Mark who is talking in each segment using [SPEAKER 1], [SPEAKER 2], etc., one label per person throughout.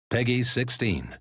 [SPEAKER 1] Peggy 16.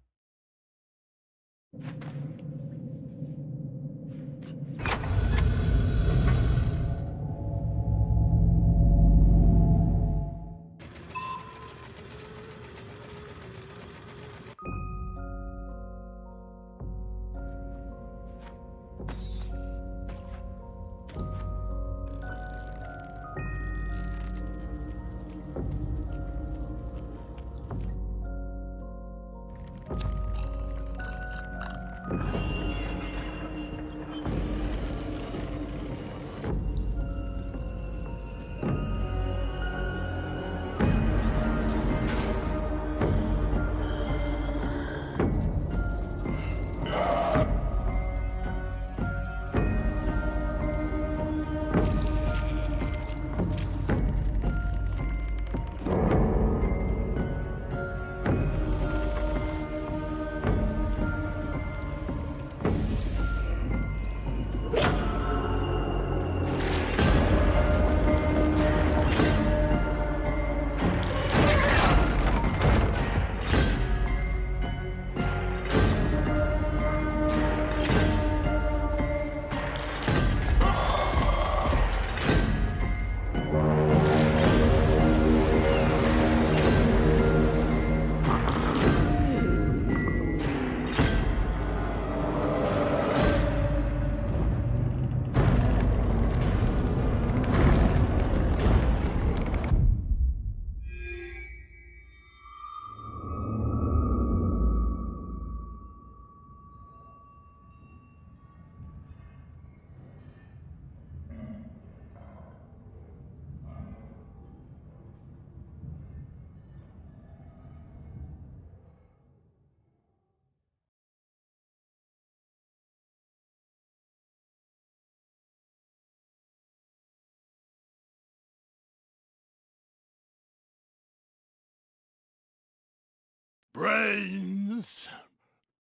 [SPEAKER 2] Brains,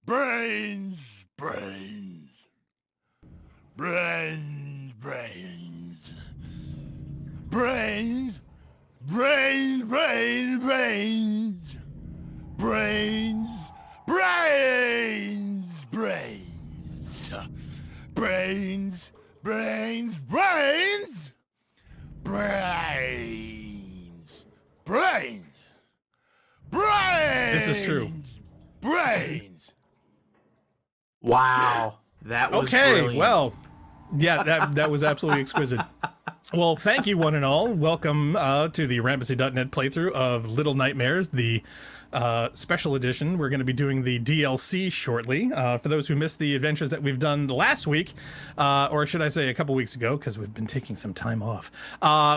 [SPEAKER 2] brains, brains, brains, brains, brains, brains, brains, brains, brains, brains, brains, brains, brains, brains, brains, brains. Brains!
[SPEAKER 3] This is true.
[SPEAKER 2] Brains!
[SPEAKER 4] Wow. That was
[SPEAKER 3] Okay,
[SPEAKER 4] brilliant.
[SPEAKER 3] well, yeah, that was absolutely exquisite. Well, thank you, one and all. Welcome to the Horrampancy.net playthrough of Little Nightmares, the special edition. We're going to be doing the DLC shortly. For those who missed the adventures that we've done last week, or should I say a couple weeks ago, because we've been taking some time off,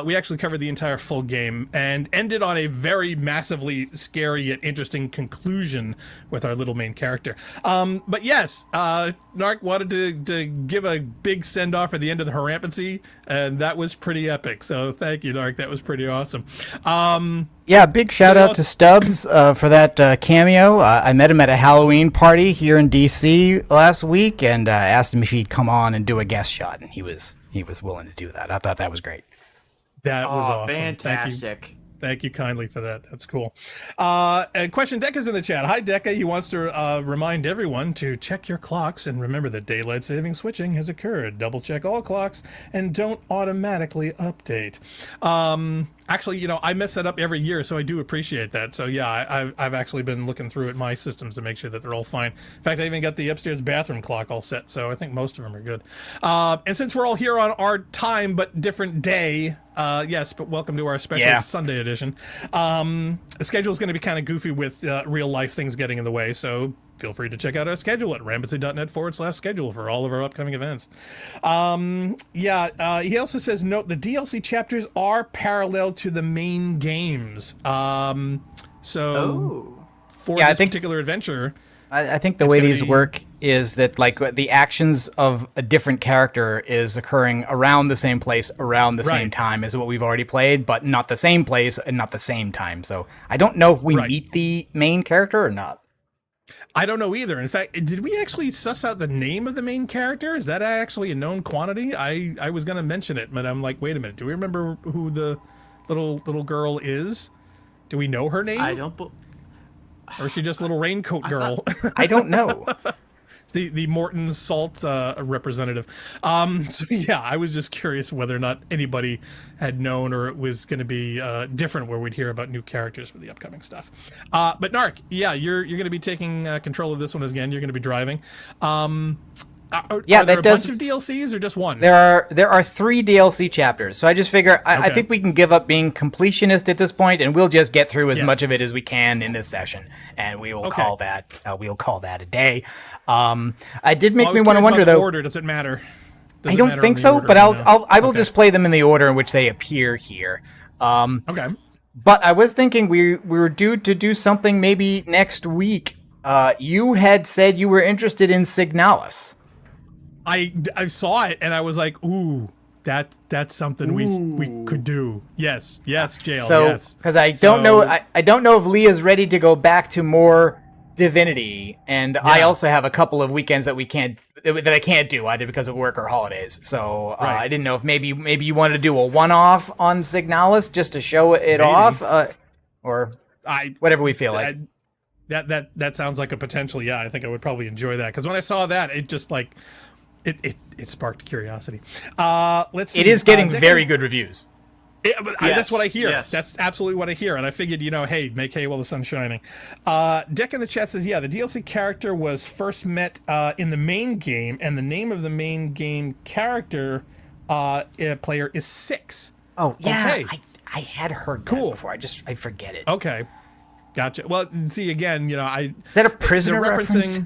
[SPEAKER 3] we actually covered the entire full game and ended on a very massively scary yet interesting conclusion with our little main character. But yes, Narc wanted to give a big send-off at the end of the Horrampancy, and that was pretty epic. So thank you, Narc. That was pretty awesome.
[SPEAKER 5] Yeah, big shout out to Stubbs for that cameo. I met him at a Halloween party here in DC last week and asked him if he'd come on and do a guest shot, and he was willing to do that. I thought that was great.
[SPEAKER 3] That was awesome.
[SPEAKER 4] Fantastic.
[SPEAKER 3] Thank you kindly for that. That's cool. And Question Decca's in the chat. Hi, Decca. He wants to remind everyone to check your clocks and remember that daylight saving switching has occurred. Double check all clocks and don't automatically update. Actually, you know, I mess that up every year, so I do appreciate that. So yeah, I've actually been looking through at my systems to make sure that they're all fine. In fact, I even got the upstairs bathroom clock all set, so I think most of them are good. And since we're all here on our time but different day, yes, but welcome to our special Sunday edition. The schedule is going to be kind of goofy with real life things getting in the way, so feel free to check out our schedule at rampancy.net/schedule for all of our upcoming events. He also says, note, the DLC chapters are parallel to the main games. For this particular adventure,
[SPEAKER 5] I think the way these work is that, like, the actions of a different character is occurring around the same place, around the same time as what we've already played, but not the same place and not the same time. So I don't know if we meet the main character or not.
[SPEAKER 3] I don't know either. In fact, did we actually suss out the name of the main character? Is that actually a known quantity? I was going to mention it, but I'm like, wait a minute. Do we remember who the little girl is? Do we know her name? or is she just little raincoat girl?
[SPEAKER 5] I don't know.
[SPEAKER 3] the Morton Salt representative. So yeah, I was just curious whether or not anybody had known, or it was going to be different, where we'd hear about new characters for the upcoming stuff. But Narc, yeah, you're going to be taking control of this one again. You're going to be driving. Are there a bunch of DLCs or just one?
[SPEAKER 5] There are 3 DLC chapters, so I just figure I think we can give up being completionist at this point, and we'll just get through as much of it as we can in this session, and we will call that a day. I did make me want to wonder though.
[SPEAKER 3] Order, does it matter?
[SPEAKER 5] I don't think so, but I will just play them in the order in which they appear here.
[SPEAKER 3] Okay.
[SPEAKER 5] But I was thinking we were due to do something maybe next week. You had said you were interested in Signalis.
[SPEAKER 3] I saw it and I was like, ooh, that's something we could do. Yes, Jail.
[SPEAKER 5] So,
[SPEAKER 3] yes.
[SPEAKER 5] Because I don't know if Leah's ready to go back to more Divinity, and I also have a couple of weekends that I can't do either because of work or holidays. So I didn't know if maybe you wanted to do a one-off on Signalis just to show it off, or whatever we feel like.
[SPEAKER 3] That sounds like a potential. Yeah, I think I would probably enjoy that, because when I saw that, it just like. It sparked curiosity. Let's see.
[SPEAKER 5] It is getting very good reviews.
[SPEAKER 3] That's what I hear.
[SPEAKER 4] Yes.
[SPEAKER 3] That's absolutely what I hear. And I figured, hey, make hay while the sun's shining. Deck in the chat says, the DLC character was first met in the main game, and the name of the main game character player is 6.
[SPEAKER 5] Oh, yeah.
[SPEAKER 3] Okay.
[SPEAKER 5] I had heard that before. I forget it.
[SPEAKER 3] Okay. Gotcha. Well, see, again,
[SPEAKER 5] Is that a prisoner reference?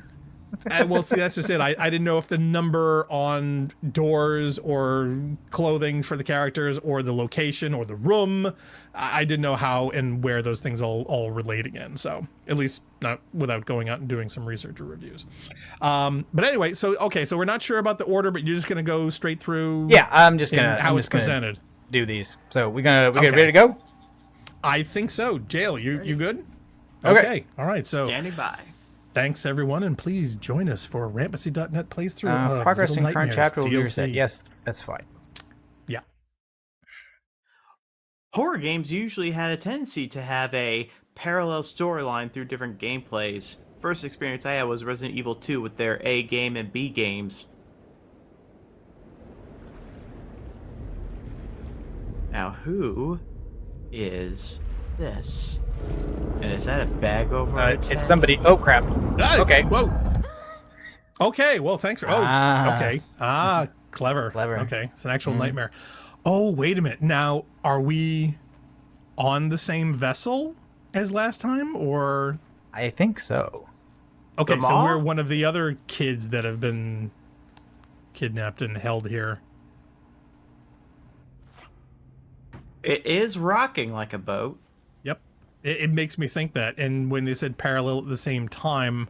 [SPEAKER 3] Well, see, that's just it. I didn't know if the number on doors or clothing for the characters or the location or the room, I didn't know how and where those things all relate again. So at least not without going out and doing some research or reviews. But anyway, so we're not sure about the order, but you're just going to go straight through.
[SPEAKER 5] Yeah, I'm just going to
[SPEAKER 3] how it's presented.
[SPEAKER 5] Do these. So we get ready to go?
[SPEAKER 3] I think so. Jail, you good?
[SPEAKER 5] Okay.
[SPEAKER 3] All right. So
[SPEAKER 4] Standing by.
[SPEAKER 3] Thanks, everyone, and please join us for Rampancy.net playthrough of
[SPEAKER 5] Progress
[SPEAKER 3] Little
[SPEAKER 5] in current
[SPEAKER 3] Nightmares
[SPEAKER 5] chapter will be
[SPEAKER 3] DLC.
[SPEAKER 5] reset. Yes, that's fine.
[SPEAKER 3] Yeah.
[SPEAKER 4] Horror games usually had a tendency to have a parallel storyline through different gameplays. First experience I had was Resident Evil 2 with their A game and B games. Now, who is this? And is that a bag over its head?
[SPEAKER 5] It's somebody. Oh, crap. Okay.
[SPEAKER 3] Whoa. Okay. Well, thanks for. Okay. Clever. Okay. It's an actual nightmare. Oh, wait a minute. Now, are we on the same vessel as last time, or?
[SPEAKER 5] I think so.
[SPEAKER 3] Okay, so we're one of the other kids that have been kidnapped and held here.
[SPEAKER 4] It is rocking like a boat.
[SPEAKER 3] Yep. It makes me think that. And when they said parallel at the same time.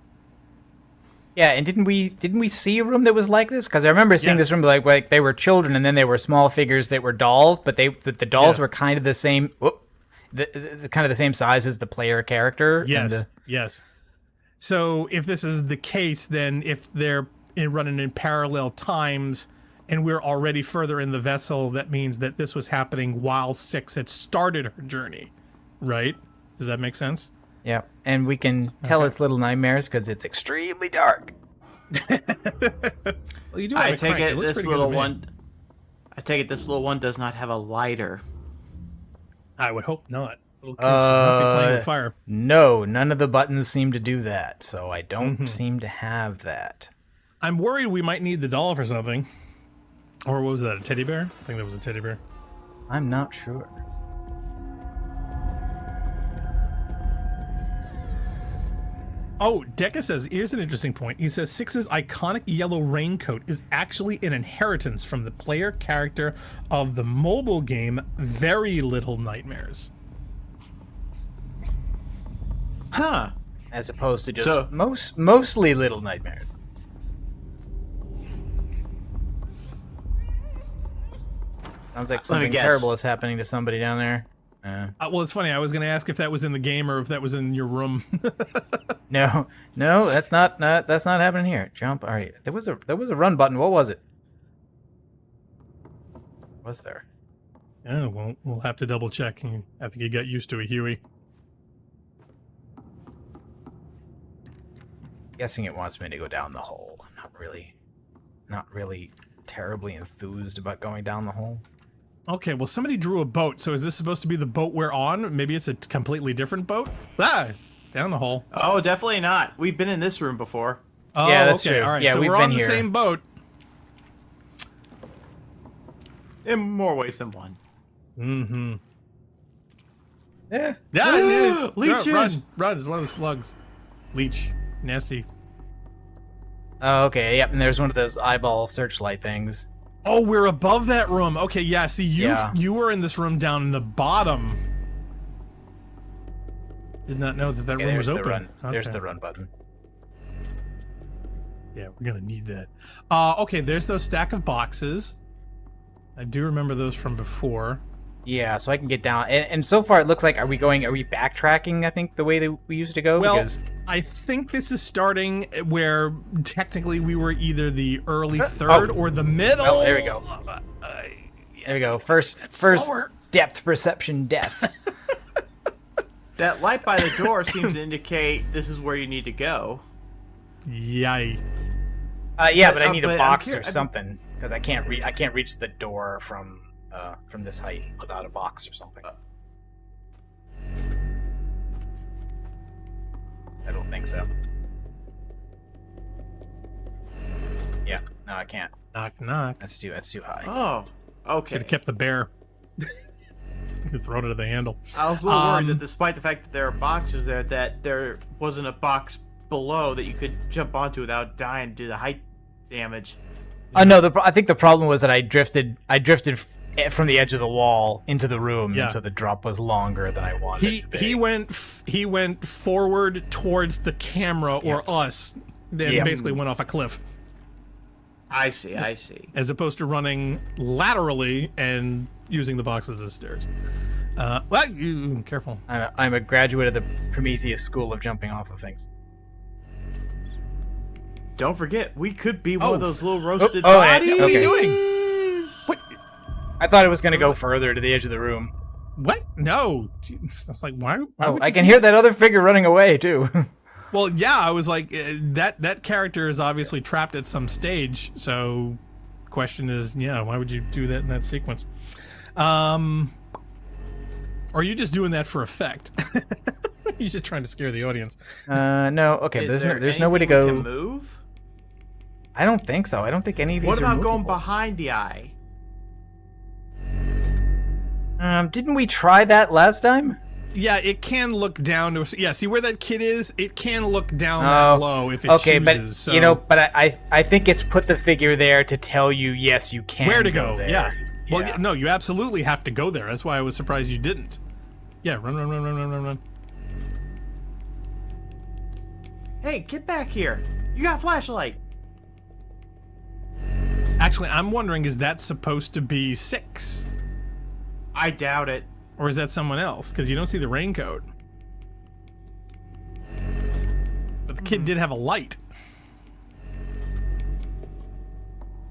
[SPEAKER 5] Yeah, and didn't we see a room that was like this? Because I remember seeing this room like they were children, and then they were small figures that were dolls, but the dolls were kind of the same, kind of the same size as the player character.
[SPEAKER 3] Yes. Yes. So if this is the case, then if they're running in parallel times, and we're already further in the vessel, that means that this was happening while 6 had started her journey, right? Does that make sense?
[SPEAKER 5] Yeah, and we can tell it's Little Nightmares because it's extremely dark.
[SPEAKER 3] Well, you do have
[SPEAKER 4] I take it this little one.
[SPEAKER 3] I
[SPEAKER 4] take it this little one does not have a lighter.
[SPEAKER 3] I would hope not. Little kids should not be playing with fire.
[SPEAKER 5] No, none of the buttons seem to do that, so I don't seem to have that.
[SPEAKER 3] I'm worried we might need the doll for something. Or what was that, a teddy bear? I think that was a teddy bear.
[SPEAKER 5] I'm not sure.
[SPEAKER 3] Oh, Deca says, here's an interesting point. He says 6's iconic yellow raincoat is actually an inheritance from the player character of the mobile game Very Little Nightmares.
[SPEAKER 4] Huh.
[SPEAKER 5] As opposed to just mostly Little Nightmares. Sounds like something terrible is happening to somebody down there.
[SPEAKER 3] Well, it's funny. I was going to ask if that was in the game or if that was in your room.
[SPEAKER 5] No, that's not happening here. Jump. All right. There was a run button. What was it? Was there?
[SPEAKER 3] Yeah, well, we'll have to double check. I think you got used to it, Huey.
[SPEAKER 5] Guessing it wants me to go down the hole. I'm not really terribly enthused about going down the hole.
[SPEAKER 3] Okay, well, somebody drew a boat. So is this supposed to be the boat we're on? Maybe it's a completely different boat? Down the hole.
[SPEAKER 4] Oh, definitely not. We've been in this room before.
[SPEAKER 3] Oh,
[SPEAKER 5] Yeah, that's
[SPEAKER 3] okay.
[SPEAKER 5] true.
[SPEAKER 3] All right,
[SPEAKER 5] Yeah,
[SPEAKER 3] so
[SPEAKER 5] we've
[SPEAKER 3] we're
[SPEAKER 5] been
[SPEAKER 3] on the
[SPEAKER 5] here.
[SPEAKER 3] same boat.
[SPEAKER 4] In more ways than one.
[SPEAKER 3] Mm-hmm.
[SPEAKER 5] Yeah.
[SPEAKER 3] Yeah, it is.
[SPEAKER 4] Leeches.
[SPEAKER 3] Run. It's one of the slugs. Leech. Nasty.
[SPEAKER 5] Oh, okay. Yep. And there's one of those eyeball searchlight things.
[SPEAKER 3] Oh, we're above that room. Okay, yeah. See, you were in this room down in the bottom. Did not know that
[SPEAKER 5] Okay,
[SPEAKER 3] room was
[SPEAKER 5] there's the
[SPEAKER 3] open.
[SPEAKER 5] run. There's
[SPEAKER 3] Okay.
[SPEAKER 5] the run button.
[SPEAKER 3] Yeah, we're gonna need that. Okay, there's those stack of boxes. I do remember those from before.
[SPEAKER 5] Yeah, so I can get down. And so far, it looks like are we backtracking? I think the way that we used to go.
[SPEAKER 3] Well,
[SPEAKER 5] because...
[SPEAKER 3] I think this is starting where technically we were either the early third or the middle.
[SPEAKER 5] Oh, there we go. There we go. First
[SPEAKER 3] slower.
[SPEAKER 5] depth perception death.
[SPEAKER 4] That light by the door seems to indicate this is where you need to go.
[SPEAKER 3] Yay.
[SPEAKER 5] Yeah, but I need
[SPEAKER 4] but
[SPEAKER 5] a
[SPEAKER 4] I'm
[SPEAKER 5] box or
[SPEAKER 4] curi-
[SPEAKER 5] something because I can't reach the door from this height without a box or something. I don't think so. Yeah, no, I can't.
[SPEAKER 3] Knock, knock.
[SPEAKER 5] That's too high.
[SPEAKER 4] Oh, okay.
[SPEAKER 3] Should have kept the bear. Thrown it at the handle.
[SPEAKER 4] I was a little worried that despite the fact that there are boxes there, that there wasn't a box below that you could jump onto without dying due to height damage.
[SPEAKER 5] No, I think the problem was that I drifted from the edge of the wall into the room,
[SPEAKER 3] Yeah.
[SPEAKER 5] and so the drop was longer than I wanted it to be.
[SPEAKER 3] He went forward towards the camera or us, then
[SPEAKER 5] Yeah.
[SPEAKER 3] basically went off a cliff,
[SPEAKER 4] I see.
[SPEAKER 3] as opposed to running laterally and using the boxes as stairs. Well, you careful.
[SPEAKER 5] I'm a graduate of the Prometheus School of jumping off of things.
[SPEAKER 4] Don't forget, we could be one
[SPEAKER 3] Oh.
[SPEAKER 4] of those little roasted
[SPEAKER 5] Oh, yeah,
[SPEAKER 4] bodies.
[SPEAKER 5] okay.
[SPEAKER 3] What are you doing? What?
[SPEAKER 5] I thought it was going to go further to the edge of the room.
[SPEAKER 3] What? No. I was like, why
[SPEAKER 5] Oh,
[SPEAKER 3] would
[SPEAKER 5] I
[SPEAKER 3] you
[SPEAKER 5] can
[SPEAKER 3] do
[SPEAKER 5] hear that other figure running away too.
[SPEAKER 3] Well, yeah, I was like, that character is obviously trapped at some stage. So, question is, yeah, why would you do that in that sequence? Or are you just doing that for effect? He's just trying to scare the audience.
[SPEAKER 5] No, okay,
[SPEAKER 4] Is
[SPEAKER 5] there's no way to
[SPEAKER 4] anything we
[SPEAKER 5] go.
[SPEAKER 4] can move?
[SPEAKER 5] I don't think so. I don't think any of these
[SPEAKER 4] What
[SPEAKER 5] are
[SPEAKER 4] about going
[SPEAKER 5] movable.
[SPEAKER 4] behind the eye?
[SPEAKER 5] Didn't we try that last time?
[SPEAKER 3] Yeah, it can look down to. Yeah, see where that kid is? It can look down that low if it
[SPEAKER 5] okay,
[SPEAKER 3] chooses.
[SPEAKER 5] but
[SPEAKER 3] So
[SPEAKER 5] but I think it's put the figure there to tell you yes, you can.
[SPEAKER 3] where to go?
[SPEAKER 5] there.
[SPEAKER 3] Yeah. Well,
[SPEAKER 5] Yeah.
[SPEAKER 3] yeah, no, you absolutely have to go there. That's why I was surprised you didn't. Yeah, run.
[SPEAKER 4] Hey, get back here! You got a flashlight.
[SPEAKER 3] Actually, I'm wondering, is that supposed to be 6?
[SPEAKER 4] I doubt it.
[SPEAKER 3] Or is that someone else? Because you don't see the raincoat. But the kid did have a light.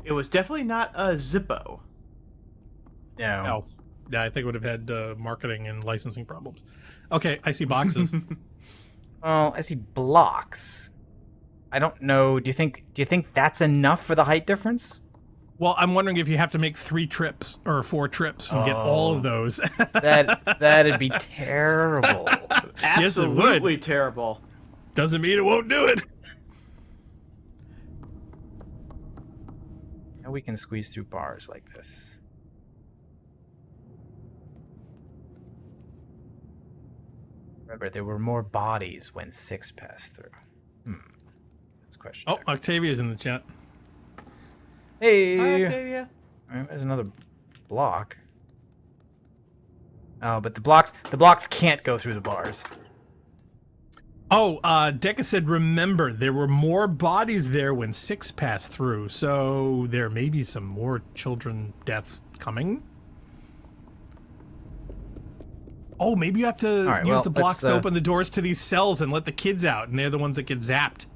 [SPEAKER 4] It was definitely not a Zippo.
[SPEAKER 5] No.
[SPEAKER 3] No. Yeah, I think it would have had marketing and licensing problems. Okay, I see boxes.
[SPEAKER 5] Well, I see blocks. I don't know. Do you think that's enough for the height difference?
[SPEAKER 3] Well, I'm wondering if you have to make 3 trips or 4 trips and get all of those.
[SPEAKER 5] That'd be terrible.
[SPEAKER 3] Yes, it would.
[SPEAKER 4] Absolutely terrible.
[SPEAKER 3] Doesn't mean it won't do it.
[SPEAKER 5] Now we can squeeze through bars like this. Remember, there were more bodies when 6 passed through. That's a question.
[SPEAKER 3] Oh, Octavia's in the chat.
[SPEAKER 5] Hey!
[SPEAKER 4] Hi, Octavia.
[SPEAKER 5] There's another block. Oh, but the blocks can't go through the bars.
[SPEAKER 3] Oh, Deca said, remember, there were more bodies there when 6 passed through, so there may be some more children deaths coming. Oh, maybe you have to
[SPEAKER 5] right,
[SPEAKER 3] use
[SPEAKER 5] well,
[SPEAKER 3] the blocks
[SPEAKER 5] let's,
[SPEAKER 3] to open the doors to these cells and let the kids out, and they're the ones that get zapped.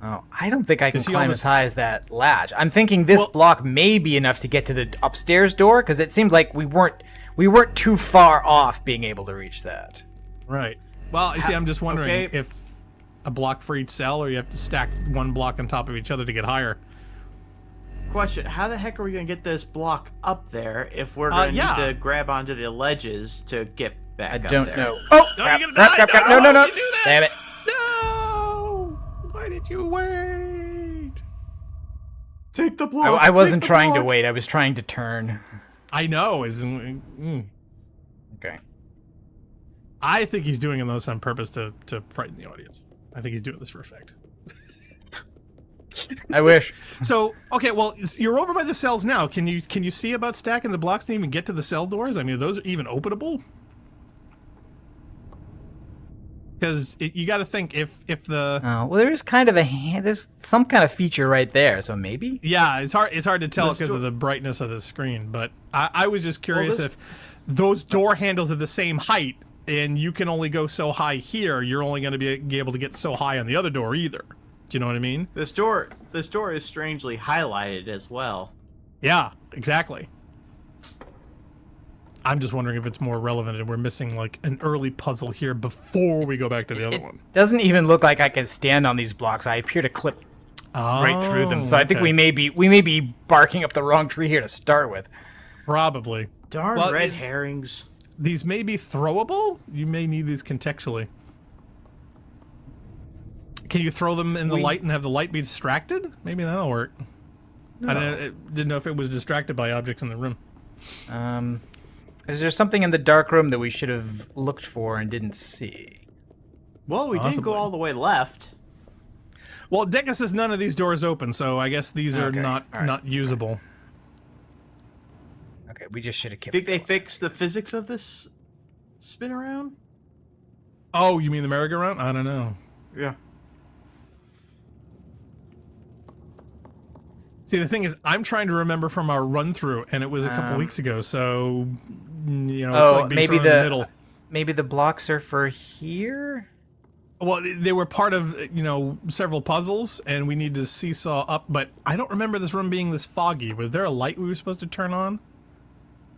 [SPEAKER 5] Oh, I don't think I can
[SPEAKER 3] see all
[SPEAKER 5] climb
[SPEAKER 3] this-
[SPEAKER 5] as high as that latch. I'm thinking this
[SPEAKER 3] Well-
[SPEAKER 5] block may be enough to get to the upstairs door because it seemed like we weren't too far off being able to reach that.
[SPEAKER 3] Right. Well, you see, I'm just wondering
[SPEAKER 4] Okay.
[SPEAKER 3] if a block for each cell, or you have to stack one block on top of each other to get higher?
[SPEAKER 4] Question: how the heck are we gonna get this block up there if we're gonna need to grab onto the ledges to get back
[SPEAKER 5] I
[SPEAKER 4] up
[SPEAKER 5] don't
[SPEAKER 4] there?
[SPEAKER 5] know. Oh,
[SPEAKER 3] No,
[SPEAKER 5] crap,
[SPEAKER 3] you're gonna die.
[SPEAKER 5] crap, crap.
[SPEAKER 3] No,
[SPEAKER 5] No, no,
[SPEAKER 3] why
[SPEAKER 5] no.
[SPEAKER 3] would you do that?
[SPEAKER 5] Damn it.
[SPEAKER 3] No! Why did you wait?
[SPEAKER 4] Take the block.
[SPEAKER 5] I wasn't
[SPEAKER 4] take the
[SPEAKER 5] trying to
[SPEAKER 4] block.
[SPEAKER 5] wait. I was trying to turn.
[SPEAKER 3] I know.
[SPEAKER 5] Okay.
[SPEAKER 3] I think he's doing this on purpose to frighten the audience. I think he's doing this for effect.
[SPEAKER 5] I wish.
[SPEAKER 3] So, okay, well, you're over by the cells now. Can you see about stacking the blocks to even get to the cell doors? I mean, are those even openable? Because you got to think if the
[SPEAKER 5] Oh, well, there's kind of there's some kind of feature right there, so maybe.
[SPEAKER 3] yeah, it's hard to tell
[SPEAKER 4] This
[SPEAKER 3] because
[SPEAKER 4] door-
[SPEAKER 3] of the brightness of the screen. But I was just curious
[SPEAKER 4] this-
[SPEAKER 3] if those door handles are the same height, and you can only go so high here. You're only going to be able to get so high on the other door either. Do you know what I mean?
[SPEAKER 4] This door is strangely highlighted as well.
[SPEAKER 3] Yeah, exactly. I'm just wondering if it's more relevant and we're missing like an early puzzle here before we go back to the other one.
[SPEAKER 5] Doesn't even look like I can stand on these blocks. I appear to clip right through them. So I think
[SPEAKER 3] okay.
[SPEAKER 5] we may be barking up the wrong tree here to start with.
[SPEAKER 3] Probably.
[SPEAKER 4] Darn
[SPEAKER 3] Well,
[SPEAKER 4] red herrings.
[SPEAKER 3] These may be throwable. You may need these contextually. Can you throw them in the light and have the light be distracted? Maybe that'll work.
[SPEAKER 4] No.
[SPEAKER 3] I didn't know if it was distracted by objects in the room.
[SPEAKER 5] Is there something in the dark room that we should have looked for and didn't see?
[SPEAKER 4] Well, we didn't go
[SPEAKER 3] Possibly.
[SPEAKER 4] all the way left.
[SPEAKER 3] Well, Deca says none of these doors open, so I guess these are
[SPEAKER 5] Okay,
[SPEAKER 3] not
[SPEAKER 5] all right.
[SPEAKER 3] not usable.
[SPEAKER 5] Okay, we just should have kept.
[SPEAKER 4] Think they
[SPEAKER 5] going.
[SPEAKER 4] fixed the physics of this spin around?
[SPEAKER 3] Oh, you mean the merry-go-round? I don't know.
[SPEAKER 4] Yeah.
[SPEAKER 3] See, the thing is, I'm trying to remember from our run-through, and it was a couple weeks ago, so, you know, it's like being
[SPEAKER 5] maybe
[SPEAKER 3] thrown in the middle.
[SPEAKER 5] maybe the blocks are for here.
[SPEAKER 3] Well, they were part of, you know, several puzzles, and we need to seesaw up, but I don't remember this room being this foggy. Was there a light we were supposed to turn on?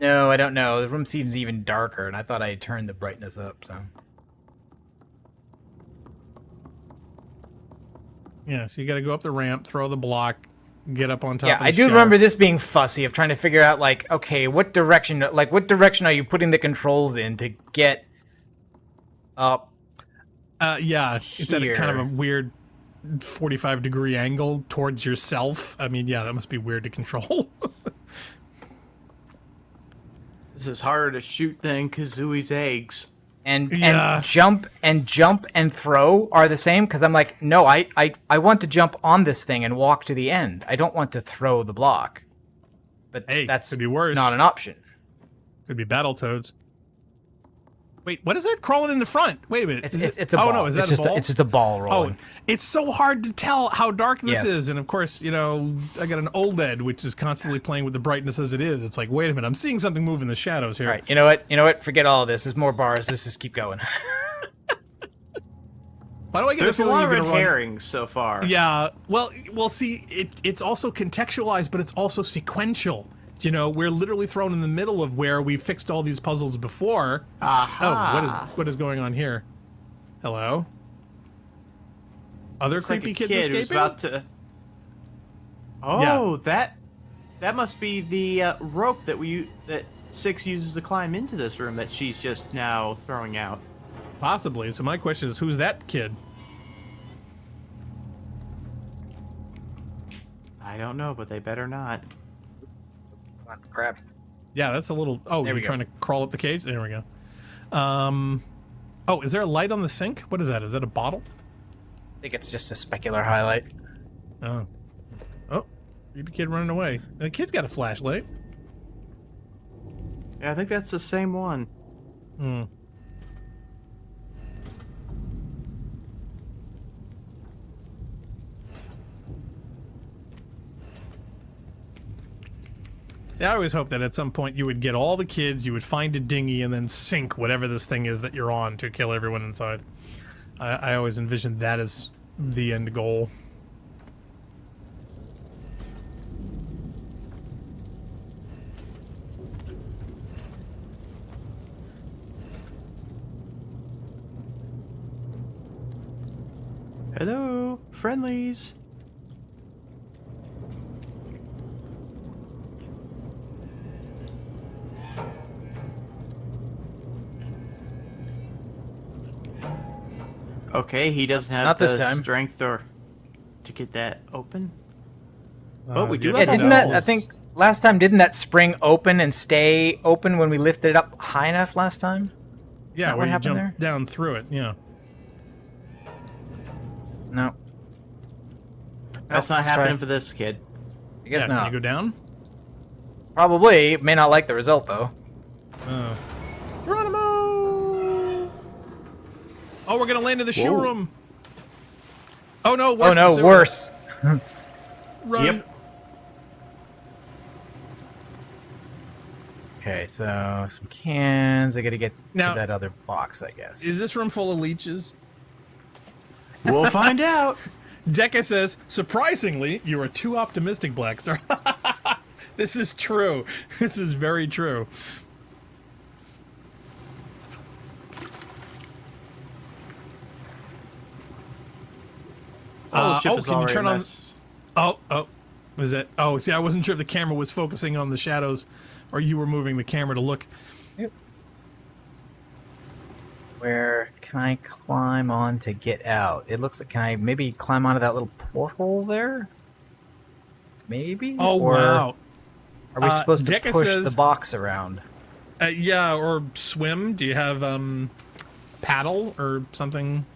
[SPEAKER 5] No, I don't know. The room seems even darker, and I thought I had turned the brightness up. So
[SPEAKER 3] Yeah, so you got to go up the ramp, throw the block, get up on top
[SPEAKER 5] yeah,
[SPEAKER 3] of the
[SPEAKER 5] I do
[SPEAKER 3] shelf.
[SPEAKER 5] remember this being fussy of trying to figure out like, okay, what direction are you putting the controls in to get up?
[SPEAKER 3] Yeah, it's at a kind of a
[SPEAKER 5] Here.
[SPEAKER 3] weird 45-degree angle towards yourself. I mean, yeah, that must be weird to control.
[SPEAKER 4] This is harder to shoot than Kazooie's eggs.
[SPEAKER 5] And
[SPEAKER 3] Yeah.
[SPEAKER 5] jump and throw are the same because I'm like, no, I want to jump on this thing and walk to the end. I don't want to throw the block. But
[SPEAKER 3] Hey,
[SPEAKER 5] that's
[SPEAKER 3] could be worse.
[SPEAKER 5] not an option.
[SPEAKER 3] Could be Battletoads. Wait, what is that crawling in the front? Wait a minute.
[SPEAKER 5] It's a ball.
[SPEAKER 3] Oh, no, is that
[SPEAKER 5] it's
[SPEAKER 3] a
[SPEAKER 5] just
[SPEAKER 3] ball?
[SPEAKER 5] it's just a ball rolling.
[SPEAKER 3] Oh, it's so hard to tell how dark this
[SPEAKER 5] Yes.
[SPEAKER 3] is. And of course, you know, I got an OLED, which is constantly playing with the brightness as it is. It's like, wait a minute, I'm seeing something move in the shadows here.
[SPEAKER 5] All right, you know what? Forget all of this. There's more bars. Let's just keep going.
[SPEAKER 3] Why do I get
[SPEAKER 4] There's
[SPEAKER 3] the
[SPEAKER 4] a
[SPEAKER 3] feeling
[SPEAKER 4] lot
[SPEAKER 3] you're
[SPEAKER 4] of
[SPEAKER 3] going
[SPEAKER 4] red
[SPEAKER 3] to run?
[SPEAKER 4] herrings so far.
[SPEAKER 3] Yeah, well, see, it's also contextualized, but it's also sequential. You know, we're literally thrown in the middle of where we fixed all these puzzles before.
[SPEAKER 4] Aha.
[SPEAKER 3] Oh, what is going on here? Hello? Other
[SPEAKER 4] Looks like
[SPEAKER 3] creepy
[SPEAKER 4] a
[SPEAKER 3] kids
[SPEAKER 4] kid
[SPEAKER 3] escaping?
[SPEAKER 4] who's about to. Oh, that must be the rope that Six uses to climb into this room that she's just now throwing out.
[SPEAKER 3] Possibly. So my question is, who's that kid?
[SPEAKER 4] I don't know, but they better not.
[SPEAKER 5] Crap.
[SPEAKER 3] Yeah, that's a little... Oh,
[SPEAKER 5] There
[SPEAKER 3] you're
[SPEAKER 5] we go.
[SPEAKER 3] trying to crawl up the cage? There we go. Oh, is there a light on the sink? What is that? Is that a bottle?
[SPEAKER 5] I think it's just a specular highlight.
[SPEAKER 3] Oh. Oh, creepy kid running away. The kid's got a flashlight.
[SPEAKER 4] Yeah, I think that's the same one.
[SPEAKER 3] Hmm. See, I always hope that at some point you would get all the kids, you would find a dinghy, and then sink whatever this thing is that you're on to kill everyone inside. I always envisioned that as the end goal.
[SPEAKER 4] Hello, friendlies. Okay, he doesn't have
[SPEAKER 5] Not this
[SPEAKER 4] the
[SPEAKER 5] time.
[SPEAKER 4] strength or to get that open. But we do
[SPEAKER 3] yeah,
[SPEAKER 4] have
[SPEAKER 5] Yeah,
[SPEAKER 4] a
[SPEAKER 5] didn't that? I
[SPEAKER 3] walls.
[SPEAKER 5] think last time didn't that spring open and stay open when we lifted it up high enough last time?
[SPEAKER 3] Yeah,
[SPEAKER 5] that
[SPEAKER 3] where
[SPEAKER 5] what
[SPEAKER 3] you
[SPEAKER 5] happened
[SPEAKER 3] jump
[SPEAKER 5] there?
[SPEAKER 3] down through it. Yeah.
[SPEAKER 5] No,
[SPEAKER 4] That's
[SPEAKER 5] Nope,
[SPEAKER 4] not
[SPEAKER 5] let's
[SPEAKER 4] happening
[SPEAKER 5] try.
[SPEAKER 4] for this kid.
[SPEAKER 5] I guess
[SPEAKER 3] Yeah.
[SPEAKER 5] not.
[SPEAKER 3] Can you go down?
[SPEAKER 5] Probably may not like the result though.
[SPEAKER 3] Geronimo! Oh, we're gonna land in the shoe
[SPEAKER 4] Whoa.
[SPEAKER 3] room. Oh no!
[SPEAKER 5] Oh
[SPEAKER 3] Worse than
[SPEAKER 5] no,
[SPEAKER 3] sewer.
[SPEAKER 5] worse.
[SPEAKER 3] Run.
[SPEAKER 4] Yep.
[SPEAKER 5] Okay, so some cans. I gotta get
[SPEAKER 3] Now-
[SPEAKER 5] to that other box, I guess.
[SPEAKER 3] Is this room full of leeches?
[SPEAKER 4] We'll find out.
[SPEAKER 3] Deca says, surprisingly, you are too optimistic, Blackstar. This is true. This is very true.
[SPEAKER 4] Oh, ship is
[SPEAKER 3] can you
[SPEAKER 4] already
[SPEAKER 3] turn
[SPEAKER 4] a
[SPEAKER 3] on?
[SPEAKER 4] mess.
[SPEAKER 3] Oh, was it? Oh, see, I wasn't sure if the camera was focusing on the shadows, or you were moving the camera to look.
[SPEAKER 5] Where can I climb on to get out? It looks like, can I maybe climb onto that little porthole there? Maybe?
[SPEAKER 3] Oh,
[SPEAKER 5] Or
[SPEAKER 3] wow.
[SPEAKER 5] Are we supposed to
[SPEAKER 3] Deca
[SPEAKER 5] push
[SPEAKER 3] says-
[SPEAKER 5] the box around?
[SPEAKER 3] Yeah, or swim. Do you have paddle or something?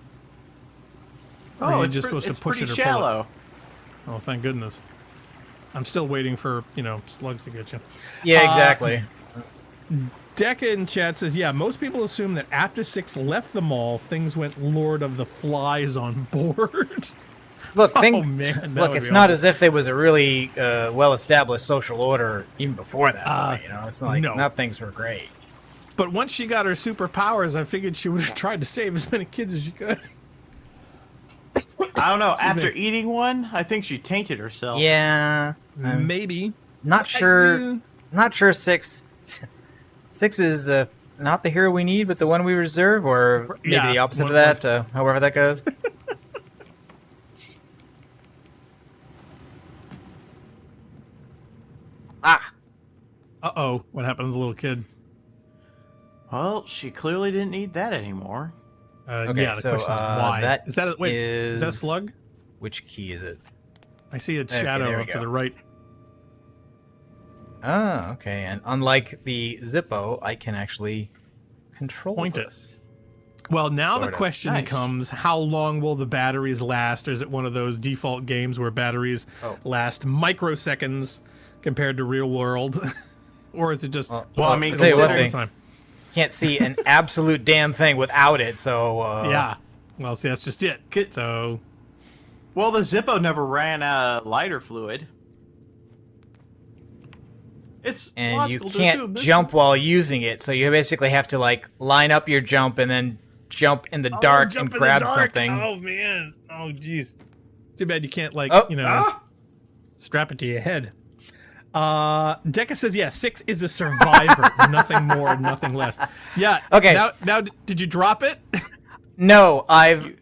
[SPEAKER 3] Or are
[SPEAKER 4] Oh,
[SPEAKER 3] you
[SPEAKER 4] it's,
[SPEAKER 3] just supposed to
[SPEAKER 4] it's
[SPEAKER 3] push
[SPEAKER 4] pretty
[SPEAKER 3] it or pull it?
[SPEAKER 4] shallow.
[SPEAKER 3] Oh, thank goodness. I'm still waiting for, slugs to get you.
[SPEAKER 5] Yeah, exactly.
[SPEAKER 3] Deca in chat says, yeah, most people assume that after 6 left the mall, things went Lord of the Flies on board.
[SPEAKER 5] Look,
[SPEAKER 3] Oh,
[SPEAKER 5] things,
[SPEAKER 3] man, that
[SPEAKER 5] look,
[SPEAKER 3] would
[SPEAKER 5] it's
[SPEAKER 3] be
[SPEAKER 5] not
[SPEAKER 3] awful.
[SPEAKER 5] as if there was a really well-established social order even before that. It's not like
[SPEAKER 3] no.
[SPEAKER 5] not things were great.
[SPEAKER 3] But once she got her superpowers, I figured she would have tried to save as many kids as she could.
[SPEAKER 4] I don't know. After eating one, I think she tainted herself.
[SPEAKER 5] Yeah,
[SPEAKER 3] Maybe.
[SPEAKER 5] not sure.
[SPEAKER 3] yeah.
[SPEAKER 5] Not sure. Six is not the hero we need, but the one we reserve, or maybe
[SPEAKER 3] Yeah,
[SPEAKER 5] the opposite
[SPEAKER 3] one-
[SPEAKER 5] of that. However that goes. Ah.
[SPEAKER 3] Uh-oh. What happened to the little kid?
[SPEAKER 4] Well, she clearly didn't need that anymore.
[SPEAKER 5] Okay,
[SPEAKER 3] Yeah, the
[SPEAKER 5] so,
[SPEAKER 3] question is why.
[SPEAKER 5] that
[SPEAKER 3] Is that is that a slug?
[SPEAKER 5] Which key is it?
[SPEAKER 3] I see its
[SPEAKER 5] Okay,
[SPEAKER 3] shadow
[SPEAKER 5] there we
[SPEAKER 3] up to
[SPEAKER 5] go.
[SPEAKER 3] the right.
[SPEAKER 5] Oh, okay. And unlike the Zippo, I can actually control
[SPEAKER 3] Point it.
[SPEAKER 5] this.
[SPEAKER 3] Well, now
[SPEAKER 5] Sort
[SPEAKER 3] the
[SPEAKER 5] of.
[SPEAKER 3] question
[SPEAKER 4] Nice.
[SPEAKER 3] comes, how long will the batteries last? Or is it one of those default games where batteries last microseconds compared to real world? Or is it just...
[SPEAKER 4] Well, I mean,
[SPEAKER 5] I'll tell you one
[SPEAKER 3] all the
[SPEAKER 5] thing.
[SPEAKER 3] time?
[SPEAKER 5] Can't see an absolute damn thing without it, so...
[SPEAKER 3] Yeah. Well, see, that's just it.
[SPEAKER 4] Could-
[SPEAKER 3] So...
[SPEAKER 4] Well, the Zippo never ran out of lighter fluid. It's
[SPEAKER 5] And you
[SPEAKER 4] logical to
[SPEAKER 5] can't
[SPEAKER 4] assume this
[SPEAKER 5] jump while using it, so you basically have to, like, line up your jump and then jump in the dark
[SPEAKER 3] jump
[SPEAKER 5] and
[SPEAKER 3] in the
[SPEAKER 5] grab
[SPEAKER 3] dark.
[SPEAKER 5] something.
[SPEAKER 3] Oh, man. Oh, jeez. It's too bad you can't, like,
[SPEAKER 5] Oh.
[SPEAKER 4] Ah!
[SPEAKER 3] strap it to your head. Deca says, yeah, 6 is a survivor. Nothing more, nothing less. Yeah.
[SPEAKER 5] Okay.
[SPEAKER 3] Now, did you drop it?
[SPEAKER 5] No, I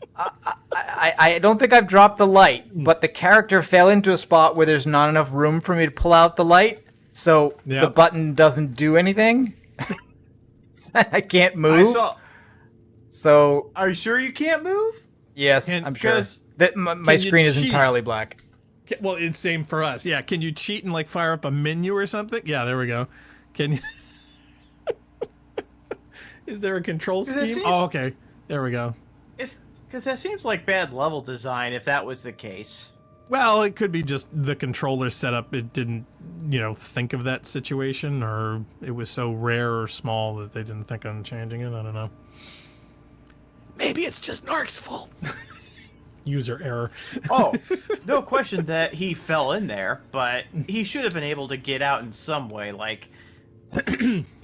[SPEAKER 5] don't think I've dropped the light, but the character fell into a spot where there's not enough room for me to pull out the light, so the
[SPEAKER 3] Yep.
[SPEAKER 5] button doesn't do anything. I can't
[SPEAKER 4] I
[SPEAKER 5] move.
[SPEAKER 4] saw.
[SPEAKER 5] So
[SPEAKER 4] Are you sure you can't move?
[SPEAKER 5] yes,
[SPEAKER 3] Can-
[SPEAKER 5] I'm sure
[SPEAKER 4] because-
[SPEAKER 5] that my
[SPEAKER 3] Can you
[SPEAKER 5] screen is
[SPEAKER 3] cheat?
[SPEAKER 5] entirely black.
[SPEAKER 3] Well, it's same for us. Yeah. Can you cheat and, like, fire up a menu or something? Yeah, there we go. Can you... Is there a control
[SPEAKER 4] Because it
[SPEAKER 3] scheme?
[SPEAKER 4] seems-
[SPEAKER 3] Oh, okay. There we go.
[SPEAKER 4] Because that seems like bad level design if that was the case.
[SPEAKER 3] Well, it could be just the controller setup. It didn't, think of that situation, or it was so rare or small that they didn't think on changing it. I don't know. Maybe it's just Narc's fault. User error.
[SPEAKER 4] Oh, no question that he fell in there, but he should have been able to get out in some way. Like, the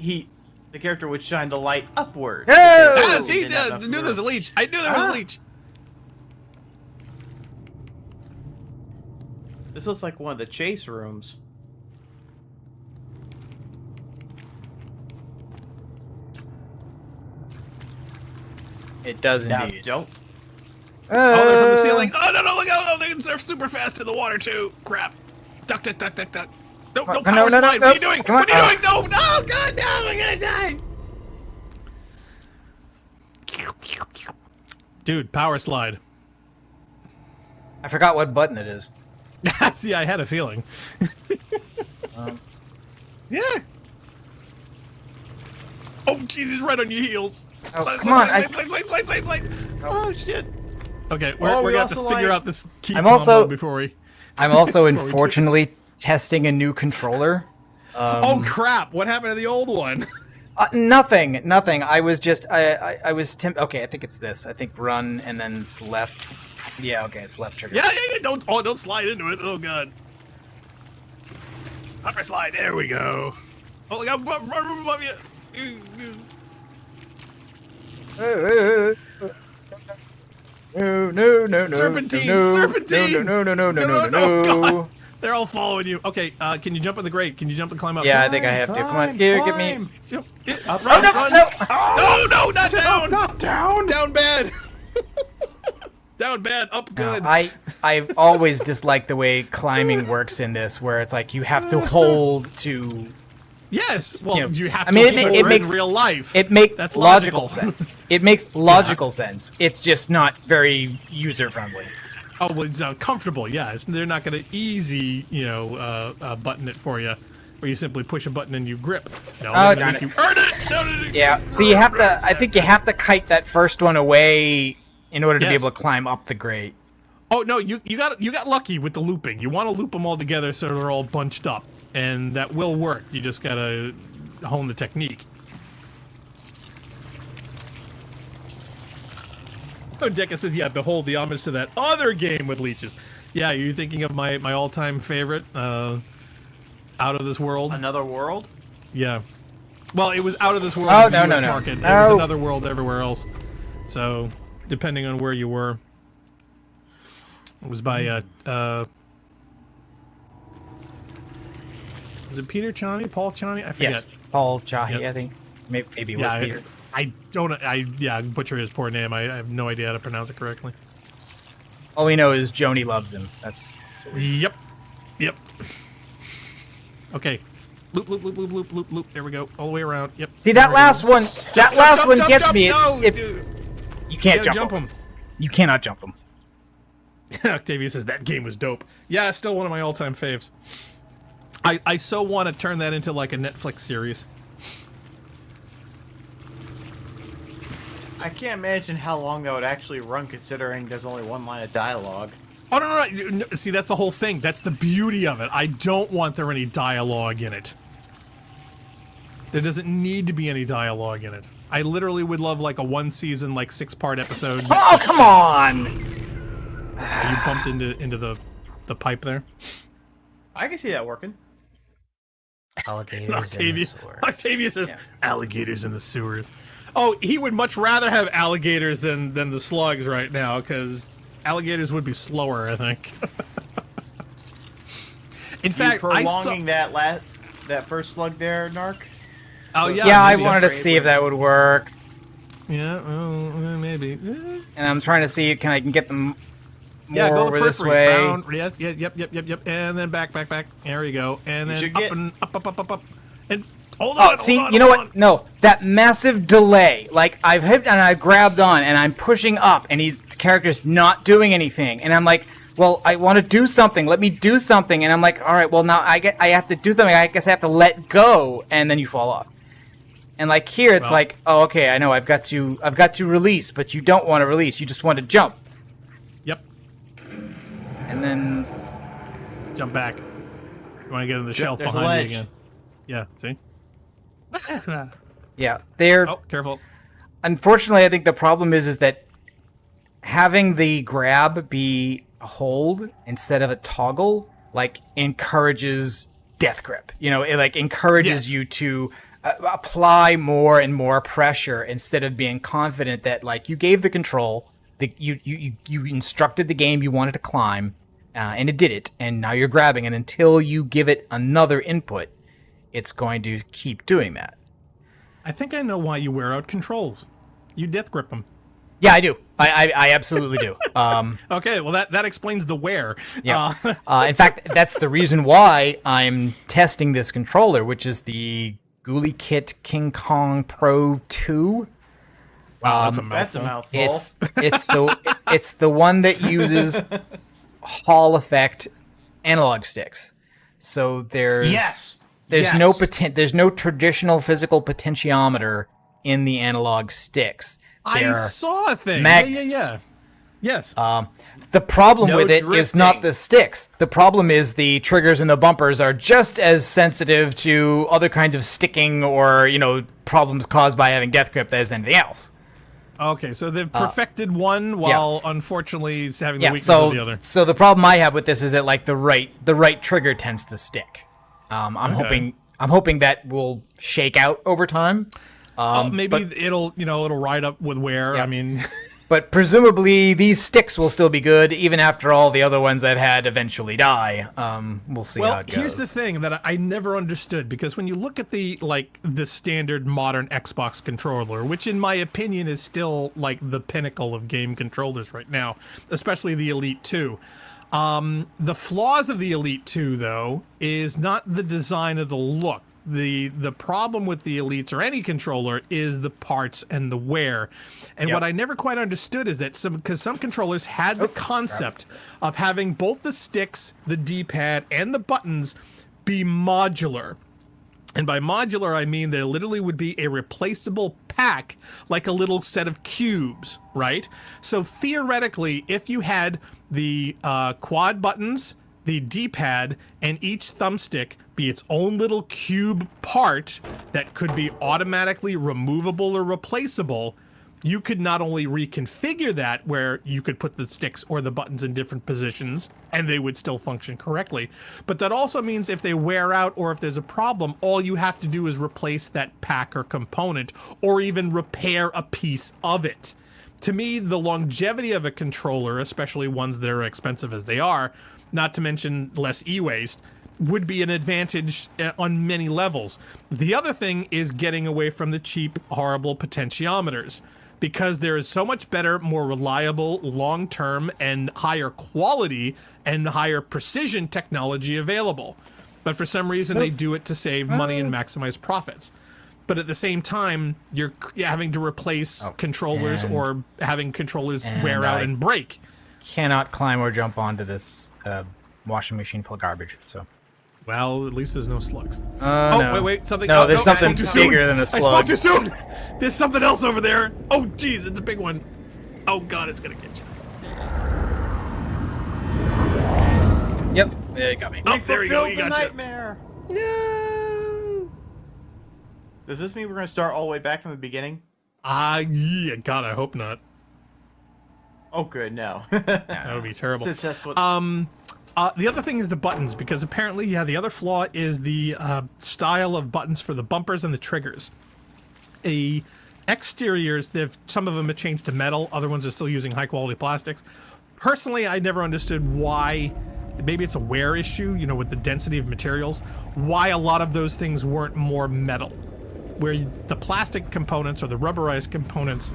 [SPEAKER 4] character would shine the light upward.
[SPEAKER 5] Oh!
[SPEAKER 3] Ah,
[SPEAKER 4] He
[SPEAKER 3] see,
[SPEAKER 4] didn't have
[SPEAKER 3] I
[SPEAKER 4] enough
[SPEAKER 3] knew there was a
[SPEAKER 4] room.
[SPEAKER 3] leech. I knew there was a leech.
[SPEAKER 4] This looks like one of the chase rooms.
[SPEAKER 5] It does
[SPEAKER 4] Now,
[SPEAKER 5] indeed.
[SPEAKER 4] don't
[SPEAKER 3] Oh, they're from the ceiling. Oh, no, look out. Oh, they're super fast in the water, too. Crap. Duck. No, power slide. What are you doing? What are you doing? No, God, no, I'm gonna die. Dude, power slide.
[SPEAKER 5] I forgot what button it is.
[SPEAKER 3] See, I had a feeling. Yeah. Oh, Jesus, right on your heels.
[SPEAKER 5] Oh, come on.
[SPEAKER 3] Slide. Oh, shit. Okay, we're
[SPEAKER 4] we
[SPEAKER 3] gonna have to
[SPEAKER 4] also
[SPEAKER 3] figure
[SPEAKER 4] like-
[SPEAKER 3] out this key
[SPEAKER 5] I'm
[SPEAKER 3] combo
[SPEAKER 5] also-
[SPEAKER 3] before we...
[SPEAKER 5] I'm also
[SPEAKER 3] Before we do
[SPEAKER 5] unfortunately testing a new controller.
[SPEAKER 3] Oh, crap. What happened to the old one?
[SPEAKER 5] Nothing. I was just, I was, okay, I think it's this. I think run and then it's left. Yeah, okay, it's left trigger.
[SPEAKER 3] Yeah. Don't slide into it. Oh, God. Upper slide. There we go. Oh, look out. Run above you.
[SPEAKER 5] No.
[SPEAKER 3] Serpentine.
[SPEAKER 5] No.
[SPEAKER 3] God. They're all following you. Okay, can you jump in the grate? Can you jump and climb up?
[SPEAKER 5] Yeah, I think I have to. Come on, here, give me.
[SPEAKER 3] Jump.
[SPEAKER 4] Run,
[SPEAKER 3] Run. No, not down.
[SPEAKER 4] Not down.
[SPEAKER 3] Down bad. Down bad. Up good.
[SPEAKER 5] I've always disliked the way climbing works in this, where it's like you have to hold to.
[SPEAKER 3] Yes. Well,
[SPEAKER 5] You know,
[SPEAKER 3] you have
[SPEAKER 5] I
[SPEAKER 3] to
[SPEAKER 5] mean,
[SPEAKER 3] hold
[SPEAKER 5] it makes
[SPEAKER 3] in real life.
[SPEAKER 5] It makes
[SPEAKER 3] That's
[SPEAKER 5] logical sense. It makes logical sense. It's just not very user friendly.
[SPEAKER 3] Oh, well, it's comfortable. Yeah, they're not going to easy, button it for you, where you simply push a button and you grip. No,
[SPEAKER 5] Oh,
[SPEAKER 3] they're
[SPEAKER 5] darn
[SPEAKER 3] gonna make
[SPEAKER 5] it.
[SPEAKER 3] you earn it. No.
[SPEAKER 5] Yeah. So you have to. I think you have to kite that first one away in order to be
[SPEAKER 3] Yes.
[SPEAKER 5] able to climb up the grate.
[SPEAKER 3] Oh no, you got lucky with the looping. You want to loop them all together so they're all bunched up, and that will work. You just gotta hone the technique. Oh, Deca says, yeah, behold the homage to that other game with leeches. Yeah, you're thinking of my all-time favorite, Out of This World.
[SPEAKER 4] Another world?
[SPEAKER 3] Yeah. Well, it was Out of This World
[SPEAKER 5] Oh,
[SPEAKER 3] in the
[SPEAKER 5] no,
[SPEAKER 3] US
[SPEAKER 5] no.
[SPEAKER 3] market.
[SPEAKER 5] No.
[SPEAKER 3] There was Another World everywhere else. So, depending on where you were. It was by, was it Peter Chani? Paul Chani? I forget.
[SPEAKER 5] Yes. Paul Chahi,
[SPEAKER 3] Yep.
[SPEAKER 5] I think. Maybe it was
[SPEAKER 3] Yeah,
[SPEAKER 5] Peter.
[SPEAKER 3] I butcher his poor name. I have no idea how to pronounce it correctly.
[SPEAKER 5] All we know is Joni loves him. That's what we...
[SPEAKER 3] Yep. Okay. Loop. There we go. All the way around. Yep.
[SPEAKER 5] See, that
[SPEAKER 3] There we
[SPEAKER 5] last
[SPEAKER 3] go.
[SPEAKER 5] one, that last one gets
[SPEAKER 3] jump.
[SPEAKER 5] me.
[SPEAKER 3] No,
[SPEAKER 5] It-
[SPEAKER 3] dude.
[SPEAKER 5] you can't
[SPEAKER 3] You gotta
[SPEAKER 5] jump
[SPEAKER 3] jump
[SPEAKER 5] them.
[SPEAKER 3] him.
[SPEAKER 5] You cannot jump them.
[SPEAKER 3] Octavia says that game was dope. Yeah, it's still one of my all-time faves. I so want to turn that into like a Netflix series.
[SPEAKER 4] I can't imagine how long that would actually run, considering there's only one line of dialogue.
[SPEAKER 3] Oh no. See, that's the whole thing. That's the beauty of it. I don't want there any dialogue in it. There doesn't need to be any dialogue in it. I literally would love like a one-season, like 6-part episode.
[SPEAKER 5] Oh, come on!
[SPEAKER 3] Are you bumped into the pipe there?
[SPEAKER 4] I can see that working.
[SPEAKER 5] Alligators
[SPEAKER 3] Octavia says alligators in the sewers. Oh, he would much rather have alligators than the slugs right now, because alligators would be slower, I think. In fact,
[SPEAKER 4] prolonging that first slug there, Narc.
[SPEAKER 3] Oh yeah,
[SPEAKER 5] Yeah, I
[SPEAKER 3] maybe.
[SPEAKER 5] wanted to see if that would work,
[SPEAKER 3] Yeah, maybe.
[SPEAKER 5] and I'm trying to see can I get them more
[SPEAKER 3] Yeah, go the
[SPEAKER 5] over this
[SPEAKER 3] periphery.
[SPEAKER 5] way.
[SPEAKER 3] Round, yes, yep, and then back. There you go, and then
[SPEAKER 4] should
[SPEAKER 3] up
[SPEAKER 4] get-
[SPEAKER 3] and up, and hold on.
[SPEAKER 5] Oh, see,
[SPEAKER 3] hold on,
[SPEAKER 5] you know
[SPEAKER 3] hold
[SPEAKER 5] what?
[SPEAKER 3] on.
[SPEAKER 5] No, that massive delay. Like, I've hit and I've grabbed on, and I'm pushing up, and the character's not doing anything. And I'm like, well, I want to do something. Let me do something. And I'm like, all right, well, now I have to do something. I guess I have to let go, and then you fall off. And like here, it's
[SPEAKER 3] Well-
[SPEAKER 5] like, oh, okay, I know, I've got to release, but you don't want to release. You just want to jump.
[SPEAKER 3] Yep,
[SPEAKER 5] And then,
[SPEAKER 3] jump back. You want to get in the shelf
[SPEAKER 4] there's a
[SPEAKER 3] behind you
[SPEAKER 4] ledge.
[SPEAKER 3] again. Yeah, see?
[SPEAKER 5] yeah, they're...
[SPEAKER 3] Oh, careful.
[SPEAKER 5] Unfortunately, I think the problem is that having the grab be a hold instead of a toggle, like, encourages death grip. You know, it like encourages
[SPEAKER 3] Yes.
[SPEAKER 5] you to apply more and more pressure instead of being confident that like you gave the control, you instructed the game you wanted to climb, and it did it, and now you're grabbing, and until you give it another input, it's going to keep doing that.
[SPEAKER 3] I think I know why you wear out controls. You death grip them.
[SPEAKER 5] Yeah, I do. I absolutely do.
[SPEAKER 3] Okay, well that explains the wear.
[SPEAKER 5] Yeah. In fact, that's the reason why I'm testing this controller, which is the Ghoulie Kit King Kong Pro 2.
[SPEAKER 3] Wow, that's a
[SPEAKER 4] That's a
[SPEAKER 3] mouthful.
[SPEAKER 4] mouthful.
[SPEAKER 5] It's the one that uses Hall effect analog sticks. So there's
[SPEAKER 4] Yes.
[SPEAKER 5] there's no traditional physical potentiometer in the analog sticks.
[SPEAKER 3] I
[SPEAKER 5] They're
[SPEAKER 3] saw a thing.
[SPEAKER 5] magnets.
[SPEAKER 3] Yeah. Yes.
[SPEAKER 5] The problem
[SPEAKER 4] No
[SPEAKER 5] with it is not
[SPEAKER 4] drifting.
[SPEAKER 5] the sticks. The problem is the triggers and the bumpers are just as sensitive to other kinds of sticking or, problems caused by having death grip as anything else.
[SPEAKER 3] Okay, so they've perfected one while unfortunately having the
[SPEAKER 5] Yeah,
[SPEAKER 3] weakness
[SPEAKER 5] so
[SPEAKER 3] of the other.
[SPEAKER 5] so the problem I have with this is that like the right trigger tends to stick. I'm hoping that will shake out over time.
[SPEAKER 3] Maybe it'll ride up with wear.
[SPEAKER 5] Yeah.
[SPEAKER 3] I mean,
[SPEAKER 5] But presumably these sticks will still be good even after all the other ones I've had eventually die. We'll see how
[SPEAKER 3] well,
[SPEAKER 5] it goes.
[SPEAKER 3] here's the thing that I never understood, because when you look at the standard modern Xbox controller, which in my opinion is still like the pinnacle of game controllers right now, especially the Elite 2. The flaws of the Elite 2 though is not the design of the look. The problem with the Elites or any controller is the parts and the wear. And what I never quite understood is that some controllers had the concept of having both the sticks, the D-pad, and the buttons be modular. And by modular, I mean there literally would be a replaceable pack, like a little set of cubes, right? So theoretically, if you had the quad buttons, the D-pad, and each thumbstick be its own little cube part that could be automatically removable or replaceable, you could not only reconfigure that where you could put the sticks or the buttons in different positions and they would still function correctly, but that also means if they wear out or if there's a problem, all you have to do is replace that pack or component or even repair a piece of it. To me, the longevity of a controller, especially ones that are expensive as they are, not to mention less e-waste, would be an advantage on many levels. The other thing is getting away from the cheap, horrible potentiometers, because there is so much better, more reliable, long-term, and higher quality and higher precision technology available. But for some reason, they do it to save money and maximize profits. But at the same time, you're having to replace controllers or having controllers wear out and break.
[SPEAKER 5] Cannot climb or jump onto this washing machine full of garbage. So,
[SPEAKER 3] well, at least there's no slugs.
[SPEAKER 5] no.
[SPEAKER 3] Wait, something.
[SPEAKER 5] No,
[SPEAKER 3] oh,
[SPEAKER 5] there's
[SPEAKER 3] I
[SPEAKER 5] something
[SPEAKER 3] spoke too
[SPEAKER 5] bigger
[SPEAKER 3] soon.
[SPEAKER 5] than a
[SPEAKER 3] I
[SPEAKER 5] slug.
[SPEAKER 3] spoke too soon. There's something else over there. Oh, geez, it's a big one. Oh God, it's gonna get you.
[SPEAKER 5] Yep, it got me.
[SPEAKER 3] Oh, there you go. You
[SPEAKER 4] Fulfill the
[SPEAKER 3] got you.
[SPEAKER 4] nightmare.
[SPEAKER 3] No.
[SPEAKER 4] Does this mean we're going to start all the way back from the beginning?
[SPEAKER 3] Yeah. God, I hope not.
[SPEAKER 4] Oh, good. No.
[SPEAKER 3] That would be terrible.
[SPEAKER 4] Since that's what.
[SPEAKER 3] The other thing is the buttons, because apparently, the other flaw is the style of buttons for the bumpers and the triggers. Exteriors, some of them have changed to metal, other ones are still using high quality plastics. Personally, I never understood why. Maybe it's a wear issue, with the density of materials, why a lot of those things weren't more metal, where the plastic components or the rubberized components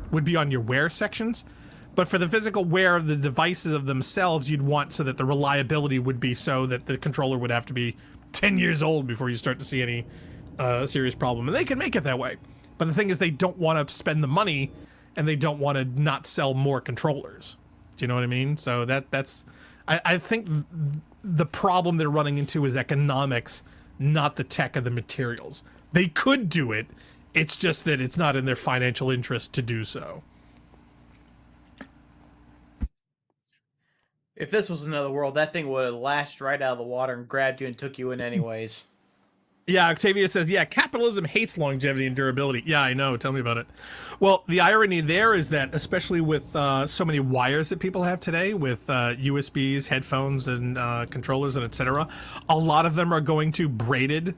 [SPEAKER 3] would be on your wear sections. But for the physical wear of the devices of themselves, you'd want so that the reliability would be so that the controller would have to be 10 years old before you start to see any serious problem. And they can make it that way. But the thing is, they don't want to spend the money and they don't want to not sell more controllers. Do you know what I mean? So that's... I think the problem they're running into is economics, not the tech of the materials. They could do it. It's just that it's not in their financial interest to do so.
[SPEAKER 4] If this was another world, that thing would have lashed right out of the water and grabbed you and took you in anyways.
[SPEAKER 3] Yeah, Octavia says, capitalism hates longevity and durability. Yeah, I know. Tell me about it. Well, the irony there is that, especially with so many wires that people have today, with USBs, headphones, and controllers, and etc., a lot of them are going to braided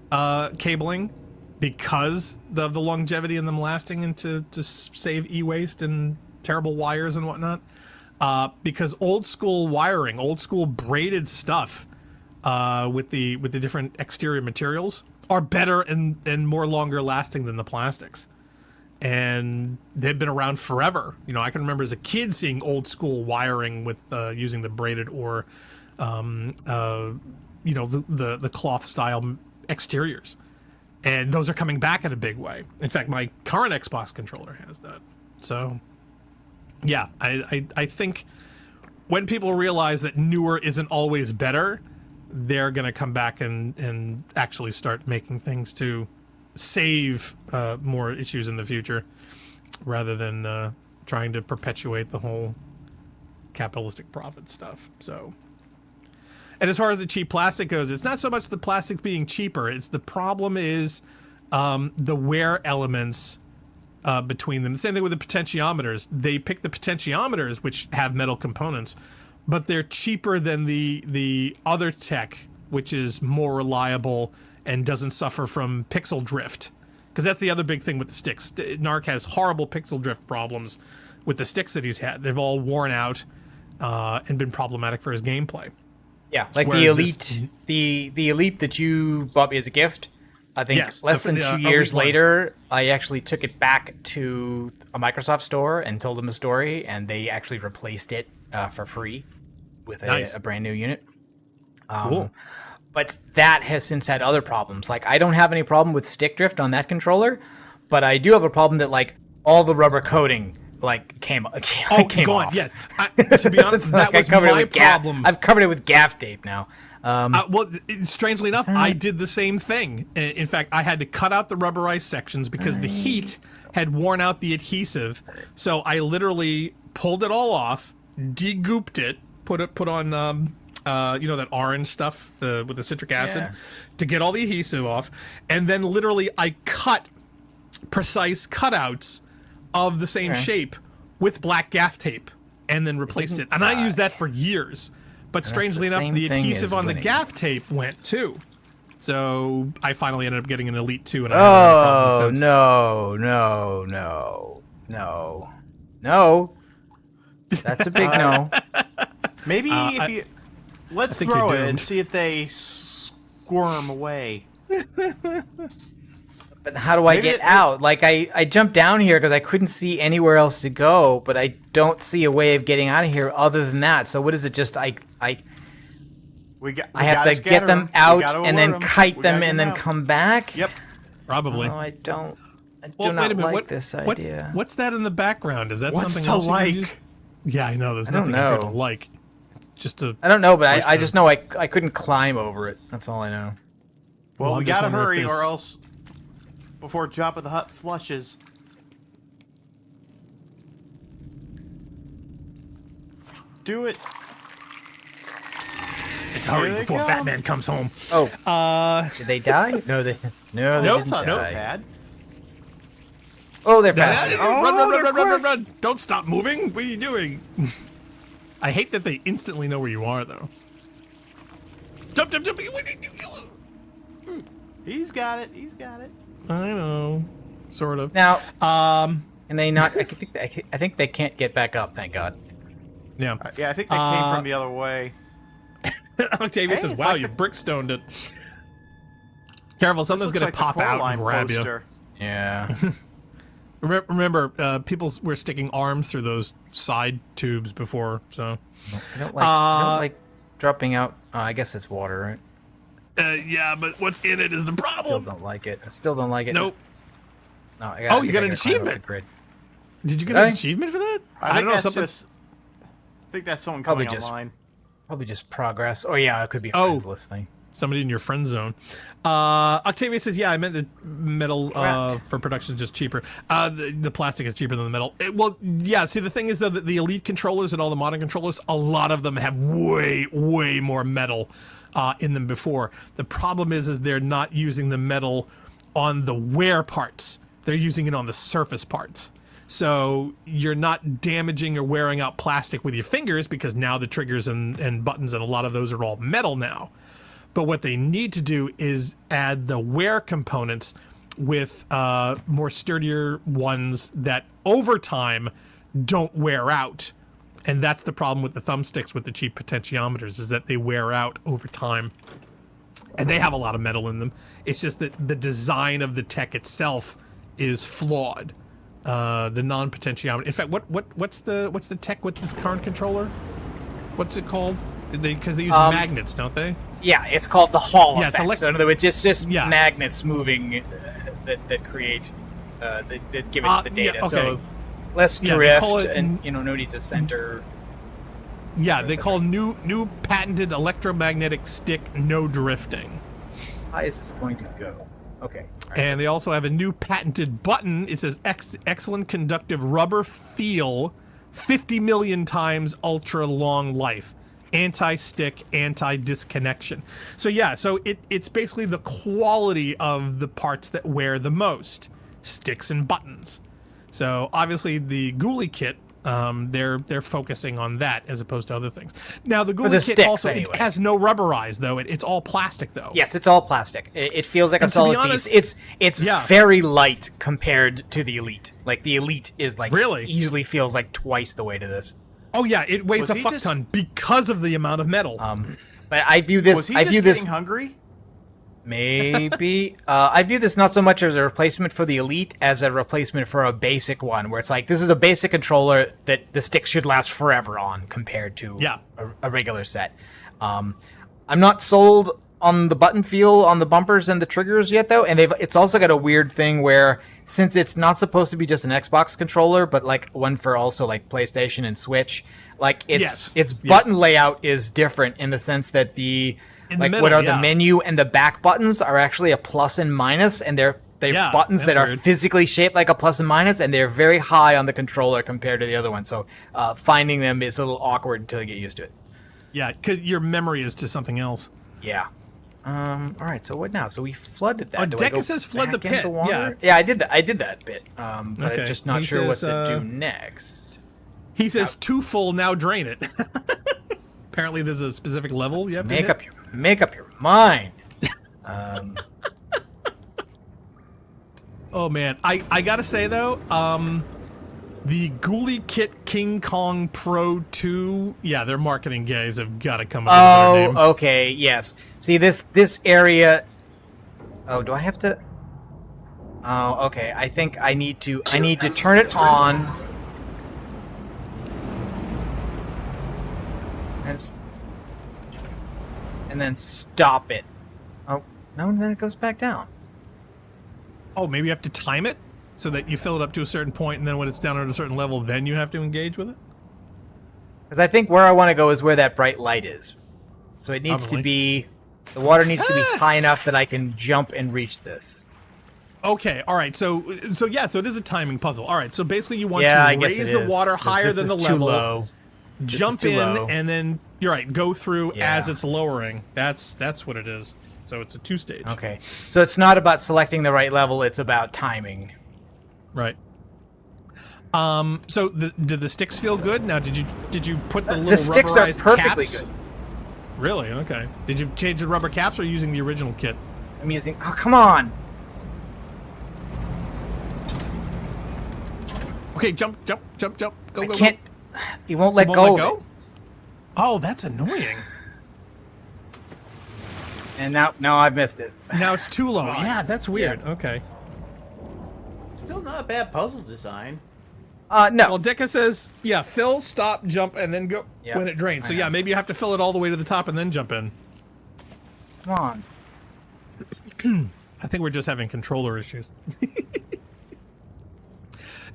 [SPEAKER 3] cabling because of the longevity and them lasting, and to save e-waste and terrible wires and whatnot. Because old school wiring, old school braided stuff, with the different exterior materials are better and more longer lasting than the plastics. and they've been around forever. You know, I can remember as a kid seeing old school wiring with using the braided or, you know, the cloth style exteriors, and those are coming back in a big way. In fact, my current Xbox controller has that. So, yeah, I think when people realize that newer isn't always better, they're going to come back and actually start making things to save more issues in the future rather than trying to perpetuate the whole capitalistic profit stuff. So, and as far as the cheap plastic goes, it's not so much the plastic being cheaper. It's the problem is the wear elements between them. The same thing with the potentiometers. They pick the potentiometers, which have metal components, but they're cheaper than the other tech, which is more reliable and doesn't suffer from pixel drift. Because that's the other big thing with the sticks. Narc has horrible pixel drift problems with the sticks that he's had. They've all worn out and been problematic for his gameplay.
[SPEAKER 5] Yeah, like the Elite, the Elite that you bought me as a gift. I think less than 2 years later, I actually took it back to a Microsoft store and told them a story, and they actually replaced it for free with a brand new unit.
[SPEAKER 3] Cool.
[SPEAKER 5] But that has since had other problems. Like, I don't have any problem with stick drift on that controller, but I do have a problem that, like, all the rubber coating, like, came
[SPEAKER 3] gone,
[SPEAKER 5] off.
[SPEAKER 3] yes. To be honest, that was my problem.
[SPEAKER 5] I've covered it with gaff tape now.
[SPEAKER 3] Well, strangely enough, I did the same thing. In fact, I had to cut out the rubberized sections because the heat had worn out the adhesive. So I literally pulled it all off, de-gooped it, put on you know, that orange stuff with the citric acid to get all the adhesive off, and then literally I cut precise cutouts of the same shape with black gaff tape and then replaced it. And I used that for years. But strangely enough, the adhesive on the gaff tape went too. So I finally ended up getting an Elite 2. And I haven't had a problem since.
[SPEAKER 5] No. That's a big no.
[SPEAKER 4] Maybe if you... Let's throw it and see if they squirm away.
[SPEAKER 5] But how do I get out? Like, I jumped down here because I couldn't see anywhere else to go, but I don't see a way of getting out of here other than that. So what is it? Just I have to get them out and then kite them and then come back?
[SPEAKER 4] Yep.
[SPEAKER 3] Probably.
[SPEAKER 5] No, I do not like this idea.
[SPEAKER 3] What's that in the background? Is that
[SPEAKER 4] What's
[SPEAKER 3] something
[SPEAKER 4] to
[SPEAKER 3] else
[SPEAKER 4] like?
[SPEAKER 3] you can use? Yeah, I know. There's nothing here to like. It's just a...
[SPEAKER 5] I don't know, but I just know I couldn't climb over it. That's all I know.
[SPEAKER 4] Well, we gotta hurry or else... Before Jabba the Hutt flushes. Do it.
[SPEAKER 3] It's hurry before Batman comes home.
[SPEAKER 5] Oh. Did they die? No, they didn't die.
[SPEAKER 4] Bad.
[SPEAKER 5] Oh, they're passing.
[SPEAKER 3] Run. Don't stop moving. What are you doing? I hate that they instantly know where you are, though. Jump.
[SPEAKER 4] He's got it.
[SPEAKER 3] I know. Sort of.
[SPEAKER 5] Now, and they not... I think they can't get back up, thank God.
[SPEAKER 3] Yeah.
[SPEAKER 4] Yeah, I think they came from the other way.
[SPEAKER 3] Octavia says, wow, you brickstoned it. Careful, something's going to pop out and grab you.
[SPEAKER 5] Yeah.
[SPEAKER 3] Remember, people were sticking arms through those side tubes before, so...
[SPEAKER 5] I don't like dropping out... I guess it's water, right?
[SPEAKER 3] Yeah, but what's in it is the problem.
[SPEAKER 5] I still don't like it.
[SPEAKER 3] Nope.
[SPEAKER 5] No,
[SPEAKER 3] you got an achievement. Did you get an achievement for that?
[SPEAKER 4] I don't know. I think that's someone coming online.
[SPEAKER 5] Probably just progress. Oh yeah, it could be a friends list thing.
[SPEAKER 3] Somebody in your friend zone. Octavia says, yeah, I meant the metal for production is just cheaper. The plastic is cheaper than the metal. See, the thing is, though, that the Elite controllers and all the modern controllers, a lot of them have way more metal in them before. The problem is they're not using the metal on the wear parts. They're using it on the surface parts. So you're not damaging or wearing out plastic with your fingers because now the triggers and buttons and a lot of those are all metal now. But what they need to do is add the wear components with more sturdier ones that over time don't wear out. And that's the problem with the thumbsticks with the cheap potentiometers, is that they wear out over time. And they have a lot of metal in them. It's just that the design of the tech itself is flawed. the non-potentiometer. In fact, what's the tech with this current controller? What's it called? Because they use magnets, don't they?
[SPEAKER 5] Yeah, it's called the Hall
[SPEAKER 3] Yeah,
[SPEAKER 5] effect.
[SPEAKER 3] it's
[SPEAKER 5] So in other words, it's just magnets moving that create that give it the data.
[SPEAKER 3] Yeah, okay.
[SPEAKER 5] So less
[SPEAKER 3] Yeah,
[SPEAKER 5] drift, and no need to center.
[SPEAKER 3] Yeah, they call new patented electromagnetic stick no drifting.
[SPEAKER 5] How is this going to go? Okay. Right.
[SPEAKER 3] And they also have a new patented button. It says excellent conductive rubber feel, 50 million times ultra long life, anti-stick, anti-disconnection. So yeah, so it's basically the quality of the parts that wear the most, sticks and buttons. So obviously the Ghoulie kit, they're focusing on that as opposed to other things. Now the Ghoulie kit
[SPEAKER 5] sticks,
[SPEAKER 3] also
[SPEAKER 5] anyway.
[SPEAKER 3] It has no rubberized though. It's all plastic though.
[SPEAKER 5] Yes, it's all plastic. It feels like a solid
[SPEAKER 3] honest,
[SPEAKER 5] piece. It's very light compared to the Elite. Like the Elite is like
[SPEAKER 3] Really?
[SPEAKER 5] easily feels like twice the weight of this.
[SPEAKER 3] Oh yeah, it weighs
[SPEAKER 4] Was
[SPEAKER 3] a
[SPEAKER 4] he
[SPEAKER 3] fuck
[SPEAKER 4] just-
[SPEAKER 3] ton because of the amount of metal.
[SPEAKER 5] But I view this.
[SPEAKER 4] Was he
[SPEAKER 5] I
[SPEAKER 4] just
[SPEAKER 5] view this
[SPEAKER 4] getting hungry?
[SPEAKER 5] maybe. I view this not so much as a replacement for the Elite as a replacement for a basic one, where it's like this is a basic controller that the stick should last forever on compared to a regular set. I'm not sold on the button feel on the bumpers and the triggers yet though, and it's also got a weird thing where since it's not supposed to be just an Xbox controller but like one for also like PlayStation and Switch, like its button layout is different in the sense that the menu and the back buttons are actually a plus and minus, and they're buttons that are physically shaped like a plus and minus, and they're very high on the controller compared to the other one. So finding them is a little awkward until you get used to it.
[SPEAKER 3] Yeah, because your memory is to something else.
[SPEAKER 5] Yeah. All right. So what now? So we flooded that.
[SPEAKER 3] Deca says flood the pit.
[SPEAKER 5] Yeah, I did that. I did that bit. But
[SPEAKER 3] Okay.
[SPEAKER 5] I'm just not
[SPEAKER 3] He
[SPEAKER 5] sure what
[SPEAKER 3] says,
[SPEAKER 5] to do next.
[SPEAKER 3] He says too full, now drain it. Apparently there's a specific level you have to hit.
[SPEAKER 5] Make up your mind.
[SPEAKER 3] Oh man, I gotta say though, the Ghoulie Kit King Kong Pro 2, yeah, their marketing guys have got to come up with a better name.
[SPEAKER 5] Okay, yes. See this area. Oh, do I have to? Oh, okay. I think I need to turn it on. And then stop it. Oh, no, then it goes back down.
[SPEAKER 3] Oh, maybe you have to time it so that you fill it up to a certain point, and then when it's down at a certain level, then you have to engage with it?
[SPEAKER 5] Because I think where I want to go is where that bright light is. So it needs to be... The water needs to be high enough that I can jump and reach this.
[SPEAKER 3] Okay, all right. So it is a timing puzzle. All right, so basically you want to raise the water higher than the level,
[SPEAKER 5] low.
[SPEAKER 3] jump in, and then, you're right, go through as it's lowering. That's what it is. So it's a two-stage.
[SPEAKER 5] Okay. So it's not about selecting the right level, it's about timing.
[SPEAKER 3] Right. So did the sticks feel good? Now, did you put the little
[SPEAKER 5] The sticks are
[SPEAKER 3] rubberized
[SPEAKER 5] perfectly
[SPEAKER 3] caps?
[SPEAKER 5] good.
[SPEAKER 3] Really? Okay. Did you change the rubber caps or using the original kit?
[SPEAKER 5] I'm using... Oh, come on!
[SPEAKER 3] Okay, jump. Go,
[SPEAKER 5] I
[SPEAKER 3] go,
[SPEAKER 5] can't...
[SPEAKER 3] go.
[SPEAKER 5] You won't let
[SPEAKER 3] You
[SPEAKER 5] go
[SPEAKER 3] won't let
[SPEAKER 5] of
[SPEAKER 3] go?
[SPEAKER 5] it.
[SPEAKER 3] Oh, that's annoying.
[SPEAKER 5] And now I've missed it.
[SPEAKER 3] Now it's too low.
[SPEAKER 4] Fine.
[SPEAKER 3] Yeah, that's weird. Okay.
[SPEAKER 4] Still not a bad puzzle design.
[SPEAKER 5] No.
[SPEAKER 3] Well, Deca says, yeah, fill, stop, jump, and then go when it drains. So yeah, maybe you have to fill it all the way to the top and then jump in.
[SPEAKER 5] Come on.
[SPEAKER 3] I think we're just having controller issues.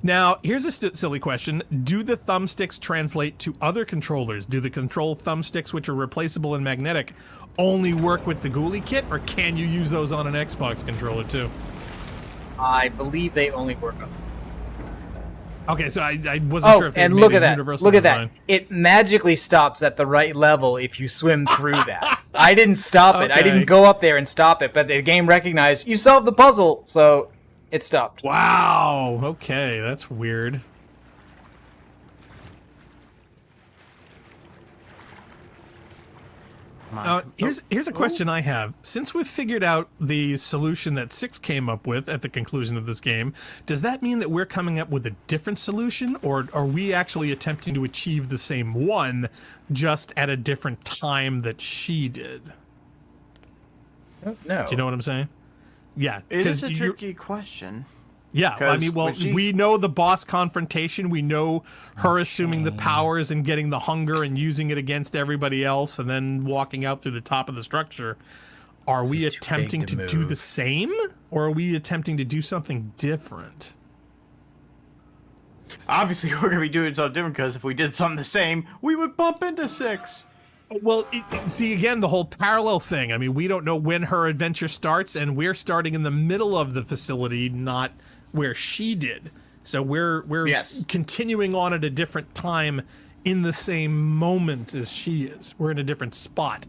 [SPEAKER 3] Now, here's a silly question. Do the thumbsticks translate to other controllers? Do the control thumbsticks, which are replaceable and magnetic, only work with the Ghoulie kit, or can you use those on an Xbox controller too?
[SPEAKER 5] I believe they only work on...
[SPEAKER 3] Okay, so I wasn't sure if they
[SPEAKER 5] and
[SPEAKER 3] made
[SPEAKER 5] look
[SPEAKER 3] a
[SPEAKER 5] at that.
[SPEAKER 3] universal
[SPEAKER 5] Look at
[SPEAKER 3] design.
[SPEAKER 5] that. It magically stops at the right level if you swim through that. I didn't stop it. I
[SPEAKER 3] Okay.
[SPEAKER 5] didn't go up there and stop it, but the game recognized you solved the puzzle, so it stopped.
[SPEAKER 3] Wow. Okay, that's weird. Here's a question I have. Since we've figured out the solution that 6 came up with at the conclusion of this game, does that mean that we're coming up with a different solution, or are we actually attempting to achieve the same one, just at a different time that she did?
[SPEAKER 5] I don't know.
[SPEAKER 3] Do you know what I'm saying? Yeah.
[SPEAKER 4] It is
[SPEAKER 3] 'cause
[SPEAKER 4] a tricky question.
[SPEAKER 3] Yeah, I mean, well, we know the boss confrontation. We know her assuming the powers and getting the hunger and using it against everybody else and then walking out through the top of the structure. Are we attempting to do the same? Or are we attempting to do something different?
[SPEAKER 4] Obviously, we're going to be doing something different because if we did something the same, we would bump into 6.
[SPEAKER 3] Well, see, again, the whole parallel thing. I mean, we don't know when her adventure starts, and we're starting in the middle of the facility, not where she did. So we're continuing on at a different time in the same moment as she is. We're in a different spot.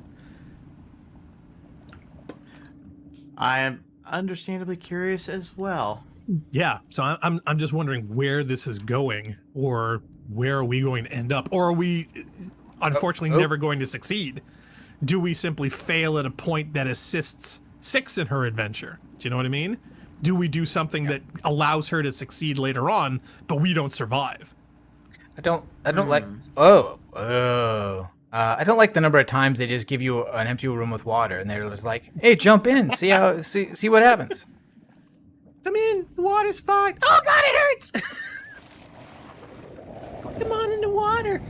[SPEAKER 4] I am understandably curious as well.
[SPEAKER 3] Yeah, so I'm just wondering where this is going, or where are we going to end up, or are we unfortunately never going to succeed? Do we simply fail at a point that assists 6 in her adventure? Do you know what I mean? Do we do something that allows her to succeed later on, but we don't survive?
[SPEAKER 5] I don't like. I don't like the number of times they just give you an empty room with water, and they're just like, "Hey, jump in, see what happens."
[SPEAKER 3] Come in, the water's fine. Oh God, it hurts! Come on in the water.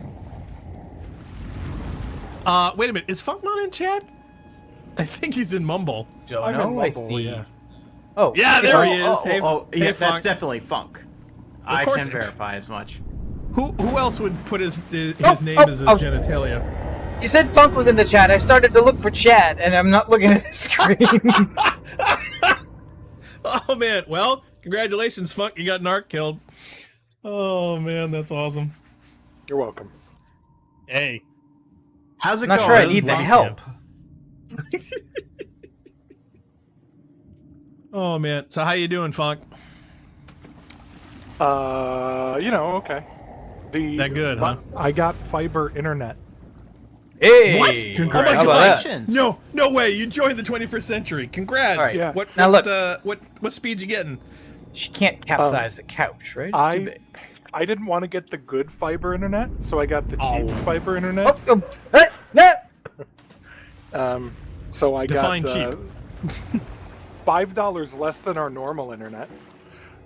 [SPEAKER 3] Wait a minute, is Funk not in chat? I think he's in Mumble.
[SPEAKER 5] Don't know. I see.
[SPEAKER 1] Yeah.
[SPEAKER 5] Oh,
[SPEAKER 3] yeah, there he is.
[SPEAKER 4] Hey,
[SPEAKER 3] hey,
[SPEAKER 4] that's
[SPEAKER 3] Funk.
[SPEAKER 4] definitely Funk. I can verify as much.
[SPEAKER 3] Who else would put his name as a genitalia?
[SPEAKER 5] You said Funk was in the chat. I started to look for chat, and I'm not looking at the screen.
[SPEAKER 3] Oh man, well, congratulations, Funk. You got Narc killed. Oh man, that's awesome.
[SPEAKER 1] You're welcome.
[SPEAKER 3] Hey.
[SPEAKER 4] How's it
[SPEAKER 5] I'm not
[SPEAKER 4] going?
[SPEAKER 5] sure I need the help.
[SPEAKER 3] Oh man, so how you doing, Funk?
[SPEAKER 1] Okay.
[SPEAKER 3] That good, huh?
[SPEAKER 1] I got fiber internet.
[SPEAKER 5] Hey,
[SPEAKER 3] What?
[SPEAKER 4] Congratulations!
[SPEAKER 3] No way! You joined the 21st century. Congrats!
[SPEAKER 5] All right.
[SPEAKER 1] Yeah.
[SPEAKER 3] What speed you getting?
[SPEAKER 5] She can't capsize the couch, right? It's too big.
[SPEAKER 1] I didn't want to get the good fiber internet, so I got the cheap fiber internet. So I
[SPEAKER 3] Define
[SPEAKER 1] got
[SPEAKER 3] cheap.
[SPEAKER 1] $5 less than our normal internet.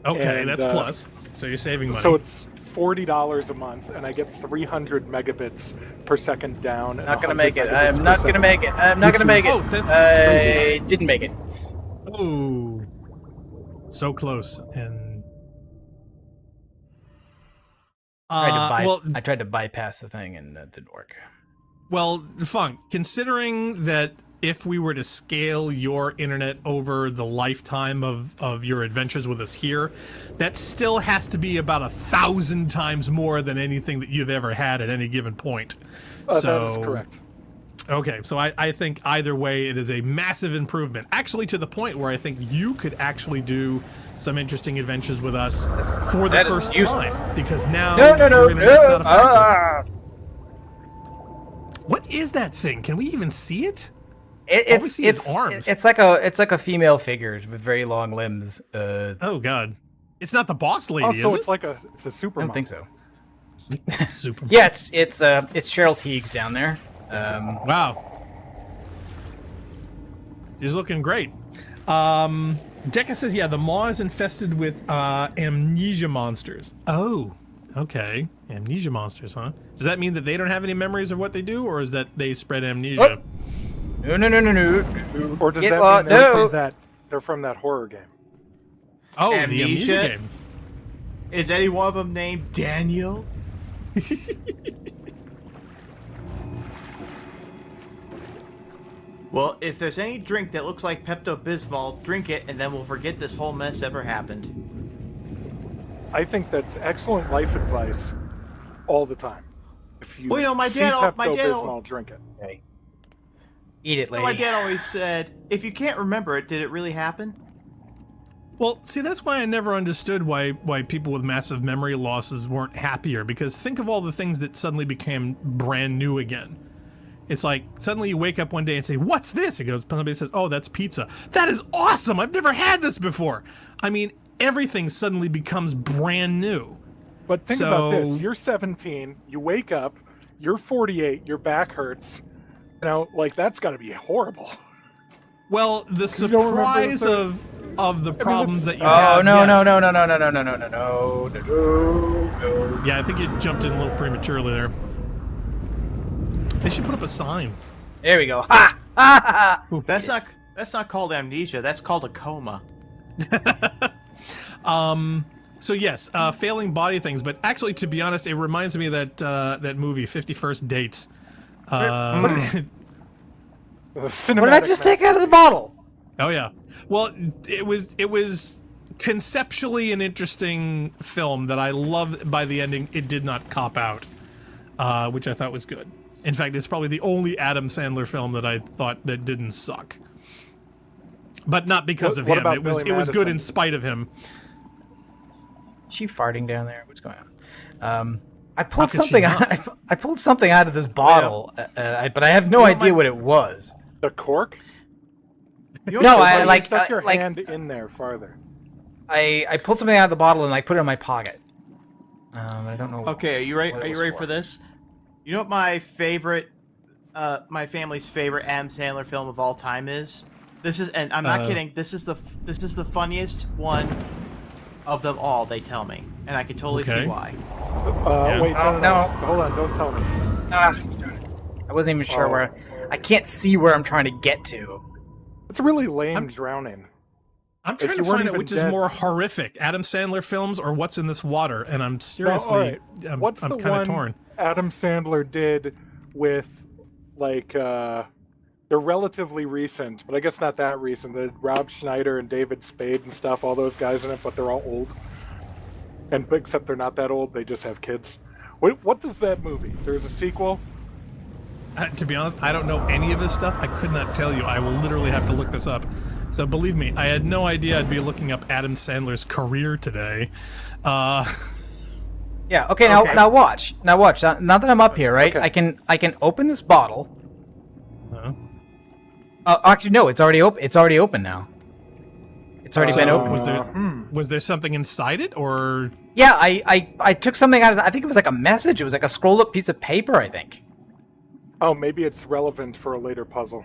[SPEAKER 3] Okay,
[SPEAKER 1] And,
[SPEAKER 3] that's plus. So you're saving money.
[SPEAKER 1] So it's $40 a month, and I get 300 megabits per second down.
[SPEAKER 5] Not gonna make it. I'm not gonna make it. I'm not gonna make it.
[SPEAKER 3] Oh, that's
[SPEAKER 5] I didn't make it.
[SPEAKER 3] Oh, so close. And
[SPEAKER 5] I tried to bypass the thing, and that didn't work.
[SPEAKER 3] Well, Funk, considering that if we were to scale your internet over the lifetime of your adventures with us here, that still has to be about 1,000 times more than anything that you've ever had at any given point.
[SPEAKER 1] That is correct.
[SPEAKER 3] Okay, so I think either way it is a massive improvement. Actually, to the point where I think you could actually do some interesting adventures with us for the first time. Because now your internet's not a factor. What is that thing? Can we even see it?
[SPEAKER 5] It's
[SPEAKER 3] arms.
[SPEAKER 5] It's like a female figure with very long limbs.
[SPEAKER 3] Oh God, it's not the boss lady,
[SPEAKER 1] Also,
[SPEAKER 3] is
[SPEAKER 1] it's like it's a super.
[SPEAKER 5] I don't think so.
[SPEAKER 3] Super.
[SPEAKER 5] Yeah, it's Cheryl Teague's down there.
[SPEAKER 3] Wow, she's looking great. Deca says, yeah, the maw is infested with amnesia monsters. Oh, okay, amnesia monsters, huh? Does that mean that they don't have any memories of what they do, or is that they spread amnesia?
[SPEAKER 5] No.
[SPEAKER 1] Or does that mean they're from that horror game?
[SPEAKER 3] Oh, the amnesia game.
[SPEAKER 4] Is any one of them named Daniel? Well, if there's any drink that looks like Pepto-Bismol, drink it, and then we'll forget this whole mess ever happened.
[SPEAKER 1] I think that's excellent life advice all the time. If you
[SPEAKER 4] my
[SPEAKER 1] see
[SPEAKER 4] dad
[SPEAKER 1] Pepto-Bismol, drink it.
[SPEAKER 5] Okay. Eat it, lady.
[SPEAKER 4] My dad always said, if you can't remember it, did it really happen?
[SPEAKER 3] Well, see, that's why I never understood why people with massive memory losses weren't happier, because think of all the things that suddenly became brand new again. It's like, suddenly you wake up one day and say, what's this? It goes, somebody says, oh, that's pizza. That is awesome! I've never had this before! I mean, everything suddenly becomes brand new.
[SPEAKER 1] But think about this. You're 17, you wake up, you're 48, your back hurts. That's got to be horrible.
[SPEAKER 3] Well, the
[SPEAKER 1] You don't remember the
[SPEAKER 3] surprise
[SPEAKER 1] third-
[SPEAKER 3] of the problems that you
[SPEAKER 5] Oh
[SPEAKER 3] have.
[SPEAKER 5] no,
[SPEAKER 3] yes.
[SPEAKER 5] no.
[SPEAKER 3] Yeah, I think you jumped in a little prematurely there. They should put up a sign.
[SPEAKER 5] There we go. Ha! Ha! Ha!
[SPEAKER 4] That's not called amnesia. That's called a coma.
[SPEAKER 3] So yes, failing body things, but actually, to be honest, it reminds me of that movie, 50 First Dates.
[SPEAKER 1] The
[SPEAKER 5] What did I
[SPEAKER 1] cinematic
[SPEAKER 5] just take out of the bottle?
[SPEAKER 3] Oh yeah. Well, it was conceptually an interesting film that I loved. By the ending, it did not cop out, which I thought was good. In fact, it's probably the only Adam Sandler film that I thought that didn't suck. But not because of
[SPEAKER 1] What
[SPEAKER 3] him.
[SPEAKER 1] about
[SPEAKER 3] It was
[SPEAKER 1] Billy
[SPEAKER 3] good
[SPEAKER 1] Madison?
[SPEAKER 3] in spite of him.
[SPEAKER 5] Is she farting down there? What's going on? I pulled
[SPEAKER 3] could she
[SPEAKER 5] something.
[SPEAKER 3] not?
[SPEAKER 5] I pulled something out of this bottle, but I have no idea what it was.
[SPEAKER 1] The cork?
[SPEAKER 5] No, I
[SPEAKER 1] You
[SPEAKER 5] like
[SPEAKER 1] stuck your
[SPEAKER 5] like
[SPEAKER 1] hand in there farther.
[SPEAKER 5] I pulled something out of the bottle and I put it in my pocket. I don't know.
[SPEAKER 4] Okay, are you ready?
[SPEAKER 5] what it
[SPEAKER 4] Are you
[SPEAKER 5] was
[SPEAKER 4] ready
[SPEAKER 5] for.
[SPEAKER 4] for this? You know what my favorite, my family's favorite Adam Sandler film of all time is? This is, and I'm not kidding. This is the funniest one of them all. They tell me, and I can totally
[SPEAKER 3] Okay.
[SPEAKER 4] see why.
[SPEAKER 3] Yeah.
[SPEAKER 1] Wait,
[SPEAKER 5] Oh,
[SPEAKER 1] no.
[SPEAKER 5] no.
[SPEAKER 1] Hold on, don't tell me.
[SPEAKER 5] Ah, darn it. I wasn't even sure where. I can't see where I'm trying to get to.
[SPEAKER 1] It's really lame drowning.
[SPEAKER 3] I'm trying
[SPEAKER 1] you
[SPEAKER 3] to
[SPEAKER 1] weren't
[SPEAKER 3] find out
[SPEAKER 1] even
[SPEAKER 3] which is
[SPEAKER 1] dead.
[SPEAKER 3] more horrific, Adam Sandler films or What's in This Water, and I'm
[SPEAKER 1] No,
[SPEAKER 3] seriously,
[SPEAKER 1] all right.
[SPEAKER 3] I'm
[SPEAKER 1] What's
[SPEAKER 3] kind
[SPEAKER 1] the
[SPEAKER 3] of
[SPEAKER 1] one
[SPEAKER 3] torn.
[SPEAKER 1] Adam Sandler did with, like, they're relatively recent, but I guess not that recent. The Rob Schneider and David Spade and stuff, all those guys in it, but they're all old. And except they're not that old, they just have kids. What does that movie? There's a sequel.
[SPEAKER 3] To be honest, I don't know any of this stuff. I could not tell you. I will literally have to look this up. So believe me, I had no idea I'd be looking up Adam Sandler's career today.
[SPEAKER 5] Yeah. Okay. Now watch. Now that I'm up here, right?
[SPEAKER 1] Okay.
[SPEAKER 5] I can open this bottle.
[SPEAKER 3] uh,
[SPEAKER 5] Actually, no. It's already open. It's already open now. It's already been opened.
[SPEAKER 3] was there something inside it, or
[SPEAKER 5] Yeah. I took something out of. I think it was like a message. It was like a scrolled up piece of paper. I think.
[SPEAKER 1] Oh, maybe it's relevant for a later puzzle.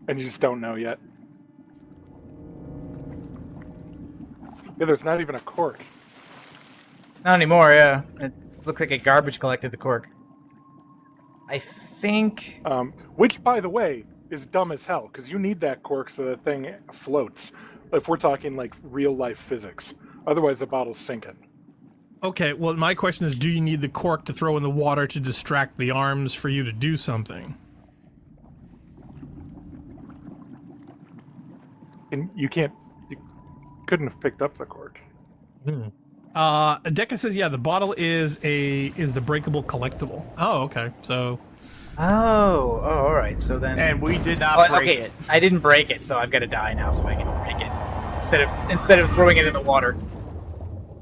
[SPEAKER 1] And you just don't know yet. Yeah, there's not even a cork.
[SPEAKER 5] Not anymore. Yeah. It looks like a garbage collected the cork. I think.
[SPEAKER 1] Which, by the way, is dumb as hell, because you need that cork so the thing floats. If we're talking, like, real-life physics. Otherwise, the bottle's sinking.
[SPEAKER 3] okay? Well, my question is, do you need the cork to throw in the water to distract the arms for you to do something?
[SPEAKER 1] And you couldn't have picked up the cork.
[SPEAKER 3] Deca says, yeah, the bottle is the breakable collectible. Oh, okay. So,
[SPEAKER 5] Oh. All right. So then.
[SPEAKER 4] And we did not break
[SPEAKER 5] okay.
[SPEAKER 4] it.
[SPEAKER 5] I didn't break it, so I've got to die now, so I can break it instead of throwing it in the water.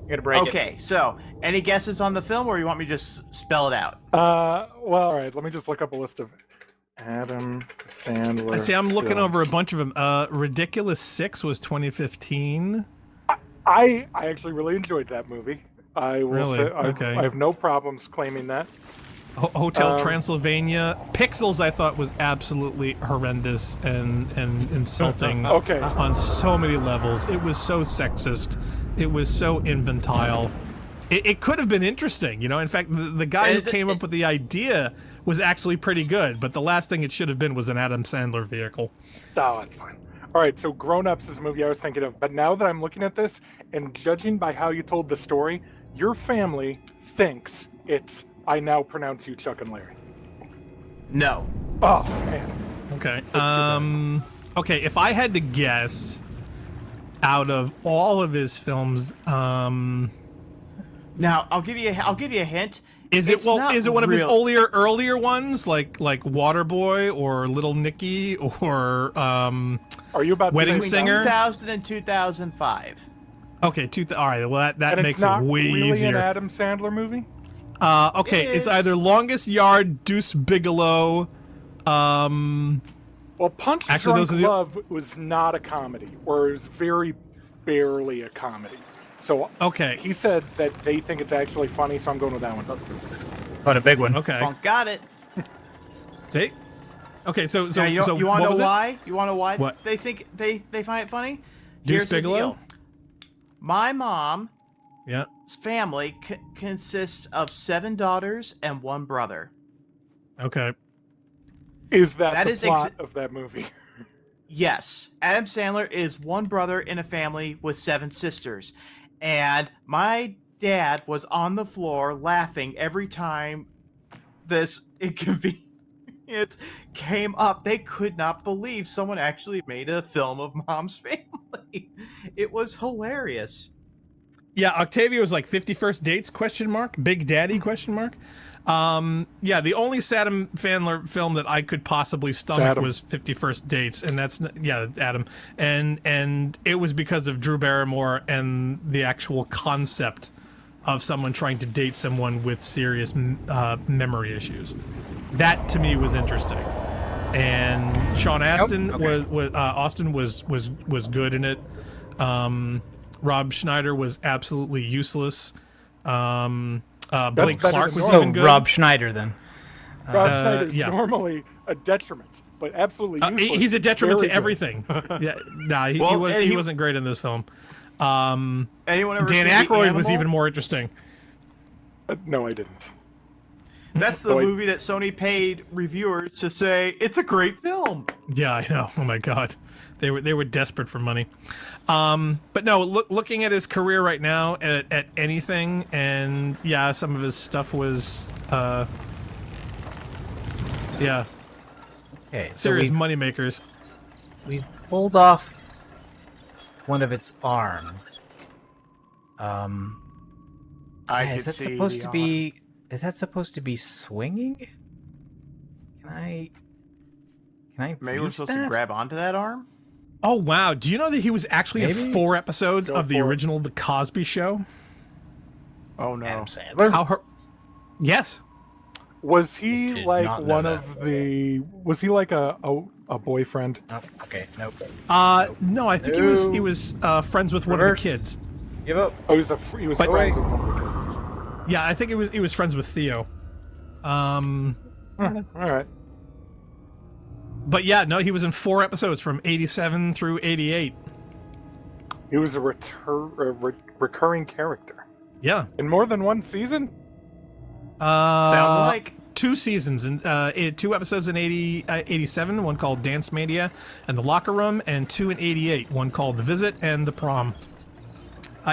[SPEAKER 5] I gotta break it.
[SPEAKER 4] Okay, so any guesses on the film, or you want me to just spell it out?
[SPEAKER 1] Well, all right. Let me just look up a list of Adam Sandler.
[SPEAKER 3] I see. I'm looking
[SPEAKER 1] films.
[SPEAKER 3] over a bunch of them. Ridiculous 6 was 2015.
[SPEAKER 1] I actually really enjoyed that movie. I will
[SPEAKER 3] Really?
[SPEAKER 1] say
[SPEAKER 3] Okay.
[SPEAKER 1] I have no problems claiming that.
[SPEAKER 3] Hotel Transylvania. Pixels, I thought, was absolutely horrendous and insulting.
[SPEAKER 1] Okay.
[SPEAKER 3] On so many levels. It was so sexist. It was so infantile. It could have been interesting, you know. In fact, the guy who came up with the idea was actually pretty good, but the last thing it should have been was an Adam Sandler vehicle.
[SPEAKER 1] Oh, that's fine. All right, so Grown Ups is a movie I was thinking of, but now that I'm looking at this and judging by how you told the story, your family thinks it's I Now Pronounce You Chuck and Larry.
[SPEAKER 4] No.
[SPEAKER 1] Oh, man.
[SPEAKER 3] Okay. Okay, if I had to guess, out of all of his films,
[SPEAKER 4] Now I'll give you a hint.
[SPEAKER 3] is
[SPEAKER 4] It's not
[SPEAKER 3] it one of his
[SPEAKER 4] real-
[SPEAKER 3] earlier ones, like Waterboy or Little Nicky or
[SPEAKER 1] Are you about
[SPEAKER 3] Wedding
[SPEAKER 1] to say
[SPEAKER 3] Singer?
[SPEAKER 4] 2000 and 2005.
[SPEAKER 3] Okay, all right. Well, that
[SPEAKER 1] And
[SPEAKER 3] makes
[SPEAKER 1] it's not
[SPEAKER 3] it way
[SPEAKER 1] really
[SPEAKER 3] easier.
[SPEAKER 1] an Adam Sandler movie?
[SPEAKER 3] Okay,
[SPEAKER 4] It
[SPEAKER 3] it's
[SPEAKER 4] is.
[SPEAKER 3] either Longest Yard, Deuce Bigelow.
[SPEAKER 1] Well, Punch
[SPEAKER 3] Actually,
[SPEAKER 1] Drunk
[SPEAKER 3] those are the-
[SPEAKER 1] Love was not a comedy, or it was very barely a comedy. So
[SPEAKER 3] Okay.
[SPEAKER 1] he said that they think it's actually funny, so I'm going with that one.
[SPEAKER 5] But a big one.
[SPEAKER 3] Okay.
[SPEAKER 4] Funk got it.
[SPEAKER 3] See? Okay, so
[SPEAKER 4] Now, you want to
[SPEAKER 3] what
[SPEAKER 4] know
[SPEAKER 3] was it?
[SPEAKER 4] why? You want to know why
[SPEAKER 3] What?
[SPEAKER 4] they think they find it funny?
[SPEAKER 3] Deuce
[SPEAKER 4] Here's the
[SPEAKER 3] Bigelow?
[SPEAKER 4] deal. My mom's
[SPEAKER 3] Yeah.
[SPEAKER 4] family consists of 7 daughters and 1 brother.
[SPEAKER 3] Okay.
[SPEAKER 1] Is that
[SPEAKER 4] That
[SPEAKER 1] the
[SPEAKER 4] is
[SPEAKER 1] plot of that movie?
[SPEAKER 4] Yes, Adam Sandler is 1 brother in a family with 7 sisters, and my dad was on the floor laughing every time this inconvenience came up. They could not believe someone actually made a film of Mom's Family. It was hilarious.
[SPEAKER 3] Yeah, Octavia was like 51st Dates, question mark? Big Daddy, question mark? Yeah, the only Adam Sandler film that I could possibly stomach
[SPEAKER 1] Adam.
[SPEAKER 3] was 51st Dates, and that's, yeah, Adam. And it was because of Drew Barrymore and the actual concept of someone trying to date someone with serious memory issues. That, to me, was interesting. And Sean Astin Austin was good in it. Rob Schneider was absolutely useless. Blake Clark was
[SPEAKER 5] So
[SPEAKER 3] even good.
[SPEAKER 5] Rob Schneider then.
[SPEAKER 1] Rob Schneider's
[SPEAKER 3] yeah.
[SPEAKER 1] normally a detriment, but absolutely useless.
[SPEAKER 3] He's a detriment
[SPEAKER 1] Very
[SPEAKER 3] to
[SPEAKER 1] good.
[SPEAKER 3] everything. Yeah, nah,
[SPEAKER 4] Well,
[SPEAKER 3] he wasn't great in this film.
[SPEAKER 4] Anyone ever
[SPEAKER 3] Dan
[SPEAKER 4] seen The
[SPEAKER 3] Aykroyd was
[SPEAKER 4] Animal?
[SPEAKER 3] even more interesting.
[SPEAKER 1] No, I didn't.
[SPEAKER 4] That's the
[SPEAKER 1] Boy.
[SPEAKER 4] movie that Sony paid reviewers to say it's a great film.
[SPEAKER 3] Yeah, I know. Oh my God, they were desperate for money. But no, looking at his career right now at anything, and yeah, some of his stuff was yeah,
[SPEAKER 5] Okay, so
[SPEAKER 3] serious moneymakers.
[SPEAKER 5] we've pulled off one of its arms.
[SPEAKER 4] I
[SPEAKER 5] Yeah,
[SPEAKER 4] could
[SPEAKER 5] is that
[SPEAKER 4] see
[SPEAKER 5] supposed
[SPEAKER 4] the
[SPEAKER 5] to be? Is that supposed to be swinging? Can I
[SPEAKER 4] Maybe we're
[SPEAKER 5] use
[SPEAKER 4] supposed
[SPEAKER 5] that?
[SPEAKER 4] to grab onto that arm?
[SPEAKER 3] Oh wow, do you know that he was actually
[SPEAKER 5] Maybe?
[SPEAKER 3] in 4 episodes
[SPEAKER 1] Go
[SPEAKER 3] of the
[SPEAKER 1] for it.
[SPEAKER 3] original The Cosby Show?
[SPEAKER 4] Oh no.
[SPEAKER 5] Adam Sandler.
[SPEAKER 3] Yes.
[SPEAKER 1] Was
[SPEAKER 5] I
[SPEAKER 1] he
[SPEAKER 5] did
[SPEAKER 1] like
[SPEAKER 5] not know
[SPEAKER 1] one
[SPEAKER 5] that.
[SPEAKER 1] of the? Was he like a boyfriend?
[SPEAKER 5] Oh, okay, nope.
[SPEAKER 3] No, I think he was friends with one of the
[SPEAKER 5] Reverse.
[SPEAKER 3] kids.
[SPEAKER 5] Give up.
[SPEAKER 1] Oh, he was
[SPEAKER 3] But-
[SPEAKER 1] friends with one of the kids.
[SPEAKER 3] Yeah, I think he was friends with Theo.
[SPEAKER 1] All right.
[SPEAKER 3] But yeah, no, he was in 4 episodes from 87 through 88.
[SPEAKER 1] He was a recurring character
[SPEAKER 3] Yeah.
[SPEAKER 1] in more than one season.
[SPEAKER 4] Sounds like
[SPEAKER 3] 2 seasons and 2 episodes in 87, one called Dance Mania and The Locker Room, and 2 in 88, one called The Visit and The Prom.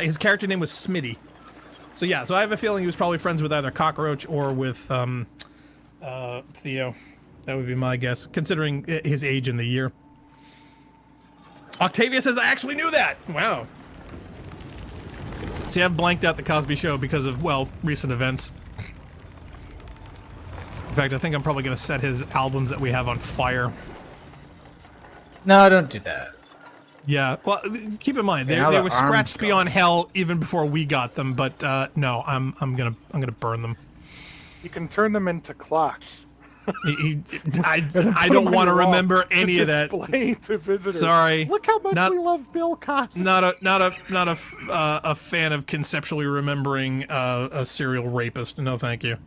[SPEAKER 3] His character name was Smitty. So yeah, so I have a feeling he was probably friends with either Cockroach or with Theo. That would be my guess, considering his age and the year. Octavia says, I actually knew that! Wow. See, I've blanked out The Cosby Show because of, well, recent events. In fact, I think I'm probably going to set his albums that we have on fire.
[SPEAKER 5] No, don't do that.
[SPEAKER 3] Yeah, well, keep in mind,
[SPEAKER 5] now
[SPEAKER 3] they
[SPEAKER 5] the
[SPEAKER 3] were
[SPEAKER 5] arm's
[SPEAKER 3] scratched
[SPEAKER 5] gone.
[SPEAKER 3] beyond hell even before we got them, but no, I'm gonna burn them.
[SPEAKER 1] You can turn them into clocks.
[SPEAKER 3] I
[SPEAKER 1] Put them
[SPEAKER 3] don't
[SPEAKER 1] on
[SPEAKER 3] want to
[SPEAKER 1] your wall
[SPEAKER 3] remember
[SPEAKER 1] to
[SPEAKER 3] any of that.
[SPEAKER 1] display to visitors.
[SPEAKER 3] Sorry.
[SPEAKER 1] Look how much
[SPEAKER 3] Not-
[SPEAKER 1] we love Bill Cosby.
[SPEAKER 3] Not a fan of conceptually remembering a serial rapist. No, thank you.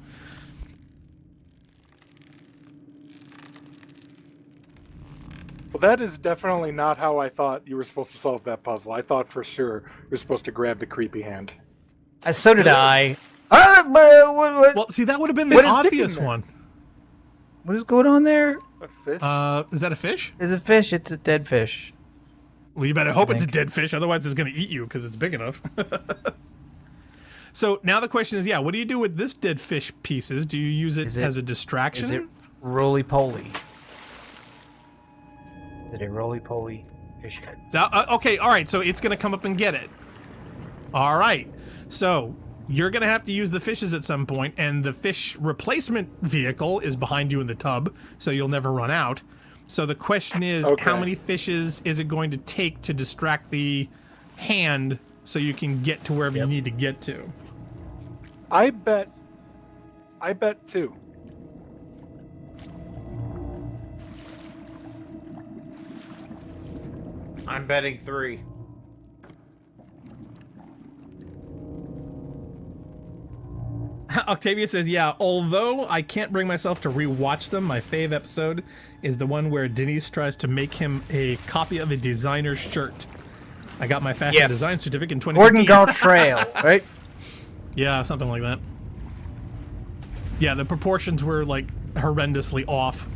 [SPEAKER 1] Well, that is definitely not how I thought you were supposed to solve that puzzle. I thought for sure you're supposed to grab the creepy hand.
[SPEAKER 5] So did I. What
[SPEAKER 3] Well, see, that would have been the
[SPEAKER 1] What is sticking
[SPEAKER 3] obvious
[SPEAKER 1] there?
[SPEAKER 3] one.
[SPEAKER 5] is going on there?
[SPEAKER 1] A fish?
[SPEAKER 3] Is that a fish?
[SPEAKER 5] Is a fish? It's a dead fish.
[SPEAKER 3] Well, you better hope it's a
[SPEAKER 5] think.
[SPEAKER 3] dead fish, otherwise it's going to eat you because it's big enough. So now the question is, yeah, what do you do with this dead fish pieces? Do you use it
[SPEAKER 5] Is it-
[SPEAKER 3] as a distraction?
[SPEAKER 5] Is it roly poly? Is it a roly poly fish head?
[SPEAKER 3] Okay, all right, so it's going to come up and get it. All right, so you're going to have to use the fishes at some point, and the fish replacement vehicle is behind you in the tub, so you'll never run out. So the question is,
[SPEAKER 1] Okay.
[SPEAKER 3] how many fishes is it going to take to distract the hand so you can get to wherever you need to get to?
[SPEAKER 1] I bet 2.
[SPEAKER 4] I'm betting 3.
[SPEAKER 3] Octavia says, yeah, although I can't bring myself to rewatch them, my fave episode is the one where Denise tries to make him a copy of a designer's shirt. I got my fashion design certificate in 2015.
[SPEAKER 5] Gordon Gartrell, right?
[SPEAKER 3] Yeah, something like that. Yeah, the proportions were like horrendously off.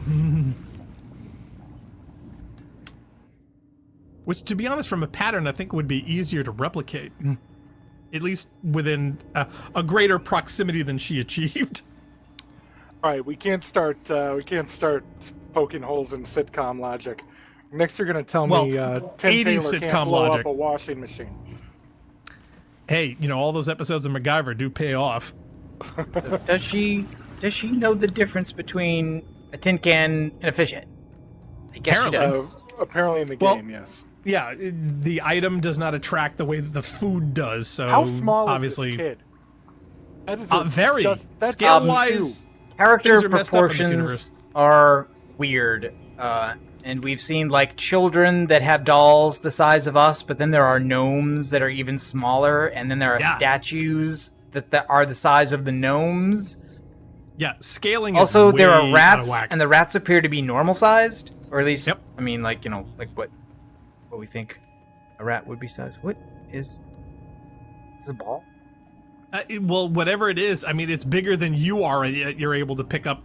[SPEAKER 3] Which, to be honest, from a pattern, I think would be easier to replicate. At least within a greater proximity than she achieved.
[SPEAKER 1] All right, we can't start poking holes in sitcom logic. Next, you're going to tell me Tim
[SPEAKER 3] 80s
[SPEAKER 1] Taylor
[SPEAKER 3] sitcom
[SPEAKER 1] can't blow
[SPEAKER 3] logic.
[SPEAKER 1] up a washing machine.
[SPEAKER 3] Hey, all those episodes of MacGyver do pay off.
[SPEAKER 5] So does she know the difference between a tin can and a fish head? I guess she does.
[SPEAKER 1] Apparently in the
[SPEAKER 3] Well,
[SPEAKER 1] game, yes.
[SPEAKER 3] Yeah, the item does not attract the way that the food does. So
[SPEAKER 1] How small
[SPEAKER 3] obviously,
[SPEAKER 1] is this kid? That is
[SPEAKER 3] very
[SPEAKER 1] that's
[SPEAKER 3] scale-wise.
[SPEAKER 5] Character
[SPEAKER 3] things are messed up in this
[SPEAKER 5] proportions
[SPEAKER 3] universe.
[SPEAKER 5] are weird, and we've seen like children that have dolls the size of us, but then there are gnomes that are even smaller, and then there are statues that are the size of the gnomes.
[SPEAKER 3] Yeah, scaling.
[SPEAKER 5] Also,
[SPEAKER 3] is
[SPEAKER 5] there
[SPEAKER 3] way
[SPEAKER 5] are
[SPEAKER 3] out of
[SPEAKER 5] rats,
[SPEAKER 3] whack.
[SPEAKER 5] and the rats appear to be normal sized, or at least,
[SPEAKER 3] Yep.
[SPEAKER 5] I mean, like what we think a rat would be sized. What is a ball?
[SPEAKER 3] Well, whatever it is, I mean, it's bigger than you are, and yet you're able to pick the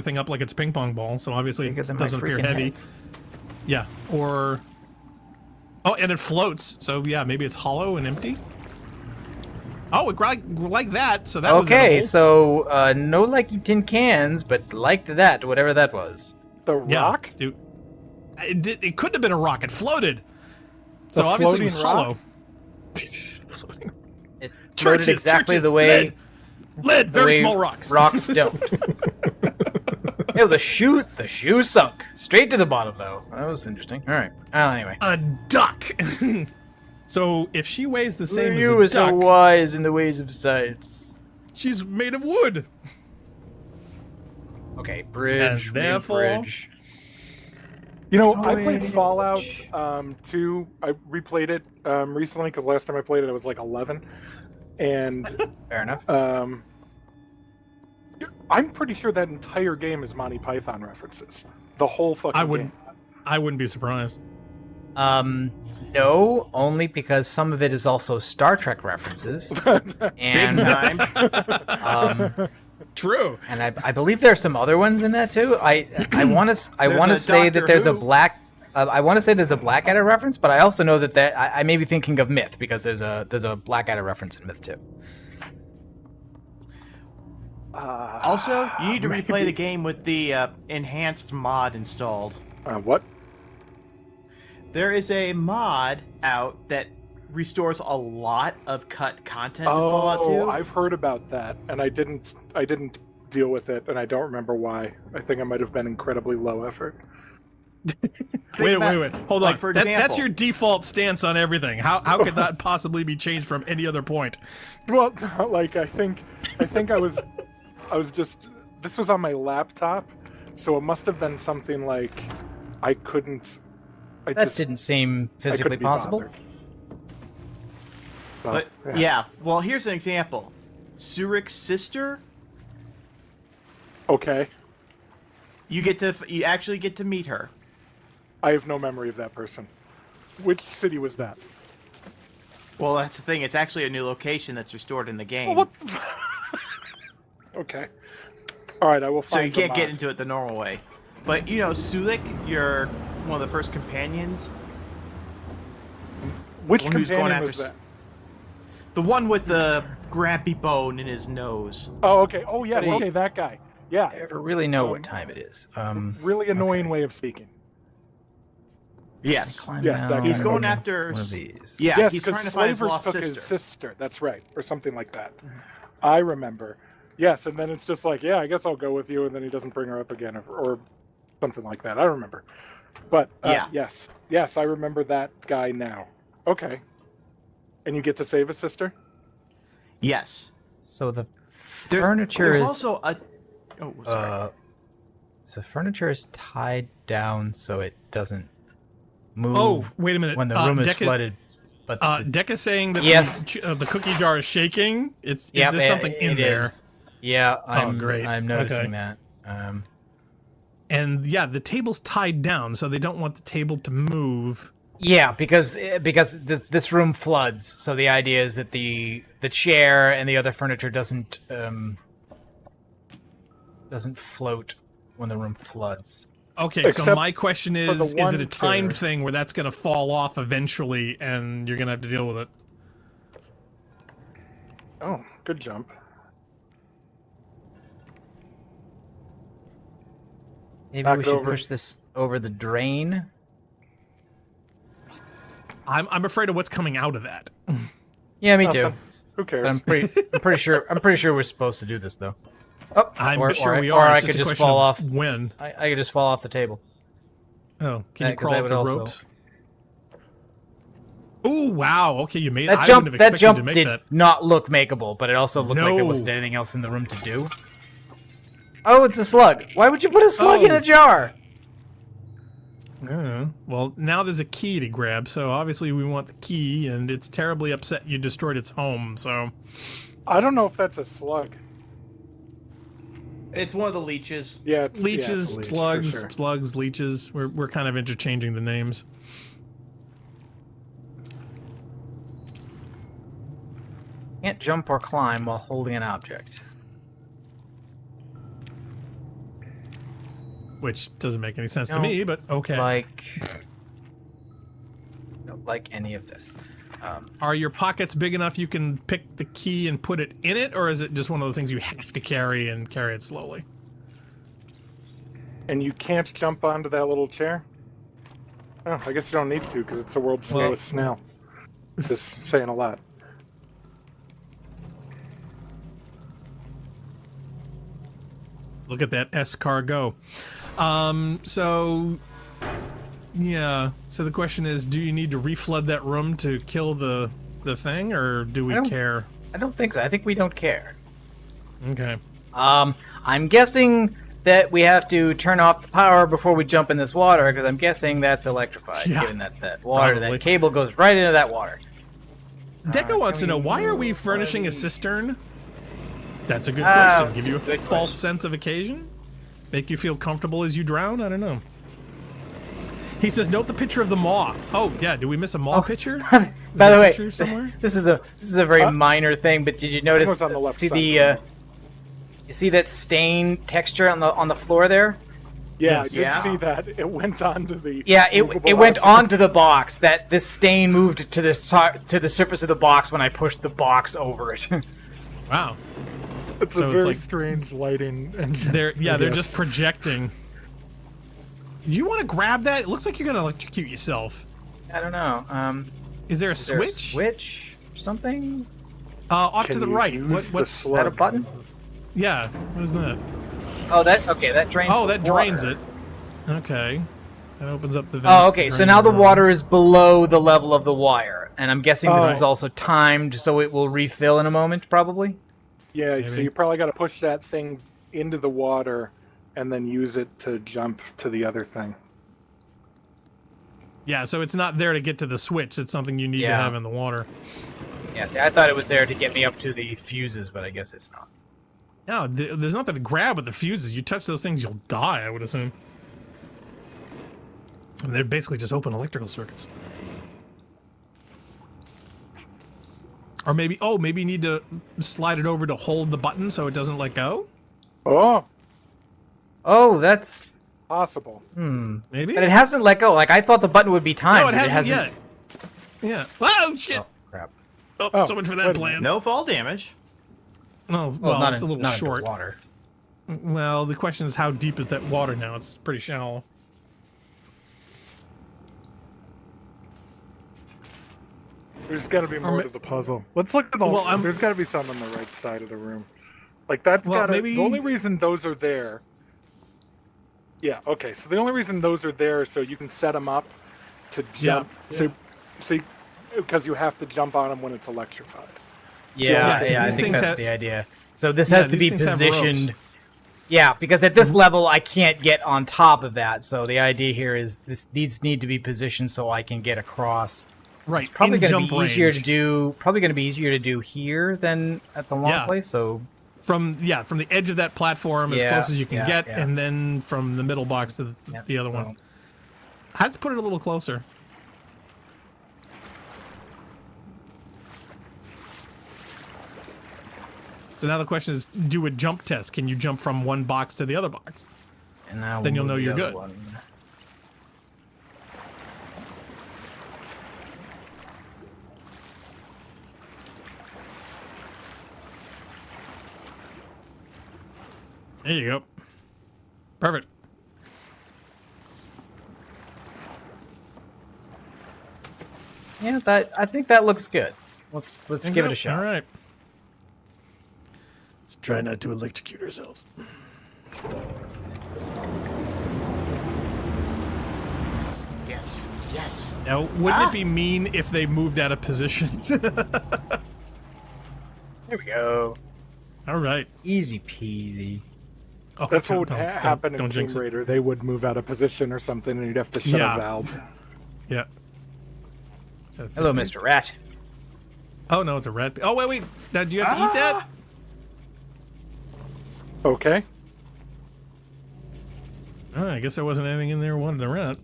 [SPEAKER 3] thing up like it's a ping pong ball. So obviously, it
[SPEAKER 5] Because of my
[SPEAKER 3] doesn't appear
[SPEAKER 5] freaking
[SPEAKER 3] heavy.
[SPEAKER 5] head.
[SPEAKER 3] Yeah, and it floats. So yeah, maybe it's hollow and empty. Oh, it like that. So that was
[SPEAKER 5] Okay,
[SPEAKER 3] edible.
[SPEAKER 5] so no likey tin cans, but liked that, whatever that was.
[SPEAKER 1] The
[SPEAKER 3] Yeah,
[SPEAKER 1] rock?
[SPEAKER 3] dude. It couldn't have been a rock. It floated. So
[SPEAKER 1] The
[SPEAKER 3] obviously it was
[SPEAKER 1] floating
[SPEAKER 3] hollow.
[SPEAKER 5] It
[SPEAKER 3] Churches,
[SPEAKER 5] floated exactly
[SPEAKER 3] churches,
[SPEAKER 5] the way
[SPEAKER 3] lead,
[SPEAKER 5] the
[SPEAKER 3] very
[SPEAKER 5] way
[SPEAKER 3] small rocks.
[SPEAKER 5] Rocks don't. Yo, the shoe sunk straight to the bottom though. That was interesting. All right. Anyway.
[SPEAKER 3] A duck. So if she weighs the same as
[SPEAKER 5] You
[SPEAKER 3] a
[SPEAKER 5] are so
[SPEAKER 3] duck,
[SPEAKER 5] wise in the ways of science.
[SPEAKER 3] she's made of wood.
[SPEAKER 5] Okay, bridge.
[SPEAKER 3] And
[SPEAKER 5] main
[SPEAKER 3] therefore-
[SPEAKER 5] bridge.
[SPEAKER 1] I played
[SPEAKER 5] Wait.
[SPEAKER 1] Fallout 2. I replayed it recently because last time I played it, I was like 11. And
[SPEAKER 5] Fair enough.
[SPEAKER 1] I'm pretty sure that entire game is Monty Python references. The whole fucking game.
[SPEAKER 3] I wouldn't be surprised.
[SPEAKER 5] No, only because some of it is also Star Trek references, and
[SPEAKER 4] Big time.
[SPEAKER 3] True.
[SPEAKER 5] and I believe there are some other ones in that too. I want to
[SPEAKER 4] a
[SPEAKER 5] say that
[SPEAKER 4] Doctor
[SPEAKER 5] there's a
[SPEAKER 4] Who.
[SPEAKER 5] I want to say there's a Blackadder reference, but I also know that I may be thinking of Myth because there's a Blackadder reference in Myth too.
[SPEAKER 4] Also, you need to replay the game with the enhanced mod installed.
[SPEAKER 1] What?
[SPEAKER 4] There is a mod out that restores a lot of cut content to Fallout 2.
[SPEAKER 1] Oh, I've heard about that, and I didn't deal with it, and I don't remember why. I think I might have been incredibly low effort.
[SPEAKER 3] Wait.
[SPEAKER 4] about-
[SPEAKER 3] Hold
[SPEAKER 4] like,
[SPEAKER 3] on.
[SPEAKER 4] for
[SPEAKER 3] That's
[SPEAKER 4] example-
[SPEAKER 3] your default stance on everything. How could that possibly be changed from any other point?
[SPEAKER 1] Well, like I think I was just, this was on my laptop, so it must have been something like I couldn't.
[SPEAKER 5] That didn't seem
[SPEAKER 1] I
[SPEAKER 5] physically
[SPEAKER 1] couldn't be
[SPEAKER 5] possible.
[SPEAKER 1] bothered. So,
[SPEAKER 4] But yeah, well, here's an example. Zurich's sister,
[SPEAKER 1] Okay.
[SPEAKER 4] you actually get to meet her.
[SPEAKER 1] I have no memory of that person. Which city was that?
[SPEAKER 4] Well, that's the thing. It's actually a new location that's restored in the game.
[SPEAKER 1] What? Okay. All right, I will find.
[SPEAKER 4] So you
[SPEAKER 1] the
[SPEAKER 4] can't get
[SPEAKER 1] mod.
[SPEAKER 4] into it the normal way. But Sulik, you're one of the first companions.
[SPEAKER 1] Which
[SPEAKER 4] one who's going
[SPEAKER 1] companion
[SPEAKER 4] after
[SPEAKER 1] was that?
[SPEAKER 4] The one with the grampy bone in his nose.
[SPEAKER 1] Oh, okay. Oh, yes. Okay, that guy. Yeah.
[SPEAKER 5] I never really know what time it is.
[SPEAKER 1] Really annoying way of speaking.
[SPEAKER 4] Yes.
[SPEAKER 5] Climb
[SPEAKER 1] Yes, that
[SPEAKER 5] down
[SPEAKER 1] guy.
[SPEAKER 4] He's going
[SPEAKER 1] Okay.
[SPEAKER 4] after...
[SPEAKER 5] one of these.
[SPEAKER 4] Yeah,
[SPEAKER 1] Yes,
[SPEAKER 4] he's
[SPEAKER 1] because
[SPEAKER 4] trying to find his
[SPEAKER 1] Slavers
[SPEAKER 4] lost
[SPEAKER 1] took
[SPEAKER 4] sister.
[SPEAKER 1] his sister. That's right, or something like that. I remember. Yes, and then it's just like, yeah, I guess I'll go with you, and then he doesn't bring her up again, or something like that. I remember. But
[SPEAKER 4] Yeah.
[SPEAKER 1] yes, I remember that guy now. Okay. And you get to save his sister?
[SPEAKER 4] Yes.
[SPEAKER 5] So the
[SPEAKER 4] There's,
[SPEAKER 5] furniture
[SPEAKER 4] there's
[SPEAKER 5] is
[SPEAKER 4] also a... Oh, sorry.
[SPEAKER 5] so furniture is tied down so it doesn't move.
[SPEAKER 3] Oh, wait a minute.
[SPEAKER 5] When the room is
[SPEAKER 3] Deca-
[SPEAKER 5] flooded. But
[SPEAKER 3] Deck is saying that
[SPEAKER 5] Yes.
[SPEAKER 3] the cookie jar is shaking.
[SPEAKER 5] yeah,
[SPEAKER 3] There's something in there.
[SPEAKER 5] is. Yeah,
[SPEAKER 3] Great.
[SPEAKER 5] I'm noticing
[SPEAKER 3] Okay.
[SPEAKER 5] that.
[SPEAKER 3] And yeah, the table's tied down, so they don't want the table to move.
[SPEAKER 5] Yeah, because this room floods. So the idea is that the chair and the other furniture doesn't float when the room floods.
[SPEAKER 3] Okay, so
[SPEAKER 1] Except
[SPEAKER 3] my question
[SPEAKER 1] for the
[SPEAKER 3] is it a
[SPEAKER 1] one
[SPEAKER 3] timed
[SPEAKER 1] chair.
[SPEAKER 3] thing where that's going to fall off eventually and you're going to have to deal with it?
[SPEAKER 1] Oh, good jump.
[SPEAKER 5] Maybe
[SPEAKER 1] Back
[SPEAKER 5] we should
[SPEAKER 1] over.
[SPEAKER 5] push this over the drain.
[SPEAKER 3] I'm afraid of what's coming out of that.
[SPEAKER 5] Yeah, me too.
[SPEAKER 1] Nothing. Who cares?
[SPEAKER 5] But I'm pretty sure we're supposed to do this though. Oh,
[SPEAKER 3] I'm sure we
[SPEAKER 5] or
[SPEAKER 3] are.
[SPEAKER 5] I
[SPEAKER 3] It's
[SPEAKER 5] could
[SPEAKER 3] just a
[SPEAKER 5] just
[SPEAKER 3] question
[SPEAKER 5] fall
[SPEAKER 3] of
[SPEAKER 5] off.
[SPEAKER 3] when.
[SPEAKER 5] I could just fall off the table.
[SPEAKER 3] Oh, can you
[SPEAKER 5] 'cause
[SPEAKER 3] crawl
[SPEAKER 5] that
[SPEAKER 3] up
[SPEAKER 5] would
[SPEAKER 3] the
[SPEAKER 5] also-
[SPEAKER 3] ropes? Ooh, wow. Okay, you made it.
[SPEAKER 5] That
[SPEAKER 3] I
[SPEAKER 5] jump,
[SPEAKER 3] wouldn't have expected
[SPEAKER 5] jump
[SPEAKER 3] to make
[SPEAKER 5] did
[SPEAKER 3] that.
[SPEAKER 5] not look makeable, but it also looked like there
[SPEAKER 3] No.
[SPEAKER 5] wasn't anything else in the room to do. Oh, it's a slug. Why would you put a slug in
[SPEAKER 3] Oh.
[SPEAKER 5] a jar?
[SPEAKER 3] Well, now there's a key to grab, so obviously we want the key, and it's terribly upset you destroyed its home, so...
[SPEAKER 1] I don't know if that's a slug.
[SPEAKER 4] It's one of the leeches.
[SPEAKER 1] Yeah, it's
[SPEAKER 3] Leeches,
[SPEAKER 1] it's a leech, for
[SPEAKER 3] slugs,
[SPEAKER 1] sure.
[SPEAKER 3] slugs, leeches. We're kind of interchanging the names.
[SPEAKER 5] Can't jump or climb while holding an object.
[SPEAKER 3] Which doesn't make any sense to
[SPEAKER 5] No.
[SPEAKER 3] me, but okay.
[SPEAKER 5] Don't like any of this.
[SPEAKER 3] Are your pockets big enough you can pick the key and put it in it, or is it just one of those things you have to carry and carry it slowly?
[SPEAKER 1] And you can't jump onto that little chair? Oh, I guess you don't need to because it's the world's
[SPEAKER 3] Well-
[SPEAKER 1] slowest snail. Just saying a lot.
[SPEAKER 3] Look at that S-car go. So... Yeah, so the question is, do you need to reflood that room to kill the thing, or do we
[SPEAKER 5] I don't-
[SPEAKER 3] care?
[SPEAKER 5] I don't think so. I think we don't care.
[SPEAKER 3] Okay.
[SPEAKER 5] I'm guessing that we have to turn off the power before we jump in this water, because I'm guessing that's electrified,
[SPEAKER 3] Yeah,
[SPEAKER 5] given that water,
[SPEAKER 3] probably.
[SPEAKER 5] that cable goes right into that water.
[SPEAKER 3] Deca wants to know, why are we furnishing a cistern? That's a good
[SPEAKER 5] Ah,
[SPEAKER 3] question. Give you a
[SPEAKER 5] it's a good
[SPEAKER 3] false sense of occasion? Make you feel comfortable as you drown? I don't know. He says, note the picture of the maw. Oh, yeah, did we miss a maw picture? Is
[SPEAKER 5] By
[SPEAKER 3] there
[SPEAKER 5] the
[SPEAKER 3] a
[SPEAKER 5] way,
[SPEAKER 3] picture somewhere?
[SPEAKER 5] this is a very minor thing, but did you notice?
[SPEAKER 1] was on the left
[SPEAKER 5] See
[SPEAKER 1] side.
[SPEAKER 5] you see that stain texture on the floor there?
[SPEAKER 1] Yeah,
[SPEAKER 3] Yes.
[SPEAKER 1] I did
[SPEAKER 4] Yeah.
[SPEAKER 1] see that. It went onto the.
[SPEAKER 5] Yeah,
[SPEAKER 1] movable
[SPEAKER 5] it went
[SPEAKER 1] object.
[SPEAKER 5] onto the box. That this stain moved to the surface of the box when I pushed the box over it.
[SPEAKER 3] Wow.
[SPEAKER 1] It's
[SPEAKER 3] so
[SPEAKER 1] a
[SPEAKER 3] it's
[SPEAKER 1] very
[SPEAKER 3] like-
[SPEAKER 1] strange lighting engine.
[SPEAKER 3] They're
[SPEAKER 1] I
[SPEAKER 3] they're
[SPEAKER 1] guess.
[SPEAKER 3] just projecting. Do you want to grab that? It looks like you're going to electrocute yourself.
[SPEAKER 5] I don't know.
[SPEAKER 3] Is there a
[SPEAKER 5] Is there a
[SPEAKER 3] switch?
[SPEAKER 5] switch or something?
[SPEAKER 3] Off
[SPEAKER 1] Can
[SPEAKER 3] to the
[SPEAKER 1] you
[SPEAKER 3] right.
[SPEAKER 1] use the
[SPEAKER 3] What's
[SPEAKER 5] Is that a
[SPEAKER 1] slug?
[SPEAKER 5] button?
[SPEAKER 3] Yeah, what is that?
[SPEAKER 5] Oh, that drains.
[SPEAKER 3] Oh,
[SPEAKER 5] the
[SPEAKER 3] that drains
[SPEAKER 5] water.
[SPEAKER 3] it. Okay. That opens up the vents.
[SPEAKER 5] Oh,
[SPEAKER 3] to
[SPEAKER 5] okay. So
[SPEAKER 3] drain
[SPEAKER 5] now the
[SPEAKER 3] water.
[SPEAKER 5] water is below the level of the wire, and I'm guessing this
[SPEAKER 1] Oh.
[SPEAKER 5] is also timed, so it will refill in a moment, probably.
[SPEAKER 1] Yeah, so
[SPEAKER 3] Maybe.
[SPEAKER 1] you probably got to push that thing into the water and then use it to jump to the other thing.
[SPEAKER 3] Yeah, so it's not there to get to the switch. It's something you need to
[SPEAKER 5] Yeah.
[SPEAKER 3] have in the water.
[SPEAKER 5] Yeah. See, I thought it was there to get me up to the fuses, but I guess it's not.
[SPEAKER 3] No, there's nothing to grab with the fuses. You touch those things, you'll die, I would assume. And they're basically just open electrical circuits. Or maybe, maybe you need to slide it over to hold the button so it doesn't let go?
[SPEAKER 1] Oh,
[SPEAKER 5] Oh, that's.
[SPEAKER 1] possible.
[SPEAKER 3] Maybe?
[SPEAKER 5] But it hasn't let go. Like I thought the button would be timed.
[SPEAKER 3] No, it
[SPEAKER 5] but
[SPEAKER 3] hasn't yet. Yeah. Oh, shit!
[SPEAKER 5] Oh, crap.
[SPEAKER 3] Oh, so much for
[SPEAKER 1] wait
[SPEAKER 3] that
[SPEAKER 1] a
[SPEAKER 3] plan.
[SPEAKER 4] No fall damage.
[SPEAKER 3] Oh,
[SPEAKER 5] Well,
[SPEAKER 3] well,
[SPEAKER 5] not
[SPEAKER 3] it's a little
[SPEAKER 5] not
[SPEAKER 3] short.
[SPEAKER 5] Water.
[SPEAKER 3] Well, the question is, how deep is that water now? It's pretty shallow.
[SPEAKER 1] There's got to be more
[SPEAKER 3] ma-
[SPEAKER 1] to the puzzle. Let's look at the.
[SPEAKER 3] Well, I'm-
[SPEAKER 1] There's got to be some on the right side of the room. Like that's
[SPEAKER 3] Well,
[SPEAKER 1] got to.
[SPEAKER 3] maybe-
[SPEAKER 1] The only reason those are there. Yeah. Okay. So the only reason those are there is so you can set them up to jump. So, because you have to jump on them when it's electrified.
[SPEAKER 5] Yeah,
[SPEAKER 3] Yeah,
[SPEAKER 5] yeah,
[SPEAKER 3] 'cause
[SPEAKER 5] I
[SPEAKER 3] these
[SPEAKER 5] think
[SPEAKER 3] things
[SPEAKER 5] that's
[SPEAKER 3] have-
[SPEAKER 5] the idea. So this
[SPEAKER 3] Yeah,
[SPEAKER 5] has to
[SPEAKER 3] these
[SPEAKER 5] be
[SPEAKER 3] things have ropes.
[SPEAKER 5] positioned. Yeah, because at this level I can't get on top of that. So the idea here is this these need to be positioned so I can get across
[SPEAKER 3] Right.
[SPEAKER 5] It's probably
[SPEAKER 3] in
[SPEAKER 5] going to
[SPEAKER 3] jump
[SPEAKER 5] be easier
[SPEAKER 3] range.
[SPEAKER 5] to do. Probably going to be easier to do here than at the long
[SPEAKER 3] Yeah.
[SPEAKER 5] place. So
[SPEAKER 3] From the edge of that platform as
[SPEAKER 5] Yeah,
[SPEAKER 3] close as you can
[SPEAKER 5] yeah,
[SPEAKER 3] get,
[SPEAKER 5] yeah.
[SPEAKER 3] and then from the middle box to
[SPEAKER 5] yeah,
[SPEAKER 3] the other
[SPEAKER 5] so-
[SPEAKER 3] one. I had to put it a little closer. So now the question is, do a jump test. Can you jump from one box to the other box?
[SPEAKER 5] And now
[SPEAKER 3] Then you'll
[SPEAKER 5] we'll
[SPEAKER 3] know
[SPEAKER 5] move
[SPEAKER 3] you're
[SPEAKER 5] the other
[SPEAKER 3] good.
[SPEAKER 5] one.
[SPEAKER 3] There you go. Perfect.
[SPEAKER 5] Yeah, I think that looks good. Let's
[SPEAKER 3] Think
[SPEAKER 5] give
[SPEAKER 3] so?
[SPEAKER 5] it a shot.
[SPEAKER 3] All right. Let's try not to electrocute ourselves.
[SPEAKER 4] Yes. Yes.
[SPEAKER 3] Now, wouldn't it be mean if they moved out of position?
[SPEAKER 5] There we go.
[SPEAKER 3] All right.
[SPEAKER 5] Easy peasy.
[SPEAKER 3] Oh,
[SPEAKER 1] That's what would
[SPEAKER 3] don't-
[SPEAKER 1] happen in
[SPEAKER 3] don't
[SPEAKER 1] Tomb
[SPEAKER 3] jinx it.
[SPEAKER 1] Raider. They would move out of position or something, and you'd have to shut
[SPEAKER 3] Yeah.
[SPEAKER 1] a valve.
[SPEAKER 3] Yeah. Is that a
[SPEAKER 5] Hello,
[SPEAKER 3] fish?
[SPEAKER 5] Mr. Rat.
[SPEAKER 3] Oh no, it's a rat. Oh wait. Now, do you have to eat that?
[SPEAKER 1] Okay.
[SPEAKER 3] Oh, I guess there wasn't anything in there who wanted the rat.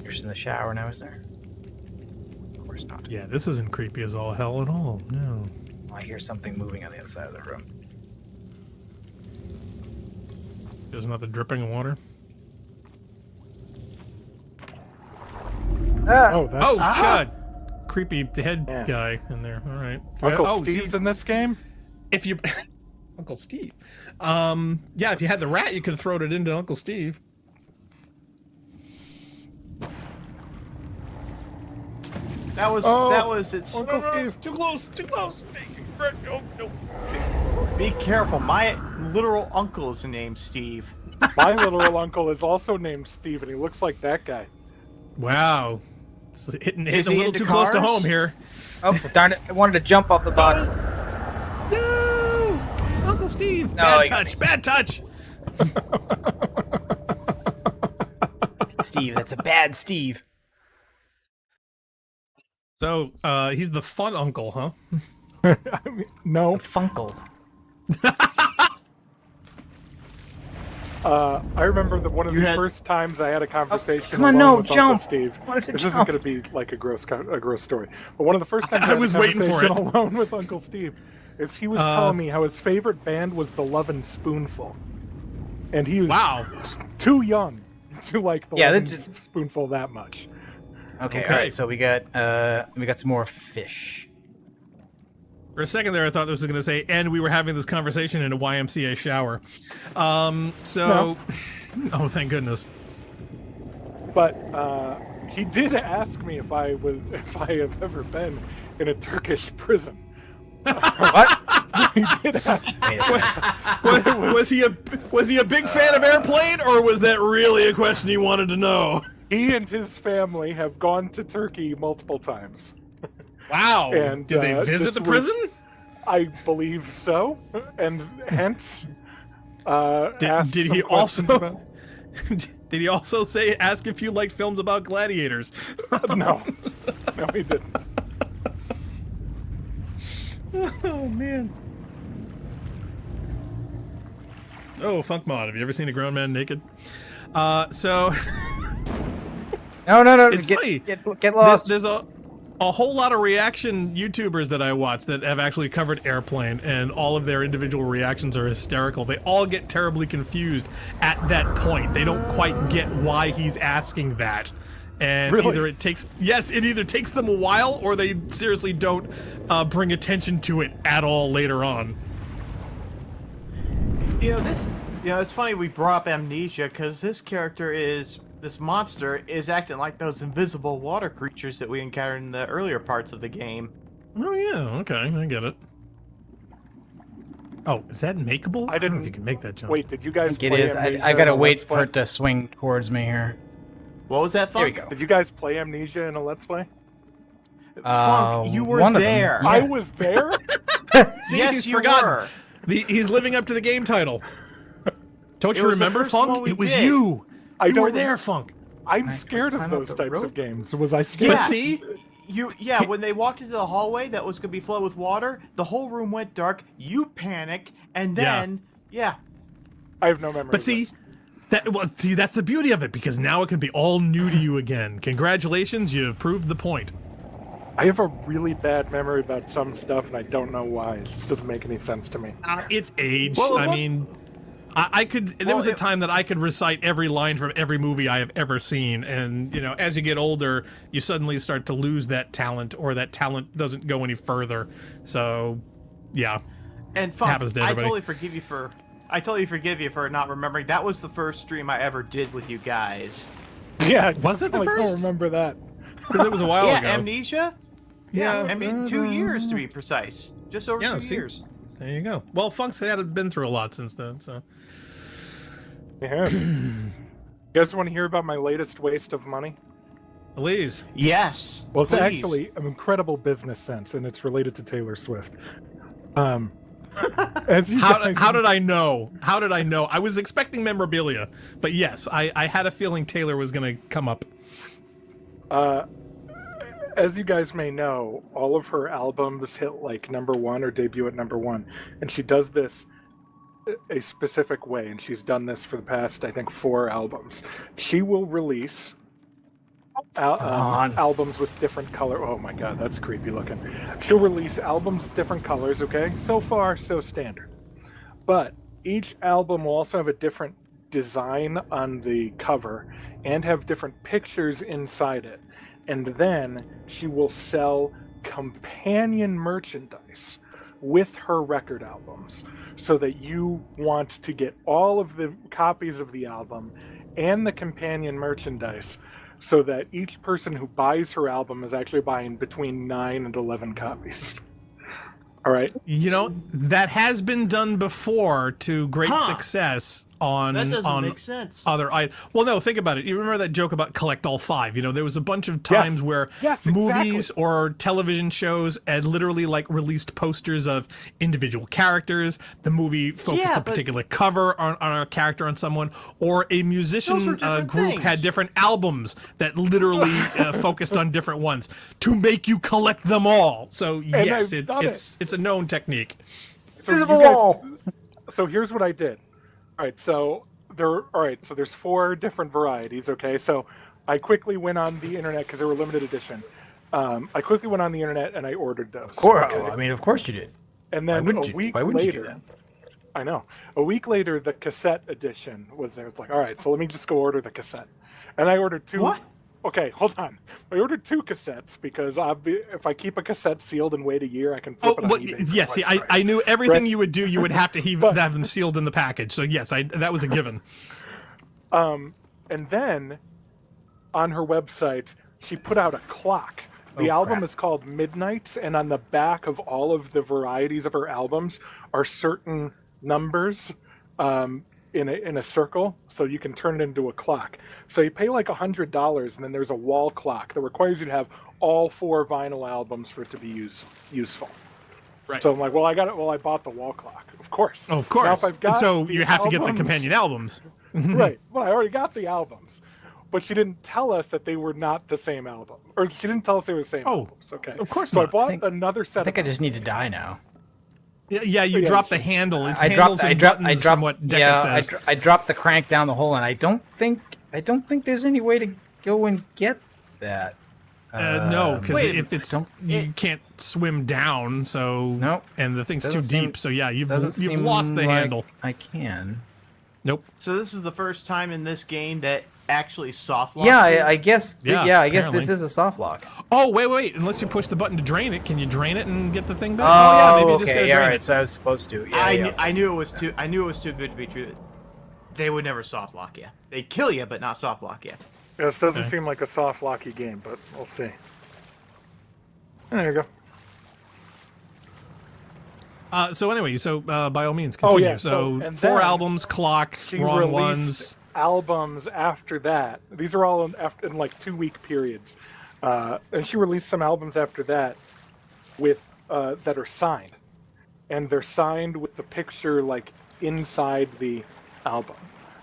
[SPEAKER 5] You're in the shower now, is there? Of course not.
[SPEAKER 3] Yeah, this isn't creepy as all hell at all. No.
[SPEAKER 5] I hear something moving on the other side of the room.
[SPEAKER 3] There's not the dripping of water.
[SPEAKER 1] Oh, that's
[SPEAKER 3] Oh God! Creepy head
[SPEAKER 1] Yeah.
[SPEAKER 3] guy in there. All right.
[SPEAKER 1] Uncle
[SPEAKER 3] Oh,
[SPEAKER 1] Steve's
[SPEAKER 3] see,
[SPEAKER 1] in this game.
[SPEAKER 3] if you Uncle Steve. Yeah, if you had the rat, you could have thrown it into Uncle Steve.
[SPEAKER 4] That was
[SPEAKER 1] Oh.
[SPEAKER 4] it's.
[SPEAKER 1] Uncle Steve.
[SPEAKER 3] Too close. Too close. Oh, no.
[SPEAKER 4] Be careful. My literal uncle is named Steve.
[SPEAKER 1] My literal uncle is also named Steve, and he looks like that guy.
[SPEAKER 3] Wow. It's hitting
[SPEAKER 4] Is
[SPEAKER 3] a
[SPEAKER 4] he
[SPEAKER 3] little
[SPEAKER 4] into
[SPEAKER 3] too close to
[SPEAKER 4] cars?
[SPEAKER 3] home here.
[SPEAKER 5] Oh, darn it. I wanted to jump off the box.
[SPEAKER 3] No! Uncle Steve!
[SPEAKER 5] No,
[SPEAKER 3] Bad
[SPEAKER 5] you got
[SPEAKER 3] touch! Bad touch!
[SPEAKER 5] Steve, that's a bad Steve.
[SPEAKER 3] So, he's the fun uncle, huh?
[SPEAKER 1] I mean, no.
[SPEAKER 5] Funkle.
[SPEAKER 1] I remember that one of
[SPEAKER 4] You
[SPEAKER 1] the
[SPEAKER 4] had-
[SPEAKER 1] first times I had a conversation
[SPEAKER 5] come on,
[SPEAKER 1] alone
[SPEAKER 5] no,
[SPEAKER 1] with
[SPEAKER 5] jump.
[SPEAKER 1] Uncle Steve.
[SPEAKER 5] I wanted to
[SPEAKER 1] This
[SPEAKER 5] jump.
[SPEAKER 1] isn't going to be like a gross story, but one of the first times I,
[SPEAKER 3] I
[SPEAKER 1] had
[SPEAKER 3] was
[SPEAKER 1] a
[SPEAKER 3] waiting for
[SPEAKER 1] conversation
[SPEAKER 3] it.
[SPEAKER 1] alone with Uncle Steve is he was telling me how his favorite band was the Lovin' Spoonful, and he was
[SPEAKER 3] Wow.
[SPEAKER 1] too young to like the
[SPEAKER 5] Yeah,
[SPEAKER 1] Lovin'
[SPEAKER 5] that's just-
[SPEAKER 1] Spoonful that much.
[SPEAKER 5] Okay,
[SPEAKER 3] Okay.
[SPEAKER 5] all right. So we got some more fish.
[SPEAKER 3] For a second there, I thought this was going to say, and we were having this conversation in a YMCA shower. So, oh, thank goodness.
[SPEAKER 1] But he did ask me if I have ever been in a Turkish prison.
[SPEAKER 5] What?
[SPEAKER 1] He did ask.
[SPEAKER 5] Wait a minute.
[SPEAKER 3] Was he a big fan of Airplane, or was that really a question he wanted to know?
[SPEAKER 1] He and his family have gone to Turkey multiple times.
[SPEAKER 3] Wow.
[SPEAKER 1] And,
[SPEAKER 3] Did they
[SPEAKER 1] this
[SPEAKER 3] visit the
[SPEAKER 1] was-
[SPEAKER 3] prison?
[SPEAKER 1] I believe so, and hence asked
[SPEAKER 3] Did
[SPEAKER 1] some
[SPEAKER 3] he
[SPEAKER 1] questions
[SPEAKER 3] also
[SPEAKER 1] about-
[SPEAKER 3] did he also ask if you liked films about gladiators?
[SPEAKER 1] No, he didn't.
[SPEAKER 3] Oh man. Oh, Funk Mod, have you ever seen a grown man naked? So
[SPEAKER 5] No.
[SPEAKER 3] It's funny.
[SPEAKER 5] Get lost.
[SPEAKER 3] there's a whole lot of reaction YouTubers that I watch that have actually covered Airplane, and all of their individual reactions are hysterical. They all get terribly confused at that point. They don't quite get why he's asking that. And
[SPEAKER 1] Really?
[SPEAKER 3] either it either takes them a while, or they seriously don't bring attention to it at all later on.
[SPEAKER 4] It's funny we brought up Amnesia because this monster is acting like those invisible water creatures that we encountered in the earlier parts of the game.
[SPEAKER 3] Oh yeah, okay, I get it. Oh, is that makeable?
[SPEAKER 1] I
[SPEAKER 3] don't know
[SPEAKER 1] didn't-
[SPEAKER 3] if you can make that jump.
[SPEAKER 1] Wait, did you guys
[SPEAKER 5] It
[SPEAKER 1] play
[SPEAKER 5] is.
[SPEAKER 1] Amnesia
[SPEAKER 5] I gotta
[SPEAKER 1] in a
[SPEAKER 5] wait
[SPEAKER 1] Let's
[SPEAKER 5] for
[SPEAKER 1] Play?
[SPEAKER 5] it to swing towards me here.
[SPEAKER 4] What was that, Funk?
[SPEAKER 5] There we go.
[SPEAKER 1] Did you guys play Amnesia in a Let's Play?
[SPEAKER 4] Funk, you were
[SPEAKER 5] one of them,
[SPEAKER 4] there.
[SPEAKER 5] yeah.
[SPEAKER 1] I was there.
[SPEAKER 3] See,
[SPEAKER 4] Yes,
[SPEAKER 3] he's
[SPEAKER 4] you
[SPEAKER 3] forgotten.
[SPEAKER 4] were.
[SPEAKER 3] He's living up to the game title. Don't you
[SPEAKER 4] was the
[SPEAKER 3] remember,
[SPEAKER 4] first one
[SPEAKER 3] Funk?
[SPEAKER 4] we
[SPEAKER 3] It was
[SPEAKER 4] did.
[SPEAKER 3] you.
[SPEAKER 1] I
[SPEAKER 3] You were
[SPEAKER 1] don't-
[SPEAKER 3] there, Funk.
[SPEAKER 1] I'm scared of
[SPEAKER 5] climb up
[SPEAKER 1] those
[SPEAKER 5] the
[SPEAKER 1] types
[SPEAKER 5] rope?
[SPEAKER 1] of games. Was I scared?
[SPEAKER 3] But see,
[SPEAKER 4] When they walked into the hallway that was gonna be flooded with water, the whole room went dark. You panicked, and then
[SPEAKER 1] I have no memory.
[SPEAKER 3] but
[SPEAKER 1] of
[SPEAKER 3] see,
[SPEAKER 1] this.
[SPEAKER 3] that's the beauty of it, because now it can be all new to you again. Congratulations, you've proved the point.
[SPEAKER 1] I have a really bad memory about some stuff, and I don't know why. It just doesn't make any sense to me.
[SPEAKER 3] It's age.
[SPEAKER 4] Well,
[SPEAKER 3] I mean, I could. There was a
[SPEAKER 4] it-
[SPEAKER 3] time that I could recite every line from every movie I have ever seen, and as you get older, you suddenly start to lose that talent, or that talent doesn't go any further. So, yeah.
[SPEAKER 4] And Funk,
[SPEAKER 3] Happens to
[SPEAKER 4] I
[SPEAKER 3] everybody.
[SPEAKER 4] totally forgive you for not remembering. That was the first stream I ever did with you guys.
[SPEAKER 1] Yeah,
[SPEAKER 3] Was that the
[SPEAKER 1] I
[SPEAKER 3] first?
[SPEAKER 1] don't remember that.
[SPEAKER 3] Because it was a while
[SPEAKER 4] Yeah,
[SPEAKER 3] ago.
[SPEAKER 4] Amnesia.
[SPEAKER 3] Yeah.
[SPEAKER 4] I mean, 2 years to be precise. Just over
[SPEAKER 3] Yeah,
[SPEAKER 4] 2
[SPEAKER 3] see?
[SPEAKER 4] years.
[SPEAKER 3] There you go. Well, Funk's had been through a lot since then, so.
[SPEAKER 1] Yeah. You guys want to hear about my latest waste of money?
[SPEAKER 3] Please.
[SPEAKER 4] Yes.
[SPEAKER 1] Well, it's
[SPEAKER 4] please.
[SPEAKER 1] actually an incredible business sense, and it's related to Taylor Swift. As you guys,
[SPEAKER 3] How did I know? How did I know? I was expecting memorabilia, but yes, I had a feeling Taylor was going to come up.
[SPEAKER 1] as you guys may know, all of her albums hit like #1 or debut at #1, and she does this a specific way, and she's done this for the past, I think, 4 albums. She will release albums with different color. Oh my god, that's creepy looking. She'll release albums with different colors. Okay, so far so standard, but each album will also have a different design on the cover and have different pictures inside it. And then she will sell companion merchandise with her record albums, so that you want to get all of the copies of the album and the companion merchandise, so that each person who buys her album is actually buying between 9 and 11 copies. All right.
[SPEAKER 3] That has been done before to great success on
[SPEAKER 4] That doesn't make sense.
[SPEAKER 3] other well, no, think about it. You remember that joke about collect all 5? There was a bunch of times where
[SPEAKER 1] Yes,
[SPEAKER 3] movies
[SPEAKER 1] exactly.
[SPEAKER 3] or television shows had literally like released posters of individual characters. The movie focused
[SPEAKER 4] Yeah,
[SPEAKER 3] a
[SPEAKER 4] but-
[SPEAKER 3] particular cover on a character, on someone, or a musician
[SPEAKER 4] Those were different
[SPEAKER 3] group
[SPEAKER 4] things.
[SPEAKER 3] had different albums that literally focused on different ones to make you collect them all. So yes,
[SPEAKER 1] I've done
[SPEAKER 3] it's a known technique.
[SPEAKER 1] So you guys- so here's what I did. All right, so there's 4 different varieties. Okay, so I quickly went on the internet because they were limited edition. I quickly went on the internet and I ordered those.
[SPEAKER 5] Of course you did.
[SPEAKER 1] And then
[SPEAKER 5] wouldn't
[SPEAKER 1] a
[SPEAKER 5] you-
[SPEAKER 1] week
[SPEAKER 5] why wouldn't you do
[SPEAKER 1] later, I know. A week later, the cassette edition was there. It's like, all right, so let me just go order the cassette. And I ordered 2.
[SPEAKER 4] What?
[SPEAKER 1] Okay, hold on. I ordered 2 cassettes because if I keep a cassette sealed and wait a year, I can flip it on eBay. For
[SPEAKER 3] yes. See,
[SPEAKER 1] twice
[SPEAKER 3] I
[SPEAKER 1] price.
[SPEAKER 3] knew everything
[SPEAKER 1] Right.
[SPEAKER 3] you would do. You would have to have them sealed in the package. So yes, that was a given.
[SPEAKER 1] And then on her website, she put out a clock. The album
[SPEAKER 5] crap.
[SPEAKER 1] is called Midnights, and on the back of all of the varieties of her albums are certain numbers in a circle, so you can turn it into a clock. So you pay like $100, and then there's a wall clock that requires you to have all 4 vinyl albums for it to be useful.
[SPEAKER 3] Right.
[SPEAKER 1] So I'm like, well, I got it. Well, I bought the wall clock, of course.
[SPEAKER 3] Of course.
[SPEAKER 1] Now, if I've got
[SPEAKER 3] And so
[SPEAKER 1] the
[SPEAKER 3] you have to get the
[SPEAKER 1] albums-
[SPEAKER 3] companion albums.
[SPEAKER 1] Right. Well, I already got the albums, but she didn't tell us that they were not the same album, or she didn't tell us they were the same
[SPEAKER 3] Oh,
[SPEAKER 1] albums. Okay.
[SPEAKER 3] of course
[SPEAKER 1] So
[SPEAKER 3] not.
[SPEAKER 1] I bought
[SPEAKER 5] think-
[SPEAKER 1] another set.
[SPEAKER 5] I think
[SPEAKER 1] of
[SPEAKER 5] I just need to die now.
[SPEAKER 3] Yeah, you
[SPEAKER 1] Yeah,
[SPEAKER 3] drop the
[SPEAKER 1] she-
[SPEAKER 3] handle. It's
[SPEAKER 5] I
[SPEAKER 3] handles
[SPEAKER 5] dropped. I
[SPEAKER 3] and
[SPEAKER 5] dropped. I
[SPEAKER 3] buttons
[SPEAKER 5] dropped.
[SPEAKER 3] from what Decca
[SPEAKER 5] Yeah,
[SPEAKER 3] says.
[SPEAKER 5] I dropped the crank down the hole, and I don't think there's any way to go and get that.
[SPEAKER 3] No, because
[SPEAKER 4] Wait,
[SPEAKER 3] if it's
[SPEAKER 5] don't-
[SPEAKER 3] you can't swim down, so
[SPEAKER 5] Nope.
[SPEAKER 3] and the thing's too
[SPEAKER 5] Doesn't seem-
[SPEAKER 3] deep, so yeah, you've
[SPEAKER 5] Doesn't seem
[SPEAKER 3] lost the
[SPEAKER 5] like
[SPEAKER 3] handle.
[SPEAKER 5] I can.
[SPEAKER 3] Nope.
[SPEAKER 4] So this is the first time in this game that actually soft locks
[SPEAKER 5] Yeah,
[SPEAKER 4] you?
[SPEAKER 5] I guess.
[SPEAKER 3] Yeah,
[SPEAKER 5] I guess
[SPEAKER 3] apparently.
[SPEAKER 5] this is a soft lock.
[SPEAKER 3] Oh wait! Unless you push the button to drain it, can you drain it and get the thing back?
[SPEAKER 5] Oh,
[SPEAKER 3] yeah, maybe you just
[SPEAKER 5] okay.
[SPEAKER 3] gotta
[SPEAKER 5] Yeah,
[SPEAKER 3] drain
[SPEAKER 5] right.
[SPEAKER 3] it.
[SPEAKER 5] So I was supposed to. Yeah, yeah.
[SPEAKER 4] I knew it was too. I knew it was too good to be true. They would never soft lock you. They'd kill you, but not soft lock you.
[SPEAKER 1] This doesn't
[SPEAKER 3] Okay.
[SPEAKER 1] seem like a soft locky game, but we'll see. There you go.
[SPEAKER 3] So anyway, by all means, continue.
[SPEAKER 1] yeah,
[SPEAKER 3] So
[SPEAKER 1] and
[SPEAKER 3] 4
[SPEAKER 1] then
[SPEAKER 3] albums, clock,
[SPEAKER 1] She
[SPEAKER 3] wrong
[SPEAKER 1] released
[SPEAKER 3] ones.
[SPEAKER 1] albums after that. These are all in like 2-week periods, and she released some albums after that with that are signed, and they're signed with the picture like inside the album.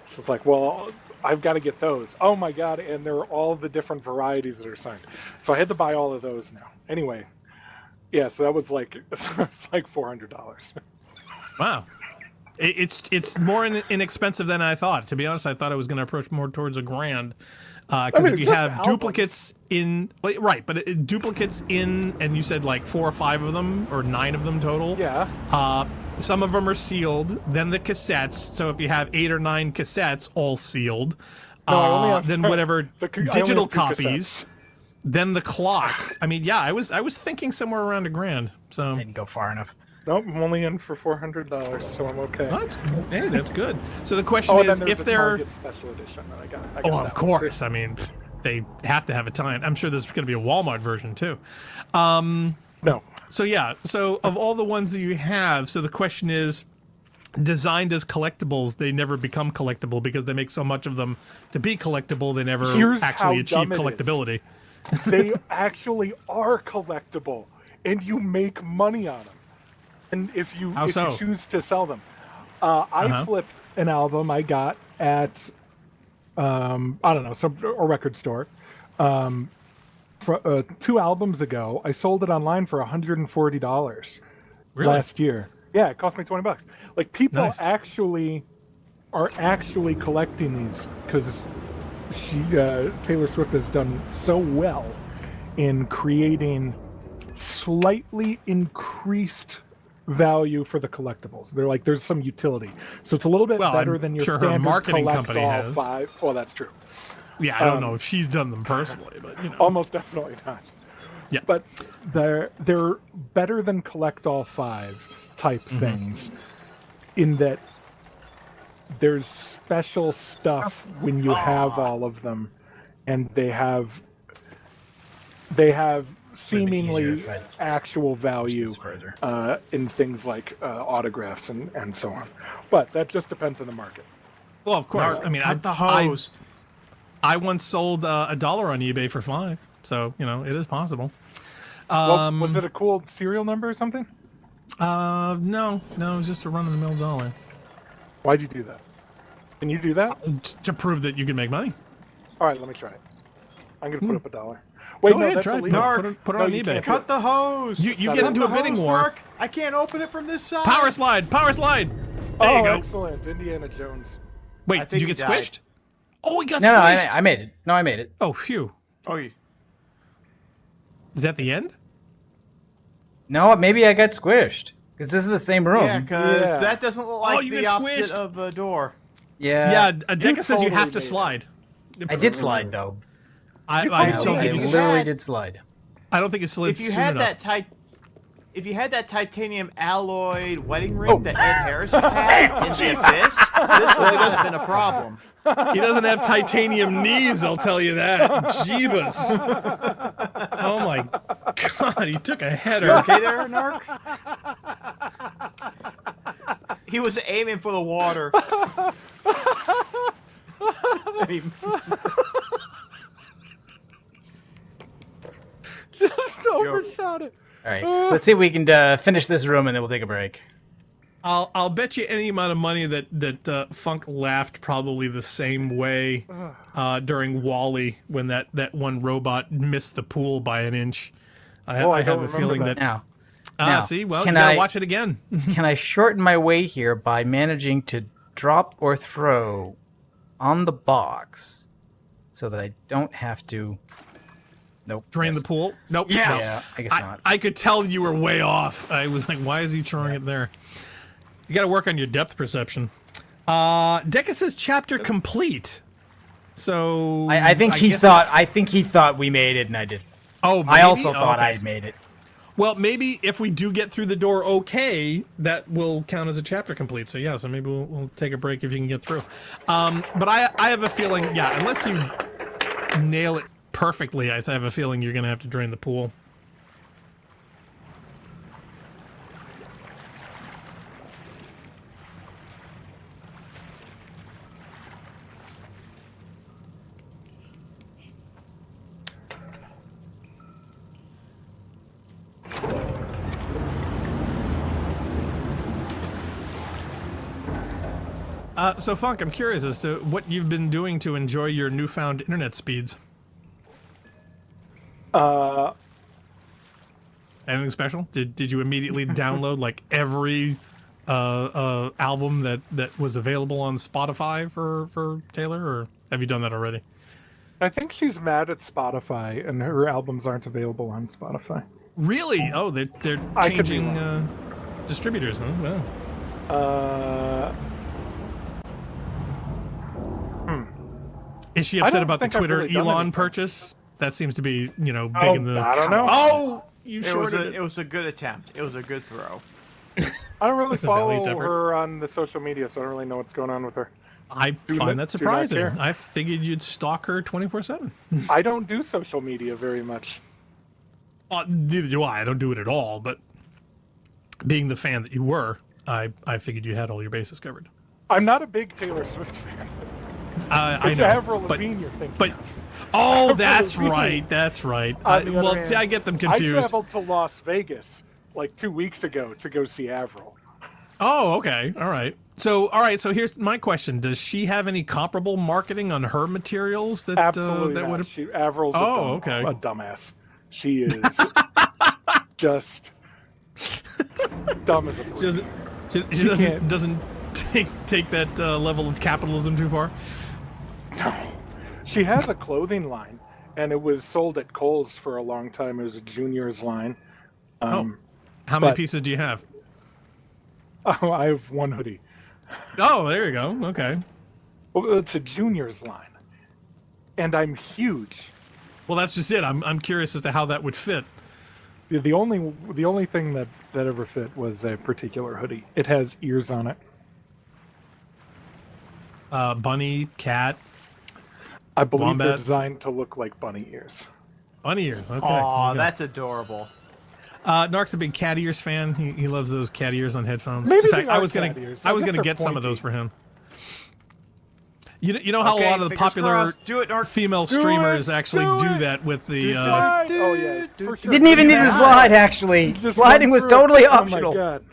[SPEAKER 1] So it's like, well, I've got to get those. Oh my god! And there are all the different varieties that are signed. So I had to buy all of those now. Anyway, yeah. So that was like it's like $400.
[SPEAKER 3] Wow. It's more inexpensive than I thought. To be honest, I thought I was going to approach more towards $1,000. Because if you have
[SPEAKER 1] albums.
[SPEAKER 3] duplicates in, right, but duplicates in, and you said like 4 or 5 of them, or 9 of them total.
[SPEAKER 1] Yeah.
[SPEAKER 3] Some of them are sealed. Then the cassettes. So if you have 8 or 9 cassettes, all sealed.
[SPEAKER 1] No, I only have
[SPEAKER 3] then whatever
[SPEAKER 1] I only
[SPEAKER 3] digital
[SPEAKER 1] have 2
[SPEAKER 3] copies.
[SPEAKER 1] cassettes.
[SPEAKER 3] Then the clock. I mean, yeah, I was thinking somewhere around $1,000. So
[SPEAKER 5] Didn't go far enough.
[SPEAKER 1] Nope, I'm only in for $400, so I'm okay.
[SPEAKER 3] that's good. So the question
[SPEAKER 1] and then
[SPEAKER 3] is,
[SPEAKER 1] there's
[SPEAKER 3] if
[SPEAKER 1] the
[SPEAKER 3] they're
[SPEAKER 1] Target special edition that I got
[SPEAKER 3] oh,
[SPEAKER 1] that
[SPEAKER 3] of
[SPEAKER 1] one,
[SPEAKER 3] course.
[SPEAKER 1] too.
[SPEAKER 3] I mean, they have to have a tie-in. I'm sure there's going to be a Walmart version too.
[SPEAKER 1] No.
[SPEAKER 3] So yeah. So of all the ones that you have, so the question is, designed as collectibles, they never become collectible because they make so much of them to be collectible. They never
[SPEAKER 1] Here's
[SPEAKER 3] actually
[SPEAKER 1] how
[SPEAKER 3] achieve
[SPEAKER 1] dumb it is.
[SPEAKER 3] collectability.
[SPEAKER 1] They actually are collectible, and you make money on them. And if you you choose to sell them, I flipped an album I got at I don't know, a record store. 2 albums ago, I sold it online for $140 last year. Yeah, it cost me $20. Like people actually are collecting these because Taylor Swift has done so well in creating slightly increased value for the collectibles. They're like, there's some utility, so it's a little bit better than your standard
[SPEAKER 3] her marketing
[SPEAKER 1] collect
[SPEAKER 3] company
[SPEAKER 1] all
[SPEAKER 3] has.
[SPEAKER 1] 5. Well, that's true.
[SPEAKER 3] Yeah, I don't know if she's done them personally, but you know,
[SPEAKER 1] Almost definitely not.
[SPEAKER 3] Yeah,
[SPEAKER 1] but they're better than collect all 5 type things, in that there's special stuff when you have all of them, and they have seemingly actual value in things like autographs and so on. But that just depends on the market.
[SPEAKER 3] well, of course. I mean,
[SPEAKER 4] cut the hose.
[SPEAKER 3] I once sold $1 on eBay for 5, so you know it is possible.
[SPEAKER 1] Was it a cool serial number or something?
[SPEAKER 3] No, it was just a run-of-the-mill dollar.
[SPEAKER 1] Why'd you do that? Can you do that?
[SPEAKER 3] To prove that you can make money.
[SPEAKER 1] All right, let me try it. I'm going to put up $1. Wait,
[SPEAKER 3] Go
[SPEAKER 1] no,
[SPEAKER 3] ahead,
[SPEAKER 1] that's
[SPEAKER 3] try it.
[SPEAKER 1] illegal.
[SPEAKER 3] Put it
[SPEAKER 1] No,
[SPEAKER 3] on
[SPEAKER 1] you
[SPEAKER 3] eBay.
[SPEAKER 1] can't.
[SPEAKER 4] Cut the hose.
[SPEAKER 3] You get
[SPEAKER 1] Cut
[SPEAKER 3] into a
[SPEAKER 4] the
[SPEAKER 3] bidding
[SPEAKER 4] hose,
[SPEAKER 3] war.
[SPEAKER 4] Mark. I can't open it from this side.
[SPEAKER 3] Power slide. There
[SPEAKER 1] Oh,
[SPEAKER 3] you go.
[SPEAKER 1] excellent. Indiana Jones.
[SPEAKER 3] Wait,
[SPEAKER 4] I
[SPEAKER 3] did
[SPEAKER 4] think
[SPEAKER 3] you
[SPEAKER 4] he
[SPEAKER 3] get
[SPEAKER 4] died.
[SPEAKER 3] squished? Oh, he got
[SPEAKER 5] No,
[SPEAKER 3] squished.
[SPEAKER 5] I made it. No, I made it.
[SPEAKER 3] Oh, phew.
[SPEAKER 4] Oh, you.
[SPEAKER 3] Is that the end?
[SPEAKER 5] No, maybe I got squished because this is the same room.
[SPEAKER 4] Yeah, because
[SPEAKER 1] Yeah.
[SPEAKER 4] that doesn't look like
[SPEAKER 3] you
[SPEAKER 4] the
[SPEAKER 3] get
[SPEAKER 4] opposite
[SPEAKER 3] squished.
[SPEAKER 4] of a door.
[SPEAKER 3] Yeah, Deca says you
[SPEAKER 1] totally
[SPEAKER 3] have to
[SPEAKER 1] made it.
[SPEAKER 3] slide.
[SPEAKER 5] I did slide though.
[SPEAKER 3] I
[SPEAKER 1] You
[SPEAKER 3] don't
[SPEAKER 1] totally
[SPEAKER 5] I
[SPEAKER 3] think
[SPEAKER 1] made
[SPEAKER 3] you
[SPEAKER 1] it.
[SPEAKER 5] literally
[SPEAKER 4] had-
[SPEAKER 5] did slide.
[SPEAKER 3] I don't think it slid
[SPEAKER 4] If you
[SPEAKER 3] soon
[SPEAKER 4] had
[SPEAKER 3] enough.
[SPEAKER 4] if you had that titanium alloyed wedding ring that Ed Harris had in this would not have been a problem.
[SPEAKER 3] He doesn't have titanium knees, I'll tell you that. Jeebus. Oh my god, he took a
[SPEAKER 4] You
[SPEAKER 3] header.
[SPEAKER 4] okay there, Narc? He was aiming for the water. And he-
[SPEAKER 1] Just overshot it.
[SPEAKER 5] All right, let's see if we can finish this room and then we'll take a break.
[SPEAKER 3] I'll bet you any amount of money that Funk laughed probably the same way during Wall-E when that one robot missed the pool by an inch. I have a
[SPEAKER 1] don't
[SPEAKER 3] feeling
[SPEAKER 1] remember
[SPEAKER 3] that.
[SPEAKER 5] Now,
[SPEAKER 3] See, well,
[SPEAKER 5] can
[SPEAKER 3] you gotta
[SPEAKER 5] I-
[SPEAKER 3] watch it again.
[SPEAKER 5] can I shorten my way here by managing to drop or throw on the box so that I don't have to? Nope.
[SPEAKER 3] Drain
[SPEAKER 5] yes.
[SPEAKER 3] the pool? Nope.
[SPEAKER 4] Yes.
[SPEAKER 5] Yeah, I guess not.
[SPEAKER 3] I could tell you were way off. I was like, why is he throwing it there? You got to work on your depth perception. Deca says chapter complete. So
[SPEAKER 5] I think he
[SPEAKER 3] guess-
[SPEAKER 5] thought. I think he thought we made it, and I did.
[SPEAKER 3] Oh, maybe?
[SPEAKER 5] I also
[SPEAKER 3] Oh,
[SPEAKER 5] thought
[SPEAKER 3] okay.
[SPEAKER 5] I had made it.
[SPEAKER 3] Well, maybe if we do get through the door okay, that will count as a chapter complete. So yeah, so maybe we'll take a break if you can get through. But I have a feeling, yeah, unless you nail it perfectly, I have a feeling you're going to have to drain the pool. So Funk, I'm curious as to what you've been doing to enjoy your newfound internet speeds. Anything special? Did you immediately download like every album that was available on Spotify for Taylor, or have you done that already?
[SPEAKER 1] I think she's mad at Spotify, and her albums aren't available on Spotify.
[SPEAKER 3] Really? Oh, they're
[SPEAKER 1] I could be
[SPEAKER 3] changing distributors, huh? Wow. Is she
[SPEAKER 1] I
[SPEAKER 3] upset
[SPEAKER 1] don't
[SPEAKER 3] about the
[SPEAKER 1] think I've
[SPEAKER 3] Twitter
[SPEAKER 1] really done
[SPEAKER 3] Elon
[SPEAKER 1] anything.
[SPEAKER 3] purchase? That seems to be, big in the...
[SPEAKER 1] I don't know.
[SPEAKER 3] Oh, you
[SPEAKER 4] It was,
[SPEAKER 3] shorted
[SPEAKER 4] a,
[SPEAKER 3] it.
[SPEAKER 4] it was a good attempt. It was a good throw.
[SPEAKER 1] I don't really
[SPEAKER 3] That's a
[SPEAKER 1] follow
[SPEAKER 3] valiant effort.
[SPEAKER 1] her on the social media, so I don't really know what's going on with her.
[SPEAKER 3] I
[SPEAKER 1] not-
[SPEAKER 3] find that
[SPEAKER 1] do not
[SPEAKER 3] surprising.
[SPEAKER 1] care.
[SPEAKER 3] I figured you'd stalk her 24/7.
[SPEAKER 1] I don't do social media very much.
[SPEAKER 3] Neither do I. I don't do it at all, but being the fan that you were, I figured you had all your bases covered.
[SPEAKER 1] I'm not a big Taylor Swift fan.
[SPEAKER 3] I
[SPEAKER 1] It's
[SPEAKER 3] know,
[SPEAKER 1] Avril
[SPEAKER 3] but-
[SPEAKER 1] Lavigne you're thinking
[SPEAKER 3] But
[SPEAKER 1] of.
[SPEAKER 3] oh, that's
[SPEAKER 1] Lavigne.
[SPEAKER 3] right. That's right.
[SPEAKER 1] On the other
[SPEAKER 3] Well,
[SPEAKER 1] hand,
[SPEAKER 3] see, I get them
[SPEAKER 1] I
[SPEAKER 3] confused.
[SPEAKER 1] traveled to Las Vegas like 2 weeks ago to go see Avril.
[SPEAKER 3] Oh, okay. All right. So here's my question: does she have any comparable marketing on her materials that
[SPEAKER 1] Absolutely
[SPEAKER 3] that
[SPEAKER 1] not.
[SPEAKER 3] would?
[SPEAKER 1] Avril's
[SPEAKER 3] Oh,
[SPEAKER 1] a dumbass. She is just dumb as a
[SPEAKER 3] She
[SPEAKER 1] brick.
[SPEAKER 3] doesn't. She
[SPEAKER 1] can't-
[SPEAKER 3] doesn't take that level of capitalism too far.
[SPEAKER 1] She has a clothing line, and it was sold at Kohl's for a long time. It was a juniors line.
[SPEAKER 3] How many
[SPEAKER 1] but-
[SPEAKER 3] pieces do you have?
[SPEAKER 1] Oh, I have one hoodie.
[SPEAKER 3] Oh, there you go. Okay.
[SPEAKER 1] Well, it's a juniors line, and I'm huge.
[SPEAKER 3] Well, that's just it. I'm curious as to how that would fit.
[SPEAKER 1] The only thing that ever fit was a particular hoodie. It has ears on it.
[SPEAKER 3] Bunny, cat,
[SPEAKER 1] I believe they're
[SPEAKER 3] Wombat.
[SPEAKER 1] designed to look like bunny ears.
[SPEAKER 3] bunny ears. Okay.
[SPEAKER 4] Aw,
[SPEAKER 3] there you go.
[SPEAKER 4] that's adorable.
[SPEAKER 3] Narc's a big cat ears fan. He loves those cat ears on headphones.
[SPEAKER 1] Maybe
[SPEAKER 3] In fact,
[SPEAKER 1] they
[SPEAKER 3] I
[SPEAKER 1] are
[SPEAKER 3] was gonna
[SPEAKER 1] cat ears.
[SPEAKER 3] I
[SPEAKER 1] I
[SPEAKER 3] was
[SPEAKER 1] guess
[SPEAKER 3] gonna
[SPEAKER 1] they're
[SPEAKER 3] get some of
[SPEAKER 1] pointy.
[SPEAKER 3] those for him. You know how a
[SPEAKER 4] Okay,
[SPEAKER 3] lot of the
[SPEAKER 4] fingers
[SPEAKER 3] popular
[SPEAKER 4] crossed. Do it, Narc.
[SPEAKER 3] female
[SPEAKER 1] Do
[SPEAKER 3] streamers
[SPEAKER 1] it,
[SPEAKER 3] actually
[SPEAKER 1] do
[SPEAKER 3] do
[SPEAKER 1] it.
[SPEAKER 3] that with the.
[SPEAKER 1] Slide. Oh yeah, for sure.
[SPEAKER 5] Didn't even need to slide, actually.
[SPEAKER 1] Just
[SPEAKER 5] Sliding
[SPEAKER 1] run
[SPEAKER 5] was
[SPEAKER 1] through it.
[SPEAKER 5] totally
[SPEAKER 1] Oh my
[SPEAKER 5] optional.
[SPEAKER 1] god.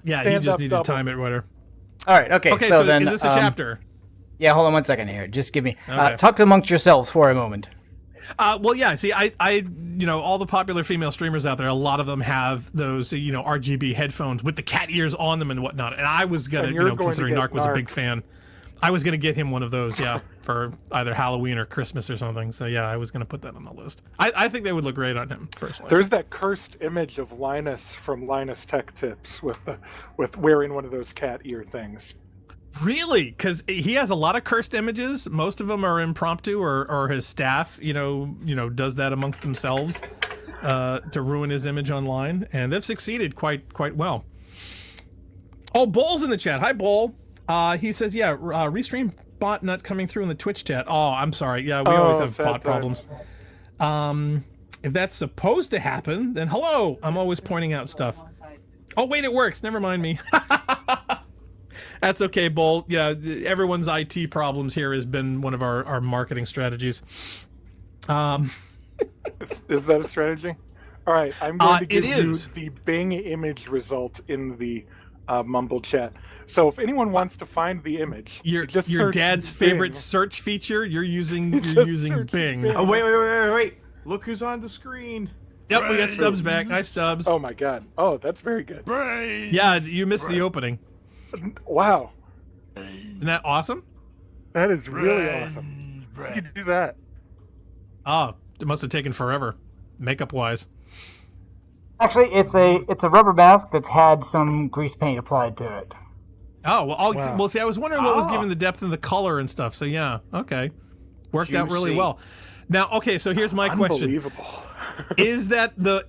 [SPEAKER 3] Yeah, he
[SPEAKER 1] stand
[SPEAKER 3] just
[SPEAKER 1] up
[SPEAKER 3] needed
[SPEAKER 1] double.
[SPEAKER 3] to time it better.
[SPEAKER 5] All right, okay.
[SPEAKER 3] Okay,
[SPEAKER 5] so
[SPEAKER 3] so
[SPEAKER 5] then,
[SPEAKER 3] is this a chapter?
[SPEAKER 5] Yeah, hold on 1 second here. Just give me
[SPEAKER 3] Okay.
[SPEAKER 5] talk amongst yourselves for a moment.
[SPEAKER 3] Well, yeah. See, I, all the popular female streamers out there, a lot of them have those, RGB headphones with the cat ears on them and whatnot. And I was gonna,
[SPEAKER 1] And you're going to
[SPEAKER 3] considering
[SPEAKER 1] get
[SPEAKER 3] Narc was a big
[SPEAKER 1] Narc.
[SPEAKER 3] fan, I was gonna get him one of those, yeah, for either Halloween or Christmas or something. So yeah, I was gonna put that on the list. I think they would look great on him personally.
[SPEAKER 1] There's that cursed image of Linus from Linus Tech Tips with wearing one of those cat ear things.
[SPEAKER 3] Really? Because he has a lot of cursed images. Most of them are impromptu, or his staff, does that amongst themselves to ruin his image online, and they've succeeded quite well. Oh, Bull's in the chat. Hi, Bull. He says, yeah, restream bot not coming through in the Twitch chat. Oh, I'm sorry. Yeah, we always have
[SPEAKER 1] sad
[SPEAKER 3] bot
[SPEAKER 1] times.
[SPEAKER 3] problems. If that's supposed to happen, then hello. I'm always pointing out stuff. Oh, wait, it works. Never mind me. That's okay, Bull. Yeah, everyone's IT problems here has been one of our marketing strategies.
[SPEAKER 1] Is that a strategy? All right, I'm going to
[SPEAKER 3] It
[SPEAKER 1] give you
[SPEAKER 3] is.
[SPEAKER 1] the Bing image result in the Mumble chat. So if anyone wants to find the image,
[SPEAKER 3] Your
[SPEAKER 1] you just
[SPEAKER 3] your
[SPEAKER 1] search
[SPEAKER 3] dad's
[SPEAKER 1] Bing.
[SPEAKER 3] favorite search feature. You're using
[SPEAKER 1] Just
[SPEAKER 3] using
[SPEAKER 1] search
[SPEAKER 3] Bing.
[SPEAKER 1] Bing.
[SPEAKER 4] Oh, wait. Look who's on the screen.
[SPEAKER 3] Yep, we got Stubbs back. Hi, Stubbs.
[SPEAKER 1] Oh my god! Oh, that's very good.
[SPEAKER 2] Brains.
[SPEAKER 3] Yeah, you missed the opening.
[SPEAKER 1] Wow,
[SPEAKER 3] Isn't that awesome?
[SPEAKER 1] that is really awesome. How
[SPEAKER 2] Brains.
[SPEAKER 1] did you do that?
[SPEAKER 3] Oh, it must have taken forever, makeup wise.
[SPEAKER 6] Actually, it's a rubber mask that's had some grease paint applied to it.
[SPEAKER 3] Oh well,
[SPEAKER 1] Wow.
[SPEAKER 3] well. See, I was wondering what was giving the depth and the color and stuff. So yeah, okay, worked out really
[SPEAKER 4] Juicy.
[SPEAKER 3] well. Now, okay, so here's my question:
[SPEAKER 1] Unbelievable.
[SPEAKER 3] Is that the?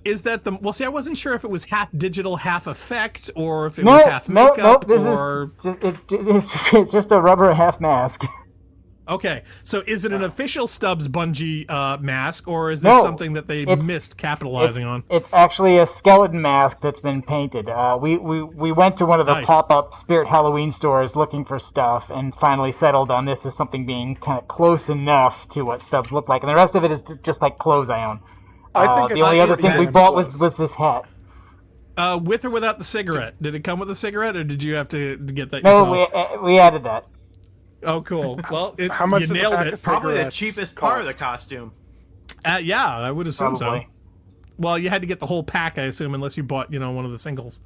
[SPEAKER 3] Well, see, I wasn't sure if it was half digital, half effects, or if it was half makeup,
[SPEAKER 6] This
[SPEAKER 3] or
[SPEAKER 6] it's just a rubber half mask.
[SPEAKER 3] okay. So is it an official Stubbs Bungee mask, or is this
[SPEAKER 6] No,
[SPEAKER 3] something that they
[SPEAKER 6] it's-
[SPEAKER 3] missed capitalizing on?
[SPEAKER 6] It's actually a skeleton mask that's been painted. We went to one of the
[SPEAKER 3] Nice.
[SPEAKER 6] pop-up Spirit Halloween stores looking for stuff, and finally settled on this as something being kind of close enough to what Stubbs looked like, and the rest of it is just like clothes I own.
[SPEAKER 1] I think
[SPEAKER 6] The
[SPEAKER 1] it's
[SPEAKER 6] only other
[SPEAKER 1] pretty
[SPEAKER 6] thing we
[SPEAKER 1] damn
[SPEAKER 6] bought
[SPEAKER 1] close.
[SPEAKER 6] was this hat.
[SPEAKER 3] With or without the cigarette? Did it come with a cigarette, or did you have to get that
[SPEAKER 6] No,
[SPEAKER 3] yourself?
[SPEAKER 6] we added that.
[SPEAKER 3] Oh, cool. Well,
[SPEAKER 1] How much
[SPEAKER 3] you
[SPEAKER 1] does a
[SPEAKER 3] nailed
[SPEAKER 1] pack
[SPEAKER 3] it.
[SPEAKER 1] of
[SPEAKER 4] Probably the
[SPEAKER 1] cigarettes
[SPEAKER 4] cheapest part of the
[SPEAKER 1] cost?
[SPEAKER 4] costume.
[SPEAKER 3] Yeah, I would assume
[SPEAKER 6] Probably.
[SPEAKER 3] so. Well, you had to get the whole pack, I assume, unless you bought, one of the singles.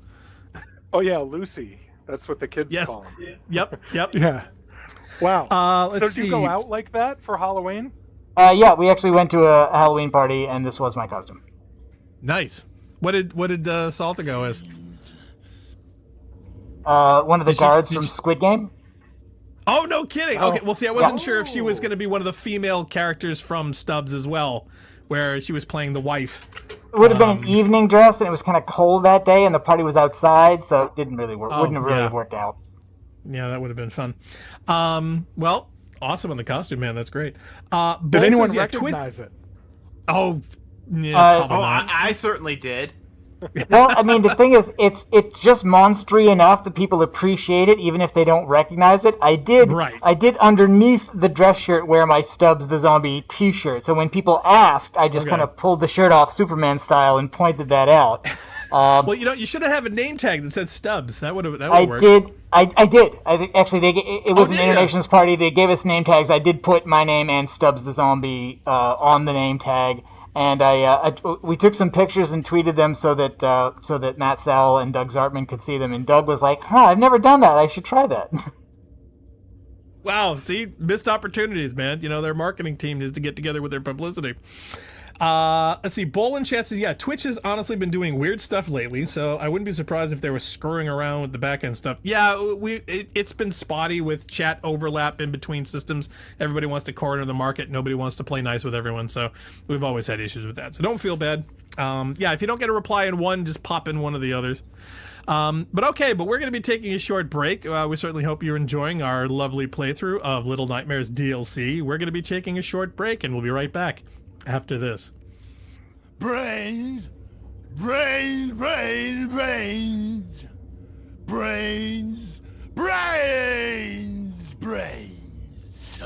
[SPEAKER 1] Oh yeah, Lucy. That's what the kids
[SPEAKER 3] Yes.
[SPEAKER 1] call him.
[SPEAKER 3] Yep.
[SPEAKER 1] Yeah. Wow.
[SPEAKER 3] Let's
[SPEAKER 1] so did you go
[SPEAKER 3] see.
[SPEAKER 1] out like that for Halloween?
[SPEAKER 6] Yeah, we actually went to a Halloween party, and this was my costume.
[SPEAKER 3] Nice. What did Salta go as?
[SPEAKER 6] One of the
[SPEAKER 3] Did she-
[SPEAKER 6] guards
[SPEAKER 3] did
[SPEAKER 6] from
[SPEAKER 3] she-
[SPEAKER 6] Squid Game.
[SPEAKER 3] Oh, no kidding.
[SPEAKER 1] Oh.
[SPEAKER 3] Okay, well, see, I wasn't
[SPEAKER 6] Yeah.
[SPEAKER 3] sure if she was going to be one of the female characters from Stubbs as well, where she was playing the wife.
[SPEAKER 6] It would have been an evening dress, and it was kind of cold that day, and the party was outside, so it didn't really work.
[SPEAKER 3] Oh,
[SPEAKER 6] Wouldn't have really
[SPEAKER 3] yeah.
[SPEAKER 6] worked out.
[SPEAKER 3] Yeah, that would have been fun. Well, awesome on the costume, man. That's great.
[SPEAKER 1] Did
[SPEAKER 3] Bull
[SPEAKER 1] anyone
[SPEAKER 3] says, yeah,
[SPEAKER 1] recognize it?
[SPEAKER 3] Oh, yeah, probably
[SPEAKER 4] Oh,
[SPEAKER 3] not.
[SPEAKER 4] I certainly did.
[SPEAKER 6] Well, I mean, the thing is, it's just monstery enough that people appreciate it, even if they don't recognize it. I did underneath the dress shirt wear my Stubbs the Zombie T-shirt. So when people asked, I just
[SPEAKER 3] Okay.
[SPEAKER 6] kind of pulled the shirt off Superman style and pointed that out.
[SPEAKER 3] Well, you should have a name tag that said Stubbs. That would
[SPEAKER 6] I
[SPEAKER 3] work.
[SPEAKER 6] did. I did. Actually, it was
[SPEAKER 3] Oh,
[SPEAKER 6] an
[SPEAKER 3] did ya?
[SPEAKER 6] Internations party. They gave us name tags. I did put my name and Stubbs the Zombie on the name tag, and we took some pictures and tweeted them so that Matt Sell and Doug Zartman could see them. And Doug was like, "Huh, I've never done that. I should try that."
[SPEAKER 3] Wow, see, missed opportunities, man. Their marketing team needs to get together with their publicity. Let's see. Bolin Chat says, yeah, Twitch has honestly been doing weird stuff lately, so I wouldn't be surprised if they were screwing around with the back end stuff. Yeah, it's been spotty with chat overlap in between systems. Everybody wants to corner the market. Nobody wants to play nice with everyone, so we've always had issues with that. So don't feel bad. Yeah, if you don't get a reply in one, just pop in one of the others. But we're going to be taking a short break. We certainly hope you're enjoying our lovely playthrough of Little Nightmares DLC. We're going to be taking a short break, and we'll be right back after this.
[SPEAKER 2] Brains, brains, brains, brains, brains, brains, brains.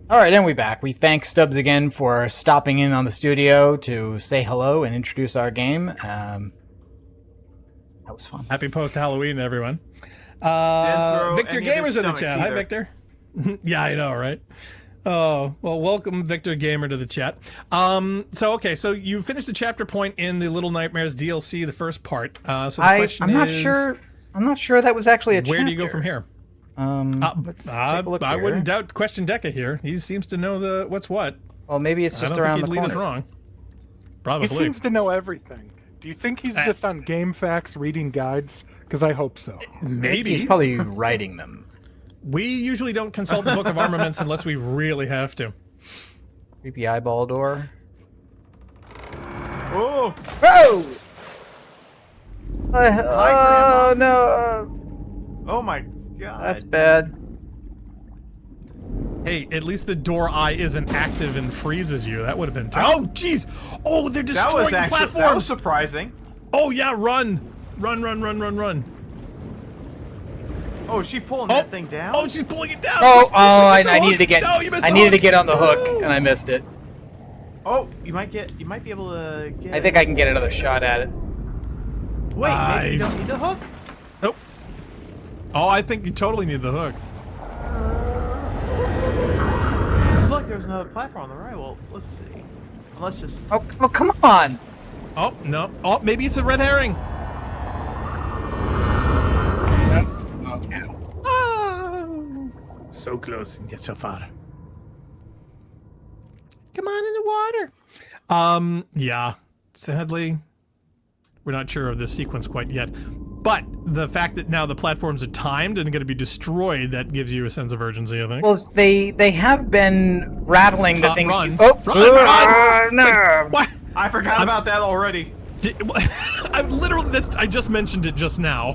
[SPEAKER 5] All right, and we back. We thank Stubbs again for stopping in on the studio to say hello and introduce our game. That was fun.
[SPEAKER 3] Happy post-Halloween, everyone.
[SPEAKER 4] throw
[SPEAKER 3] Victor
[SPEAKER 4] any of his
[SPEAKER 3] Gamer's in the
[SPEAKER 4] stomachs
[SPEAKER 3] chat. Hi,
[SPEAKER 4] either.
[SPEAKER 3] Victor. Yeah, I know, right? Oh, well, welcome Victor Gamer to the chat. So you finished the chapter point in the Little Nightmares DLC, the first part. So the question
[SPEAKER 5] I'm not
[SPEAKER 3] is,
[SPEAKER 5] sure. I'm not sure that was actually a
[SPEAKER 3] where do you go
[SPEAKER 5] chapter.
[SPEAKER 3] from here?
[SPEAKER 5] Let's take a look
[SPEAKER 3] I
[SPEAKER 5] here.
[SPEAKER 3] wouldn't doubt Question Deca here. He seems to know the what's what.
[SPEAKER 5] Well, maybe it's just
[SPEAKER 3] I don't
[SPEAKER 5] around
[SPEAKER 3] think
[SPEAKER 5] the
[SPEAKER 3] he'd lead us
[SPEAKER 5] corner.
[SPEAKER 3] wrong.
[SPEAKER 1] He
[SPEAKER 3] Probably.
[SPEAKER 1] seems to know everything. Do you think he's just on GameFAQs reading guides? Because I hope so.
[SPEAKER 3] Maybe.
[SPEAKER 5] He's probably writing them.
[SPEAKER 3] We usually don't consult the Book of Armaments unless we really have to.
[SPEAKER 5] Creepy eyeball door.
[SPEAKER 4] Oh,
[SPEAKER 5] Oh!
[SPEAKER 4] Grandma.
[SPEAKER 5] Oh no!
[SPEAKER 4] oh my god.
[SPEAKER 5] That's bad.
[SPEAKER 3] Hey, at least the door eye isn't active and freezes you. That would have been. Oh, jeez! Oh, they're
[SPEAKER 4] that
[SPEAKER 3] destroying
[SPEAKER 4] was
[SPEAKER 3] the
[SPEAKER 4] actually
[SPEAKER 3] platforms.
[SPEAKER 4] that was surprising.
[SPEAKER 3] Oh yeah, run! Run!
[SPEAKER 4] Oh, is she pulling that thing down?
[SPEAKER 3] Oh, she's pulling it down.
[SPEAKER 5] I
[SPEAKER 3] Quick,
[SPEAKER 5] needed to get.
[SPEAKER 3] No, you missed
[SPEAKER 5] I
[SPEAKER 3] the
[SPEAKER 5] needed to
[SPEAKER 3] hook.
[SPEAKER 5] get on the hook,
[SPEAKER 3] No.
[SPEAKER 5] and I missed it.
[SPEAKER 4] Oh, you might be able to get.
[SPEAKER 5] I think I can get another shot at it.
[SPEAKER 4] Wait, maybe you don't need the hook.
[SPEAKER 3] Nope. Oh, I think you totally need the hook.
[SPEAKER 4] Look, there's another platform on the right. Well, let's see. Unless it's.
[SPEAKER 5] Oh, come on!
[SPEAKER 3] Oh no. Oh, maybe it's a red herring. Oh, so close and yet so far. Come on in the water. Yeah. Sadly, we're not sure of this sequence quite yet. But the fact that now the platforms are timed and going to be destroyed, that gives you a sense of urgency, I think.
[SPEAKER 5] Well, they have been rattling the things.
[SPEAKER 3] Run.
[SPEAKER 5] Oh,
[SPEAKER 3] Run!
[SPEAKER 5] no!
[SPEAKER 3] It's like, what?
[SPEAKER 4] I forgot about that already.
[SPEAKER 3] I literally, I just mentioned it just now.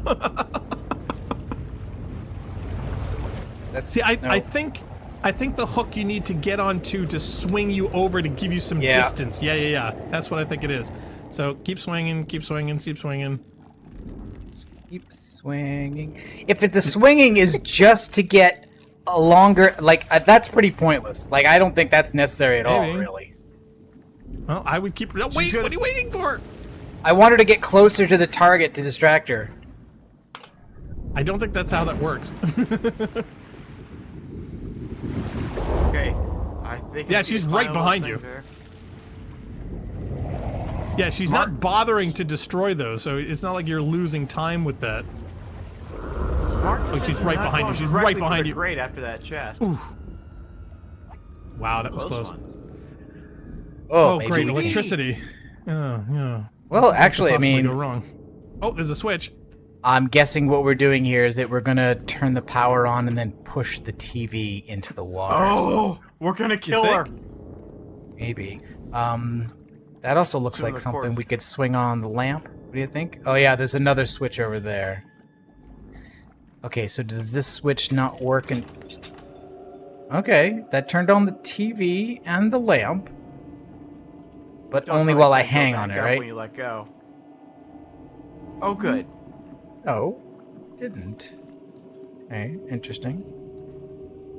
[SPEAKER 5] That's,
[SPEAKER 3] See, I
[SPEAKER 5] no.
[SPEAKER 3] think the hook you need to get onto to swing you over to give you some
[SPEAKER 5] Yeah.
[SPEAKER 3] distance. Yeah. That's what I think it is. So keep swinging, keep swinging.
[SPEAKER 5] Keep swinging. If the swinging is just to get a longer, that's pretty pointless. Like, I don't think that's necessary at all,
[SPEAKER 3] Maybe.
[SPEAKER 5] really.
[SPEAKER 3] Well, I would keep. No, wait, what are you waiting for?
[SPEAKER 5] I want her to get closer to the target to distract her.
[SPEAKER 3] I don't think that's how that works.
[SPEAKER 4] Okay, I think.
[SPEAKER 3] Yeah,
[SPEAKER 4] I see
[SPEAKER 3] she's
[SPEAKER 4] the
[SPEAKER 3] right
[SPEAKER 4] final
[SPEAKER 3] behind
[SPEAKER 4] thing
[SPEAKER 3] you.
[SPEAKER 4] there.
[SPEAKER 3] Yeah, she's not bothering to destroy those, so it's not like you're losing time with that.
[SPEAKER 4] Smart
[SPEAKER 3] Look, she's
[SPEAKER 4] decision
[SPEAKER 3] right
[SPEAKER 4] not
[SPEAKER 3] behind you.
[SPEAKER 4] going
[SPEAKER 3] She's
[SPEAKER 4] directly
[SPEAKER 3] right
[SPEAKER 4] for
[SPEAKER 3] behind
[SPEAKER 4] the
[SPEAKER 3] you.
[SPEAKER 4] Grate after that chest.
[SPEAKER 3] Wow, that was close.
[SPEAKER 4] one.
[SPEAKER 3] Oh,
[SPEAKER 5] maybe
[SPEAKER 3] great,
[SPEAKER 5] we-
[SPEAKER 3] electricity. Yeah.
[SPEAKER 5] Well, actually, I
[SPEAKER 3] Possibly
[SPEAKER 5] mean,
[SPEAKER 3] go wrong. Oh, there's a switch.
[SPEAKER 5] I'm guessing what we're doing here is that we're gonna turn the power on and then push the TV into the water.
[SPEAKER 4] Oh, we're gonna kill her.
[SPEAKER 3] think?
[SPEAKER 5] Maybe. That also looks
[SPEAKER 4] Swing
[SPEAKER 5] like
[SPEAKER 4] the
[SPEAKER 5] something
[SPEAKER 4] course.
[SPEAKER 5] we could swing on the lamp. What do you think? Oh yeah, there's another switch over there. Okay, so does this switch not work? Okay, that turned on the TV and the lamp, but
[SPEAKER 4] Don't
[SPEAKER 5] only
[SPEAKER 4] tell me
[SPEAKER 5] while
[SPEAKER 4] it's
[SPEAKER 5] I
[SPEAKER 4] gonna go
[SPEAKER 5] hang on
[SPEAKER 4] back
[SPEAKER 5] it,
[SPEAKER 4] up
[SPEAKER 5] right?
[SPEAKER 4] When you let go. Oh, good.
[SPEAKER 5] No, didn't. Okay, interesting.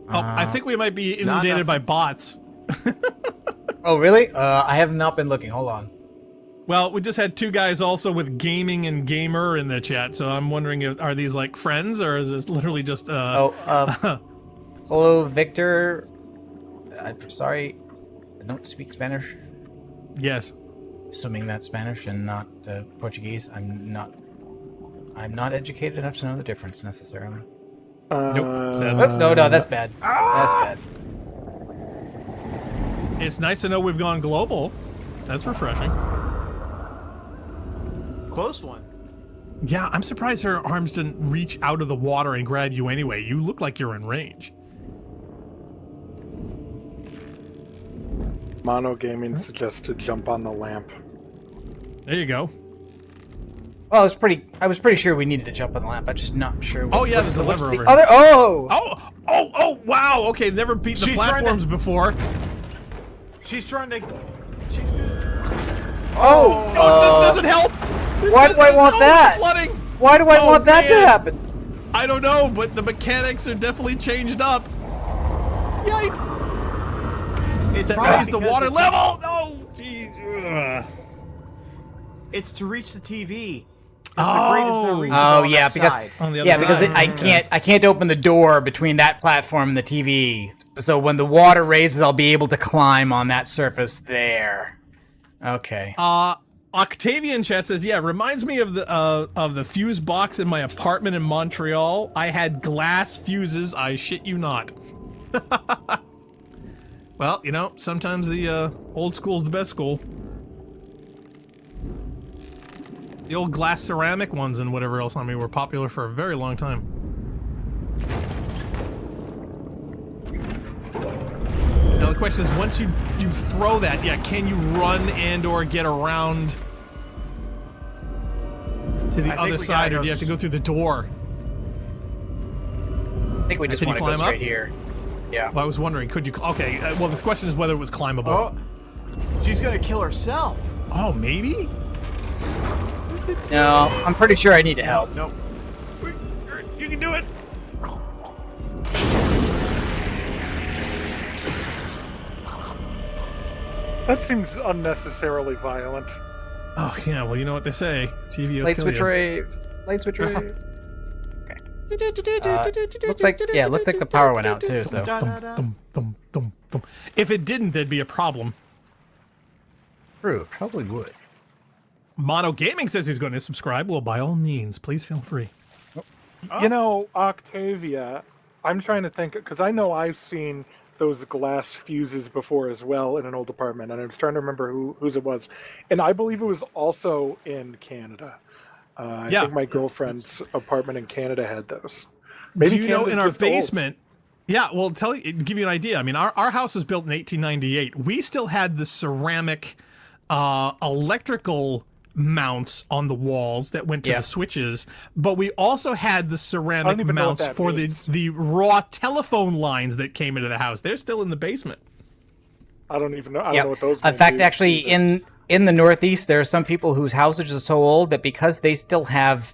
[SPEAKER 3] Oh, I think we might be inundated
[SPEAKER 4] enough.
[SPEAKER 3] by bots.
[SPEAKER 5] Oh, really? I have not been looking. Hold on.
[SPEAKER 3] Well, we just had two guys also with gaming and gamer in the chat, so I'm wondering if are these like friends or is this literally just
[SPEAKER 5] Hello, Victor. I'm sorry, I don't speak Spanish.
[SPEAKER 3] Yes.
[SPEAKER 5] Assuming that's Spanish and not Portuguese. I'm not educated enough to know the difference necessarily.
[SPEAKER 3] Nope. Sadly.
[SPEAKER 5] Oh, no, that's bad. That's bad.
[SPEAKER 3] It's nice to know we've gone global. That's refreshing.
[SPEAKER 4] Close one.
[SPEAKER 3] Yeah, I'm surprised her arms didn't reach out of the water and grab you anyway. You look like you're in range.
[SPEAKER 1] Mono Gaming suggests to jump on the lamp.
[SPEAKER 3] There you go.
[SPEAKER 5] Well, I was pretty sure we needed to jump on the lamp. I'm just not sure.
[SPEAKER 3] Oh, yeah,
[SPEAKER 5] what's
[SPEAKER 3] there's a
[SPEAKER 5] what's
[SPEAKER 3] lever
[SPEAKER 5] the
[SPEAKER 3] over
[SPEAKER 5] other. Oh!
[SPEAKER 3] Oh, wow. Okay, never beat the
[SPEAKER 4] She's trying to-
[SPEAKER 3] platforms before.
[SPEAKER 4] She's trying to. She's.
[SPEAKER 5] Oh!
[SPEAKER 3] Oh, that doesn't help.
[SPEAKER 5] Why do I want
[SPEAKER 3] No,
[SPEAKER 5] that?
[SPEAKER 3] Flooding.
[SPEAKER 5] Why do I
[SPEAKER 3] Oh,
[SPEAKER 5] want that to
[SPEAKER 3] man.
[SPEAKER 5] happen?
[SPEAKER 3] I don't know, but the mechanics are definitely changed up. Yipe.
[SPEAKER 4] It's
[SPEAKER 3] That
[SPEAKER 4] probably
[SPEAKER 3] raised the
[SPEAKER 4] because
[SPEAKER 3] water
[SPEAKER 4] it's-
[SPEAKER 3] level. No, jeez. Ugh.
[SPEAKER 4] It's to reach the TV.
[SPEAKER 3] Oh.
[SPEAKER 5] Oh yeah, because
[SPEAKER 3] On the other
[SPEAKER 5] yeah, because
[SPEAKER 3] side.
[SPEAKER 5] I can't open the door between that platform and the TV. So when the water raises, I'll be able to climb on that surface there. Okay.
[SPEAKER 3] Octavian chat says, yeah, reminds me of the fuse box in my apartment in Montreal. I had glass fuses. I shit you not. Well, you know, sometimes the old school's the best school. The old glass ceramic ones and whatever else, I mean, were popular for a very long time. Now the question is, once you throw that, yeah, can you run and or get around to the other side, or do you have to go through the door?
[SPEAKER 5] I think we just
[SPEAKER 3] Can you
[SPEAKER 5] want to go
[SPEAKER 3] climb up?
[SPEAKER 5] straight here. Yeah.
[SPEAKER 3] Well, I was wondering, could you? Okay, well, the question is whether it was climbable.
[SPEAKER 4] Oh, she's gonna kill herself.
[SPEAKER 3] Oh, maybe.
[SPEAKER 5] No, I'm pretty sure I need to help.
[SPEAKER 4] Nope.
[SPEAKER 3] You can do it.
[SPEAKER 1] That seems unnecessarily violent.
[SPEAKER 3] Oh yeah, well, you know what they say. TV will
[SPEAKER 5] Light
[SPEAKER 3] kill
[SPEAKER 5] switch
[SPEAKER 3] you.
[SPEAKER 5] rave. Light switch rave. Looks like the power went out too. So
[SPEAKER 3] Thum, thum, thum, thum. If it didn't, there'd be a problem.
[SPEAKER 5] true, probably would.
[SPEAKER 3] Mono Gaming says he's going to subscribe. Well, by all means, please feel free.
[SPEAKER 1] You know, Octavia, I'm trying to think, because I know I've seen those glass fuses before as well in an old apartment, and I was trying to remember whose it was. And I believe it was also in Canada. I
[SPEAKER 3] Yeah.
[SPEAKER 1] think my girlfriend's apartment in Canada had those.
[SPEAKER 3] Do you know
[SPEAKER 1] Canada's
[SPEAKER 3] in our
[SPEAKER 1] just old.
[SPEAKER 3] basement? Yeah, well, give you an idea. I mean, our house was built in 1898. We still had the ceramic electrical mounts on the walls that went to
[SPEAKER 5] Yeah.
[SPEAKER 3] the switches, but we also had the ceramic
[SPEAKER 1] even know what
[SPEAKER 3] mounts
[SPEAKER 1] that
[SPEAKER 3] for
[SPEAKER 1] means.
[SPEAKER 3] the raw telephone lines that came into the house. They're still in the basement.
[SPEAKER 1] I don't even know. I
[SPEAKER 5] Yeah.
[SPEAKER 1] don't know what those
[SPEAKER 5] In
[SPEAKER 1] mean,
[SPEAKER 5] fact,
[SPEAKER 1] do-
[SPEAKER 5] actually,
[SPEAKER 1] either.
[SPEAKER 5] in the Northeast, there are some people whose houses are so old that because they still have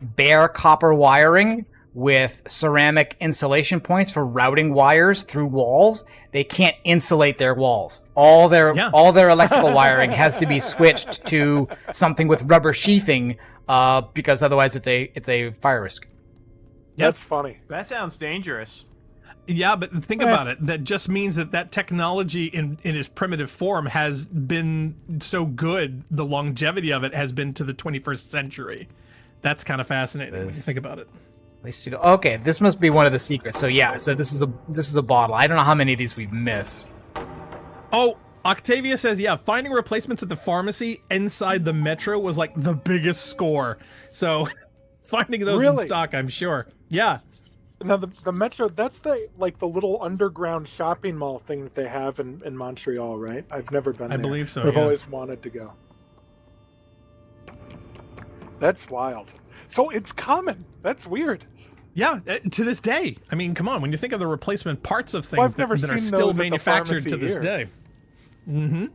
[SPEAKER 5] bare copper wiring with ceramic insulation points for routing wires through walls, they can't insulate their walls. All their electrical wiring has to be switched to something with rubber sheathing because otherwise it's a fire risk.
[SPEAKER 1] That's funny.
[SPEAKER 4] That sounds dangerous.
[SPEAKER 3] Yeah, but think about it. That just means that technology in its primitive form has been so good, the longevity of it has been to the 21st century. That's kind of fascinating when you think about it.
[SPEAKER 5] Okay, this must be one of the secrets. So yeah, so this is a bottle. I don't know how many of these we've missed.
[SPEAKER 3] Oh, Octavia says, yeah, finding replacements at the pharmacy inside the metro was like the biggest score. So finding those in
[SPEAKER 1] Really?
[SPEAKER 3] stock, I'm sure. Yeah.
[SPEAKER 1] Now the Metro, that's the little underground shopping mall thing that they have in Montreal, right? I've never been there.
[SPEAKER 3] I believe so,
[SPEAKER 1] I've
[SPEAKER 3] yeah.
[SPEAKER 1] always wanted to go. That's wild. So it's common. That's weird.
[SPEAKER 3] Yeah, to this day. I mean, come on, when you think of the replacement parts of
[SPEAKER 1] Well,
[SPEAKER 3] things
[SPEAKER 1] I've never
[SPEAKER 3] that are
[SPEAKER 1] seen
[SPEAKER 3] still
[SPEAKER 1] those at the
[SPEAKER 3] manufactured to
[SPEAKER 1] pharmacy
[SPEAKER 3] this
[SPEAKER 1] here.
[SPEAKER 3] day. Mm-hmm.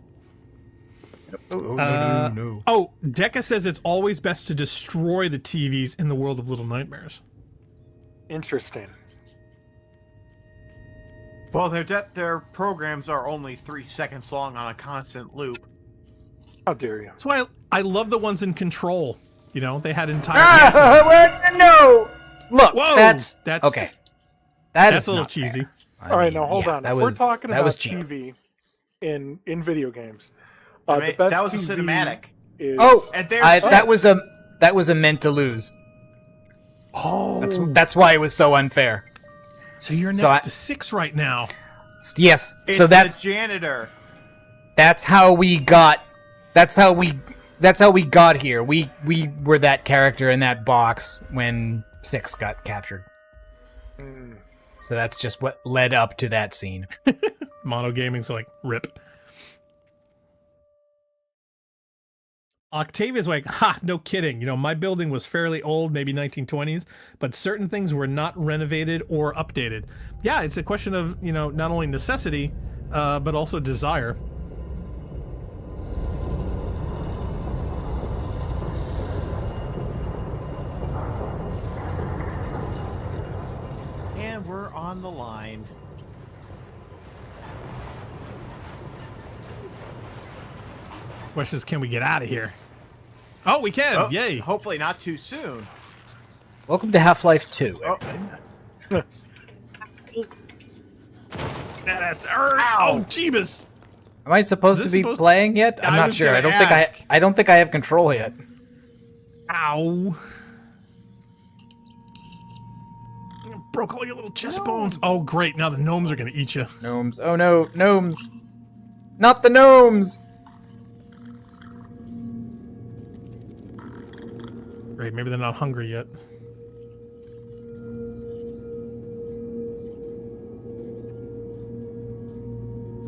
[SPEAKER 5] No.
[SPEAKER 3] Oh, Decca says it's always best to destroy the TVs in the world of Little Nightmares.
[SPEAKER 1] Interesting.
[SPEAKER 4] Well, their programs are only 3 seconds long on a constant loop.
[SPEAKER 1] How dare you?
[SPEAKER 3] That's why I love the ones in Control. You know, they had entire episodes.
[SPEAKER 5] What? No. Look,
[SPEAKER 3] Whoa,
[SPEAKER 5] that's
[SPEAKER 3] that's-
[SPEAKER 5] okay.
[SPEAKER 3] That's a little
[SPEAKER 5] not fair.
[SPEAKER 3] cheesy.
[SPEAKER 5] I
[SPEAKER 1] All right,
[SPEAKER 5] mean,
[SPEAKER 1] now hold
[SPEAKER 5] yeah,
[SPEAKER 1] on.
[SPEAKER 5] That
[SPEAKER 1] If
[SPEAKER 5] was,
[SPEAKER 1] we're talking
[SPEAKER 5] that
[SPEAKER 1] about
[SPEAKER 5] was cheap.
[SPEAKER 1] TV in video games,
[SPEAKER 4] I
[SPEAKER 1] the
[SPEAKER 4] mean,
[SPEAKER 1] best
[SPEAKER 4] that was a
[SPEAKER 1] TV
[SPEAKER 4] cinematic.
[SPEAKER 1] Is,
[SPEAKER 5] Oh,
[SPEAKER 4] And there's
[SPEAKER 5] that was a meant to lose.
[SPEAKER 3] Oh,
[SPEAKER 5] That's why it was so unfair.
[SPEAKER 3] so you're next
[SPEAKER 5] so I-
[SPEAKER 3] to 6 right now.
[SPEAKER 5] Yes.
[SPEAKER 4] It's
[SPEAKER 5] So
[SPEAKER 4] the janitor.
[SPEAKER 5] that's how we got. That's how we got here. We were that character in that box when 6 got captured. So that's just what led up to that scene.
[SPEAKER 3] Mono Gaming's like, rip. Octavia's like, ha, no kidding. You know, my building was fairly old, maybe 1920s, but certain things were not renovated or updated. Yeah, it's a question of, you know, not only necessity, but also desire.
[SPEAKER 4] And we're on the line.
[SPEAKER 3] Question is, can we get out of here? Oh, we can.
[SPEAKER 4] Oh,
[SPEAKER 3] Yay.
[SPEAKER 4] Hopefully not too soon.
[SPEAKER 5] Welcome to Half-Life 2.
[SPEAKER 4] Oh,
[SPEAKER 3] That has to hurt.
[SPEAKER 4] Ow.
[SPEAKER 3] Oh, Jeebus.
[SPEAKER 5] Am I supposed
[SPEAKER 3] Is
[SPEAKER 5] to
[SPEAKER 3] this
[SPEAKER 5] be
[SPEAKER 3] supposed-
[SPEAKER 5] playing yet? I'm
[SPEAKER 3] I
[SPEAKER 5] not
[SPEAKER 3] was
[SPEAKER 5] sure.
[SPEAKER 3] gonna
[SPEAKER 5] I don't
[SPEAKER 3] ask.
[SPEAKER 5] think I don't think I have control yet.
[SPEAKER 3] Ow. You broke all your little chest bones. Oh, great. Now the gnomes are going to eat you.
[SPEAKER 5] Gnomes. Oh no, gnomes. Not the gnomes.
[SPEAKER 3] Great. Maybe they're not hungry yet.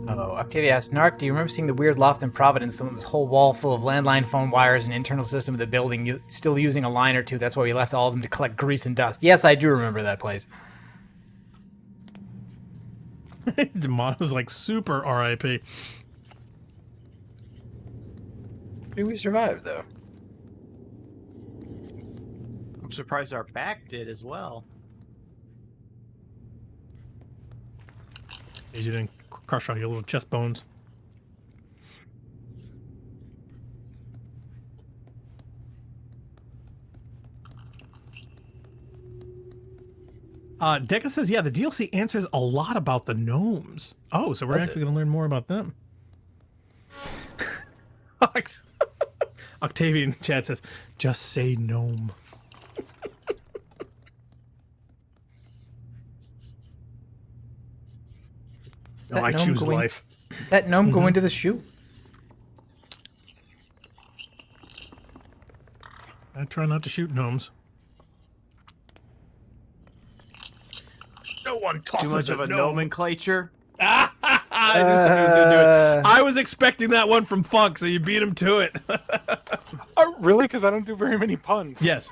[SPEAKER 5] Oh, Octavia asked, Narc, do you remember seeing the weird loft in Providence, this whole wall full of landline phone wires and internal system of the building, still using a line or two? That's why we left all of them to collect grease and dust. Yes, I do remember that place.
[SPEAKER 3] Demon was like super RIP.
[SPEAKER 5] Maybe we survived, though.
[SPEAKER 4] I'm surprised our back did as well.
[SPEAKER 3] You didn't crush all your little chest bones. Deca says, yeah, the DLC answers a lot about the gnomes. Oh, so we're
[SPEAKER 5] Does
[SPEAKER 3] actually going to learn more about them. Octavian chat says, just say gnome. No,
[SPEAKER 5] That
[SPEAKER 3] I
[SPEAKER 5] gnome
[SPEAKER 3] choose
[SPEAKER 5] going-
[SPEAKER 3] life.
[SPEAKER 5] Did that gnome go into the chute?
[SPEAKER 3] I try not to shoot gnomes. No one tosses
[SPEAKER 4] Too much of a
[SPEAKER 3] gnome.
[SPEAKER 4] nomenclature.
[SPEAKER 3] I knew somebody was gonna do it. I was expecting that one from Funk, so you beat him to it.
[SPEAKER 1] Really? Because I don't do very many puns.
[SPEAKER 3] Yes.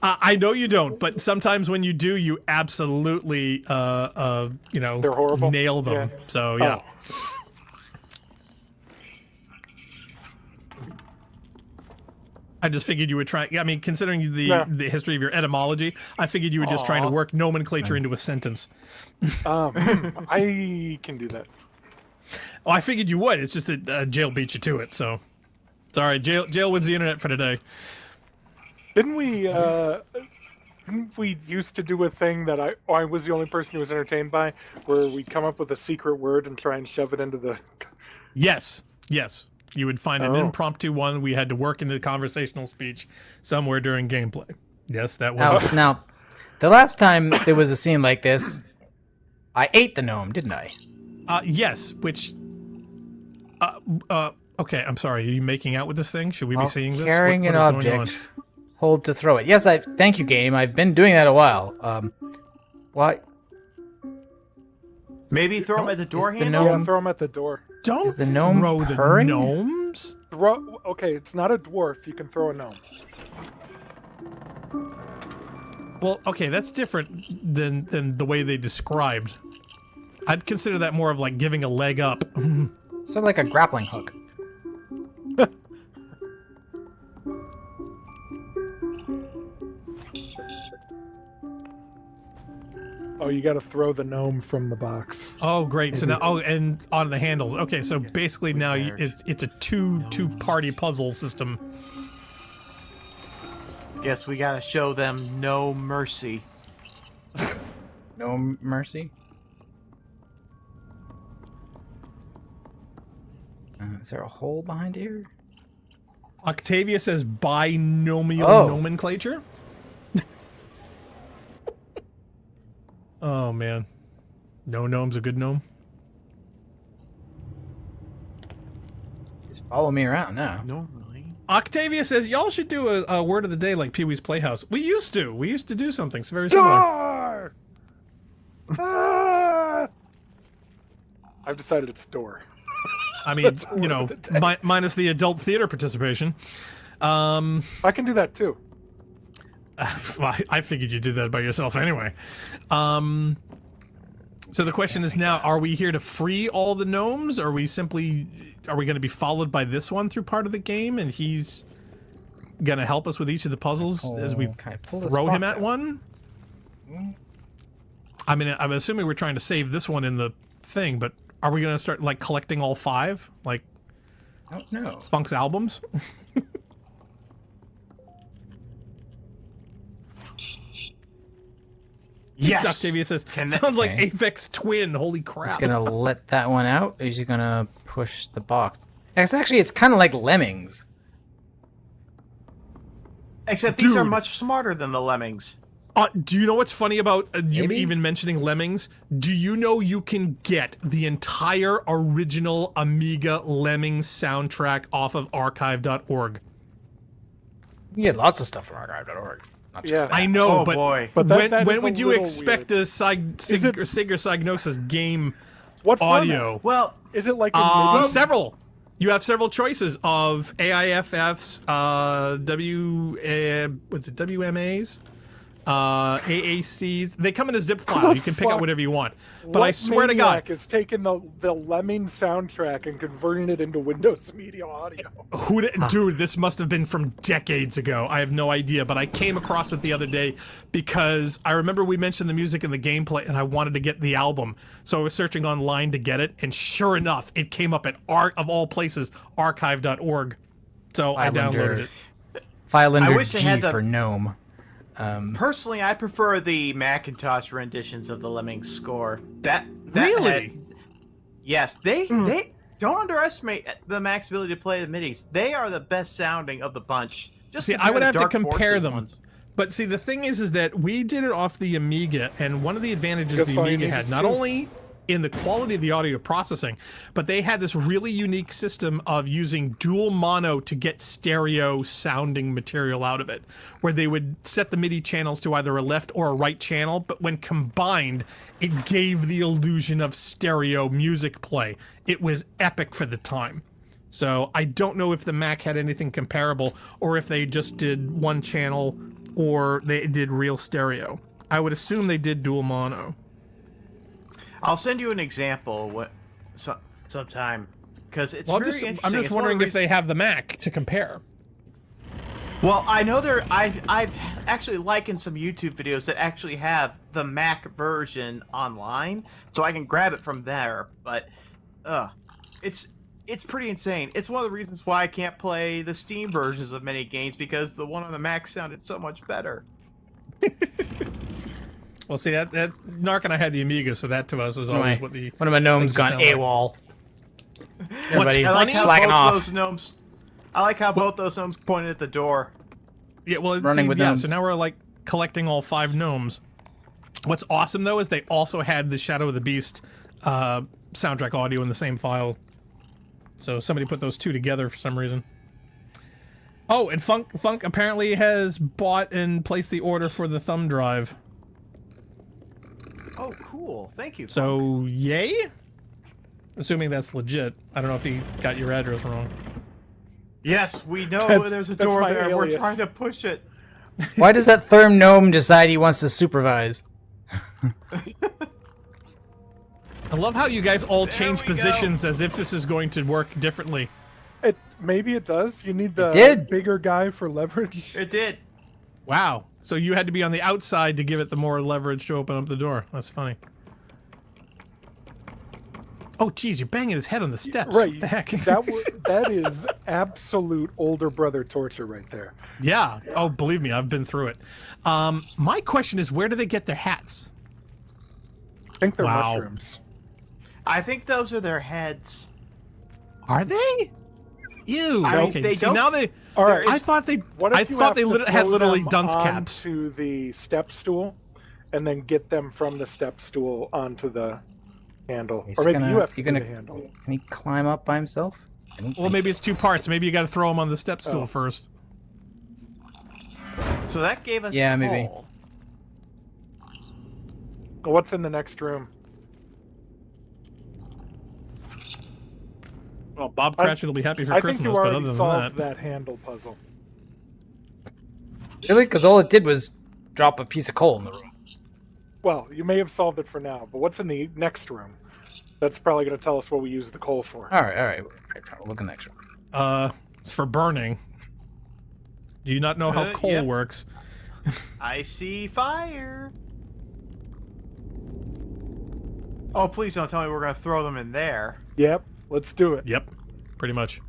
[SPEAKER 3] I know you don't, but sometimes when you do, you absolutely,
[SPEAKER 1] They're horrible?
[SPEAKER 3] nail them.
[SPEAKER 1] Yeah.
[SPEAKER 3] So, yeah.
[SPEAKER 1] Oh.
[SPEAKER 3] I just figured you would try. I mean, considering the
[SPEAKER 1] Yeah.
[SPEAKER 3] the history of your etymology, I figured you were just trying to work nomenclature into a sentence.
[SPEAKER 1] I can do that.
[SPEAKER 3] Oh, I figured you would. It's just that jail beat you to it. So, it's all right. Jail wins the internet for today.
[SPEAKER 1] Didn't we used to do a thing that I was the only person who was entertained by, where we'd come up with a secret word and try and shove it into the...
[SPEAKER 3] Yes. You would find an
[SPEAKER 1] Oh.
[SPEAKER 3] impromptu one we had to work into conversational speech somewhere during gameplay. Yes, that was.
[SPEAKER 5] Now, the last time there was a scene like this, I ate the gnome, didn't I?
[SPEAKER 3] Yes, which. Okay, I'm sorry. Are you making out with this thing? Should we be
[SPEAKER 5] While
[SPEAKER 3] seeing this?
[SPEAKER 5] carrying
[SPEAKER 3] What
[SPEAKER 5] an
[SPEAKER 3] is going
[SPEAKER 5] object, hold to throw it. Yes, thank you, game. I've been doing that a while. What?
[SPEAKER 4] Maybe throw them at the door
[SPEAKER 5] Is the
[SPEAKER 4] handle.
[SPEAKER 5] gnome-
[SPEAKER 1] Yeah, throw them at the door.
[SPEAKER 3] Don't
[SPEAKER 5] Is the gnome
[SPEAKER 3] throw the
[SPEAKER 5] purring?
[SPEAKER 3] gnomes.
[SPEAKER 1] Okay, it's not a dwarf. You can throw a gnome.
[SPEAKER 3] Well, okay, that's different than the way they described. I'd consider that more of like giving a leg up.
[SPEAKER 5] Sort of like a grappling hook.
[SPEAKER 1] Oh, you got to throw the gnome from the box.
[SPEAKER 3] Oh, great. So now, and on the handles. Okay, so basically now it's a two-party puzzle system.
[SPEAKER 4] Guess we gotta show them no mercy.
[SPEAKER 5] No mercy. Is there a hole behind here?
[SPEAKER 3] Octavia says binomial
[SPEAKER 5] Oh.
[SPEAKER 3] nomenclature. Oh man, no gnome's a good gnome.
[SPEAKER 5] Just follow me around now.
[SPEAKER 4] Normally.
[SPEAKER 3] Octavia says y'all should do a word of the day like Pee-wee's Playhouse. We used to do something very similar.
[SPEAKER 1] Door! Ah! I've decided it's door.
[SPEAKER 3] I mean, you know, minus the adult theater participation.
[SPEAKER 1] I can do that too.
[SPEAKER 3] Well, I figured you did that by yourself anyway. So the question is now, are we here to free all the gnomes? Or are we going to be followed by this one through part of the game and he's going to help us with each of the puzzles as we
[SPEAKER 5] Can I pull this
[SPEAKER 3] throw him
[SPEAKER 5] box
[SPEAKER 3] at
[SPEAKER 5] out?
[SPEAKER 3] one? I mean, I'm assuming we're trying to save this one in the thing, but are we going to start like collecting all five? Like,
[SPEAKER 5] Oh, no.
[SPEAKER 3] Funk's albums.
[SPEAKER 4] Yes.
[SPEAKER 3] Octavia says,
[SPEAKER 4] Can that-
[SPEAKER 3] sounds like
[SPEAKER 5] Okay.
[SPEAKER 3] Aphex Twin. Holy
[SPEAKER 5] He's
[SPEAKER 3] crap.
[SPEAKER 5] gonna let that one out. Or is he gonna push the box? It's kind of like Lemmings.
[SPEAKER 4] Except these are
[SPEAKER 3] Dude.
[SPEAKER 4] much smarter than the lemmings.
[SPEAKER 3] Do you know what's funny about you
[SPEAKER 5] Maybe?
[SPEAKER 3] even mentioning Lemmings? Do you know you can get the entire original Amiga Lemmings soundtrack off of archive.org?
[SPEAKER 5] You get lots of stuff from archive.org. Not just
[SPEAKER 1] Yeah.
[SPEAKER 5] that.
[SPEAKER 3] I know,
[SPEAKER 4] Oh,
[SPEAKER 3] but,
[SPEAKER 4] boy.
[SPEAKER 1] But that
[SPEAKER 3] when
[SPEAKER 1] is a
[SPEAKER 3] would you
[SPEAKER 1] little
[SPEAKER 3] expect
[SPEAKER 1] weird.
[SPEAKER 3] a Sigor Psygnosis game
[SPEAKER 1] What format?
[SPEAKER 3] audio?
[SPEAKER 4] Well,
[SPEAKER 1] Is it like in MIDI?
[SPEAKER 3] Several. You have several choices of AIFFs, WMAs, AACs. They come in a zip file. You can pick out
[SPEAKER 1] fuck?
[SPEAKER 3] whatever you want. But
[SPEAKER 1] What
[SPEAKER 3] I swear to God,
[SPEAKER 1] maniac is taking the Lemming soundtrack and converting it into Windows Media Audio?
[SPEAKER 3] dude, this must have been from decades ago. I have no idea, but I came across it the other day because I remember we mentioned the music and the gameplay, and I wanted to get the album. So I was searching online to get it, and sure enough, it came up at of all places, archive.org. So I downloaded it.
[SPEAKER 5] File
[SPEAKER 4] I
[SPEAKER 5] under
[SPEAKER 4] wish they
[SPEAKER 5] G
[SPEAKER 4] had the-
[SPEAKER 5] for GNOME.
[SPEAKER 4] personally, I prefer the Macintosh renditions of the Lemmings score. That
[SPEAKER 3] Really?
[SPEAKER 4] had- yes, they don't underestimate the Mac's ability to play the MIDIs. They are the best sounding of the bunch. Just
[SPEAKER 3] See, I
[SPEAKER 4] compare
[SPEAKER 3] would
[SPEAKER 4] the
[SPEAKER 3] have to
[SPEAKER 4] Dark
[SPEAKER 3] compare
[SPEAKER 4] Forces
[SPEAKER 3] them.
[SPEAKER 4] ones.
[SPEAKER 3] But see, the thing is that we did it off the Amiga, and one of the advantages
[SPEAKER 1] That's
[SPEAKER 3] the
[SPEAKER 1] all you
[SPEAKER 3] Amiga
[SPEAKER 1] need
[SPEAKER 3] had,
[SPEAKER 1] is
[SPEAKER 3] not
[SPEAKER 1] two.
[SPEAKER 3] only in the quality of the audio processing, but they had this really unique system of using dual mono to get stereo sounding material out of it, where they would set the MIDI channels to either a left or a right channel, but when combined, it gave the illusion of stereo music play. It was epic for the time. So I don't know if the Mac had anything comparable, or if they just did one channel, or they did real stereo. I would assume they did dual mono.
[SPEAKER 4] I'll send you an example sometime because it's
[SPEAKER 3] Well,
[SPEAKER 4] very interesting.
[SPEAKER 3] I'm just
[SPEAKER 4] It's one of
[SPEAKER 3] wondering
[SPEAKER 4] the
[SPEAKER 3] if they have the Mac to compare.
[SPEAKER 4] Well, I know I've actually likened some YouTube videos that actually have the Mac version online, so I can grab it from there. But, it's pretty insane. It's one of the reasons why I can't play the Steam versions of many games because the one on the Mac sounded so much better.
[SPEAKER 3] Well, see, that Narc and I had the Amiga, so that to us was always what the...
[SPEAKER 5] One of my gnomes
[SPEAKER 3] things
[SPEAKER 5] gone
[SPEAKER 3] sound like.
[SPEAKER 5] AWOL.
[SPEAKER 3] What's
[SPEAKER 5] Everybody
[SPEAKER 4] I like
[SPEAKER 3] funny?
[SPEAKER 4] how
[SPEAKER 5] slacking
[SPEAKER 4] both
[SPEAKER 5] off.
[SPEAKER 4] those gnomes. I like how both those gnomes pointed at the door.
[SPEAKER 3] Yeah, well,
[SPEAKER 5] Running
[SPEAKER 3] see,
[SPEAKER 5] with
[SPEAKER 3] yeah,
[SPEAKER 5] gnomes.
[SPEAKER 3] so now we're like collecting all 5 gnomes. What's awesome, though, is they also had the Shadow of the Beast soundtrack audio in the same file. So somebody put those two together for some reason. Oh, and Funk apparently has bought and placed the order for the thumb drive.
[SPEAKER 4] Oh, cool! Thank you. Funk.
[SPEAKER 3] So, yay? Assuming that's legit. I don't know if he got your address wrong.
[SPEAKER 4] Yes, we know
[SPEAKER 1] That's-
[SPEAKER 4] there's a
[SPEAKER 1] that's
[SPEAKER 4] door
[SPEAKER 1] my
[SPEAKER 4] there. We're
[SPEAKER 1] alias.
[SPEAKER 4] trying to push it.
[SPEAKER 5] Why does that Therm gnome decide he wants to supervise?
[SPEAKER 3] I love how you guys all
[SPEAKER 4] There
[SPEAKER 3] change
[SPEAKER 4] we go.
[SPEAKER 3] positions as if this is going to work differently.
[SPEAKER 1] Maybe it does. You need the
[SPEAKER 5] did.
[SPEAKER 1] bigger guy for leverage.
[SPEAKER 4] It did.
[SPEAKER 3] Wow. So you had to be on the outside to give it the more leverage to open up the door. That's funny. Oh, geez, you're banging his head on the steps.
[SPEAKER 1] Right.
[SPEAKER 3] What the heck?
[SPEAKER 1] That is absolute older brother torture right there.
[SPEAKER 3] Yeah. Oh, believe me, I've been through it. My question is, where do they get their hats?
[SPEAKER 1] I think they're
[SPEAKER 3] Wow.
[SPEAKER 1] mushrooms.
[SPEAKER 4] I think those are their heads.
[SPEAKER 3] Are they? Ew.
[SPEAKER 4] I mean,
[SPEAKER 3] okay.
[SPEAKER 4] they
[SPEAKER 3] See,
[SPEAKER 4] don't-
[SPEAKER 3] now they.
[SPEAKER 1] All right.
[SPEAKER 3] I thought they.
[SPEAKER 1] What if
[SPEAKER 3] I
[SPEAKER 1] you
[SPEAKER 3] thought
[SPEAKER 1] have
[SPEAKER 3] they
[SPEAKER 1] to
[SPEAKER 3] had
[SPEAKER 1] throw
[SPEAKER 3] literally
[SPEAKER 1] them
[SPEAKER 3] dunce caps.
[SPEAKER 1] onto the step stool, and then get them from the step stool onto the handle,
[SPEAKER 5] He's
[SPEAKER 1] or maybe
[SPEAKER 5] gonna-
[SPEAKER 1] you have to
[SPEAKER 5] you're
[SPEAKER 1] do
[SPEAKER 5] gonna-
[SPEAKER 1] the handle.
[SPEAKER 5] Can he climb up by himself? I don't
[SPEAKER 3] Well,
[SPEAKER 5] think
[SPEAKER 3] maybe
[SPEAKER 5] so.
[SPEAKER 3] it's 2 parts. Maybe you got to throw them on the step stool
[SPEAKER 1] Oh.
[SPEAKER 3] first.
[SPEAKER 4] So that gave us
[SPEAKER 5] Yeah,
[SPEAKER 4] a
[SPEAKER 5] maybe.
[SPEAKER 4] hole.
[SPEAKER 1] What's in the next room?
[SPEAKER 3] Well, Bob
[SPEAKER 1] I-
[SPEAKER 3] Cratchit will be happy for
[SPEAKER 1] I think
[SPEAKER 3] Christmas,
[SPEAKER 1] you
[SPEAKER 3] but
[SPEAKER 1] already
[SPEAKER 3] other than
[SPEAKER 1] solved
[SPEAKER 3] that,
[SPEAKER 1] that handle puzzle.
[SPEAKER 5] Really? Because all it did was drop a piece of coal in the room.
[SPEAKER 1] Well, you may have solved it for now, but what's in the next room? That's probably going to tell us what we use the coal for.
[SPEAKER 5] All right. We'll look in the next room.
[SPEAKER 3] it's for burning. Do you not know how coal
[SPEAKER 4] yep.
[SPEAKER 3] works?
[SPEAKER 4] I see fire. Oh, please don't tell me we're gonna throw them in there.
[SPEAKER 1] Yep, let's do it.
[SPEAKER 3] Yep, pretty much.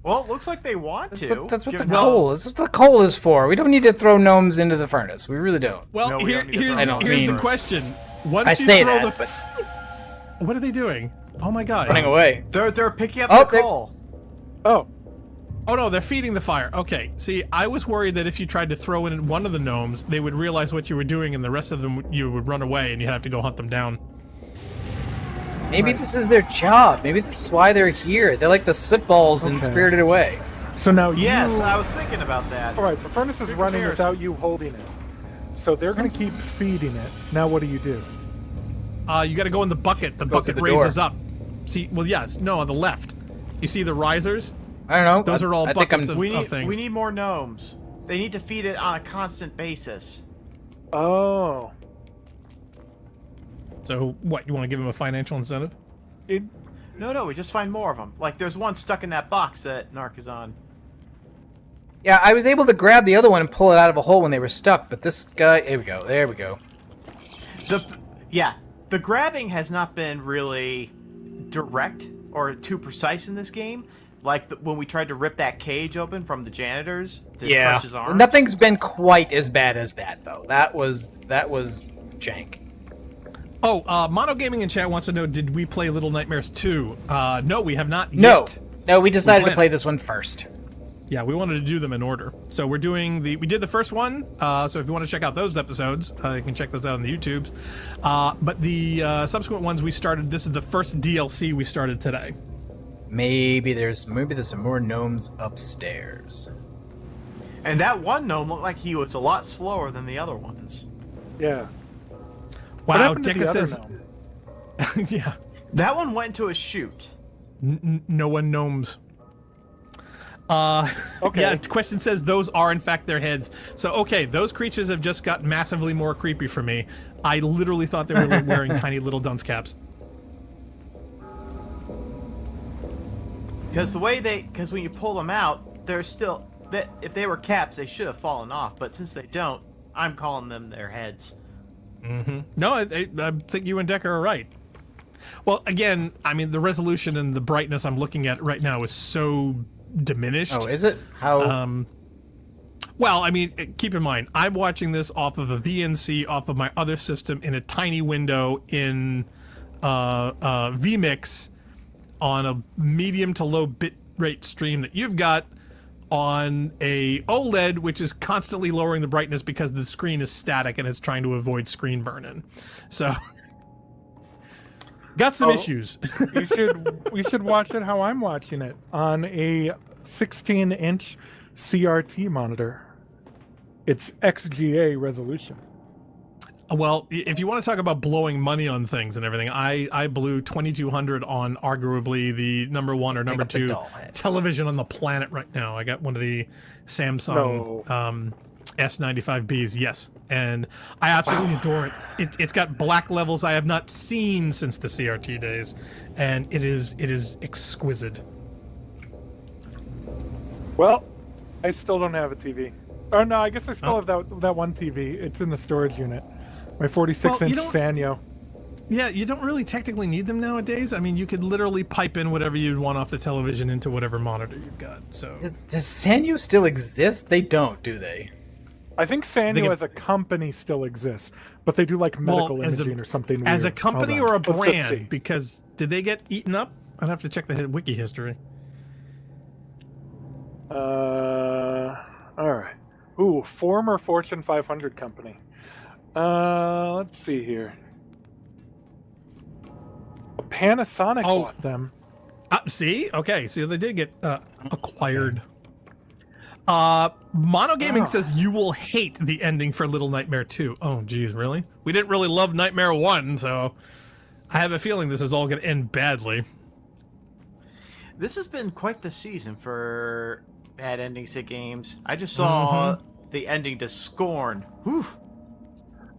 [SPEAKER 4] Well, it looks like they want to.
[SPEAKER 5] That's what the
[SPEAKER 4] given
[SPEAKER 5] coal is. That's what the coal is for. We don't need to throw gnomes into the furnace. We really don't.
[SPEAKER 3] Well,
[SPEAKER 4] No, we don't need to
[SPEAKER 3] here's
[SPEAKER 4] throw
[SPEAKER 3] the
[SPEAKER 5] them.
[SPEAKER 3] question.
[SPEAKER 5] I
[SPEAKER 3] Once you
[SPEAKER 5] say
[SPEAKER 3] throw
[SPEAKER 5] that,
[SPEAKER 3] the, what are they doing? Oh my god!
[SPEAKER 5] Running away.
[SPEAKER 4] They're picking up
[SPEAKER 5] Oh,
[SPEAKER 4] the coal.
[SPEAKER 1] Oh,
[SPEAKER 3] Oh no, they're feeding the fire. Okay, see, I was worried that if you tried to throw in one of the gnomes, they would realize what you were doing, and the rest of them you would run away, and you'd have to go hunt them down.
[SPEAKER 5] Maybe this is their job. Maybe this is why they're here. They're like the sootballs in
[SPEAKER 1] Okay.
[SPEAKER 5] Spirited Away.
[SPEAKER 1] so now
[SPEAKER 4] Yes,
[SPEAKER 1] you...
[SPEAKER 4] I was thinking about that.
[SPEAKER 1] All right, the furnace is
[SPEAKER 4] Good
[SPEAKER 1] running
[SPEAKER 4] comparison.
[SPEAKER 1] without you holding it. So they're going to keep feeding it. Now what do?
[SPEAKER 3] You got to go in the bucket. The bucket
[SPEAKER 5] the
[SPEAKER 3] raises
[SPEAKER 5] door.
[SPEAKER 3] up. See, well, yes, no, on the left. You see the risers?
[SPEAKER 5] I don't know.
[SPEAKER 3] Those are all
[SPEAKER 5] I think
[SPEAKER 3] buckets
[SPEAKER 5] I'm-
[SPEAKER 3] of things.
[SPEAKER 4] We need more gnomes. They need to feed it on a constant basis.
[SPEAKER 1] Oh.
[SPEAKER 3] So, what, you want to give them a financial incentive?
[SPEAKER 1] It,
[SPEAKER 4] No, we just find more of them. Like, there's one stuck in that box that Narc is on.
[SPEAKER 5] Yeah, I was able to grab the other one and pull it out of a hole when they were stuck, but this guy... There we go. There we go.
[SPEAKER 4] The grabbing has not been really direct or too precise in this game. Like when we tried to rip that cage open from the janitors to crush his arm.
[SPEAKER 5] Nothing's been quite as bad as that, though. That was jank.
[SPEAKER 3] Oh, Mono Gaming in chat wants to know, did we play Little Nightmares 2? No, we have not
[SPEAKER 5] No.
[SPEAKER 3] yet.
[SPEAKER 5] No, we decided to
[SPEAKER 3] planned
[SPEAKER 5] play
[SPEAKER 3] it.
[SPEAKER 5] this one first.
[SPEAKER 3] Yeah, we wanted to do them in order. So we're doing we did the first one, so if you want to check out those eepisodes, you can check those out on the YouTubes. But the subsequent ones we started, this is the first DLC we started today.
[SPEAKER 5] Maybe there's some more gnomes upstairs.
[SPEAKER 4] And that one gnome looked like he was a lot slower than the other ones.
[SPEAKER 1] yeah.
[SPEAKER 3] Wow,
[SPEAKER 1] What happened to
[SPEAKER 3] Deka
[SPEAKER 1] the other
[SPEAKER 3] says,
[SPEAKER 1] gnome?
[SPEAKER 3] yeah,
[SPEAKER 4] That one went into a chute.
[SPEAKER 3] no one gnomes.
[SPEAKER 1] Okay.
[SPEAKER 3] Yeah, question says those are in fact their heads. So okay, those creatures have just got massively more creepy for me. I literally thought they were wearing tiny little dunce caps.
[SPEAKER 4] Because when you pull them out, they're still that if they were caps, they should have fallen off. But since they don't, I'm calling them their heads.
[SPEAKER 3] No, I think you and Decker are right. Well, again, I mean, the resolution and the brightness I'm looking at right now is so diminished.
[SPEAKER 5] Oh, is it? How?
[SPEAKER 3] Well, I mean, keep in mind, I'm watching this off of a VNC off of my other system in a tiny window in vMix on a medium to low bit rate stream that you've got on a OLED, which is constantly lowering the brightness because the screen is static and it's trying to avoid screen burn-in. So, got some issues.
[SPEAKER 1] You should watch it how I'm watching it on a 16-inch CRT monitor. It's XGA resolution.
[SPEAKER 3] Well, if you want to talk about blowing money on things and everything, I blew 2200 on arguably the number one or number
[SPEAKER 5] up the
[SPEAKER 3] two
[SPEAKER 5] doll head.
[SPEAKER 3] television on the planet right now. I got one of the Samsung S95Bs, yes, and I absolutely adore it. It's got black levels I have not seen since the CRT days, and it is exquisite.
[SPEAKER 1] Well, I still don't have a TV. Oh no, I guess I still have that one TV. It's in the storage unit. My 46-inch Sanyo.
[SPEAKER 3] Yeah, you don't really technically need them nowadays. I mean, you could literally pipe in whatever you'd want off the television into whatever monitor you've got. So
[SPEAKER 5] Does Sanyo still exist? They don't, do they?
[SPEAKER 1] I think Sanyo as a company still exists, but they do like medical imaging or something weird.
[SPEAKER 3] as a company
[SPEAKER 1] Hold
[SPEAKER 3] or a
[SPEAKER 1] on. Let's just see.
[SPEAKER 3] brand, because did they get eaten up? I'd have to check the wiki history.
[SPEAKER 1] All right. Ooh, former Fortune 500 company. Let's see here. Panasonic bought them.
[SPEAKER 3] See? Okay, so they did get acquired. Mono Gaming says you will hate the ending for Little Nightmare 2. Oh, geez, really? We didn't really love Nightmare 1, so I have a feeling this is all going to end badly.
[SPEAKER 4] This has been quite the season for bad endings to games. I just saw the ending to Scorn. Whew.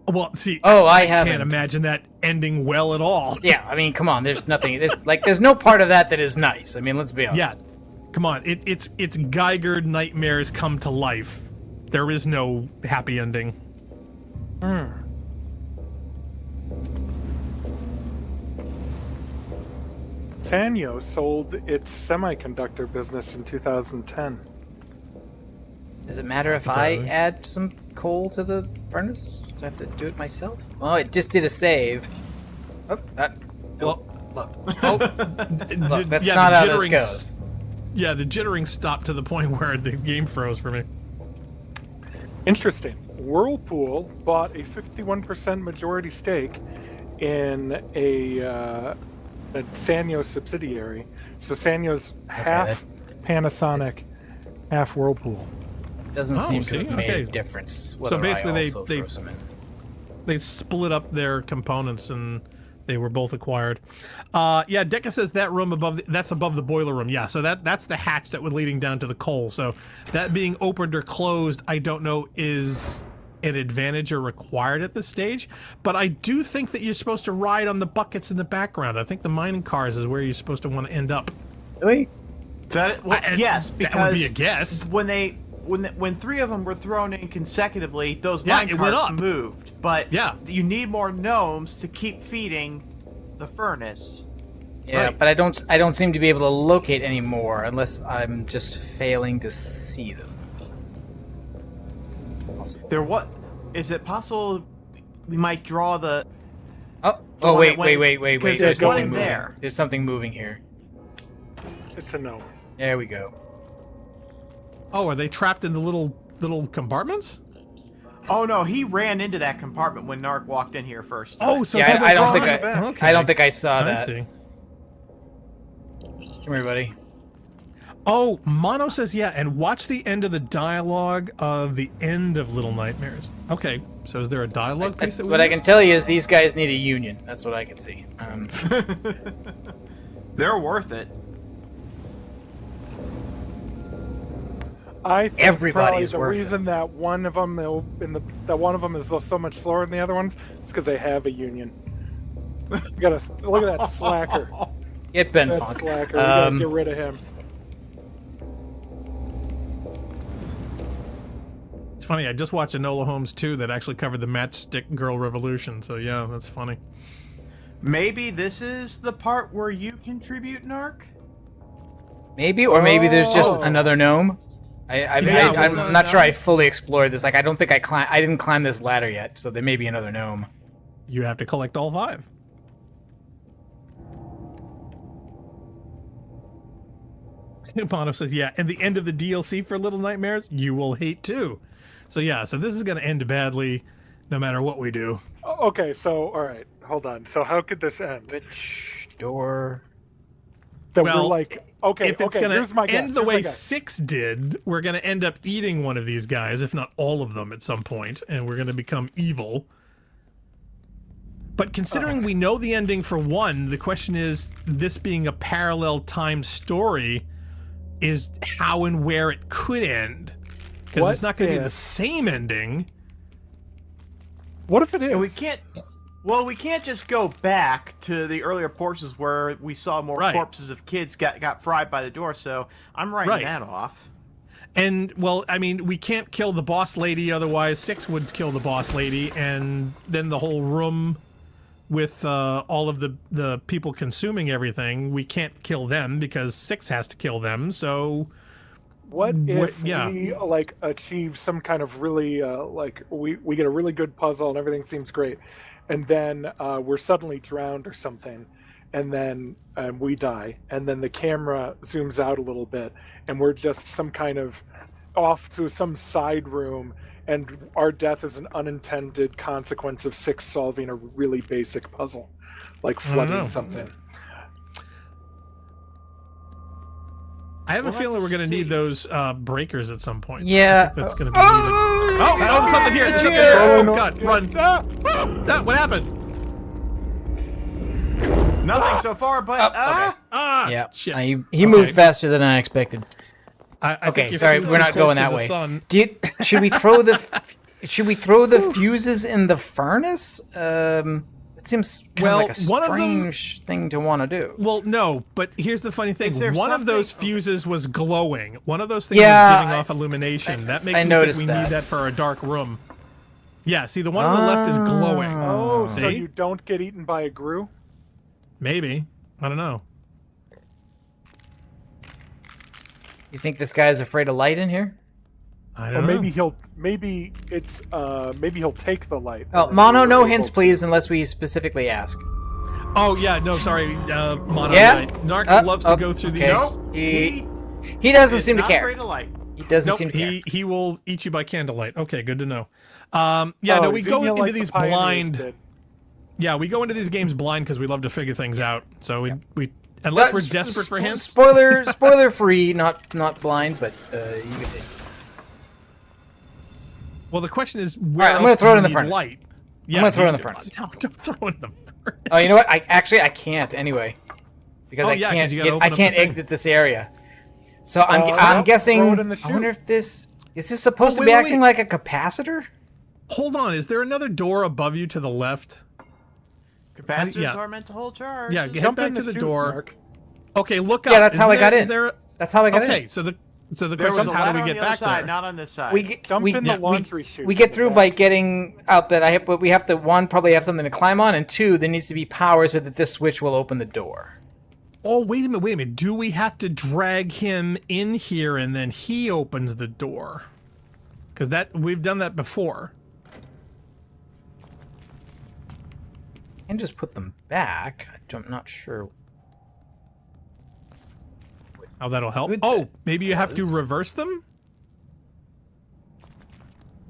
[SPEAKER 3] Well, see,
[SPEAKER 5] I
[SPEAKER 3] can't
[SPEAKER 5] haven't.
[SPEAKER 3] imagine that ending well at all.
[SPEAKER 5] Yeah, I mean, come on. There's nothing. There's no part of that is nice. I mean, let's be honest.
[SPEAKER 3] Yeah, come on. It's Geiger nightmares come to life. There is no happy ending.
[SPEAKER 1] Sanyo sold its semiconductor business in 2010.
[SPEAKER 5] Does it matter if I add some coal to the furnace? Do I have to do it myself? Well, it just did a save. Oh,
[SPEAKER 3] Well,
[SPEAKER 5] look.
[SPEAKER 3] oh,
[SPEAKER 5] Look, that's not how this goes.
[SPEAKER 3] Yeah, the jittering stopped to the point where the game froze for me.
[SPEAKER 1] Interesting. Whirlpool bought a 51% majority stake in a Sanyo subsidiary. So Sanyo's half Panasonic, half Whirlpool.
[SPEAKER 5] Doesn't seem to
[SPEAKER 3] see,
[SPEAKER 5] have made
[SPEAKER 3] okay.
[SPEAKER 5] a difference.
[SPEAKER 3] So basically,
[SPEAKER 5] I also throw some in.
[SPEAKER 3] they split up their components and they were both acquired. Yeah, Decca says that room that's above the boiler room. Yeah, so that's the hatch that was leading down to the coal. So that being opened or closed, I don't know is an advantage or required at this stage. But I do think that you're supposed to ride on the buckets in the background. I think the mining cars is where you're supposed to want to end up.
[SPEAKER 5] Really?
[SPEAKER 4] Yes, because
[SPEAKER 3] that would be a guess.
[SPEAKER 4] When three of them were thrown in consecutively, those
[SPEAKER 3] Yeah,
[SPEAKER 4] mine
[SPEAKER 3] it went
[SPEAKER 4] carts
[SPEAKER 3] up.
[SPEAKER 4] moved. But
[SPEAKER 3] Yeah.
[SPEAKER 4] you need more gnomes to keep feeding the furnace.
[SPEAKER 5] Yeah,
[SPEAKER 3] Right.
[SPEAKER 5] but I don't seem to be able to locate anymore unless I'm just failing to see them.
[SPEAKER 4] Is it possible we might draw the?
[SPEAKER 5] Oh,
[SPEAKER 4] one
[SPEAKER 5] wait,
[SPEAKER 4] that went-
[SPEAKER 5] wait.
[SPEAKER 4] because
[SPEAKER 5] There's
[SPEAKER 4] there's one
[SPEAKER 5] something
[SPEAKER 4] in
[SPEAKER 5] moving.
[SPEAKER 4] there.
[SPEAKER 5] There's something moving here.
[SPEAKER 1] It's a no.
[SPEAKER 5] There we go.
[SPEAKER 3] Oh, are they trapped in the little compartments?
[SPEAKER 4] Oh no, he ran into that compartment when Narc walked in here first.
[SPEAKER 3] Oh, so
[SPEAKER 5] Yeah,
[SPEAKER 3] they were
[SPEAKER 5] I don't
[SPEAKER 3] drawing
[SPEAKER 5] think
[SPEAKER 3] it back. Okay.
[SPEAKER 5] I don't think I saw
[SPEAKER 3] I
[SPEAKER 5] that.
[SPEAKER 3] see.
[SPEAKER 5] Come here, buddy.
[SPEAKER 3] Oh, Mono says yeah, and watch the end of the dialogue of the end of Little Nightmares. Okay, so is there a dialogue piece that we
[SPEAKER 5] What I can
[SPEAKER 3] missed?
[SPEAKER 5] tell you is these guys need a union. That's what I can see.
[SPEAKER 4] They're worth it.
[SPEAKER 1] I think
[SPEAKER 5] Everybody's
[SPEAKER 1] probably
[SPEAKER 5] worth
[SPEAKER 1] the reason that one of them that one of them is so much slower than the other ones is because they have a union. You gotta look at that slacker.
[SPEAKER 5] Get Ben
[SPEAKER 1] That
[SPEAKER 5] Funk.
[SPEAKER 1] slacker. We gotta get rid of him.
[SPEAKER 3] It's funny, I just watched Enola Holmes 2 that actually covered the Matchstick Girl Revolution, so yeah, that's funny.
[SPEAKER 4] Maybe this is the part where you contribute, Narc?
[SPEAKER 5] Maybe, or maybe there's just another gnome.
[SPEAKER 3] Yeah,
[SPEAKER 5] I'm not sure I fully explored this. Like, I don't think I didn't climb this ladder yet, so there may be another gnome.
[SPEAKER 3] You have to collect all 5. Mono says, yeah, and the end of the DLC for Little Nightmares, you will hate too. So yeah, so this is going to end badly no matter what we do.
[SPEAKER 1] Okay, so all right, hold on. So how could this end?
[SPEAKER 5] Which door?
[SPEAKER 1] That
[SPEAKER 3] Well,
[SPEAKER 1] we're like, okay,
[SPEAKER 3] If it's
[SPEAKER 1] okay.
[SPEAKER 3] going
[SPEAKER 1] Here's my
[SPEAKER 3] to
[SPEAKER 1] guess.
[SPEAKER 3] end the
[SPEAKER 1] here's my
[SPEAKER 3] way
[SPEAKER 1] guess.
[SPEAKER 3] 6 did, we're going to end up eating one of these guys, if not all of them at some point, and we're going to become evil. But considering we know the ending for 1, the question is, this being a parallel time story, is how and where it could end. Because
[SPEAKER 1] What
[SPEAKER 3] it's not going to be the
[SPEAKER 1] if-
[SPEAKER 3] same ending.
[SPEAKER 1] What if it is?
[SPEAKER 4] And we can't. Well, we can't just go back to the earlier portions where we saw more
[SPEAKER 3] Right.
[SPEAKER 4] corpses of kids got fried by the door. So I'm writing
[SPEAKER 3] Right.
[SPEAKER 4] that off.
[SPEAKER 3] And, well, I mean, we can't kill the boss lady, otherwise 6 would kill the boss lady, and then the whole room with all of the people consuming everything, we can't kill them because 6 has to kill them, so...
[SPEAKER 1] What if
[SPEAKER 3] yeah.
[SPEAKER 1] we like achieve some kind of really like we get a really good puzzle and everything seems great, and then we're suddenly drowned or something, and then we die, and then the camera zooms out a little bit, and we're just some kind of off to some side room, and our death is an unintended consequence of 6 solving a really basic puzzle, like
[SPEAKER 3] know.
[SPEAKER 1] flooding something.
[SPEAKER 3] I have a feeling we're going to need those breakers at some point.
[SPEAKER 5] Yeah.
[SPEAKER 3] I think that's going to be needed. Oh, there's something here. There's something here. Oh, God, run. What happened?
[SPEAKER 4] Nothing so far, but
[SPEAKER 3] Ah,
[SPEAKER 5] Yeah.
[SPEAKER 3] shit.
[SPEAKER 5] He moved faster than I expected.
[SPEAKER 3] I
[SPEAKER 5] Okay,
[SPEAKER 3] think you're
[SPEAKER 5] sorry,
[SPEAKER 3] too
[SPEAKER 5] we're not
[SPEAKER 3] close
[SPEAKER 5] going
[SPEAKER 3] to
[SPEAKER 5] that
[SPEAKER 3] the
[SPEAKER 5] way.
[SPEAKER 3] sun.
[SPEAKER 5] Should we throw the fuses in the furnace? It seems kind
[SPEAKER 3] Well,
[SPEAKER 5] of like a
[SPEAKER 3] one of them-
[SPEAKER 5] strange thing to want to do.
[SPEAKER 3] Well, no, but here's the funny thing.
[SPEAKER 4] Is there
[SPEAKER 3] One of those
[SPEAKER 4] something-
[SPEAKER 3] fuses was glowing. One of those things
[SPEAKER 5] Yeah,
[SPEAKER 3] was giving off illumination. That makes
[SPEAKER 5] I
[SPEAKER 3] me think
[SPEAKER 5] noticed
[SPEAKER 3] we
[SPEAKER 5] that.
[SPEAKER 3] need that for a dark room. Yeah, see, the one on the left is glowing.
[SPEAKER 1] Oh, so
[SPEAKER 3] See?
[SPEAKER 1] you don't get eaten by a grue?
[SPEAKER 3] Maybe. I don't know.
[SPEAKER 5] You think this guy is afraid of light in here?
[SPEAKER 3] I
[SPEAKER 1] Or
[SPEAKER 3] don't know.
[SPEAKER 1] maybe he'll take the light.
[SPEAKER 5] Oh, Mono, no hints, please, unless we specifically ask.
[SPEAKER 3] Oh yeah, no, sorry, Mono.
[SPEAKER 5] Yeah?
[SPEAKER 3] Narc loves to go through
[SPEAKER 5] okay.
[SPEAKER 3] these.
[SPEAKER 5] He doesn't
[SPEAKER 4] Is
[SPEAKER 5] seem to
[SPEAKER 4] not
[SPEAKER 5] care.
[SPEAKER 4] afraid of light.
[SPEAKER 5] He doesn't
[SPEAKER 3] Nope,
[SPEAKER 5] seem to care.
[SPEAKER 3] he will eat you by candlelight. Okay, good to know. No, we go into these blind. Yeah, we go into these games blind because we love to figure things out. So we unless we're desperate for hints.
[SPEAKER 5] Spoiler free, not blind, but you can.
[SPEAKER 3] Well, the question is, where
[SPEAKER 5] I'm
[SPEAKER 3] else
[SPEAKER 5] gonna throw
[SPEAKER 3] do
[SPEAKER 5] it in
[SPEAKER 3] you
[SPEAKER 5] the
[SPEAKER 3] need
[SPEAKER 5] furnace.
[SPEAKER 3] light?
[SPEAKER 5] I'm gonna throw it in the furnace.
[SPEAKER 3] Don't throw it in the furnace.
[SPEAKER 5] Oh, you know what? I can't anyway, because I
[SPEAKER 3] yeah, 'cause
[SPEAKER 5] can't
[SPEAKER 3] you gotta open up
[SPEAKER 5] can't
[SPEAKER 3] the thing.
[SPEAKER 5] exit this area. So I'm
[SPEAKER 1] Throw
[SPEAKER 5] guessing.
[SPEAKER 1] it in the
[SPEAKER 5] I wonder
[SPEAKER 1] chute.
[SPEAKER 5] if this is this supposed to
[SPEAKER 3] wait,
[SPEAKER 5] be
[SPEAKER 3] wait,
[SPEAKER 5] acting
[SPEAKER 3] wait.
[SPEAKER 5] like a capacitor?
[SPEAKER 3] Hold on, is there another door above you to the left?
[SPEAKER 4] Capacitors
[SPEAKER 3] Yeah.
[SPEAKER 4] are meant to hold charge.
[SPEAKER 3] Yeah, head
[SPEAKER 1] Jump
[SPEAKER 3] back
[SPEAKER 1] in
[SPEAKER 3] to the
[SPEAKER 1] chute,
[SPEAKER 3] door.
[SPEAKER 1] Mark.
[SPEAKER 3] Okay, look up.
[SPEAKER 5] Yeah, that's
[SPEAKER 3] Is
[SPEAKER 5] how I
[SPEAKER 3] there-
[SPEAKER 5] got
[SPEAKER 3] is
[SPEAKER 5] in.
[SPEAKER 3] there-
[SPEAKER 5] That's how I got in.
[SPEAKER 3] Okay, so the
[SPEAKER 4] There
[SPEAKER 3] question
[SPEAKER 4] was
[SPEAKER 3] is,
[SPEAKER 4] a
[SPEAKER 3] how
[SPEAKER 4] ladder
[SPEAKER 3] do we
[SPEAKER 4] on
[SPEAKER 3] get
[SPEAKER 4] the other
[SPEAKER 3] back
[SPEAKER 4] side,
[SPEAKER 3] there?
[SPEAKER 4] not on this side.
[SPEAKER 1] Jump in the laundry chute.
[SPEAKER 5] We get
[SPEAKER 1] at
[SPEAKER 5] through
[SPEAKER 1] the
[SPEAKER 5] by
[SPEAKER 1] back.
[SPEAKER 5] getting out, but we have to probably have something to climb on, and 2, there needs to be power so that this switch will open the door.
[SPEAKER 3] Oh, wait a minute. Do we have to drag him in here and then he opens the door? Because we've done that before.
[SPEAKER 5] And just put them back. I'm not sure.
[SPEAKER 3] Oh, that'll help.
[SPEAKER 5] Good.
[SPEAKER 3] Oh, maybe you have to
[SPEAKER 5] Does.
[SPEAKER 3] reverse them?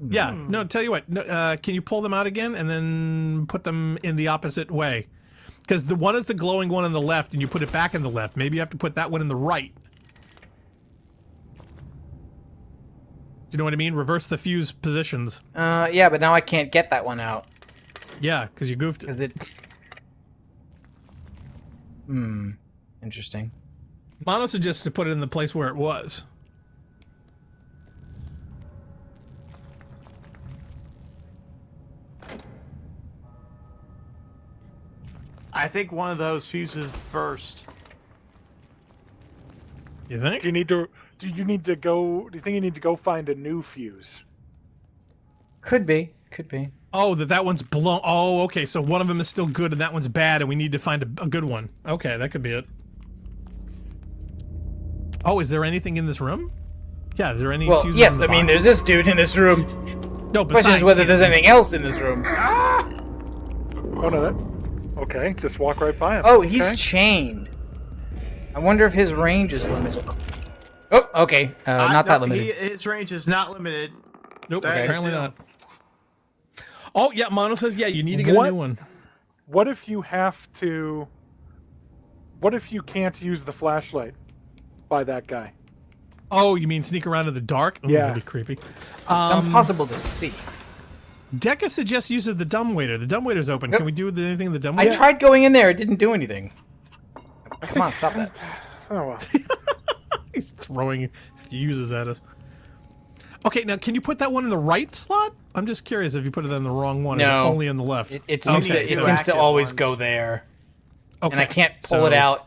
[SPEAKER 3] Yeah, no, tell you what. No, can you pull them out again and then put them in the opposite way? Because the one is the glowing one on the left and you put it back in the left. Maybe you have to put that one in the right. Do you know what I mean? Reverse the fuse positions.
[SPEAKER 5] Yeah, but now I can't get that one out.
[SPEAKER 3] Yeah, because you goofed it.
[SPEAKER 5] Is it? Interesting.
[SPEAKER 3] Mono suggests to put it in the place where it was.
[SPEAKER 4] I think one of those fuses burst.
[SPEAKER 3] You think?
[SPEAKER 1] Do you need to go? Do you think you need to go find a new fuse?
[SPEAKER 5] Could be.
[SPEAKER 3] Oh, that one's blown. Oh, okay. So one of them is still good and that one's bad, and we need to find a good one. Okay, that could be it. Oh, is there anything in this room? Yeah, is there any
[SPEAKER 5] Well,
[SPEAKER 3] fuses?
[SPEAKER 5] yes.
[SPEAKER 3] in the
[SPEAKER 5] I mean,
[SPEAKER 3] boxes?
[SPEAKER 5] there's this dude in this room.
[SPEAKER 3] No,
[SPEAKER 5] Question is
[SPEAKER 3] besides
[SPEAKER 5] whether
[SPEAKER 3] him.
[SPEAKER 5] there's anything else in this room.
[SPEAKER 1] Oh no, that. Okay, just walk right by him.
[SPEAKER 5] Oh, he's
[SPEAKER 1] Okay.
[SPEAKER 5] chained. I wonder if his range is limited. Oh, okay. Not that limited.
[SPEAKER 4] His range is not limited.
[SPEAKER 3] Nope,
[SPEAKER 4] Okay.
[SPEAKER 3] apparently not. Oh, yeah, Mono says, yeah, you need to get a new one.
[SPEAKER 1] What if you have to? What if you can't use the flashlight by that guy?
[SPEAKER 3] Oh, you mean sneak around in the dark? Ooh,
[SPEAKER 1] Yeah.
[SPEAKER 3] that'd be creepy.
[SPEAKER 5] It's impossible to see.
[SPEAKER 3] Deca suggests use of the dumbwaiter. The dumbwaiter's open.
[SPEAKER 5] Yep.
[SPEAKER 3] Can we do anything in the
[SPEAKER 5] I
[SPEAKER 3] dumbwaiter?
[SPEAKER 5] tried going in there. It didn't do anything. Come on, stop that.
[SPEAKER 1] Oh well.
[SPEAKER 3] He's throwing fuses at us. Okay, now can you put that one in the right slot? I'm just curious if you put it in the wrong one. Is it
[SPEAKER 5] No.
[SPEAKER 3] only in the left?
[SPEAKER 5] It seems
[SPEAKER 3] Okay,
[SPEAKER 5] to
[SPEAKER 3] so-
[SPEAKER 5] it always
[SPEAKER 4] ones.
[SPEAKER 5] go there,
[SPEAKER 3] Okay,
[SPEAKER 5] and I can't pull
[SPEAKER 3] so-
[SPEAKER 5] it out.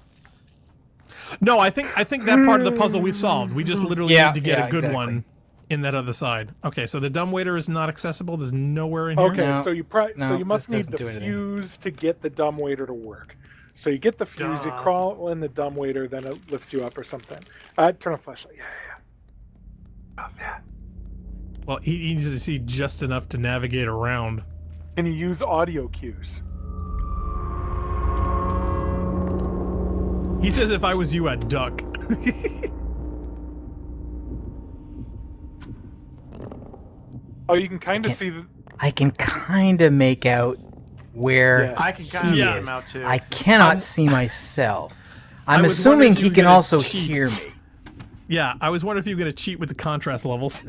[SPEAKER 3] No, I think that part of the puzzle we solved. We just literally
[SPEAKER 5] Yeah,
[SPEAKER 3] need to get
[SPEAKER 5] yeah,
[SPEAKER 3] a good
[SPEAKER 5] exactly.
[SPEAKER 3] one in that other side. Okay, so the dumbwaiter is not accessible. There's nowhere in here.
[SPEAKER 1] Okay,
[SPEAKER 5] No.
[SPEAKER 1] so you
[SPEAKER 5] No,
[SPEAKER 1] must
[SPEAKER 5] this
[SPEAKER 1] need
[SPEAKER 5] doesn't
[SPEAKER 1] the
[SPEAKER 5] do anything.
[SPEAKER 1] fuse to get the dumbwaiter to work. So you get the fuse, you crawl in the dumbwaiter, then it lifts you up or something. Turn a flashlight. Yeah. Oh, yeah.
[SPEAKER 3] Well, he needs to see just enough to navigate around.
[SPEAKER 1] Can you use audio cues?
[SPEAKER 3] He says if I was you, I'd duck.
[SPEAKER 1] Oh, you can kind of see the.
[SPEAKER 5] I can kind of make out where
[SPEAKER 1] Yeah.
[SPEAKER 4] I can kind of
[SPEAKER 3] Yeah.
[SPEAKER 4] get him out too.
[SPEAKER 5] I cannot see myself. I'm
[SPEAKER 3] was wondering
[SPEAKER 5] assuming
[SPEAKER 3] if
[SPEAKER 5] he
[SPEAKER 3] you were
[SPEAKER 5] can
[SPEAKER 3] gonna
[SPEAKER 5] also
[SPEAKER 3] cheat.
[SPEAKER 5] hear me.
[SPEAKER 3] Yeah, I was wondering if you were going to cheat with the contrast levels.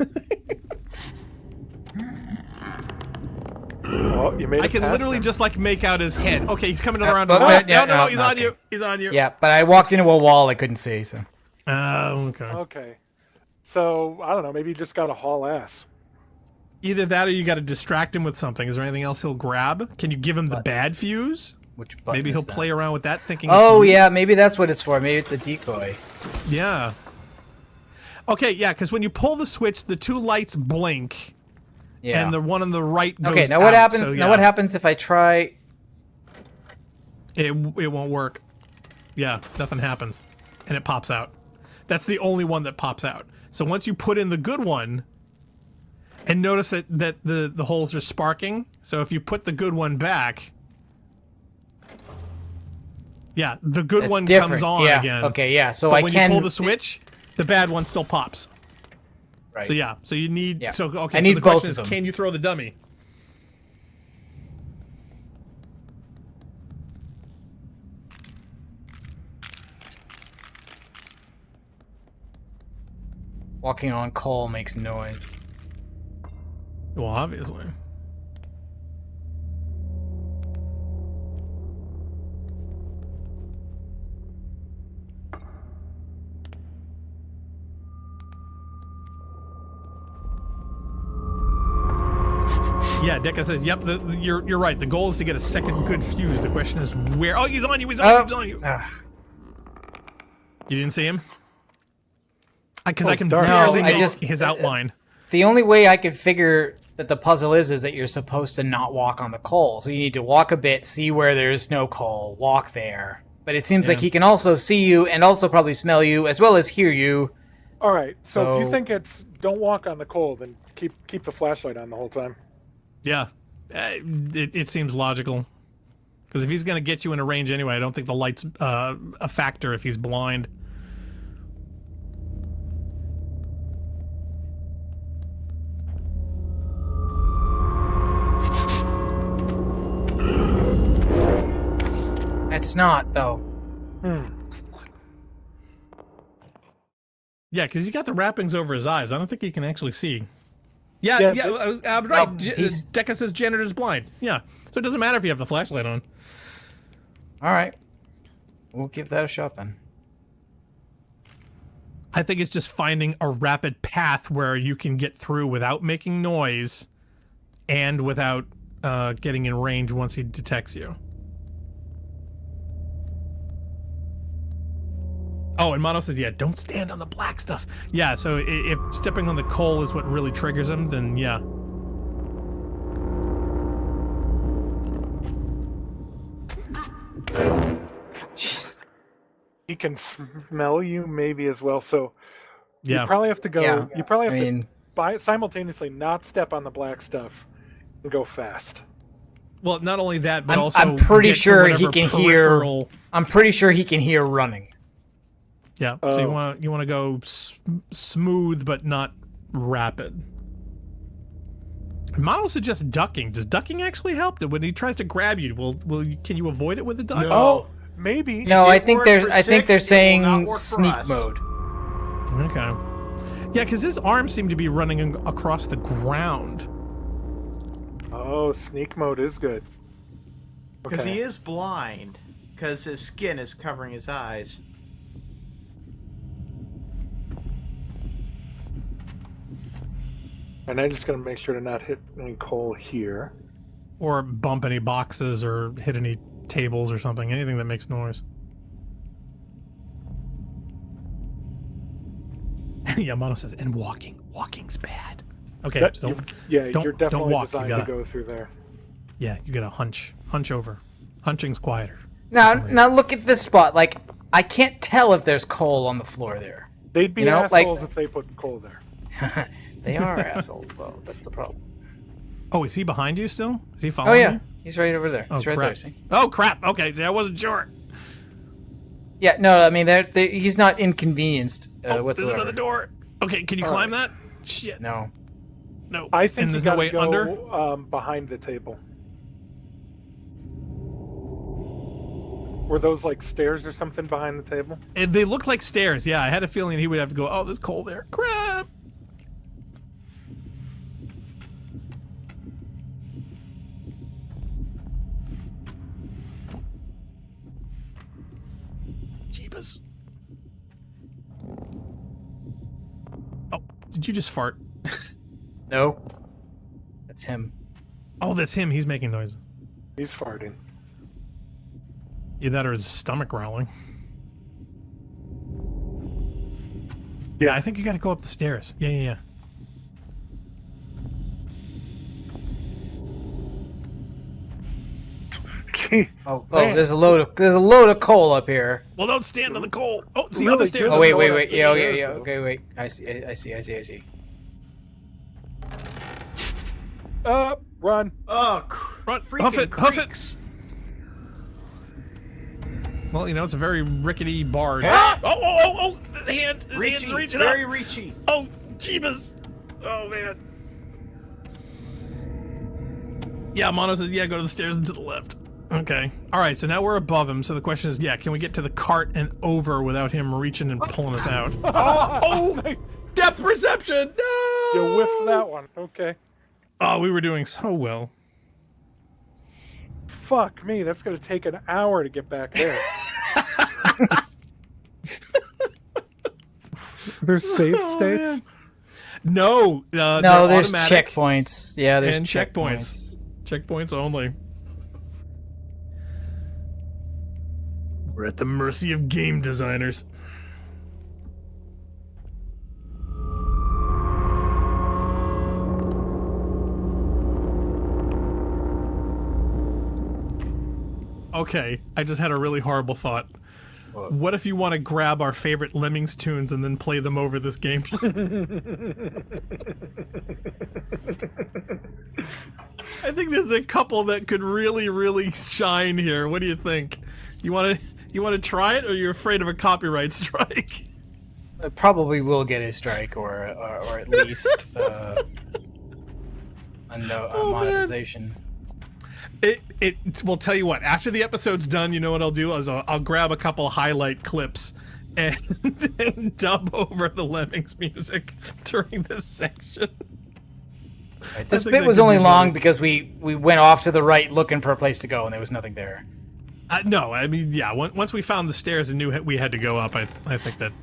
[SPEAKER 1] Oh, you made it
[SPEAKER 3] I can
[SPEAKER 1] past
[SPEAKER 3] literally
[SPEAKER 1] him.
[SPEAKER 3] just like make out his head. Okay, he's coming around.
[SPEAKER 5] but-
[SPEAKER 3] Oh,
[SPEAKER 5] yeah,
[SPEAKER 3] no,
[SPEAKER 5] no,
[SPEAKER 3] he's on
[SPEAKER 5] okay.
[SPEAKER 3] you. He's on you.
[SPEAKER 5] Yeah, but I walked into a wall I couldn't see. So
[SPEAKER 3] Okay.
[SPEAKER 1] Okay. So I don't know. Maybe you just got to haul ass.
[SPEAKER 3] Either that or you got to distract him with something. Is there anything else he'll grab? Can you give him the bad fuse?
[SPEAKER 5] which button
[SPEAKER 3] Maybe
[SPEAKER 5] is
[SPEAKER 3] he'll
[SPEAKER 5] that?
[SPEAKER 3] play around with that, thinking.
[SPEAKER 5] Oh
[SPEAKER 3] it's you.
[SPEAKER 5] yeah, maybe that's what it's for. Maybe it's a decoy.
[SPEAKER 3] Yeah. Okay, yeah, because when you pull the switch, the two lights blink,
[SPEAKER 5] Yeah.
[SPEAKER 3] and the one on the right goes
[SPEAKER 5] Okay. Now what
[SPEAKER 3] out,
[SPEAKER 5] happens?
[SPEAKER 3] so,
[SPEAKER 5] Now
[SPEAKER 3] yeah,
[SPEAKER 5] what happens if I try?
[SPEAKER 3] It won't work. Yeah, nothing happens, and it pops out. That's the only one that pops out. So once you put in the good one, and notice that the holes are sparking. So if you put the good one back, yeah, the good
[SPEAKER 5] That's
[SPEAKER 3] one
[SPEAKER 5] different.
[SPEAKER 3] comes on
[SPEAKER 5] Yeah.
[SPEAKER 3] again.
[SPEAKER 5] Okay, yeah. So
[SPEAKER 3] But
[SPEAKER 5] I
[SPEAKER 3] when
[SPEAKER 5] can
[SPEAKER 3] you pull the switch, the bad one still pops.
[SPEAKER 5] Right.
[SPEAKER 3] So yeah, so you need.
[SPEAKER 5] Yeah.
[SPEAKER 3] So okay,
[SPEAKER 5] I
[SPEAKER 3] so
[SPEAKER 5] need
[SPEAKER 3] the
[SPEAKER 5] both
[SPEAKER 3] question
[SPEAKER 5] of
[SPEAKER 3] is,
[SPEAKER 5] them.
[SPEAKER 3] can you throw the dummy?
[SPEAKER 5] Walking on coal makes noise.
[SPEAKER 3] Well, obviously. Yeah, Deca says, "Yep, you're right. The goal is to get a second good fuse. The question is where." Oh, he's on you! He's on you! He's on you! You didn't see him? Because I can
[SPEAKER 1] dark.
[SPEAKER 3] barely
[SPEAKER 5] No, I
[SPEAKER 3] make
[SPEAKER 5] just-
[SPEAKER 3] his outline.
[SPEAKER 5] The only way I could figure that the puzzle is that you're supposed to not walk on the coal. So you need to walk a bit, see where there's no coal, walk there. But it seems like he can also see you and also probably smell you as well as hear you.
[SPEAKER 1] All right. So if you
[SPEAKER 5] So-
[SPEAKER 1] think it's don't walk on the coal, then keep the flashlight on the whole time.
[SPEAKER 3] Yeah, it seems logical. Because if he's going to get you in a range anyway, I don't think the light's a factor if he's blind.
[SPEAKER 5] It's not, though.
[SPEAKER 3] Yeah, because he's got the wrappings over his eyes. I don't think he can actually see. Yeah,
[SPEAKER 1] Yeah,
[SPEAKER 3] I'm right.
[SPEAKER 5] No, he's-
[SPEAKER 3] Deca says janitor's blind. Yeah, so it doesn't matter if you have the flashlight on.
[SPEAKER 5] All right. We'll give that a shot then.
[SPEAKER 3] I think it's just finding a rapid path where you can get through without making noise and without getting in range once he detects you. Oh, and Mono says, yeah, don't stand on the black stuff. Yeah, so if stepping on the coal is what really triggers him, then yeah.
[SPEAKER 1] He can smell you maybe as well. So
[SPEAKER 3] Yeah.
[SPEAKER 1] you probably have to go.
[SPEAKER 5] Yeah.
[SPEAKER 1] You probably have
[SPEAKER 5] I mean-
[SPEAKER 1] to simultaneously not step on the black stuff and go fast.
[SPEAKER 3] Well, not only that, but
[SPEAKER 5] I'm-
[SPEAKER 3] also
[SPEAKER 5] I'm pretty
[SPEAKER 3] get to
[SPEAKER 5] sure he
[SPEAKER 3] whatever
[SPEAKER 5] can hear-
[SPEAKER 3] peripheral-
[SPEAKER 5] I'm pretty sure he can hear running.
[SPEAKER 3] Yeah, so you want to go smooth but not rapid. Mono suggests ducking. Does ducking actually help? When he tries to grab you, can you avoid it with the duck?
[SPEAKER 4] No.
[SPEAKER 1] Oh, maybe.
[SPEAKER 5] No,
[SPEAKER 4] It
[SPEAKER 5] I think
[SPEAKER 4] worked
[SPEAKER 5] they're
[SPEAKER 4] for
[SPEAKER 5] I think
[SPEAKER 4] 6,
[SPEAKER 5] they're
[SPEAKER 4] it will not
[SPEAKER 5] saying
[SPEAKER 4] work for
[SPEAKER 5] sneak
[SPEAKER 4] us.
[SPEAKER 5] mode.
[SPEAKER 3] Okay. Yeah, because his arms seem to be running across the ground.
[SPEAKER 1] Oh, sneak mode is good.
[SPEAKER 4] Because
[SPEAKER 1] Okay.
[SPEAKER 4] he is blind. Because his skin is covering his eyes.
[SPEAKER 1] And I'm just gonna make sure to not hit any coal here.
[SPEAKER 3] Or bump any boxes or hit any tables or something. Anything that makes noise. Yeah, Mono says, and walking. Walking's bad. Okay,
[SPEAKER 1] That-
[SPEAKER 3] so
[SPEAKER 1] you're
[SPEAKER 3] don't
[SPEAKER 1] definitely
[SPEAKER 3] walk.
[SPEAKER 1] designed
[SPEAKER 3] You
[SPEAKER 1] to
[SPEAKER 3] gotta,
[SPEAKER 1] go through there.
[SPEAKER 3] yeah, you gotta hunch over. Hunching's quieter.
[SPEAKER 5] Now look at this spot. Like, I can't tell if there's coal on the floor there.
[SPEAKER 1] They'd be
[SPEAKER 5] You know, like-
[SPEAKER 1] assholes if they put coal there.
[SPEAKER 5] They are assholes, though. That's the problem.
[SPEAKER 3] Oh, is he behind you still? Is he
[SPEAKER 5] Oh
[SPEAKER 3] following
[SPEAKER 5] yeah,
[SPEAKER 3] you?
[SPEAKER 5] he's right over there.
[SPEAKER 3] Oh,
[SPEAKER 5] He's right
[SPEAKER 3] crap.
[SPEAKER 5] there. See?
[SPEAKER 3] Oh, crap. Okay, see, I wasn't sure.
[SPEAKER 5] Yeah, no, I mean, he's not inconvenienced
[SPEAKER 3] There's
[SPEAKER 5] whatsoever.
[SPEAKER 3] another door. Okay, can you
[SPEAKER 1] All
[SPEAKER 3] climb that? Shit.
[SPEAKER 5] No.
[SPEAKER 3] No.
[SPEAKER 1] I think
[SPEAKER 3] and
[SPEAKER 1] you
[SPEAKER 3] there's no
[SPEAKER 1] gotta
[SPEAKER 3] way
[SPEAKER 1] go
[SPEAKER 3] under?
[SPEAKER 1] behind the table. Were those like stairs or something behind the table?
[SPEAKER 3] They look like stairs. Yeah, I had a feeling he would have to go, oh, there's coal there. Crap. Jeebus. Oh, did you just fart?
[SPEAKER 5] No. That's him.
[SPEAKER 3] Oh, that's him. He's making noises.
[SPEAKER 1] He's farting.
[SPEAKER 3] Either that or his stomach growling. Yeah, I think you gotta go up the stairs. Yeah.
[SPEAKER 5] Oh,
[SPEAKER 1] Man.
[SPEAKER 5] there's a load of coal up here.
[SPEAKER 3] Well, don't stand on the coal. Oh, see
[SPEAKER 1] Really
[SPEAKER 3] other stairs.
[SPEAKER 1] good.
[SPEAKER 5] Oh,
[SPEAKER 3] on
[SPEAKER 5] wait,
[SPEAKER 3] the
[SPEAKER 5] wait,
[SPEAKER 3] side.
[SPEAKER 5] wait. Yeah,
[SPEAKER 1] Stairs,
[SPEAKER 5] yeah.
[SPEAKER 1] though.
[SPEAKER 5] Okay, wait. I see.
[SPEAKER 1] Run.
[SPEAKER 4] Oh,
[SPEAKER 3] Run,
[SPEAKER 4] freaking
[SPEAKER 3] huff it, huff it.
[SPEAKER 4] creaks.
[SPEAKER 3] Well, it's a very rickety barge.
[SPEAKER 4] Ah!
[SPEAKER 3] Oh! The hand's
[SPEAKER 4] Reachy,
[SPEAKER 3] reaching up.
[SPEAKER 4] very reachy.
[SPEAKER 3] Oh, jeebus. Oh, man. Yeah, Mono says, go to the stairs and to the left. Okay. All right, so now we're above him. So the question is, can we get to the cart and over without him reaching and pulling us out? Oh! Depth perception! No!
[SPEAKER 1] You whiffed that one. Okay.
[SPEAKER 3] Oh, we were doing so well.
[SPEAKER 1] Fuck me, that's gonna take an hour to get back there. There's save states?
[SPEAKER 3] Man. No,
[SPEAKER 5] No,
[SPEAKER 3] they're
[SPEAKER 5] there's
[SPEAKER 3] automatic
[SPEAKER 5] checkpoints. Yeah, there's
[SPEAKER 3] and checkpoints. Checkpoints only. We're at the mercy of game designers. Okay, I just had a really horrible thought. What if you want to grab our favorite Lemmings tunes and then play them over this gameplay? I think there's a couple that could really, really shine here. What do you think? You want to try it, or you're afraid of a copyright strike?
[SPEAKER 5] It probably will get a strike, or at least a monetization.
[SPEAKER 3] It will tell you what. After the episode's done, you know what I'll do is I'll grab a couple highlight clips and dub over the Lemmings music during this section.
[SPEAKER 5] Right, this
[SPEAKER 3] think
[SPEAKER 5] bit
[SPEAKER 3] that
[SPEAKER 5] was
[SPEAKER 3] could
[SPEAKER 5] only
[SPEAKER 3] be
[SPEAKER 5] long
[SPEAKER 3] funny.
[SPEAKER 5] because we went off to the right looking for a place to go, and there was nothing there.
[SPEAKER 3] No, I mean, once we found the stairs and knew we had to go up, I think that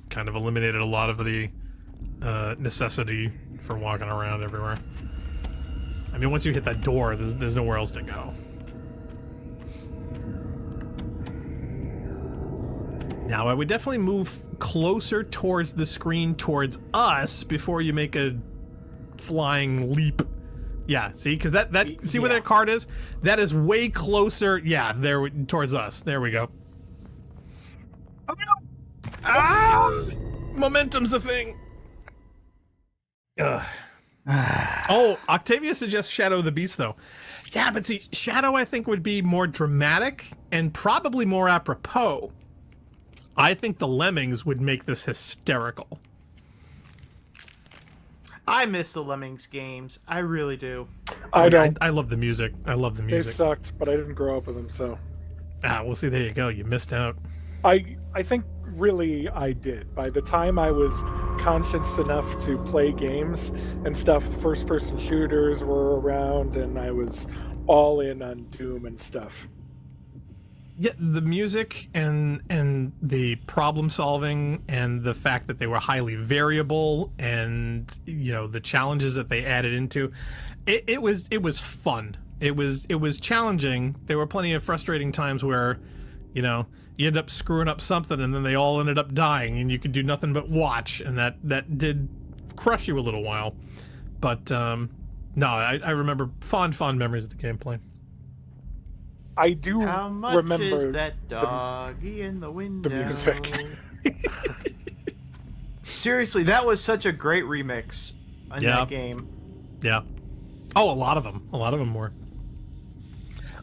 [SPEAKER 3] kind of eliminated a lot of the necessity for walking around everywhere. I mean, once you hit that door, there's nowhere else to go. Now, I would definitely move closer towards the screen towards us before you make a flying leap. Yeah, see, because see where that card is? That is way closer. Yeah, there towards us. There we go. Momentum's a thing. Ugh. Oh, Octavia suggests Shadow of the Beast, though. Yeah, but see, Shadow, I think, would be more dramatic and probably more apropos. I think the Lemmings would make this hysterical.
[SPEAKER 4] I miss the Lemmings games. I really do.
[SPEAKER 1] I don't.
[SPEAKER 3] I love the music. I love the
[SPEAKER 1] They
[SPEAKER 3] music.
[SPEAKER 1] sucked, but I didn't grow up with them, so.
[SPEAKER 3] Well, see, there you go. You missed out.
[SPEAKER 1] I think really I did. By the time I was conscious enough to play games and stuff, first-person shooters were around, and I was all in on Doom and stuff.
[SPEAKER 3] Yeah, the music and the problem solving and the fact that they were highly variable and the challenges that they added into it was fun. It was challenging. There were plenty of frustrating times where you end up screwing up something and then they all ended up dying and you could do nothing but watch, and that did crush you a little while. But no, I remember fond memories of the gameplay.
[SPEAKER 1] I do
[SPEAKER 4] How much
[SPEAKER 1] remember
[SPEAKER 4] is that doggy in the window?
[SPEAKER 1] the music.
[SPEAKER 4] Seriously, that was such a great remix on
[SPEAKER 3] Yeah.
[SPEAKER 4] that game.
[SPEAKER 3] Yeah. Oh, a lot of them were.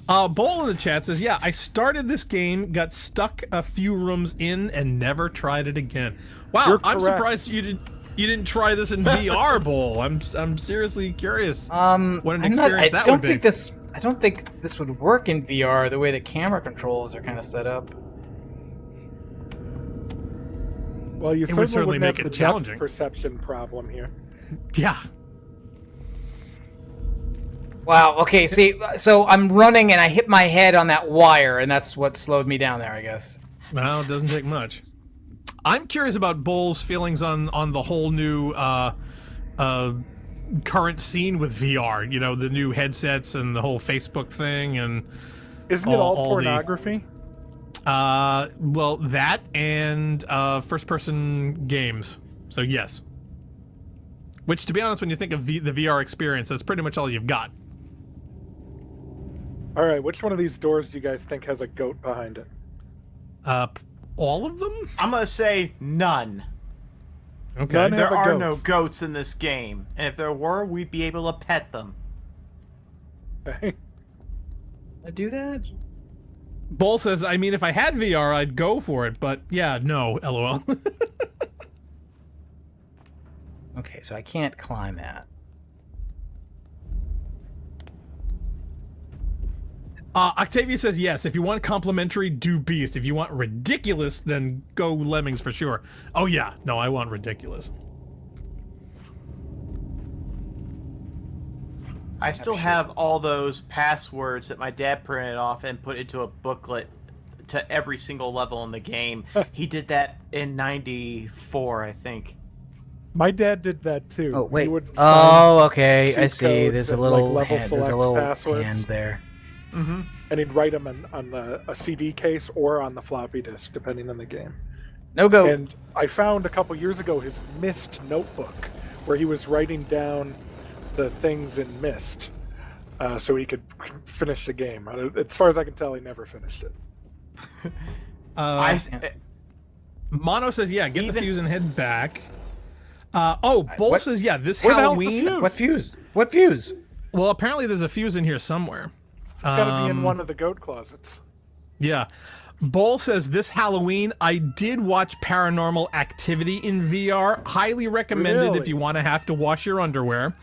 [SPEAKER 3] Bowl in the chat says, yeah, I started this game, got stuck a few rooms in, and never tried it again. Wow,
[SPEAKER 1] You're
[SPEAKER 3] I'm
[SPEAKER 1] correct.
[SPEAKER 3] surprised you didn't try this in VR, Bowl. I'm seriously curious. What an experience that would be.
[SPEAKER 5] I don't think this would work in VR the way the camera controls are kind of set up.
[SPEAKER 1] Well, you
[SPEAKER 3] It would certainly
[SPEAKER 1] wouldn't
[SPEAKER 3] make
[SPEAKER 1] have
[SPEAKER 3] it
[SPEAKER 1] the
[SPEAKER 3] challenging.
[SPEAKER 1] depth perception problem here.
[SPEAKER 3] Yeah.
[SPEAKER 5] Wow. Okay. See, so I'm running and I hit my head on that wire, and that's what slowed me down there, I guess.
[SPEAKER 3] Well, it doesn't take much. I'm curious about Bowl's feelings on the whole new current scene with VR. The new headsets and the whole Facebook thing, and
[SPEAKER 1] Isn't it all
[SPEAKER 3] all the-
[SPEAKER 1] pornography?
[SPEAKER 3] well, that and first-person games. So yes. Which, to be honest, when you think of the VR experience, that's pretty much all you've got.
[SPEAKER 1] All right, which one of these doors do you guys think has a goat behind it?
[SPEAKER 3] All of them?
[SPEAKER 4] I'm gonna say none.
[SPEAKER 3] Okay.
[SPEAKER 1] None
[SPEAKER 4] There
[SPEAKER 1] have a
[SPEAKER 4] are
[SPEAKER 1] goat.
[SPEAKER 4] no goats in this game, and if there were, we'd be able to pet them.
[SPEAKER 1] Okay.
[SPEAKER 5] I do that?
[SPEAKER 3] Bull says, I mean, if I had VR, I'd go for it, but yeah, no, LOL.
[SPEAKER 5] Okay, so I can't climb that.
[SPEAKER 3] Octavia says, yes, if you want complimentary, do Beast. If you want ridiculous, then go Lemmings for sure. Oh yeah, no, I want ridiculous.
[SPEAKER 4] I still have all those passwords that my dad printed off and put into a booklet to every single level in the game. He did that in '94, I think.
[SPEAKER 1] My dad did that too.
[SPEAKER 5] Oh
[SPEAKER 1] He
[SPEAKER 5] wait.
[SPEAKER 1] would find
[SPEAKER 5] Oh, okay. I
[SPEAKER 1] cheat
[SPEAKER 5] see.
[SPEAKER 1] codes
[SPEAKER 5] There's a
[SPEAKER 1] and,
[SPEAKER 5] little
[SPEAKER 1] like, level
[SPEAKER 5] hand, there's a
[SPEAKER 1] select
[SPEAKER 5] little
[SPEAKER 1] passwords.
[SPEAKER 5] hand there.
[SPEAKER 4] Mm-hmm.
[SPEAKER 1] And he'd write them on a CD case or on the floppy disk, depending on the game.
[SPEAKER 5] No go.
[SPEAKER 1] And I found a couple years ago his Myst notebook, where he was writing down the things in Myst, so he could finish the game. As far as I can tell, he never finished it.
[SPEAKER 3] Mono says, yeah, get the
[SPEAKER 4] Even-
[SPEAKER 3] fuse and head back. Bull
[SPEAKER 5] What?
[SPEAKER 3] says, yeah, this
[SPEAKER 1] Where the hell's the
[SPEAKER 3] Halloween.
[SPEAKER 1] fuse?
[SPEAKER 5] What fuse? What fuse?
[SPEAKER 3] Well, apparently there's a fuse in here somewhere.
[SPEAKER 1] It's got to be in one of the goat closets.
[SPEAKER 3] Yeah. Bull says, this Halloween, I did watch Paranormal Activity in VR. Highly recommended if
[SPEAKER 1] Really?
[SPEAKER 3] you want to have to wash your underwear.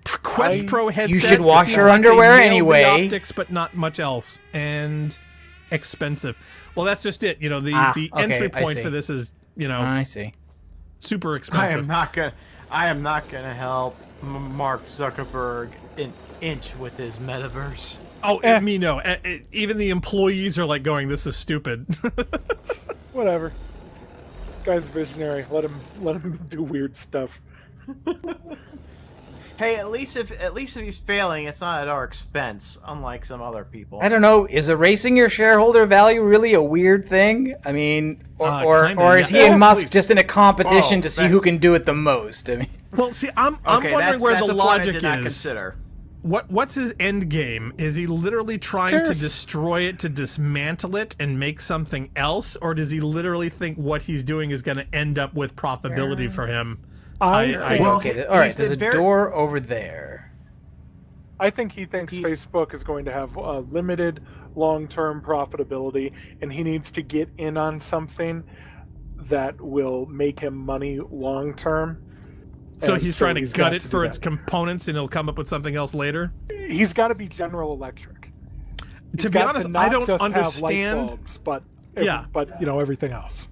[SPEAKER 3] Quest Pro headset.
[SPEAKER 5] You should wash
[SPEAKER 3] seems
[SPEAKER 5] your
[SPEAKER 3] like they
[SPEAKER 5] underwear
[SPEAKER 3] nailed the
[SPEAKER 5] anyway.
[SPEAKER 3] optics, but not much else. And expensive. Well, that's just it. You know, the
[SPEAKER 5] Okay,
[SPEAKER 3] entry
[SPEAKER 5] I
[SPEAKER 3] point
[SPEAKER 5] see.
[SPEAKER 3] for this is, you know,
[SPEAKER 5] I see.
[SPEAKER 3] super
[SPEAKER 4] I
[SPEAKER 3] expensive.
[SPEAKER 4] am not gonna help Mark Zuckerberg an inch with his metaverse.
[SPEAKER 3] Oh, me no. Even the employees are like going, "This is stupid."
[SPEAKER 1] Whatever. Guy's visionary. Let him do weird stuff.
[SPEAKER 4] Hey, at least if he's failing, it's not at our expense, unlike some other people.
[SPEAKER 5] I don't know. Is erasing your shareholder value really a weird thing? I mean,
[SPEAKER 3] Kinda,
[SPEAKER 5] or is
[SPEAKER 3] yeah.
[SPEAKER 5] he and
[SPEAKER 3] Oh,
[SPEAKER 5] Musk
[SPEAKER 3] please.
[SPEAKER 5] just in a competition
[SPEAKER 4] Oh,
[SPEAKER 5] to see who can do it the most? I mean,
[SPEAKER 3] Well, see, I'm
[SPEAKER 4] Okay,
[SPEAKER 3] wondering where
[SPEAKER 4] that's
[SPEAKER 3] the
[SPEAKER 4] a point I
[SPEAKER 3] logic
[SPEAKER 4] did not
[SPEAKER 3] is.
[SPEAKER 4] consider.
[SPEAKER 3] What's his end game? Is he literally trying to
[SPEAKER 1] Cares.
[SPEAKER 3] destroy it, to dismantle it, and make something else, or does he literally think what he's doing is going to end up with profitability for him?
[SPEAKER 1] I
[SPEAKER 3] I-
[SPEAKER 1] think,
[SPEAKER 4] Well,
[SPEAKER 5] okay. All right.
[SPEAKER 4] he's
[SPEAKER 5] There's a
[SPEAKER 4] been very-
[SPEAKER 5] door over there.
[SPEAKER 1] I think he thinks Facebook is going to have limited long-term profitability, and he needs to get in on something that will make him money long-term.
[SPEAKER 3] So
[SPEAKER 1] And
[SPEAKER 3] he's trying to
[SPEAKER 1] he's
[SPEAKER 3] gut
[SPEAKER 1] got
[SPEAKER 3] it
[SPEAKER 1] to
[SPEAKER 3] for
[SPEAKER 1] do
[SPEAKER 3] its
[SPEAKER 1] that.
[SPEAKER 3] components, and he'll come up with something else later.
[SPEAKER 1] He's got to be General Electric. He's
[SPEAKER 3] To be
[SPEAKER 1] got
[SPEAKER 3] honest,
[SPEAKER 1] not
[SPEAKER 3] I don't
[SPEAKER 1] just have light
[SPEAKER 3] understand.
[SPEAKER 1] bulbs, but
[SPEAKER 3] Yeah.
[SPEAKER 1] but everything else.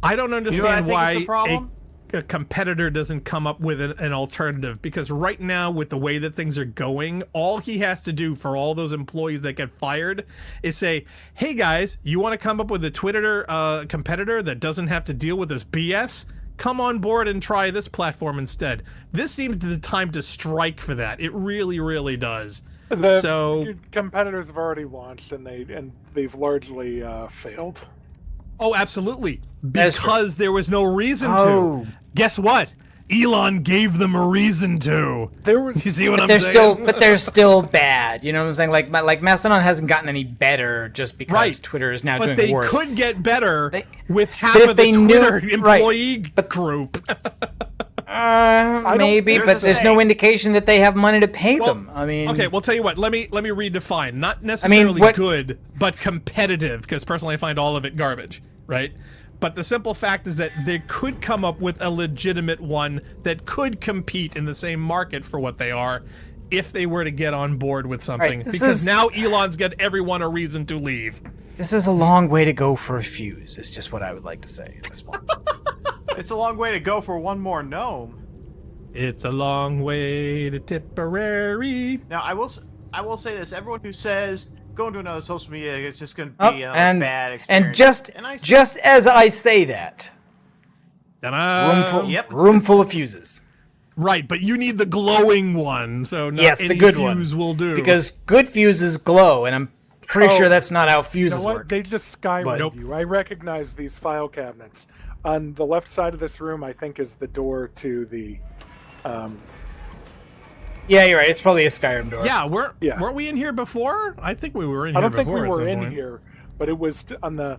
[SPEAKER 3] I don't
[SPEAKER 4] You know what I
[SPEAKER 3] understand
[SPEAKER 4] think is the
[SPEAKER 3] why
[SPEAKER 4] problem?
[SPEAKER 3] a competitor doesn't come up with an alternative, because right now, with the way that things are going, all he has to do for all those employees that get fired is say, hey guys, you want to come up with a Twitter competitor that doesn't have to deal with this BS? Come on board and try this platform instead. This seems the time to strike for that. It really, really does.
[SPEAKER 1] The
[SPEAKER 3] So-
[SPEAKER 1] competitors have already launched, and they've largely failed.
[SPEAKER 3] Oh, absolutely.
[SPEAKER 5] That is true.
[SPEAKER 3] Because there was no reason
[SPEAKER 5] Oh.
[SPEAKER 3] to. Guess what? Elon gave them a reason to.
[SPEAKER 1] There was
[SPEAKER 3] You see what I'm
[SPEAKER 5] They're
[SPEAKER 3] saying?
[SPEAKER 5] still, they're still bad. You know what I'm saying? Like Mastodon hasn't gotten any better just because
[SPEAKER 3] Right.
[SPEAKER 5] Twitter is now
[SPEAKER 3] But
[SPEAKER 5] doing
[SPEAKER 3] they
[SPEAKER 5] worse.
[SPEAKER 3] could get better with half
[SPEAKER 5] but if
[SPEAKER 3] of the
[SPEAKER 5] they knew-
[SPEAKER 3] Twitter
[SPEAKER 5] right.
[SPEAKER 3] employee group.
[SPEAKER 5] Maybe,
[SPEAKER 4] There's
[SPEAKER 5] but
[SPEAKER 4] a
[SPEAKER 5] there's no
[SPEAKER 4] saying.
[SPEAKER 5] indication that they have money to pay
[SPEAKER 3] Well,
[SPEAKER 5] them. I mean,
[SPEAKER 3] Okay, well, tell you what. Let me redefine. Not necessarily
[SPEAKER 5] what-
[SPEAKER 3] good, but competitive. Because personally, I find all of it garbage. Right. But the simple fact is that they could come up with a legitimate one that could compete in the same market for what they are, if they were to get on board with something.
[SPEAKER 5] Right, this
[SPEAKER 3] Because
[SPEAKER 5] is-
[SPEAKER 3] now Elon's got everyone a reason to leave.
[SPEAKER 5] this is a long way to go for a fuse. Is just what I would like to say at this point.
[SPEAKER 4] It's a long way to go for one more gnome.
[SPEAKER 3] It's a long way to Tipperary.
[SPEAKER 4] Now, I will say this: everyone who says going to another social media is just going to
[SPEAKER 5] Oh,
[SPEAKER 4] be a
[SPEAKER 5] and
[SPEAKER 4] bad experience.
[SPEAKER 5] and just
[SPEAKER 4] And I say-
[SPEAKER 5] just as I say that,
[SPEAKER 3] Ta-da!
[SPEAKER 5] room full of fuses.
[SPEAKER 3] Right, but you need the glowing one, so not
[SPEAKER 5] Yes,
[SPEAKER 3] any
[SPEAKER 5] the good one.
[SPEAKER 3] fuse will do.
[SPEAKER 5] Because good fuses glow, and I'm pretty sure that's not how
[SPEAKER 1] You
[SPEAKER 5] fuses
[SPEAKER 1] know what?
[SPEAKER 5] work.
[SPEAKER 1] They just skyride
[SPEAKER 3] Nope.
[SPEAKER 1] you. I recognize these file cabinets. On the left side of this room, I think, is the door to the
[SPEAKER 5] Yeah, you're right. It's probably a Skyrim door.
[SPEAKER 3] Yeah,
[SPEAKER 1] Yeah.
[SPEAKER 3] weren't we in here before? I think we were in
[SPEAKER 1] I
[SPEAKER 3] here
[SPEAKER 1] don't think
[SPEAKER 3] before
[SPEAKER 1] we
[SPEAKER 3] at
[SPEAKER 1] were
[SPEAKER 3] some
[SPEAKER 1] in
[SPEAKER 3] point.
[SPEAKER 1] here, but it was on the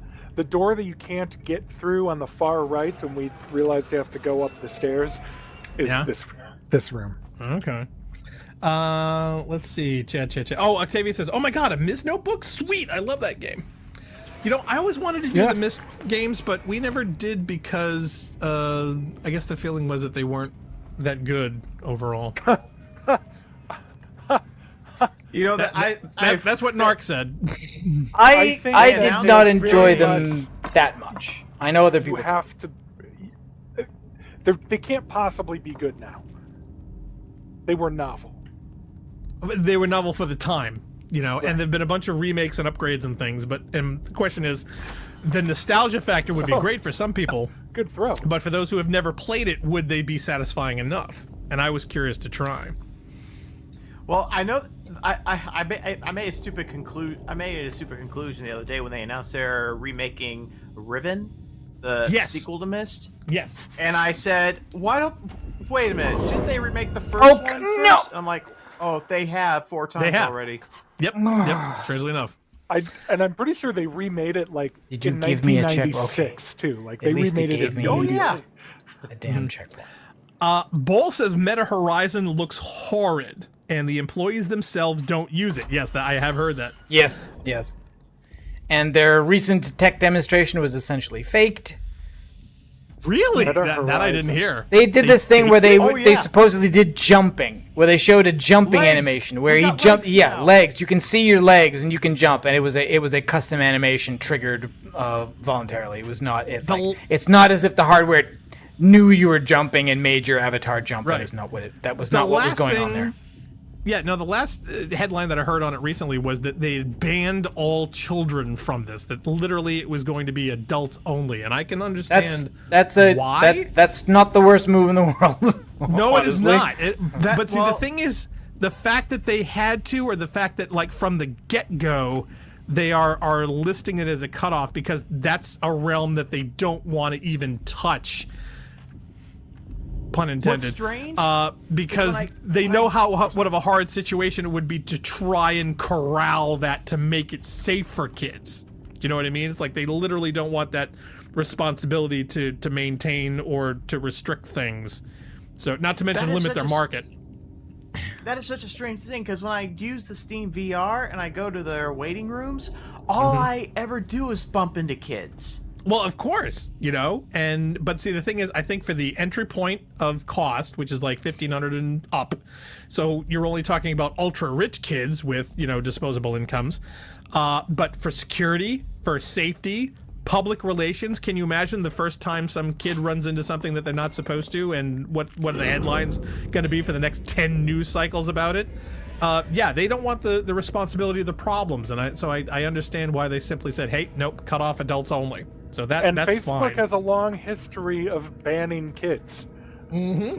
[SPEAKER 1] door that you can't get through on the far right, and we realized you have to go up the stairs. Is
[SPEAKER 3] Yeah.
[SPEAKER 1] this room?
[SPEAKER 3] Okay. Let's see. Chat. Oh, Octavia says, "Oh my God, a Myst notebook? Sweet! I love that game." You know, I always wanted to do the Myst games, but we never did because I guess the feeling was that they weren't that good overall.
[SPEAKER 4] You know
[SPEAKER 3] That's what Narc said.
[SPEAKER 5] I
[SPEAKER 1] think
[SPEAKER 5] did
[SPEAKER 1] that
[SPEAKER 5] not
[SPEAKER 1] they
[SPEAKER 5] enjoy
[SPEAKER 1] very
[SPEAKER 5] them that much. I know other
[SPEAKER 1] You
[SPEAKER 5] people.
[SPEAKER 1] have to. They can't possibly be good now. They were novel.
[SPEAKER 3] They were novel for the time, you know, and there've been a bunch of remakes and upgrades and things. But the question is, the nostalgia factor would be great for some people,
[SPEAKER 1] Good throw.
[SPEAKER 3] but for those who have never played it, would they be satisfying enough? And I was curious to try.
[SPEAKER 4] Well, I know I made a stupid conclusion. I made a stupid conclusion the other day when they announced they're remaking Riven, the sequel to Myst.
[SPEAKER 3] Yes.
[SPEAKER 4] And I said, wait a minute, shouldn't they remake the first
[SPEAKER 5] Oh,
[SPEAKER 4] one first?
[SPEAKER 5] no!
[SPEAKER 4] I'm like, oh, they have 4 times
[SPEAKER 3] They have.
[SPEAKER 4] already.
[SPEAKER 3] Yep. Strangely enough.
[SPEAKER 1] I'm pretty sure they remade it like
[SPEAKER 5] Did you
[SPEAKER 1] in
[SPEAKER 5] give me a check?
[SPEAKER 1] 1996 too. Like
[SPEAKER 5] At
[SPEAKER 1] they
[SPEAKER 5] least it
[SPEAKER 1] remade it.
[SPEAKER 5] gave me-
[SPEAKER 4] Oh
[SPEAKER 1] immediately.
[SPEAKER 4] yeah.
[SPEAKER 5] A damn checkpoint.
[SPEAKER 3] Bull says Meta Horizon looks horrid, and the employees themselves don't use it. Yes, I have heard that.
[SPEAKER 5] Yes. And their recent tech demonstration was essentially faked.
[SPEAKER 3] Really?
[SPEAKER 1] Meta
[SPEAKER 3] That I didn't
[SPEAKER 1] Horizon.
[SPEAKER 3] hear.
[SPEAKER 5] They did this thing where they
[SPEAKER 4] Oh,
[SPEAKER 5] they
[SPEAKER 4] yeah.
[SPEAKER 5] supposedly did jumping, where they showed a jumping
[SPEAKER 4] Legs.
[SPEAKER 5] animation where
[SPEAKER 4] We
[SPEAKER 5] he
[SPEAKER 4] got
[SPEAKER 5] jumped.
[SPEAKER 4] legs
[SPEAKER 5] Yeah,
[SPEAKER 4] now.
[SPEAKER 5] legs. You can see your legs and you can jump, and it was a custom animation triggered voluntarily. It was not. It's not as if the hardware knew you were jumping and made your avatar jump.
[SPEAKER 3] Right.
[SPEAKER 5] That is not what it. That was not what was going on there.
[SPEAKER 3] Yeah, no, the last headline that I heard on it recently was that they had banned all children from this, that literally it was going to be adults only, and I can understand why.
[SPEAKER 5] That's not the worst move in the world.
[SPEAKER 3] No, it is
[SPEAKER 5] honestly.
[SPEAKER 3] not. But see, the thing is, the fact that they had to, or the fact that, like, from the get-go, they are listing it as a cutoff because that's a realm that they don't want to even touch. Pun intended.
[SPEAKER 4] What's strange?
[SPEAKER 3] Because
[SPEAKER 4] when
[SPEAKER 3] they know what of a hard situation it would be to try and corral that to make it safe for kids. Do you know what I mean? It's like they literally don't want that responsibility to maintain or to restrict things. So, not to mention
[SPEAKER 4] That is
[SPEAKER 3] limit their
[SPEAKER 4] such a
[SPEAKER 3] market.
[SPEAKER 4] That is such a strange thing because when I use the Steam VR and I go to their waiting rooms, all I ever do is bump into kids.
[SPEAKER 3] Well, of course, you know, but see, the thing is, I think for the entry point of cost, which is like $1,500 and up, so you're only talking about ultra rich kids with, you know, disposable incomes. But for security, for safety, public relations, can you imagine the first time some kid runs into something that they're not supposed to, and what are the headlines going to be for the next 10 news cycles about it? Yeah, they don't want the responsibility of the problems, and I understand why they simply said, hey, nope, cut off adults only. So that's
[SPEAKER 1] Facebook
[SPEAKER 3] fine.
[SPEAKER 1] has a long history of banning kids.
[SPEAKER 3] Mm-hmm.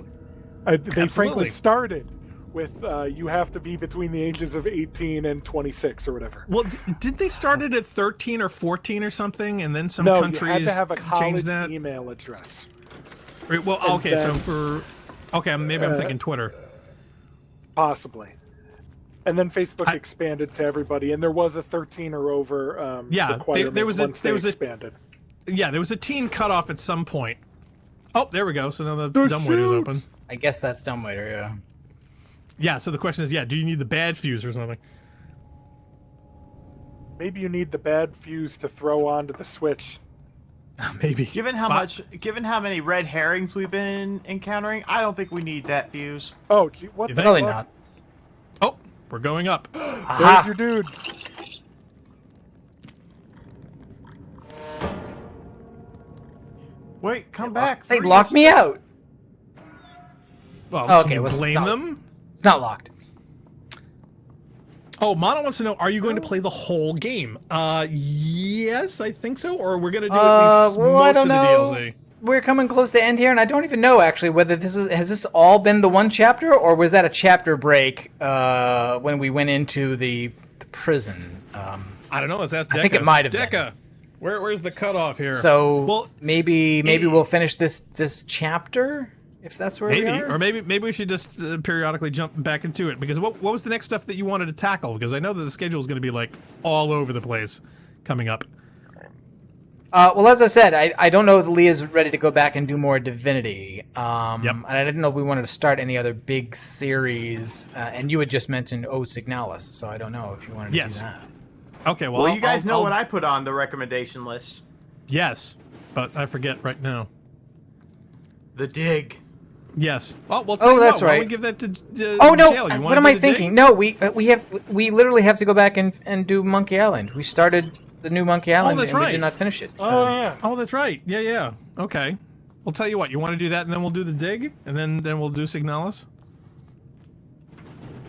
[SPEAKER 1] They
[SPEAKER 3] Absolutely.
[SPEAKER 1] frankly started with you have to be between the ages of 18 and 26 or whatever.
[SPEAKER 3] Well, didn't they start it at 13 or 14 or something, and then some
[SPEAKER 1] No,
[SPEAKER 3] countries
[SPEAKER 1] you had to have a college
[SPEAKER 3] changed that?
[SPEAKER 1] email address.
[SPEAKER 3] Right, well,
[SPEAKER 1] and
[SPEAKER 3] okay, so
[SPEAKER 1] then-
[SPEAKER 3] maybe I'm thinking Twitter.
[SPEAKER 1] Possibly. And then Facebook expanded to everybody, and there was a 13 or over requirement
[SPEAKER 3] there was
[SPEAKER 1] once they
[SPEAKER 3] a
[SPEAKER 1] expanded.
[SPEAKER 3] Yeah, there was a teen cutoff at some point. Oh, there we go. So now the dumbwaiter's open.
[SPEAKER 5] I guess that's dumbwaiter. Yeah.
[SPEAKER 3] Yeah. So the question is, do you need the bad fuse or something?
[SPEAKER 1] Maybe you need the bad fuse to throw onto the Switch.
[SPEAKER 3] Maybe.
[SPEAKER 4] Given how many red herrings we've been encountering, I don't think we need that fuse.
[SPEAKER 1] Oh, gee, what
[SPEAKER 3] You
[SPEAKER 1] the
[SPEAKER 3] think?
[SPEAKER 5] Probably
[SPEAKER 1] fuck?
[SPEAKER 5] not.
[SPEAKER 3] Oh, we're going up.
[SPEAKER 1] There's your dudes.
[SPEAKER 4] Wait, come back.
[SPEAKER 5] They
[SPEAKER 4] Free
[SPEAKER 5] locked
[SPEAKER 4] us.
[SPEAKER 5] me out.
[SPEAKER 3] Well,
[SPEAKER 5] Okay,
[SPEAKER 3] can you
[SPEAKER 5] well, it's
[SPEAKER 3] blame
[SPEAKER 5] not-
[SPEAKER 3] them?
[SPEAKER 5] It's not locked.
[SPEAKER 3] Oh, Mono wants to know, are you going to play the whole game? Yes, I think so. Or we're going to do at least
[SPEAKER 5] Well, I
[SPEAKER 3] most
[SPEAKER 5] don't
[SPEAKER 3] of the
[SPEAKER 5] know.
[SPEAKER 3] DLC.
[SPEAKER 5] We're coming close to end here, and I don't even know actually whether has this all been the one chapter, or was that a chapter break when we went into the prison?
[SPEAKER 3] I don't know. Let's ask Deca.
[SPEAKER 5] I think it might have been.
[SPEAKER 3] Deca, where's the cutoff here?
[SPEAKER 5] So
[SPEAKER 3] well,
[SPEAKER 5] maybe we'll finish this chapter. if that's where
[SPEAKER 3] Maybe,
[SPEAKER 5] we are.
[SPEAKER 3] or maybe we should just periodically jump back into it. Because what was the next stuff that you wanted to tackle? Because I know that the schedule is going to be like all over the place coming up.
[SPEAKER 5] Well, as I said, I don't know if Leah's ready to go back and do more Divinity.
[SPEAKER 3] Yep.
[SPEAKER 5] And I didn't know if we wanted to start any other big series. And you had just mentioned O Signalis, so I don't know if you wanted to do that.
[SPEAKER 3] Okay, well,
[SPEAKER 4] Well, you guys know what I put on the recommendation list.
[SPEAKER 3] Yes, but I forget right now.
[SPEAKER 4] The Dig.
[SPEAKER 3] Yes. Well, we'll tell you
[SPEAKER 5] that's
[SPEAKER 3] what, why don't
[SPEAKER 5] right.
[SPEAKER 3] we give that to
[SPEAKER 5] Oh no!
[SPEAKER 3] Jail? You
[SPEAKER 5] What
[SPEAKER 3] wanna
[SPEAKER 5] am
[SPEAKER 3] do
[SPEAKER 5] I
[SPEAKER 3] the
[SPEAKER 5] thinking?
[SPEAKER 3] dig?
[SPEAKER 5] No, we literally have to go back and do Monkey Island. We started the new Monkey Island,
[SPEAKER 3] that's
[SPEAKER 5] and we
[SPEAKER 3] right.
[SPEAKER 5] did not finish it.
[SPEAKER 1] Oh yeah.
[SPEAKER 3] Oh, that's right. Yeah. Okay. We'll tell you what. You want to do that, and then we'll do the dig, and then we'll do Signalis?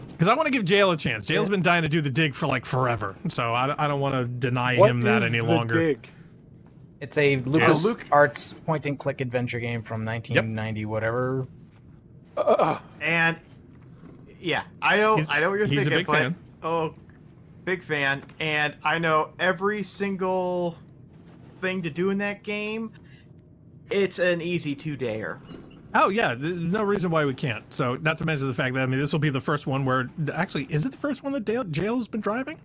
[SPEAKER 3] Because I want to give Jail a chance. Jail's been dying to do the dig for like forever, so I don't want to deny
[SPEAKER 1] What
[SPEAKER 3] him that
[SPEAKER 1] is
[SPEAKER 3] any
[SPEAKER 1] the
[SPEAKER 3] longer.
[SPEAKER 1] Dig?
[SPEAKER 5] It's a Lucas
[SPEAKER 3] Luke-
[SPEAKER 5] Arts point-and-click adventure game from 1990, whatever.
[SPEAKER 4] And yeah, I know what you're
[SPEAKER 3] He's a
[SPEAKER 4] thinking,
[SPEAKER 3] big
[SPEAKER 4] but
[SPEAKER 3] fan.
[SPEAKER 4] big fan, and I know every single thing to do in that game. It's an easy 2-dayer.
[SPEAKER 3] Oh yeah, there's no reason why we can't. So, not to mention the fact that this will be the first one where actually, is it the first one that Jail's been driving?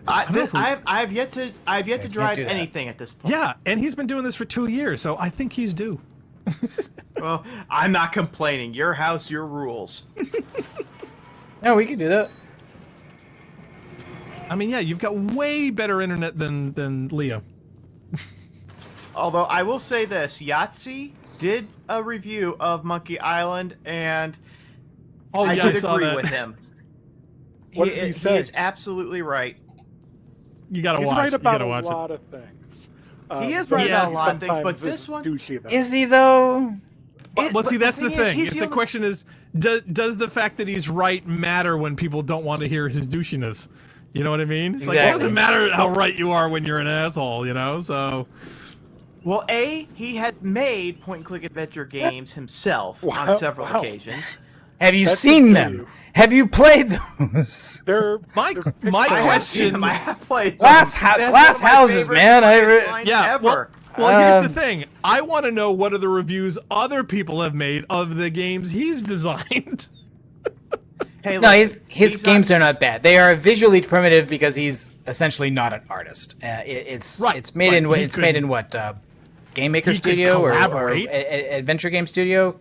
[SPEAKER 4] I
[SPEAKER 3] know if we-
[SPEAKER 4] have yet to
[SPEAKER 5] can't
[SPEAKER 4] drive
[SPEAKER 5] do that.
[SPEAKER 4] anything at this point.
[SPEAKER 3] Yeah, and he's been doing this for 2 years, so I think he's due.
[SPEAKER 4] Well, I'm not complaining. Your house, your rules.
[SPEAKER 5] No, we can do that.
[SPEAKER 3] I mean, yeah, you've got way better internet than Leah.
[SPEAKER 4] Although I will say this, Yahtzee did a review of Monkey Island, and
[SPEAKER 3] Oh
[SPEAKER 4] I
[SPEAKER 3] yeah, I
[SPEAKER 4] did
[SPEAKER 3] saw
[SPEAKER 4] agree
[SPEAKER 3] that.
[SPEAKER 4] with him.
[SPEAKER 1] What did he say?
[SPEAKER 4] He is absolutely right.
[SPEAKER 3] You gotta
[SPEAKER 1] He's
[SPEAKER 3] watch.
[SPEAKER 1] right
[SPEAKER 3] You
[SPEAKER 1] about
[SPEAKER 3] gotta
[SPEAKER 1] a
[SPEAKER 3] watch it.
[SPEAKER 1] lot of things.
[SPEAKER 4] He is
[SPEAKER 1] but
[SPEAKER 4] right
[SPEAKER 3] about
[SPEAKER 4] a lot of things, but
[SPEAKER 1] sometimes
[SPEAKER 4] this
[SPEAKER 1] it's
[SPEAKER 4] one-
[SPEAKER 1] douchey, though.
[SPEAKER 5] Is he though?
[SPEAKER 3] Well, see, that's the
[SPEAKER 4] thing is,
[SPEAKER 3] thing.
[SPEAKER 4] he's
[SPEAKER 3] It's
[SPEAKER 4] the
[SPEAKER 3] the
[SPEAKER 4] only-
[SPEAKER 3] question is, does the fact that he's right matter when people don't want to hear his douchiness? You know what I mean? It's like, it
[SPEAKER 5] Exactly.
[SPEAKER 3] doesn't matter how right you are when you're an asshole, you know? So,
[SPEAKER 4] Well, he has made point-and-click adventure games himself
[SPEAKER 1] Wow,
[SPEAKER 4] on several
[SPEAKER 1] wow.
[SPEAKER 4] occasions.
[SPEAKER 5] Have you
[SPEAKER 1] That's
[SPEAKER 5] seen
[SPEAKER 1] good
[SPEAKER 5] them?
[SPEAKER 1] for you.
[SPEAKER 5] Have you played those?
[SPEAKER 1] They're
[SPEAKER 3] my
[SPEAKER 1] they're
[SPEAKER 3] my
[SPEAKER 4] I have seen
[SPEAKER 3] question.
[SPEAKER 4] them. I have played
[SPEAKER 5] Glass
[SPEAKER 4] them.
[SPEAKER 5] ha-
[SPEAKER 4] That's
[SPEAKER 5] glass
[SPEAKER 4] one of my
[SPEAKER 5] houses,
[SPEAKER 4] favorite
[SPEAKER 5] man.
[SPEAKER 4] funniest lines
[SPEAKER 3] Yeah,
[SPEAKER 4] ever.
[SPEAKER 3] well, here's the thing. I want to know what are the reviews other people have made of the games he's designed.
[SPEAKER 4] Hey,
[SPEAKER 5] No,
[SPEAKER 4] listen,
[SPEAKER 5] his
[SPEAKER 4] he's
[SPEAKER 5] games
[SPEAKER 4] on-
[SPEAKER 5] are not bad. They are visually primitive because he's essentially not an artist. It's
[SPEAKER 3] Right,
[SPEAKER 5] it's made
[SPEAKER 3] but
[SPEAKER 5] in
[SPEAKER 3] he
[SPEAKER 5] it's made in what Game Maker
[SPEAKER 3] he could
[SPEAKER 5] Studio or
[SPEAKER 3] collaborate.
[SPEAKER 5] Adventure Game Studio.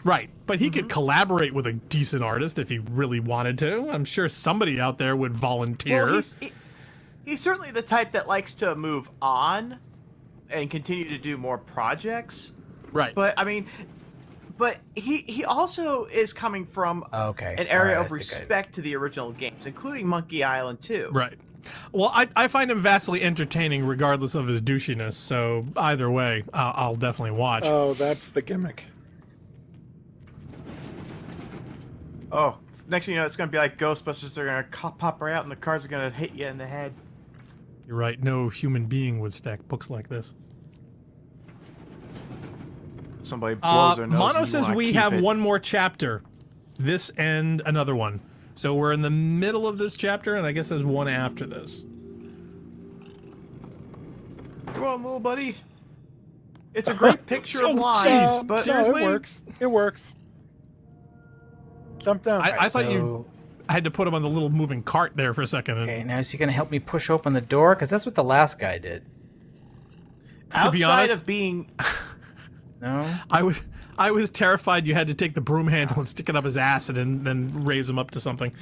[SPEAKER 3] Right, but he
[SPEAKER 4] Mm-hmm.
[SPEAKER 3] could collaborate with a decent artist if he really wanted to. I'm sure somebody out there would volunteer.
[SPEAKER 4] Well, he's certainly the type that likes to move on and continue to do more projects.
[SPEAKER 3] right.
[SPEAKER 4] But I mean, but he also is coming from
[SPEAKER 5] Okay,
[SPEAKER 4] an area
[SPEAKER 5] alright,
[SPEAKER 4] of
[SPEAKER 5] I think I-
[SPEAKER 4] respect to the original games, including Monkey Island 2.
[SPEAKER 3] Right. Well, I find him vastly entertaining regardless of his douchiness, so either way, I'll definitely watch.
[SPEAKER 1] Oh, that's the gimmick.
[SPEAKER 4] Oh, next thing you know, it's gonna be like Ghostbusters. They're gonna pop right out, and the cars are gonna hit you in the head.
[SPEAKER 3] You're right, no human being would stack books like this.
[SPEAKER 4] Somebody blows their nose.
[SPEAKER 3] Mono
[SPEAKER 4] and you
[SPEAKER 3] says
[SPEAKER 4] wanna
[SPEAKER 3] we
[SPEAKER 4] keep
[SPEAKER 3] have
[SPEAKER 4] it.
[SPEAKER 3] one more chapter. This and another one. So we're in the middle of this chapter, and I guess there's one after this.
[SPEAKER 4] Come on, little buddy. It's a great picture
[SPEAKER 3] Oh,
[SPEAKER 4] of lines,
[SPEAKER 3] jeez.
[SPEAKER 4] but
[SPEAKER 3] Seriously?
[SPEAKER 1] No, it works. It works. Jump down.
[SPEAKER 3] I thought you
[SPEAKER 5] So-
[SPEAKER 3] had to put him on the little moving cart there for a second. And
[SPEAKER 5] Okay, now is he going to help me push open the door? Because that's what the last guy did.
[SPEAKER 3] to be
[SPEAKER 4] outside
[SPEAKER 3] honest,
[SPEAKER 4] of being
[SPEAKER 5] No.
[SPEAKER 3] I was terrified you had to take the broom handle and stick it up his ass and then raise him up to something.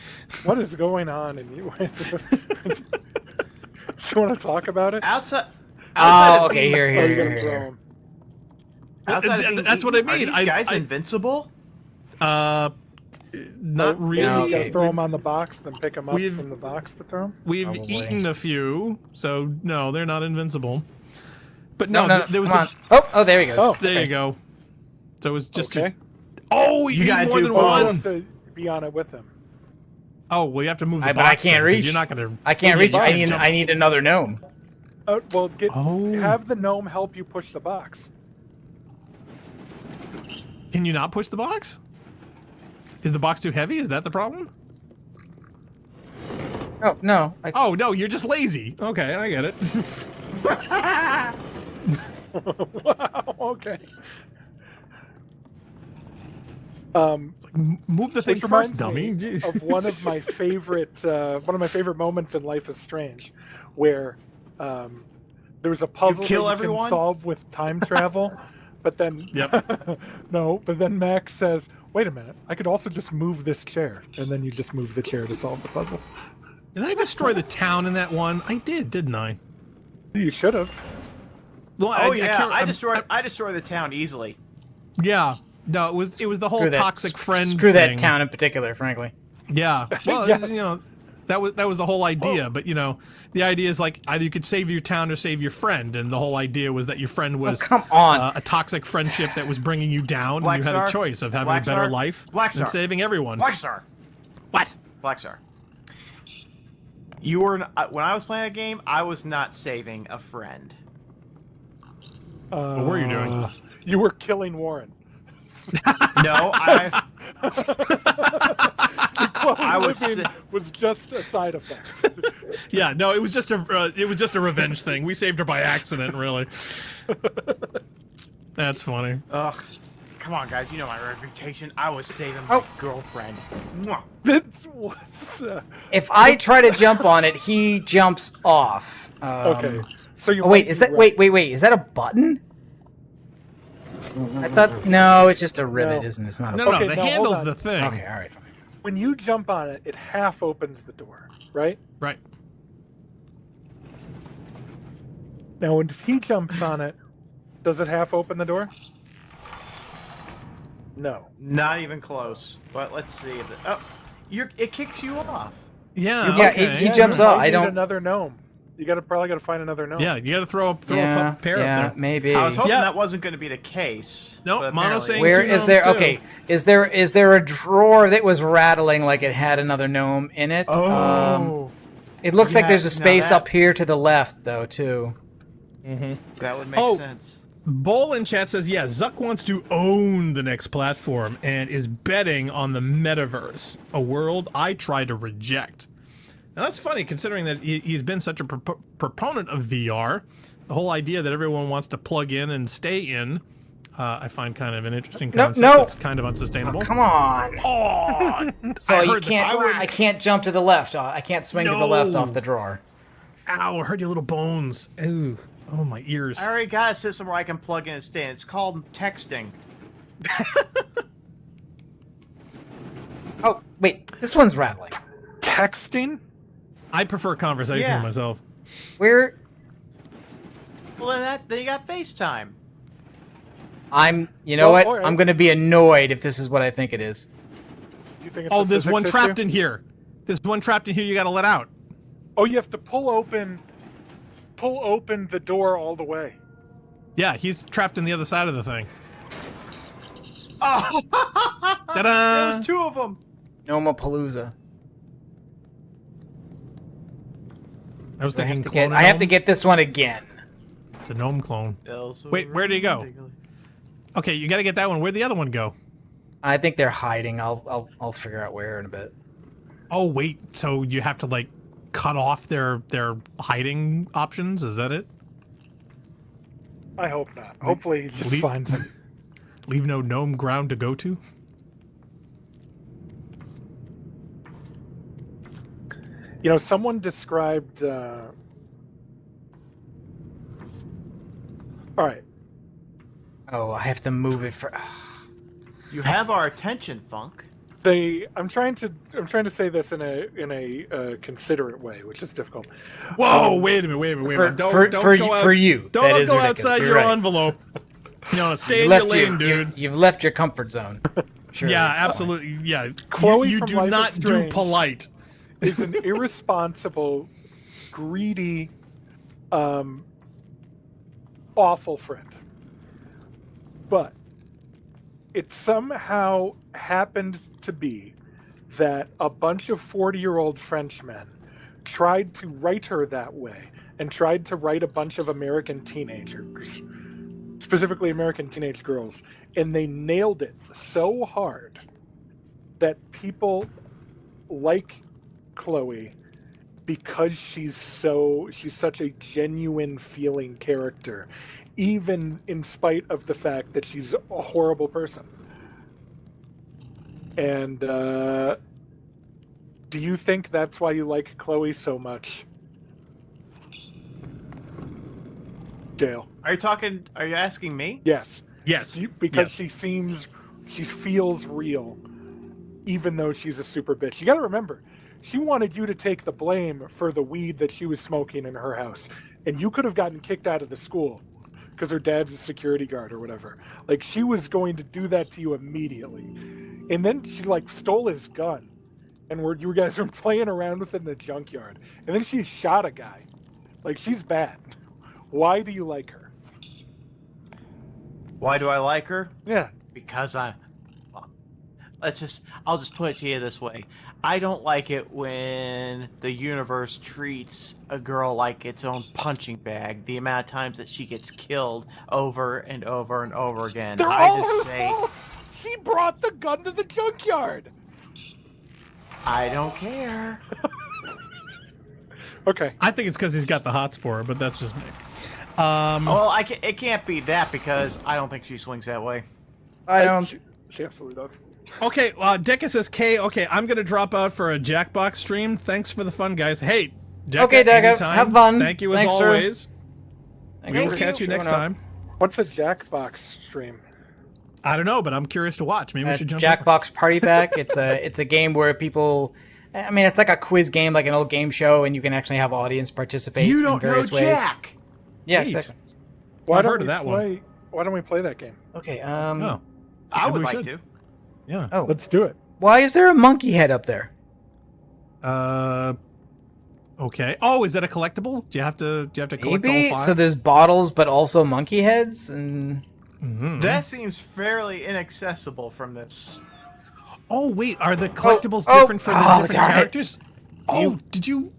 [SPEAKER 1] What is going on in you? Do you want to talk about it?
[SPEAKER 4] outside
[SPEAKER 5] Oh,
[SPEAKER 4] of
[SPEAKER 5] okay.
[SPEAKER 4] being,
[SPEAKER 5] Here,
[SPEAKER 1] Or are
[SPEAKER 5] here,
[SPEAKER 1] you
[SPEAKER 5] here,
[SPEAKER 1] gonna throw
[SPEAKER 5] here.
[SPEAKER 1] him?
[SPEAKER 4] outside of being
[SPEAKER 3] That's what
[SPEAKER 4] eaten,
[SPEAKER 3] I mean.
[SPEAKER 4] Are these guys
[SPEAKER 3] I-
[SPEAKER 4] invincible?
[SPEAKER 3] Not really.
[SPEAKER 5] no,
[SPEAKER 1] You
[SPEAKER 5] okay.
[SPEAKER 1] gotta throw him on the box, then pick him up
[SPEAKER 3] we've-
[SPEAKER 1] from the box to throw him.
[SPEAKER 3] We've
[SPEAKER 5] Probably.
[SPEAKER 3] eaten a few, so no, they're not invincible. But no,
[SPEAKER 5] No,
[SPEAKER 3] there was
[SPEAKER 5] come
[SPEAKER 3] the,
[SPEAKER 5] on. Oh, there he goes.
[SPEAKER 1] Oh,
[SPEAKER 3] there you go. So it was just
[SPEAKER 1] okay.
[SPEAKER 3] oh, you
[SPEAKER 4] gotta
[SPEAKER 3] need more
[SPEAKER 4] do
[SPEAKER 3] than
[SPEAKER 4] both.
[SPEAKER 1] You
[SPEAKER 3] one.
[SPEAKER 1] have to be on it with him.
[SPEAKER 3] Oh, well, you have to move the
[SPEAKER 5] But
[SPEAKER 3] box.
[SPEAKER 5] I can't
[SPEAKER 3] then, 'cause
[SPEAKER 5] reach.
[SPEAKER 3] You're not gonna.
[SPEAKER 5] I can't
[SPEAKER 3] Well,
[SPEAKER 5] reach.
[SPEAKER 3] you
[SPEAKER 5] I
[SPEAKER 3] can't
[SPEAKER 5] need.
[SPEAKER 3] jump.
[SPEAKER 5] I need another gnome.
[SPEAKER 1] Well,
[SPEAKER 3] Oh.
[SPEAKER 1] have the gnome help you push the box.
[SPEAKER 3] Can you not push the box? Is the box too heavy? Is that the problem?
[SPEAKER 5] Oh no.
[SPEAKER 3] Oh no, you're just lazy. Okay, I get it.
[SPEAKER 1] Wow. Okay.
[SPEAKER 3] Move the thing
[SPEAKER 1] Which
[SPEAKER 3] first,
[SPEAKER 1] reminds
[SPEAKER 3] dummy.
[SPEAKER 1] me of one of my favorite moments in Life is Strange, where there's a puzzle
[SPEAKER 4] kill
[SPEAKER 1] that you
[SPEAKER 4] everyone?
[SPEAKER 1] can solve with time travel, but then but then Max says, "Wait a minute, I could also just move this chair," and then you just move the chair to solve the puzzle.
[SPEAKER 3] Did I destroy the town in that one? I did, didn't I?
[SPEAKER 1] You should have.
[SPEAKER 3] Well,
[SPEAKER 4] Oh
[SPEAKER 3] I
[SPEAKER 4] destroyed the town easily.
[SPEAKER 3] Yeah. No, it was the whole toxic friend
[SPEAKER 5] Screw
[SPEAKER 3] thing.
[SPEAKER 5] that town in particular, frankly.
[SPEAKER 3] Yeah. Well,
[SPEAKER 1] Yes.
[SPEAKER 3] you know, that was the whole idea. But you know, the idea is like either you could save your town or save your friend, and the whole idea was that your friend was
[SPEAKER 5] come on.
[SPEAKER 3] a toxic friendship that was bringing you down,
[SPEAKER 4] Black
[SPEAKER 3] and you had
[SPEAKER 4] Star?
[SPEAKER 3] a choice of having
[SPEAKER 4] Black
[SPEAKER 3] a better
[SPEAKER 4] Star?
[SPEAKER 3] life
[SPEAKER 4] Black
[SPEAKER 3] and
[SPEAKER 4] Star.
[SPEAKER 3] saving everyone.
[SPEAKER 4] Black Star.
[SPEAKER 3] What?
[SPEAKER 4] Black Star. You were when I was playing that game, I was not saving a friend.
[SPEAKER 3] What were you doing?
[SPEAKER 1] You were killing Warren.
[SPEAKER 4] No, I was
[SPEAKER 1] Living was just a side effect.
[SPEAKER 3] Yeah, no, it was just a revenge thing. We saved her by accident, really. That's funny.
[SPEAKER 4] Ugh. Come on, guys. You know my reputation. I was saving my girlfriend. Mwah.
[SPEAKER 1] That's what's,
[SPEAKER 5] If I try to jump on it, he jumps off.
[SPEAKER 1] okay. So you.
[SPEAKER 5] Oh, wait,
[SPEAKER 1] might
[SPEAKER 5] is
[SPEAKER 1] be
[SPEAKER 5] that
[SPEAKER 1] right.
[SPEAKER 5] wait? Is that a button? I thought no, it's just a rivet,
[SPEAKER 1] No.
[SPEAKER 5] isn't it? It's not a
[SPEAKER 3] No,
[SPEAKER 5] button.
[SPEAKER 3] no,
[SPEAKER 1] Okay,
[SPEAKER 3] the
[SPEAKER 1] now, hold
[SPEAKER 3] handle's
[SPEAKER 1] on.
[SPEAKER 3] the thing.
[SPEAKER 5] Okay, all right, fine.
[SPEAKER 1] When you jump on it, it half opens the door, right?
[SPEAKER 3] Right.
[SPEAKER 1] Now, if he jumps on it, does it half open the door? No.
[SPEAKER 4] Not even close. But let's see. It kicks you off.
[SPEAKER 3] Yeah.
[SPEAKER 5] Yeah,
[SPEAKER 3] okay.
[SPEAKER 5] he jumps
[SPEAKER 1] you
[SPEAKER 5] off.
[SPEAKER 1] might
[SPEAKER 5] I
[SPEAKER 1] need
[SPEAKER 5] don't.
[SPEAKER 1] Another gnome. You probably gotta find another gnome.
[SPEAKER 3] Yeah, you got to throw a
[SPEAKER 5] Yeah,
[SPEAKER 3] pair
[SPEAKER 5] yeah,
[SPEAKER 3] up there.
[SPEAKER 5] maybe.
[SPEAKER 4] I was hoping
[SPEAKER 3] Yeah.
[SPEAKER 4] that wasn't going to be the case.
[SPEAKER 3] Nope,
[SPEAKER 4] but
[SPEAKER 3] Mono
[SPEAKER 4] apparently-
[SPEAKER 3] saying-
[SPEAKER 5] Where
[SPEAKER 3] two
[SPEAKER 5] is there?
[SPEAKER 3] gnomes, too.
[SPEAKER 5] Okay, is there a drawer that was rattling like it had another gnome in it?
[SPEAKER 1] Oh.
[SPEAKER 5] It looks like
[SPEAKER 4] Yeah,
[SPEAKER 5] there's a
[SPEAKER 4] now
[SPEAKER 5] space
[SPEAKER 4] that-
[SPEAKER 5] up here to the left, though, too.
[SPEAKER 4] That would make
[SPEAKER 3] Oh.
[SPEAKER 4] sense.
[SPEAKER 3] Bowl in chat says, yeah, Zuck wants to own the next platform and is betting on the metaverse, a world I try to reject. Now, that's funny, considering that he's been such a proponent of VR. The whole idea that everyone wants to plug in and stay in, I find kind of an interesting concept.
[SPEAKER 5] no.
[SPEAKER 3] That's kind of unsustainable.
[SPEAKER 5] Come on.
[SPEAKER 3] Oh,
[SPEAKER 5] So
[SPEAKER 3] I
[SPEAKER 5] you
[SPEAKER 3] heard the
[SPEAKER 5] can't.
[SPEAKER 3] crack.
[SPEAKER 5] I can't jump to the left. I can't swing to the left
[SPEAKER 3] No.
[SPEAKER 5] off the drawer.
[SPEAKER 3] Ow, I heard your little bones. Ooh, oh, my ears.
[SPEAKER 4] I already got a system where I can plug in and stay in. It's called texting.
[SPEAKER 5] Oh wait, this one's rattling.
[SPEAKER 1] Texting?
[SPEAKER 3] I prefer conversation
[SPEAKER 4] Yeah.
[SPEAKER 3] myself.
[SPEAKER 5] Where?
[SPEAKER 4] Well, then you got FaceTime.
[SPEAKER 5] You know
[SPEAKER 1] Well,
[SPEAKER 5] what?
[SPEAKER 1] alright.
[SPEAKER 5] I'm gonna be annoyed if this is what I think it is.
[SPEAKER 1] Do you think it's
[SPEAKER 3] Oh,
[SPEAKER 1] a
[SPEAKER 3] there's
[SPEAKER 1] physics
[SPEAKER 3] one
[SPEAKER 1] issue?
[SPEAKER 3] trapped in here. There's one trapped in here you got to let out.
[SPEAKER 1] Oh, you have to pull open the door all the way.
[SPEAKER 3] Yeah, he's trapped in the other side of the thing.
[SPEAKER 4] Oh,
[SPEAKER 3] Ta-da!
[SPEAKER 4] there's two of them.
[SPEAKER 5] Nomapalooza.
[SPEAKER 3] I was
[SPEAKER 5] I
[SPEAKER 3] thinking
[SPEAKER 5] have,
[SPEAKER 3] clone.
[SPEAKER 5] I have to get this one again.
[SPEAKER 3] It's a gnome clone. Wait, where did he go? Okay, you got to get that one. Where'd the other one go?
[SPEAKER 5] I think they're hiding. I'll figure out where in a bit.
[SPEAKER 3] Oh wait, so you have to like cut off their hiding options? Is that it?
[SPEAKER 1] I hope not. Hopefully he just
[SPEAKER 3] leave-
[SPEAKER 1] finds them.
[SPEAKER 3] Leave no gnome ground to go to?
[SPEAKER 1] You know, someone described. All right.
[SPEAKER 5] Oh, I have to move it for.
[SPEAKER 4] You have our attention, Funk.
[SPEAKER 1] I'm trying to say this in a considerate way, which is difficult.
[SPEAKER 3] Whoa! Wait a minute! Don't
[SPEAKER 5] for
[SPEAKER 3] go
[SPEAKER 5] for you, that
[SPEAKER 3] Don't
[SPEAKER 5] is
[SPEAKER 3] go
[SPEAKER 5] ridiculous.
[SPEAKER 3] outside
[SPEAKER 5] You're
[SPEAKER 3] your
[SPEAKER 5] right.
[SPEAKER 3] envelope. You know, stay
[SPEAKER 5] You
[SPEAKER 3] in
[SPEAKER 5] left
[SPEAKER 3] your lane, dude.
[SPEAKER 5] You've left your comfort zone. Sure,
[SPEAKER 3] Yeah,
[SPEAKER 5] it's fine.
[SPEAKER 3] absolutely. Yeah,
[SPEAKER 1] Chloe
[SPEAKER 3] you
[SPEAKER 1] from
[SPEAKER 3] do
[SPEAKER 1] Life is
[SPEAKER 3] not do
[SPEAKER 1] Strange.
[SPEAKER 3] polite.
[SPEAKER 1] Is an irresponsible, greedy, awful friend. But it somehow happened to be that a bunch of 40-year-old Frenchmen tried to write her that way and tried to write a bunch of American teenagers, specifically American teenage girls, and they nailed it so hard that people like Chloe, because she's such a genuine feeling character, even in spite of the fact that she's a horrible person. And do you think that's why you like Chloe so much? Gail.
[SPEAKER 4] Are you asking me?
[SPEAKER 1] Yes.
[SPEAKER 3] Yes.
[SPEAKER 1] Because
[SPEAKER 3] Yes.
[SPEAKER 1] she feels real, even though she's a super bitch. You got to remember, she wanted you to take the blame for the weed that she was smoking in her house, and you could have gotten kicked out of the school because her dad's a security guard or whatever. Like, she was going to do that to you immediately, and then she like stole his gun, and you guys were playing around with it in the junkyard, and then she shot a guy. Like, she's bad. Why do you like her?
[SPEAKER 4] Why do I like her?
[SPEAKER 1] Yeah.
[SPEAKER 4] Because I'll just put it to you this way. I don't like it when the universe treats a girl like its own punching bag. The amount of times that she gets killed over and over and over again.
[SPEAKER 1] They're
[SPEAKER 4] I
[SPEAKER 1] all
[SPEAKER 4] just
[SPEAKER 1] her
[SPEAKER 4] say,
[SPEAKER 1] fault. She brought the gun to the junkyard.
[SPEAKER 4] I don't care.
[SPEAKER 1] Okay.
[SPEAKER 3] I think it's because he's got the hots for her, but that's just me.
[SPEAKER 4] Well, it can't be that because I don't think she swings that way.
[SPEAKER 5] I don't.
[SPEAKER 1] She absolutely does.
[SPEAKER 3] Okay, Deca says, K, okay, I'm going to drop out for a Jackbox stream. Thanks for the fun, guys. Hey, Deca,
[SPEAKER 5] Okay, Deca,
[SPEAKER 3] anytime.
[SPEAKER 5] have fun.
[SPEAKER 3] Thank you as
[SPEAKER 5] Thanks, sir.
[SPEAKER 3] always. We will
[SPEAKER 5] Thank
[SPEAKER 3] catch you next
[SPEAKER 5] Showing up.
[SPEAKER 3] time.
[SPEAKER 1] What's a Jackbox stream?
[SPEAKER 3] I don't know, but I'm curious to watch. Maybe we should jump in.
[SPEAKER 5] Jackbox Party Pack. It's a game where people. I mean, it's like a quiz game, like an old game show, and you can actually have audience participate.
[SPEAKER 4] You
[SPEAKER 5] in
[SPEAKER 4] don't know
[SPEAKER 5] various ways.
[SPEAKER 4] Jack.
[SPEAKER 5] Yeah,
[SPEAKER 3] Neat.
[SPEAKER 5] exactly.
[SPEAKER 3] I've heard of that one.
[SPEAKER 1] Why don't we play that game?
[SPEAKER 5] Okay.
[SPEAKER 3] Oh,
[SPEAKER 4] I
[SPEAKER 3] Maybe
[SPEAKER 4] would
[SPEAKER 3] we
[SPEAKER 4] like
[SPEAKER 3] should.
[SPEAKER 4] to.
[SPEAKER 3] yeah.
[SPEAKER 5] Oh,
[SPEAKER 1] Let's do it.
[SPEAKER 5] why is there a monkey head up there?
[SPEAKER 3] Okay. Oh, is that a collectible? Do you have to collect
[SPEAKER 5] Maybe.
[SPEAKER 3] all 5?
[SPEAKER 5] So there's bottles, but also monkey heads, and
[SPEAKER 4] That seems fairly inaccessible from this.
[SPEAKER 3] Oh, wait, are the collectibles
[SPEAKER 5] oh,
[SPEAKER 3] different for the
[SPEAKER 5] oh,
[SPEAKER 3] different
[SPEAKER 5] darn it.
[SPEAKER 3] characters? Oh, did you?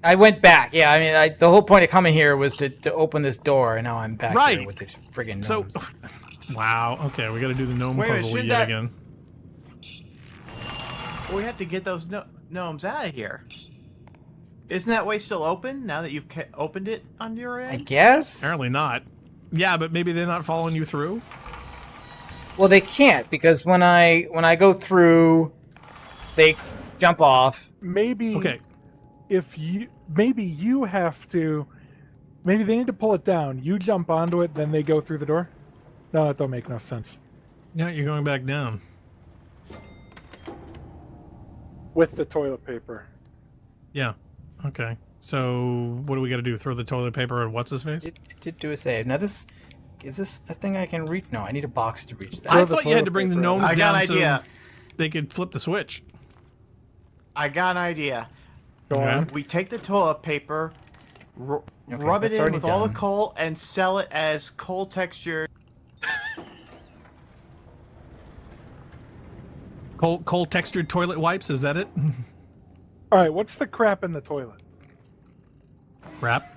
[SPEAKER 5] I went back. Yeah, I mean, the whole point of coming here was to open this door, and now I'm back
[SPEAKER 3] Right.
[SPEAKER 5] here with the friggin'
[SPEAKER 3] So,
[SPEAKER 5] gnomes.
[SPEAKER 3] wow. Okay, we got to do the gnome
[SPEAKER 4] Wait a minute,
[SPEAKER 3] puzzle
[SPEAKER 4] shouldn't
[SPEAKER 3] yet
[SPEAKER 4] that-
[SPEAKER 3] again.
[SPEAKER 4] We have to get those gnomes out of here. Isn't that way still open now that you've opened it on your
[SPEAKER 5] I
[SPEAKER 4] end?
[SPEAKER 5] guess.
[SPEAKER 3] Apparently not. Yeah, but maybe they're not following you through.
[SPEAKER 5] Well, they can't because when I go through, they jump off.
[SPEAKER 1] Maybe
[SPEAKER 3] Okay.
[SPEAKER 1] maybe you have to. Maybe they need to pull it down. You jump onto it, then they go through the door. No, that don't make no sense.
[SPEAKER 3] Yeah, you're going back down.
[SPEAKER 1] With the toilet paper.
[SPEAKER 3] Yeah. Okay. So, what do we got to do? Throw the toilet paper at what's his face?
[SPEAKER 5] Did do a save. Now is this a thing I can reach? No, I need a box to reach that.
[SPEAKER 3] I
[SPEAKER 1] the
[SPEAKER 3] thought you had to
[SPEAKER 1] toilet
[SPEAKER 3] bring the
[SPEAKER 1] paper
[SPEAKER 3] gnomes
[SPEAKER 4] I got
[SPEAKER 3] down
[SPEAKER 4] an
[SPEAKER 3] so
[SPEAKER 4] idea.
[SPEAKER 3] they could flip the switch.
[SPEAKER 4] I got an idea.
[SPEAKER 1] Go
[SPEAKER 3] Okay.
[SPEAKER 1] on.
[SPEAKER 4] We take the toilet paper, rub it
[SPEAKER 5] that's
[SPEAKER 4] in
[SPEAKER 5] already
[SPEAKER 4] with all the
[SPEAKER 5] done.
[SPEAKER 4] coal, and sell it as coal texture.
[SPEAKER 3] Coal textured toilet wipes, is that it?
[SPEAKER 1] All right. What's the crap in the toilet?
[SPEAKER 3] Crap.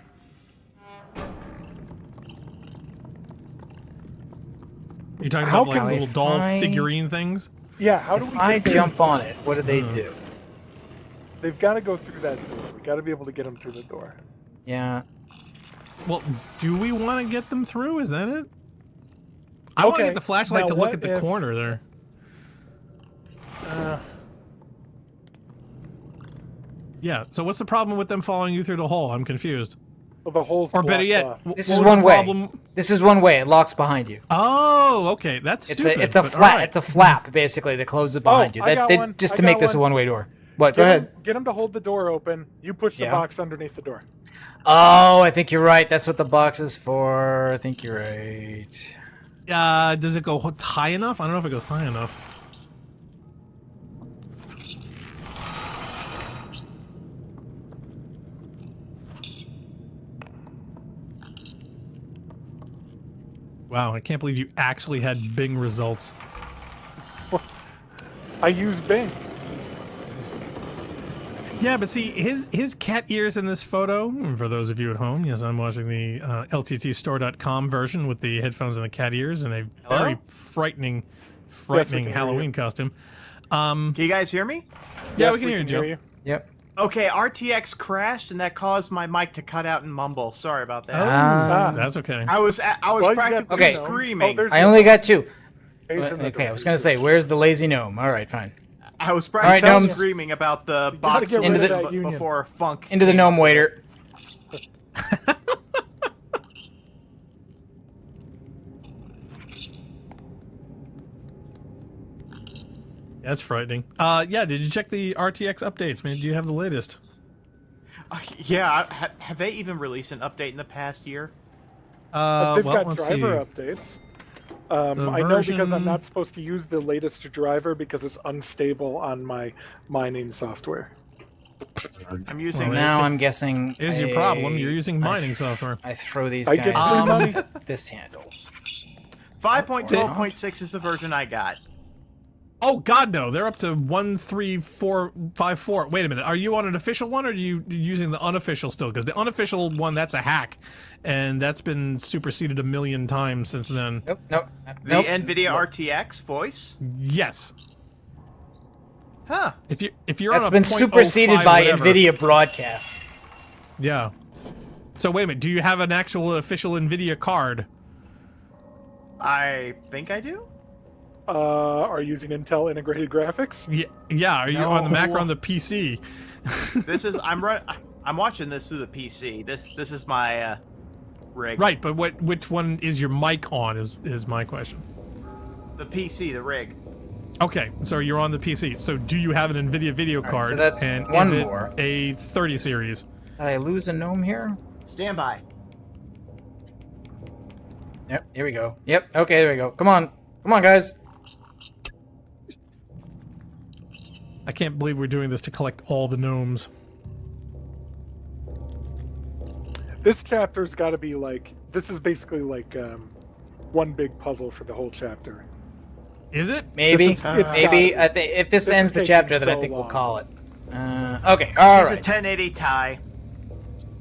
[SPEAKER 3] You talking
[SPEAKER 1] How
[SPEAKER 3] about like
[SPEAKER 1] can
[SPEAKER 5] I
[SPEAKER 3] little doll
[SPEAKER 5] find-
[SPEAKER 3] figurine things?
[SPEAKER 1] Yeah. How do
[SPEAKER 5] If
[SPEAKER 1] we?
[SPEAKER 5] I
[SPEAKER 1] get there?
[SPEAKER 5] jump on it, what do they do?
[SPEAKER 1] They've got to go through that door. We got to be able to get them through the door.
[SPEAKER 5] Yeah.
[SPEAKER 3] Well, do we want to get them through? Is that it? I want to
[SPEAKER 1] Okay,
[SPEAKER 3] get the flashlight
[SPEAKER 1] now
[SPEAKER 3] to look
[SPEAKER 1] what
[SPEAKER 3] at the
[SPEAKER 1] if-
[SPEAKER 3] corner there. Yeah. So what's the problem with them following you through the hole? I'm confused.
[SPEAKER 1] Well, the hole's
[SPEAKER 3] Or better
[SPEAKER 1] blocked
[SPEAKER 3] yet,
[SPEAKER 1] off.
[SPEAKER 5] This
[SPEAKER 3] what
[SPEAKER 5] is
[SPEAKER 3] was
[SPEAKER 5] one
[SPEAKER 3] the
[SPEAKER 5] way.
[SPEAKER 3] problem?
[SPEAKER 5] This is one way. It locks behind you.
[SPEAKER 3] Oh, okay. That's
[SPEAKER 5] It's
[SPEAKER 3] stupid.
[SPEAKER 5] a
[SPEAKER 3] but
[SPEAKER 5] flat.
[SPEAKER 3] all right.
[SPEAKER 5] It's a flap basically that closes behind you.
[SPEAKER 1] I got one.
[SPEAKER 5] Just
[SPEAKER 1] I
[SPEAKER 5] to make
[SPEAKER 1] got
[SPEAKER 5] this a
[SPEAKER 1] one.
[SPEAKER 5] one-way door. What? Go ahead.
[SPEAKER 1] Get them to hold the door open. You push the
[SPEAKER 5] Yeah.
[SPEAKER 1] box underneath the door.
[SPEAKER 5] Oh, I think you're right. That's what the box is for. I think you're right.
[SPEAKER 3] Does it go high enough? I don't know if it goes high enough. Wow, I can't believe you actually had Bing results.
[SPEAKER 1] I use Bing.
[SPEAKER 3] Yeah, but see, his cat ears in this photo, for those of you at home, yes, I'm watching the LTTstore.com version with the headphones and the cat ears and a very frightening
[SPEAKER 1] can hear
[SPEAKER 3] Halloween costume.
[SPEAKER 4] Can you guys hear me?
[SPEAKER 3] Yeah,
[SPEAKER 1] Yes,
[SPEAKER 3] we can hear you, Joe.
[SPEAKER 5] Yep.
[SPEAKER 4] Okay, RTX crashed, and that caused my mic to cut out and mumble. Sorry about that.
[SPEAKER 1] Ah.
[SPEAKER 3] That's okay.
[SPEAKER 4] I was
[SPEAKER 1] Well, you got
[SPEAKER 4] practically
[SPEAKER 5] Okay.
[SPEAKER 1] two gnomes.
[SPEAKER 4] screaming.
[SPEAKER 1] Oh, there's
[SPEAKER 5] I only got two.
[SPEAKER 1] Jason the
[SPEAKER 5] Okay, I
[SPEAKER 1] door.
[SPEAKER 5] was gonna say, where's the lazy gnome? All right, fine.
[SPEAKER 4] I was
[SPEAKER 5] All right,
[SPEAKER 4] practically
[SPEAKER 5] gnomes.
[SPEAKER 4] screaming about the
[SPEAKER 1] gotta
[SPEAKER 4] box
[SPEAKER 1] get
[SPEAKER 5] rid of
[SPEAKER 1] that union.
[SPEAKER 4] before Funk.
[SPEAKER 5] Into the
[SPEAKER 4] came
[SPEAKER 5] gnome
[SPEAKER 4] up.
[SPEAKER 5] waiter.
[SPEAKER 3] That's frightening. Yeah, did you check the RTX updates, man? Do you have the latest?
[SPEAKER 4] Yeah, have they even released an update in the past year?
[SPEAKER 1] But they've got
[SPEAKER 3] let's see.
[SPEAKER 1] driver updates.
[SPEAKER 3] The
[SPEAKER 1] I know because I'm
[SPEAKER 3] version-
[SPEAKER 1] not supposed to use the latest driver because it's unstable on my mining software.
[SPEAKER 4] I'm using
[SPEAKER 3] Well,
[SPEAKER 5] Now I'm guessing
[SPEAKER 3] Is your problem? You're using mining software.
[SPEAKER 5] I throw these
[SPEAKER 1] I get
[SPEAKER 5] guys
[SPEAKER 1] free
[SPEAKER 5] on
[SPEAKER 1] money.
[SPEAKER 5] this handle.
[SPEAKER 4] 5.12.6 is the version I got.
[SPEAKER 3] Oh God, no! They're up to 13454. Wait a minute. Are you on an official one, or are you using the unofficial still? Because the unofficial one, that's a hack, and that's been superseded a million times since then.
[SPEAKER 5] Nope, nope,
[SPEAKER 4] The
[SPEAKER 5] nope.
[SPEAKER 4] NVIDIA RTX voice?
[SPEAKER 3] Yes.
[SPEAKER 4] Huh.
[SPEAKER 3] If you're on
[SPEAKER 5] That's
[SPEAKER 3] a
[SPEAKER 5] been
[SPEAKER 3] 0.05
[SPEAKER 5] superseded by
[SPEAKER 3] whatever-
[SPEAKER 5] NVIDIA broadcast.
[SPEAKER 3] Yeah. So wait a minute. Do you have an actual official NVIDIA card?
[SPEAKER 4] I think I do?
[SPEAKER 1] Are you using Intel integrated graphics?
[SPEAKER 3] Yeah. Are you on the Mac or
[SPEAKER 4] No.
[SPEAKER 3] on the PC?
[SPEAKER 4] This is I'm watching this through the PC. This is my rig.
[SPEAKER 3] Right, but which one is your mic on? Is my question.
[SPEAKER 4] The PC, the rig.
[SPEAKER 3] Okay, so you're on the PC. So do you have an NVIDIA video
[SPEAKER 5] right,
[SPEAKER 3] card?
[SPEAKER 5] so that's
[SPEAKER 3] and
[SPEAKER 5] one
[SPEAKER 3] is it
[SPEAKER 5] more.
[SPEAKER 3] a 30 series?
[SPEAKER 5] Did I lose a gnome here?
[SPEAKER 4] Stand by.
[SPEAKER 5] Yep, here we go. Yep, okay, there we go. Come on, guys.
[SPEAKER 3] I can't believe we're doing this to collect all the gnomes.
[SPEAKER 1] This chapter's got to be like, this is basically like one big puzzle for the whole chapter.
[SPEAKER 3] Is it?
[SPEAKER 5] Maybe,
[SPEAKER 1] This is- it's
[SPEAKER 5] maybe.
[SPEAKER 1] gotta be.
[SPEAKER 5] If this
[SPEAKER 1] This
[SPEAKER 5] ends
[SPEAKER 1] is
[SPEAKER 5] the
[SPEAKER 1] taking
[SPEAKER 5] chapter, then I
[SPEAKER 1] so
[SPEAKER 5] think we'll
[SPEAKER 1] long.
[SPEAKER 5] call it. Okay, all
[SPEAKER 4] She's
[SPEAKER 5] right.
[SPEAKER 4] a 1080 Ti.
[SPEAKER 3] Okay,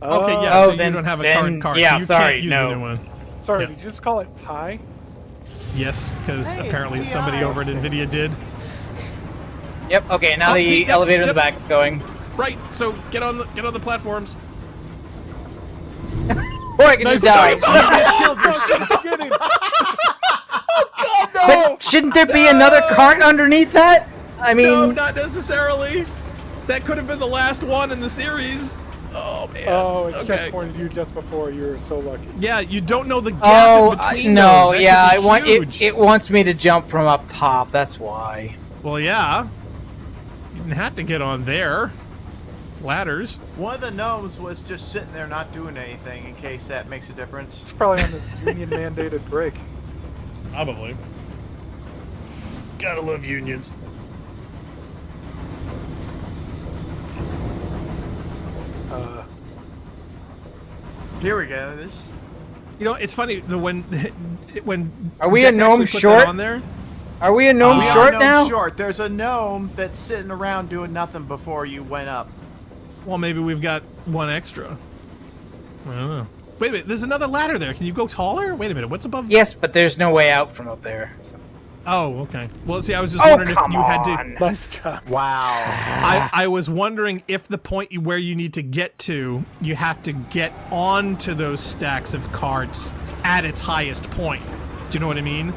[SPEAKER 3] yeah,
[SPEAKER 5] Oh,
[SPEAKER 3] so
[SPEAKER 5] then-
[SPEAKER 3] you don't have a
[SPEAKER 5] then-
[SPEAKER 3] current card,
[SPEAKER 5] yeah,
[SPEAKER 3] so you
[SPEAKER 5] sorry,
[SPEAKER 3] can't use
[SPEAKER 5] no.
[SPEAKER 3] the new one.
[SPEAKER 1] Sorry,
[SPEAKER 3] Yeah.
[SPEAKER 1] did you just call it Thai?
[SPEAKER 3] Yes, because
[SPEAKER 4] Hey, it's
[SPEAKER 3] apparently
[SPEAKER 4] TI.
[SPEAKER 3] somebody over at NVIDIA did.
[SPEAKER 5] Yep. Okay. Now
[SPEAKER 3] Oh,
[SPEAKER 5] the
[SPEAKER 3] see, yep,
[SPEAKER 5] elevator in the
[SPEAKER 3] yep.
[SPEAKER 5] back is going.
[SPEAKER 3] Right, so get on the platforms.
[SPEAKER 5] Or I can just die.
[SPEAKER 1] Beginning.
[SPEAKER 5] But shouldn't there be another cart underneath that? I mean,
[SPEAKER 3] No, not necessarily. That could have been the last one in the series. Oh man.
[SPEAKER 1] Oh, it
[SPEAKER 3] okay.
[SPEAKER 1] checkpointed you just before. You were so lucky.
[SPEAKER 3] Yeah, you don't know the gap
[SPEAKER 5] oh
[SPEAKER 3] in between
[SPEAKER 5] no,
[SPEAKER 3] those. That
[SPEAKER 5] yeah,
[SPEAKER 3] could be
[SPEAKER 5] I want
[SPEAKER 3] huge.
[SPEAKER 5] it wants me to jump from up top. That's why.
[SPEAKER 3] Well, yeah. You didn't have to get on there. Ladders.
[SPEAKER 4] One of the gnomes was just sitting there not doing anything in case that makes a difference.
[SPEAKER 1] It's probably on this union mandated break.
[SPEAKER 3] Probably. Gotta love unions.
[SPEAKER 4] Here we go. This
[SPEAKER 3] You know, it's funny when
[SPEAKER 5] Are we
[SPEAKER 3] Jack
[SPEAKER 5] a gnome
[SPEAKER 3] actually put that
[SPEAKER 5] short?
[SPEAKER 3] on there.
[SPEAKER 5] Are we a gnome
[SPEAKER 4] We are
[SPEAKER 5] short
[SPEAKER 4] gnome
[SPEAKER 5] now?
[SPEAKER 4] Short. There's a gnome that's sitting around doing nothing before you went up.
[SPEAKER 3] Well, maybe we've got one extra. I don't know. Wait a minute, there's another ladder there. Can you go taller? Wait a minute, what's above?
[SPEAKER 5] Yes, but there's no way out from up there. So.
[SPEAKER 3] Oh, okay. Well, see, I was just
[SPEAKER 5] Oh,
[SPEAKER 3] wondering if
[SPEAKER 5] come
[SPEAKER 3] you had to.
[SPEAKER 5] on.
[SPEAKER 1] Nice job.
[SPEAKER 4] Wow.
[SPEAKER 3] I was wondering if the point where you need to get to, you have to get onto those stacks of carts at its highest point. Do you know what I mean?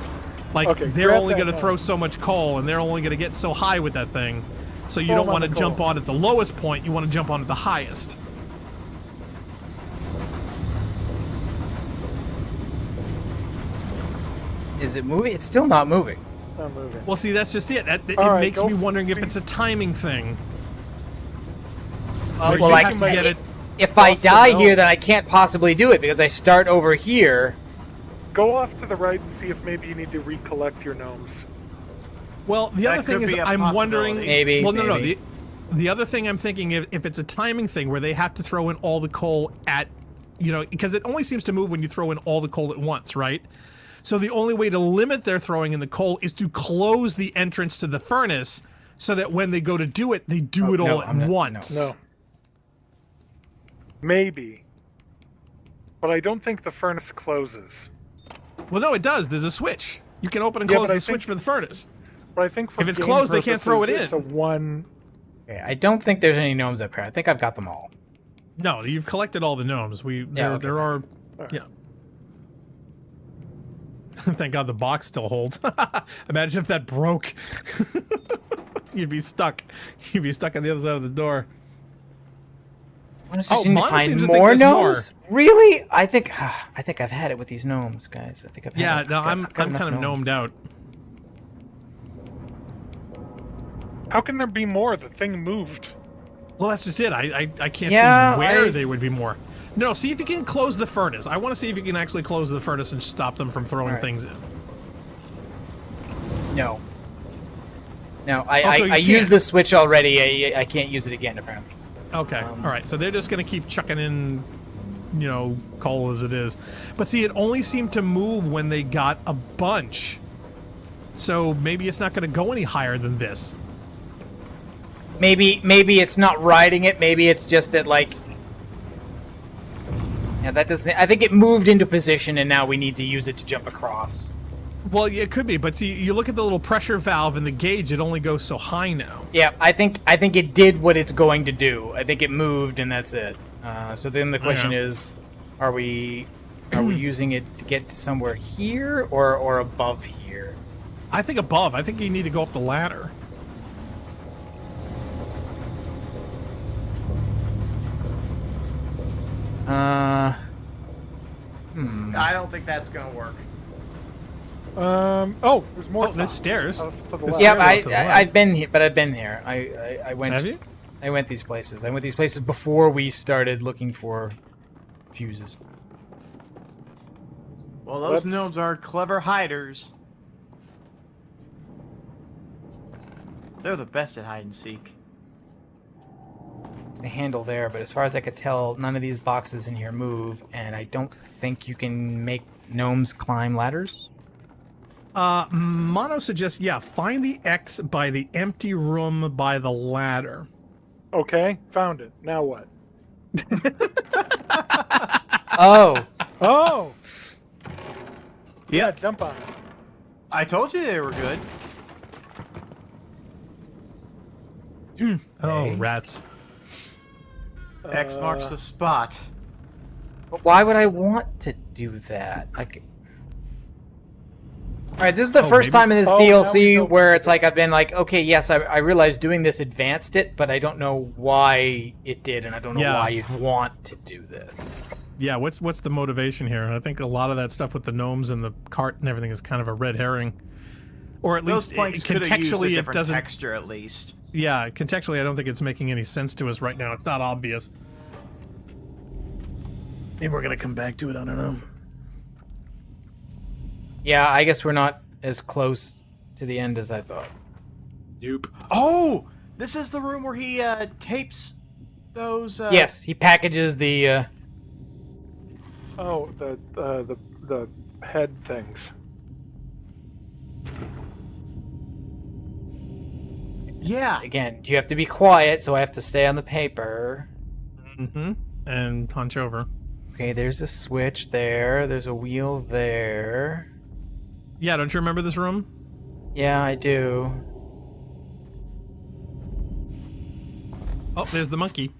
[SPEAKER 3] Like,
[SPEAKER 1] Okay,
[SPEAKER 3] they're
[SPEAKER 1] grab
[SPEAKER 3] only
[SPEAKER 1] that
[SPEAKER 3] going to
[SPEAKER 1] now.
[SPEAKER 3] throw so much coal, and they're only going to get so high with that thing. So you
[SPEAKER 1] Throw
[SPEAKER 3] don't
[SPEAKER 1] 'em on
[SPEAKER 3] want to
[SPEAKER 1] the
[SPEAKER 3] jump
[SPEAKER 1] coal.
[SPEAKER 3] on at the lowest point, you want to jump on at the highest.
[SPEAKER 5] Is it moving? It's still not moving.
[SPEAKER 1] Not moving.
[SPEAKER 3] Well, see, that's just it. It
[SPEAKER 1] All right,
[SPEAKER 3] makes
[SPEAKER 1] go
[SPEAKER 3] me wondering if
[SPEAKER 1] see-
[SPEAKER 3] it's a timing thing.
[SPEAKER 5] Well,
[SPEAKER 3] you
[SPEAKER 5] I
[SPEAKER 3] have to get it
[SPEAKER 5] if I
[SPEAKER 1] off the
[SPEAKER 5] die
[SPEAKER 1] gnome.
[SPEAKER 5] here, then I can't possibly do it because I start over here.
[SPEAKER 1] Go off to the right and see if maybe you need to recollect your gnomes.
[SPEAKER 3] Well, the
[SPEAKER 4] That
[SPEAKER 3] other thing
[SPEAKER 4] could
[SPEAKER 3] is,
[SPEAKER 4] be a
[SPEAKER 3] I'm wondering.
[SPEAKER 4] possibility.
[SPEAKER 5] Maybe,
[SPEAKER 3] Well, no.
[SPEAKER 5] maybe.
[SPEAKER 3] The other thing I'm thinking if it's a timing thing where they have to throw in all the coal at, because it only seems to move when you throw in all the coal at once, right? So the only way to limit their throwing in the coal is to close the entrance to the furnace, so that when they go to do it, they do it
[SPEAKER 5] no,
[SPEAKER 3] all at
[SPEAKER 5] I'm not-
[SPEAKER 3] once.
[SPEAKER 1] No. Maybe. But I don't think the furnace closes.
[SPEAKER 3] Well, no, it does. There's a switch. You can open and
[SPEAKER 1] Yeah,
[SPEAKER 3] close
[SPEAKER 1] but I
[SPEAKER 3] the switch
[SPEAKER 1] think-
[SPEAKER 3] for the furnace.
[SPEAKER 1] But I think for
[SPEAKER 3] If it's
[SPEAKER 1] game
[SPEAKER 3] closed, they can't throw it
[SPEAKER 1] purposes,
[SPEAKER 3] in.
[SPEAKER 1] It's a one.
[SPEAKER 5] Okay, I don't think there's any gnomes up here. I think I've got them all.
[SPEAKER 3] No, you've collected all the gnomes. There
[SPEAKER 5] okay.
[SPEAKER 3] are. Yeah. Thank God the box still holds. Imagine if that broke. You'd be stuck. You'd be stuck on the other side of the door.
[SPEAKER 5] Oh,
[SPEAKER 3] Mono
[SPEAKER 5] find
[SPEAKER 3] seems to think
[SPEAKER 5] more
[SPEAKER 3] there's
[SPEAKER 5] gnomes? Really? I think I've had it with these gnomes, guys. I think I've had
[SPEAKER 3] Yeah,
[SPEAKER 5] it.
[SPEAKER 3] no, I'm
[SPEAKER 5] I've got
[SPEAKER 3] kind
[SPEAKER 5] enough
[SPEAKER 3] of
[SPEAKER 5] gnomes.
[SPEAKER 3] gnomed out.
[SPEAKER 1] How can there be more? The thing moved.
[SPEAKER 3] Well, that's just it. I can't
[SPEAKER 5] Yeah,
[SPEAKER 3] see where they would be more. No, see if you can close the furnace. I want to see if you can actually close the furnace and stop them from throwing things in.
[SPEAKER 5] No. No,
[SPEAKER 3] so you
[SPEAKER 5] I used
[SPEAKER 3] can't.
[SPEAKER 5] the switch already. I can't use it again, apparently.
[SPEAKER 3] Okay, all right. So they're just going to keep chucking in, coal as it is. But see, it only seemed to move when they got a bunch. So maybe it's not going to go any higher than this.
[SPEAKER 5] Maybe it's not riding it. Maybe it's just that, like... Yeah, that doesn't... I think it moved into position, and now we need to use it to jump across.
[SPEAKER 3] Well, yeah, it could be, but see, you look at the little pressure valve in the gauge, it only goes so high now.
[SPEAKER 5] Yeah, I think it did what it's going to do. I think it moved, and that's it. So then the question is, are we using it to get somewhere here or above here?
[SPEAKER 3] I think above. I think you need to go up the ladder.
[SPEAKER 4] I don't think that's gonna work.
[SPEAKER 1] Oh, there's more.
[SPEAKER 3] Oh, there's stairs.
[SPEAKER 1] To the
[SPEAKER 3] There's
[SPEAKER 1] left.
[SPEAKER 5] Yeah,
[SPEAKER 3] to the left.
[SPEAKER 5] I've been here, but I've been here. I went.
[SPEAKER 3] Have you?
[SPEAKER 5] I went these places. I went these places before we started looking for fuses.
[SPEAKER 4] Well, those
[SPEAKER 1] Let's-
[SPEAKER 4] gnomes are clever hiders. They're the best at hide and seek.
[SPEAKER 5] The handle there, but as far as I could tell, none of these boxes in here move, and I don't think you can make gnomes climb ladders.
[SPEAKER 3] Mono suggests, find the X by the empty room by the ladder.
[SPEAKER 1] Okay, found it. Now what?
[SPEAKER 5] Oh,
[SPEAKER 1] Oh, yeah,
[SPEAKER 4] Yep.
[SPEAKER 1] jump on it.
[SPEAKER 4] I told you they were good.
[SPEAKER 3] Oh, rats.
[SPEAKER 4] X marks the spot.
[SPEAKER 5] but why would I want to do that? All right, this is the first
[SPEAKER 3] maybe-
[SPEAKER 5] time in this
[SPEAKER 1] Oh, now we
[SPEAKER 5] DLC
[SPEAKER 1] know-
[SPEAKER 5] where it's like I've been like, okay, yes, I realize doing this advanced it, but I don't know why it did, and I don't know
[SPEAKER 3] Yeah.
[SPEAKER 5] why you'd want to do this.
[SPEAKER 3] Yeah, what's the motivation here? I think a lot of that stuff with the gnomes and the cart and everything is kind of a red herring. Or at
[SPEAKER 4] Those
[SPEAKER 3] least
[SPEAKER 4] planks could have used a
[SPEAKER 3] contextually it
[SPEAKER 4] different
[SPEAKER 3] doesn't.
[SPEAKER 4] texture at least.
[SPEAKER 3] Yeah, contextually I don't think it's making any sense to us right now. It's not obvious. Maybe we're gonna come back to it. I don't know.
[SPEAKER 5] Yeah, I guess we're not as close to the end as I thought.
[SPEAKER 3] Nope.
[SPEAKER 4] Oh, this is the room where he tapes those.
[SPEAKER 5] Yes, he packages the.
[SPEAKER 1] Oh, the head things.
[SPEAKER 4] Yeah.
[SPEAKER 5] Again, you have to be quiet, so I have to stay on the paper.
[SPEAKER 3] Mm-hmm. And hunch over.
[SPEAKER 5] Okay, there's a switch there. There's a wheel there.
[SPEAKER 3] Yeah, don't you remember this room?
[SPEAKER 5] Yeah, I do.
[SPEAKER 3] Oh, there's the monkey.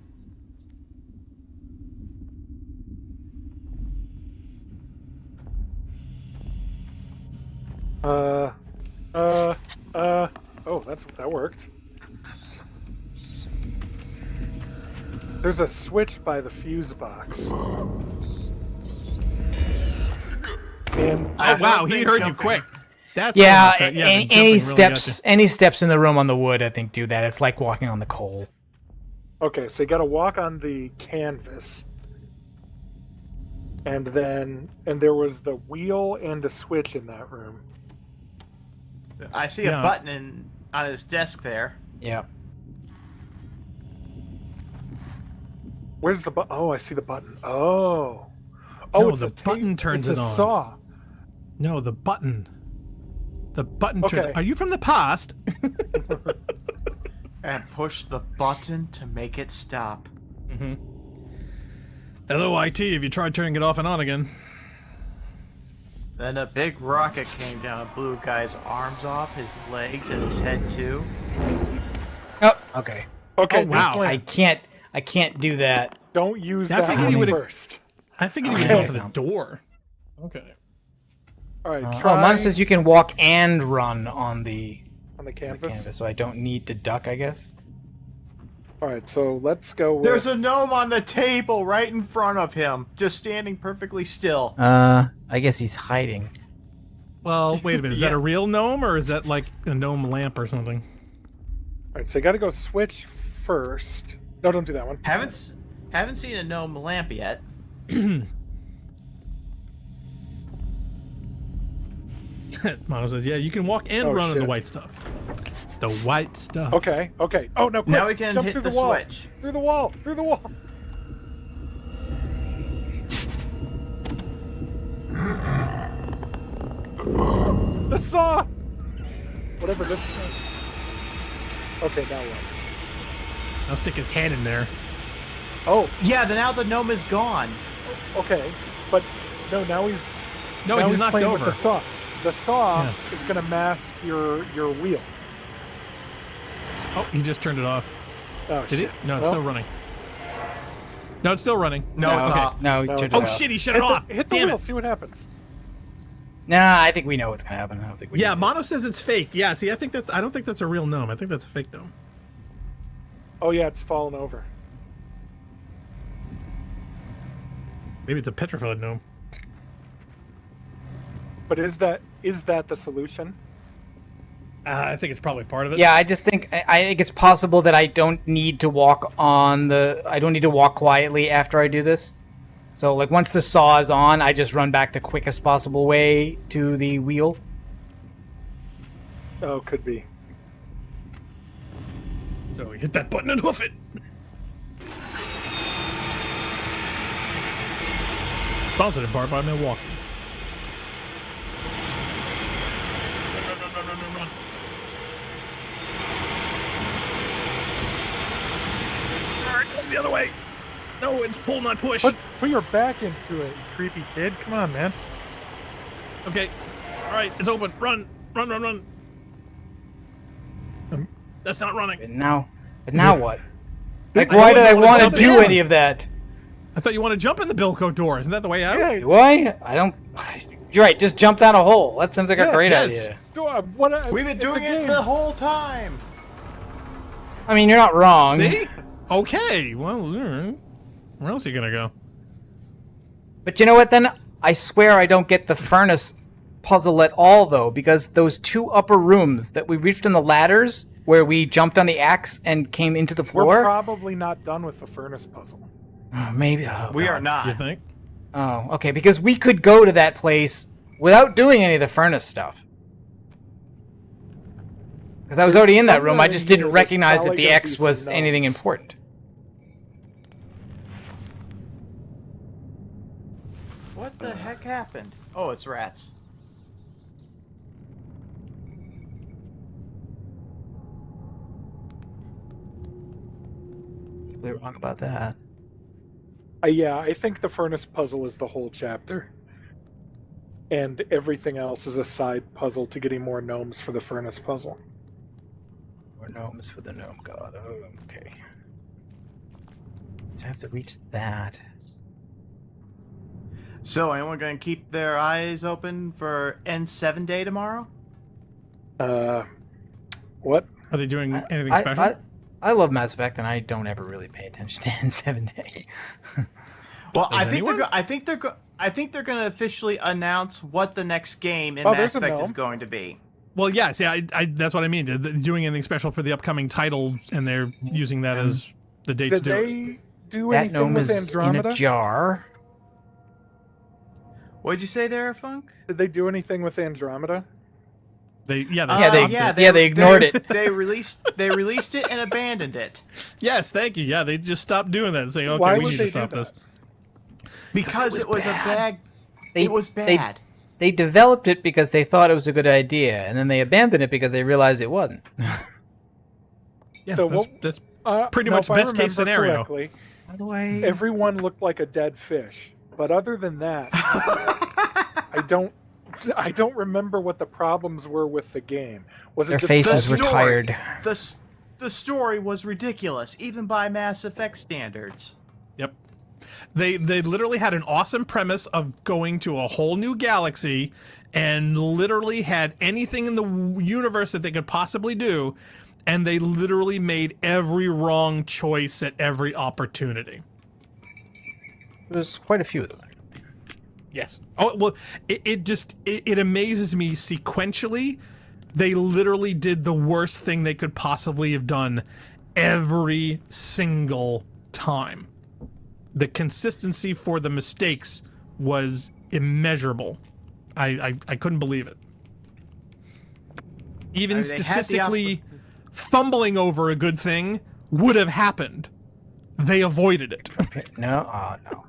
[SPEAKER 1] Oh, that worked. There's a switch by the fuse box. And
[SPEAKER 3] Oh, wow,
[SPEAKER 4] don't
[SPEAKER 3] he
[SPEAKER 4] think
[SPEAKER 3] heard you
[SPEAKER 4] jumping-
[SPEAKER 3] quick. That's
[SPEAKER 5] Yeah,
[SPEAKER 3] the
[SPEAKER 5] any
[SPEAKER 3] jumping really
[SPEAKER 5] steps,
[SPEAKER 3] got you.
[SPEAKER 5] any steps in the room on the wood, I think, do that. It's like walking on the coal.
[SPEAKER 1] okay, so you got to walk on the canvas, and there was the wheel and a switch in that room.
[SPEAKER 4] I see
[SPEAKER 3] Yeah.
[SPEAKER 4] a button on his desk there.
[SPEAKER 5] Yeah.
[SPEAKER 1] Where's the button? Oh, I see the button. Oh, oh,
[SPEAKER 3] No,
[SPEAKER 1] it's
[SPEAKER 3] the
[SPEAKER 1] a tape-
[SPEAKER 3] button turns
[SPEAKER 1] it's
[SPEAKER 3] it
[SPEAKER 1] a
[SPEAKER 3] on.
[SPEAKER 1] saw.
[SPEAKER 3] No, the button. The button
[SPEAKER 1] Okay.
[SPEAKER 3] turns. Are you from the past?
[SPEAKER 4] And push the button to make it stop.
[SPEAKER 3] Hello, IT. Have you tried turning it off and on again?
[SPEAKER 4] Then a big rocket came down and blew a guy's arms off, his legs, and his head too.
[SPEAKER 5] Oh, okay.
[SPEAKER 1] Okay,
[SPEAKER 3] Oh, wow.
[SPEAKER 1] plan.
[SPEAKER 5] I can't do that.
[SPEAKER 1] Don't use
[SPEAKER 3] Yeah, I
[SPEAKER 1] that
[SPEAKER 3] figured
[SPEAKER 1] one
[SPEAKER 3] you would've-
[SPEAKER 1] first.
[SPEAKER 3] I figured you would
[SPEAKER 5] Okay.
[SPEAKER 3] go for the door. Okay.
[SPEAKER 1] All right,
[SPEAKER 5] Oh,
[SPEAKER 1] try.
[SPEAKER 5] mine says you can walk and run on the.
[SPEAKER 1] on the
[SPEAKER 5] The
[SPEAKER 1] canvas.
[SPEAKER 5] canvas, so I don't need to duck, I guess.
[SPEAKER 1] All right, so let's go with...
[SPEAKER 4] There's a gnome on the table right in front of him, just standing perfectly still.
[SPEAKER 5] I guess he's hiding.
[SPEAKER 3] Well, wait a minute. Is that a real gnome or is that like a gnome lamp or something?
[SPEAKER 1] All right, so you got to go switch first. No, don't do that one.
[SPEAKER 4] Haven't seen a gnome lamp yet.
[SPEAKER 3] Mono says, yeah, you can walk and run on the white stuff. The white stuff.
[SPEAKER 1] Okay. Oh, no, quick.
[SPEAKER 4] Now we can
[SPEAKER 1] Jump
[SPEAKER 4] hit
[SPEAKER 1] through
[SPEAKER 4] the
[SPEAKER 1] wall.
[SPEAKER 4] switch.
[SPEAKER 1] Through the wall. The saw! Whatever this is. Okay, now what?
[SPEAKER 3] I'll stick his hand in there.
[SPEAKER 1] Oh,
[SPEAKER 4] Yeah, now the gnome is gone.
[SPEAKER 1] okay. But, no, now he's...
[SPEAKER 3] No,
[SPEAKER 1] now
[SPEAKER 3] he's knocked
[SPEAKER 1] playing
[SPEAKER 3] over.
[SPEAKER 1] With the saw. The saw
[SPEAKER 3] Yeah.
[SPEAKER 1] is going to mask your wheel.
[SPEAKER 3] Oh, he just turned it off.
[SPEAKER 1] Oh,
[SPEAKER 3] Did
[SPEAKER 1] shit.
[SPEAKER 3] he? No, it's
[SPEAKER 1] Well,
[SPEAKER 3] still running. No, it's still running.
[SPEAKER 4] No, it's
[SPEAKER 3] okay.
[SPEAKER 4] off.
[SPEAKER 5] No,
[SPEAKER 1] No,
[SPEAKER 5] turn
[SPEAKER 1] it's
[SPEAKER 5] it
[SPEAKER 3] Oh
[SPEAKER 5] off.
[SPEAKER 3] shit, he shut it off.
[SPEAKER 1] Hit the
[SPEAKER 3] Damn
[SPEAKER 1] wheel,
[SPEAKER 3] it.
[SPEAKER 1] see what happens.
[SPEAKER 5] Nah, I think we know what's gonna happen. I don't think we
[SPEAKER 3] Yeah,
[SPEAKER 5] need
[SPEAKER 3] Mono says it's fake. Yeah, see, I don't think that's a real gnome. I think that's a fake gnome.
[SPEAKER 1] Oh, yeah, it's fallen over.
[SPEAKER 3] Maybe it's a petrified gnome.
[SPEAKER 1] But is that the solution?
[SPEAKER 3] I think it's probably part of it.
[SPEAKER 5] Yeah, I think it's possible that I don't need to walk quietly after I do this. So like once the saw is on, I just run back the quickest possible way to the wheel.
[SPEAKER 1] Oh, could be.
[SPEAKER 3] So we hit that button and hoof it. Sponsored in part by Milwaukee. Run. All right, the other way. No, it's pull, not push.
[SPEAKER 1] Put your back into it, you creepy kid. Come on, man.
[SPEAKER 3] Okay. All right, it's open. Run. That's not running.
[SPEAKER 5] And now what? Like
[SPEAKER 3] I
[SPEAKER 5] why
[SPEAKER 3] don't
[SPEAKER 5] did I
[SPEAKER 3] know what
[SPEAKER 5] want to
[SPEAKER 3] it's
[SPEAKER 5] do
[SPEAKER 3] up
[SPEAKER 5] any of that?
[SPEAKER 3] I thought you want to jump in the Bilko door. Isn't that the way out?
[SPEAKER 1] Yeah,
[SPEAKER 5] Do I? I don't. You're right. Just jump down a hole. That sounds like a great
[SPEAKER 3] yes.
[SPEAKER 5] idea.
[SPEAKER 4] We've been
[SPEAKER 1] it's a
[SPEAKER 4] doing it
[SPEAKER 1] game.
[SPEAKER 4] the whole time.
[SPEAKER 5] I mean, you're not wrong.
[SPEAKER 3] See? Okay. Well, all right. Where else are you gonna go?
[SPEAKER 5] But you know what? Then I swear I don't get the furnace puzzle at all, though, because those two upper rooms that we reached on the ladders, where we jumped on the axe and came into the
[SPEAKER 1] We're
[SPEAKER 5] floor.
[SPEAKER 1] probably not done with the furnace puzzle.
[SPEAKER 5] Maybe
[SPEAKER 4] We are not.
[SPEAKER 3] You think?
[SPEAKER 5] Oh, okay. Because we could go to that place without doing any of the furnace stuff. Because I was already in that room. I
[SPEAKER 1] Somewhere
[SPEAKER 5] just
[SPEAKER 1] in
[SPEAKER 5] didn't
[SPEAKER 1] here, there's
[SPEAKER 5] recognize that
[SPEAKER 1] probably
[SPEAKER 5] the
[SPEAKER 1] gonna
[SPEAKER 5] X
[SPEAKER 1] be
[SPEAKER 5] was
[SPEAKER 1] some
[SPEAKER 5] anything
[SPEAKER 1] notes.
[SPEAKER 5] important.
[SPEAKER 4] What the heck happened? Oh, it's rats.
[SPEAKER 5] We were wrong about that.
[SPEAKER 1] Yeah, I think the furnace puzzle is the whole chapter. And everything else is a side puzzle to getting more gnomes for the furnace puzzle.
[SPEAKER 5] More gnomes for the gnome god. Oh, okay. So I have to reach that.
[SPEAKER 4] So, anyone going to keep their eyes open for N7 Day tomorrow?
[SPEAKER 1] What?
[SPEAKER 3] Are they doing anything special?
[SPEAKER 5] I love Mass Effect, and I don't ever really pay attention to N7 Day.
[SPEAKER 4] Well,
[SPEAKER 3] Does anyone?
[SPEAKER 4] I think they're going to officially announce what the next game in
[SPEAKER 1] Oh,
[SPEAKER 4] Mass
[SPEAKER 1] there's a
[SPEAKER 4] Effect is
[SPEAKER 1] gnome.
[SPEAKER 4] going to be.
[SPEAKER 3] Well, yes, yeah, I that's what I mean. They're doing anything special for the upcoming title, and they're using that as the date
[SPEAKER 1] Did
[SPEAKER 3] to do it.
[SPEAKER 1] they do
[SPEAKER 5] That
[SPEAKER 1] anything
[SPEAKER 5] gnome
[SPEAKER 1] with
[SPEAKER 5] is in
[SPEAKER 1] Andromeda?
[SPEAKER 5] a jar.
[SPEAKER 4] What'd you say there, Funk?
[SPEAKER 1] Did they do anything with Andromeda?
[SPEAKER 3] They
[SPEAKER 5] They ignored it.
[SPEAKER 4] They released it and abandoned it
[SPEAKER 3] Yes, thank you. Yeah, they just stopped doing that and saying, okay,
[SPEAKER 1] Why
[SPEAKER 3] we
[SPEAKER 1] would
[SPEAKER 3] need
[SPEAKER 1] they
[SPEAKER 3] to stop
[SPEAKER 1] do
[SPEAKER 3] this.
[SPEAKER 4] because it was a bad.
[SPEAKER 5] They-
[SPEAKER 4] It was bad.
[SPEAKER 5] They developed it because they thought it was a good idea, and then they abandoned it because they realized it wasn't.
[SPEAKER 3] Yeah,
[SPEAKER 1] So
[SPEAKER 3] that's
[SPEAKER 1] what-
[SPEAKER 3] pretty
[SPEAKER 1] no,
[SPEAKER 3] much
[SPEAKER 1] if I
[SPEAKER 3] best case
[SPEAKER 1] remember
[SPEAKER 3] scenario.
[SPEAKER 1] correctly,
[SPEAKER 5] By the way,
[SPEAKER 1] everyone looked like a dead fish. But other than that, I don't remember what the problems were with the game. Was
[SPEAKER 5] their
[SPEAKER 1] it just
[SPEAKER 5] faces
[SPEAKER 4] the
[SPEAKER 5] were
[SPEAKER 4] story.
[SPEAKER 5] tired.
[SPEAKER 4] The story was ridiculous, even by Mass Effect standards.
[SPEAKER 3] Yep. They literally had an awesome premise of going to a whole new galaxy and literally had anything in the universe that they could possibly do, and they literally made every wrong choice at every opportunity.
[SPEAKER 5] There's quite a few of them.
[SPEAKER 3] Yes. Oh, well, it amazes me sequentially. They literally did the worst thing they could possibly have done every single time. The consistency for the mistakes was immeasurable. I couldn't believe it. Even statistically, fumbling over a good thing would have happened. They avoided it.
[SPEAKER 5] No, no.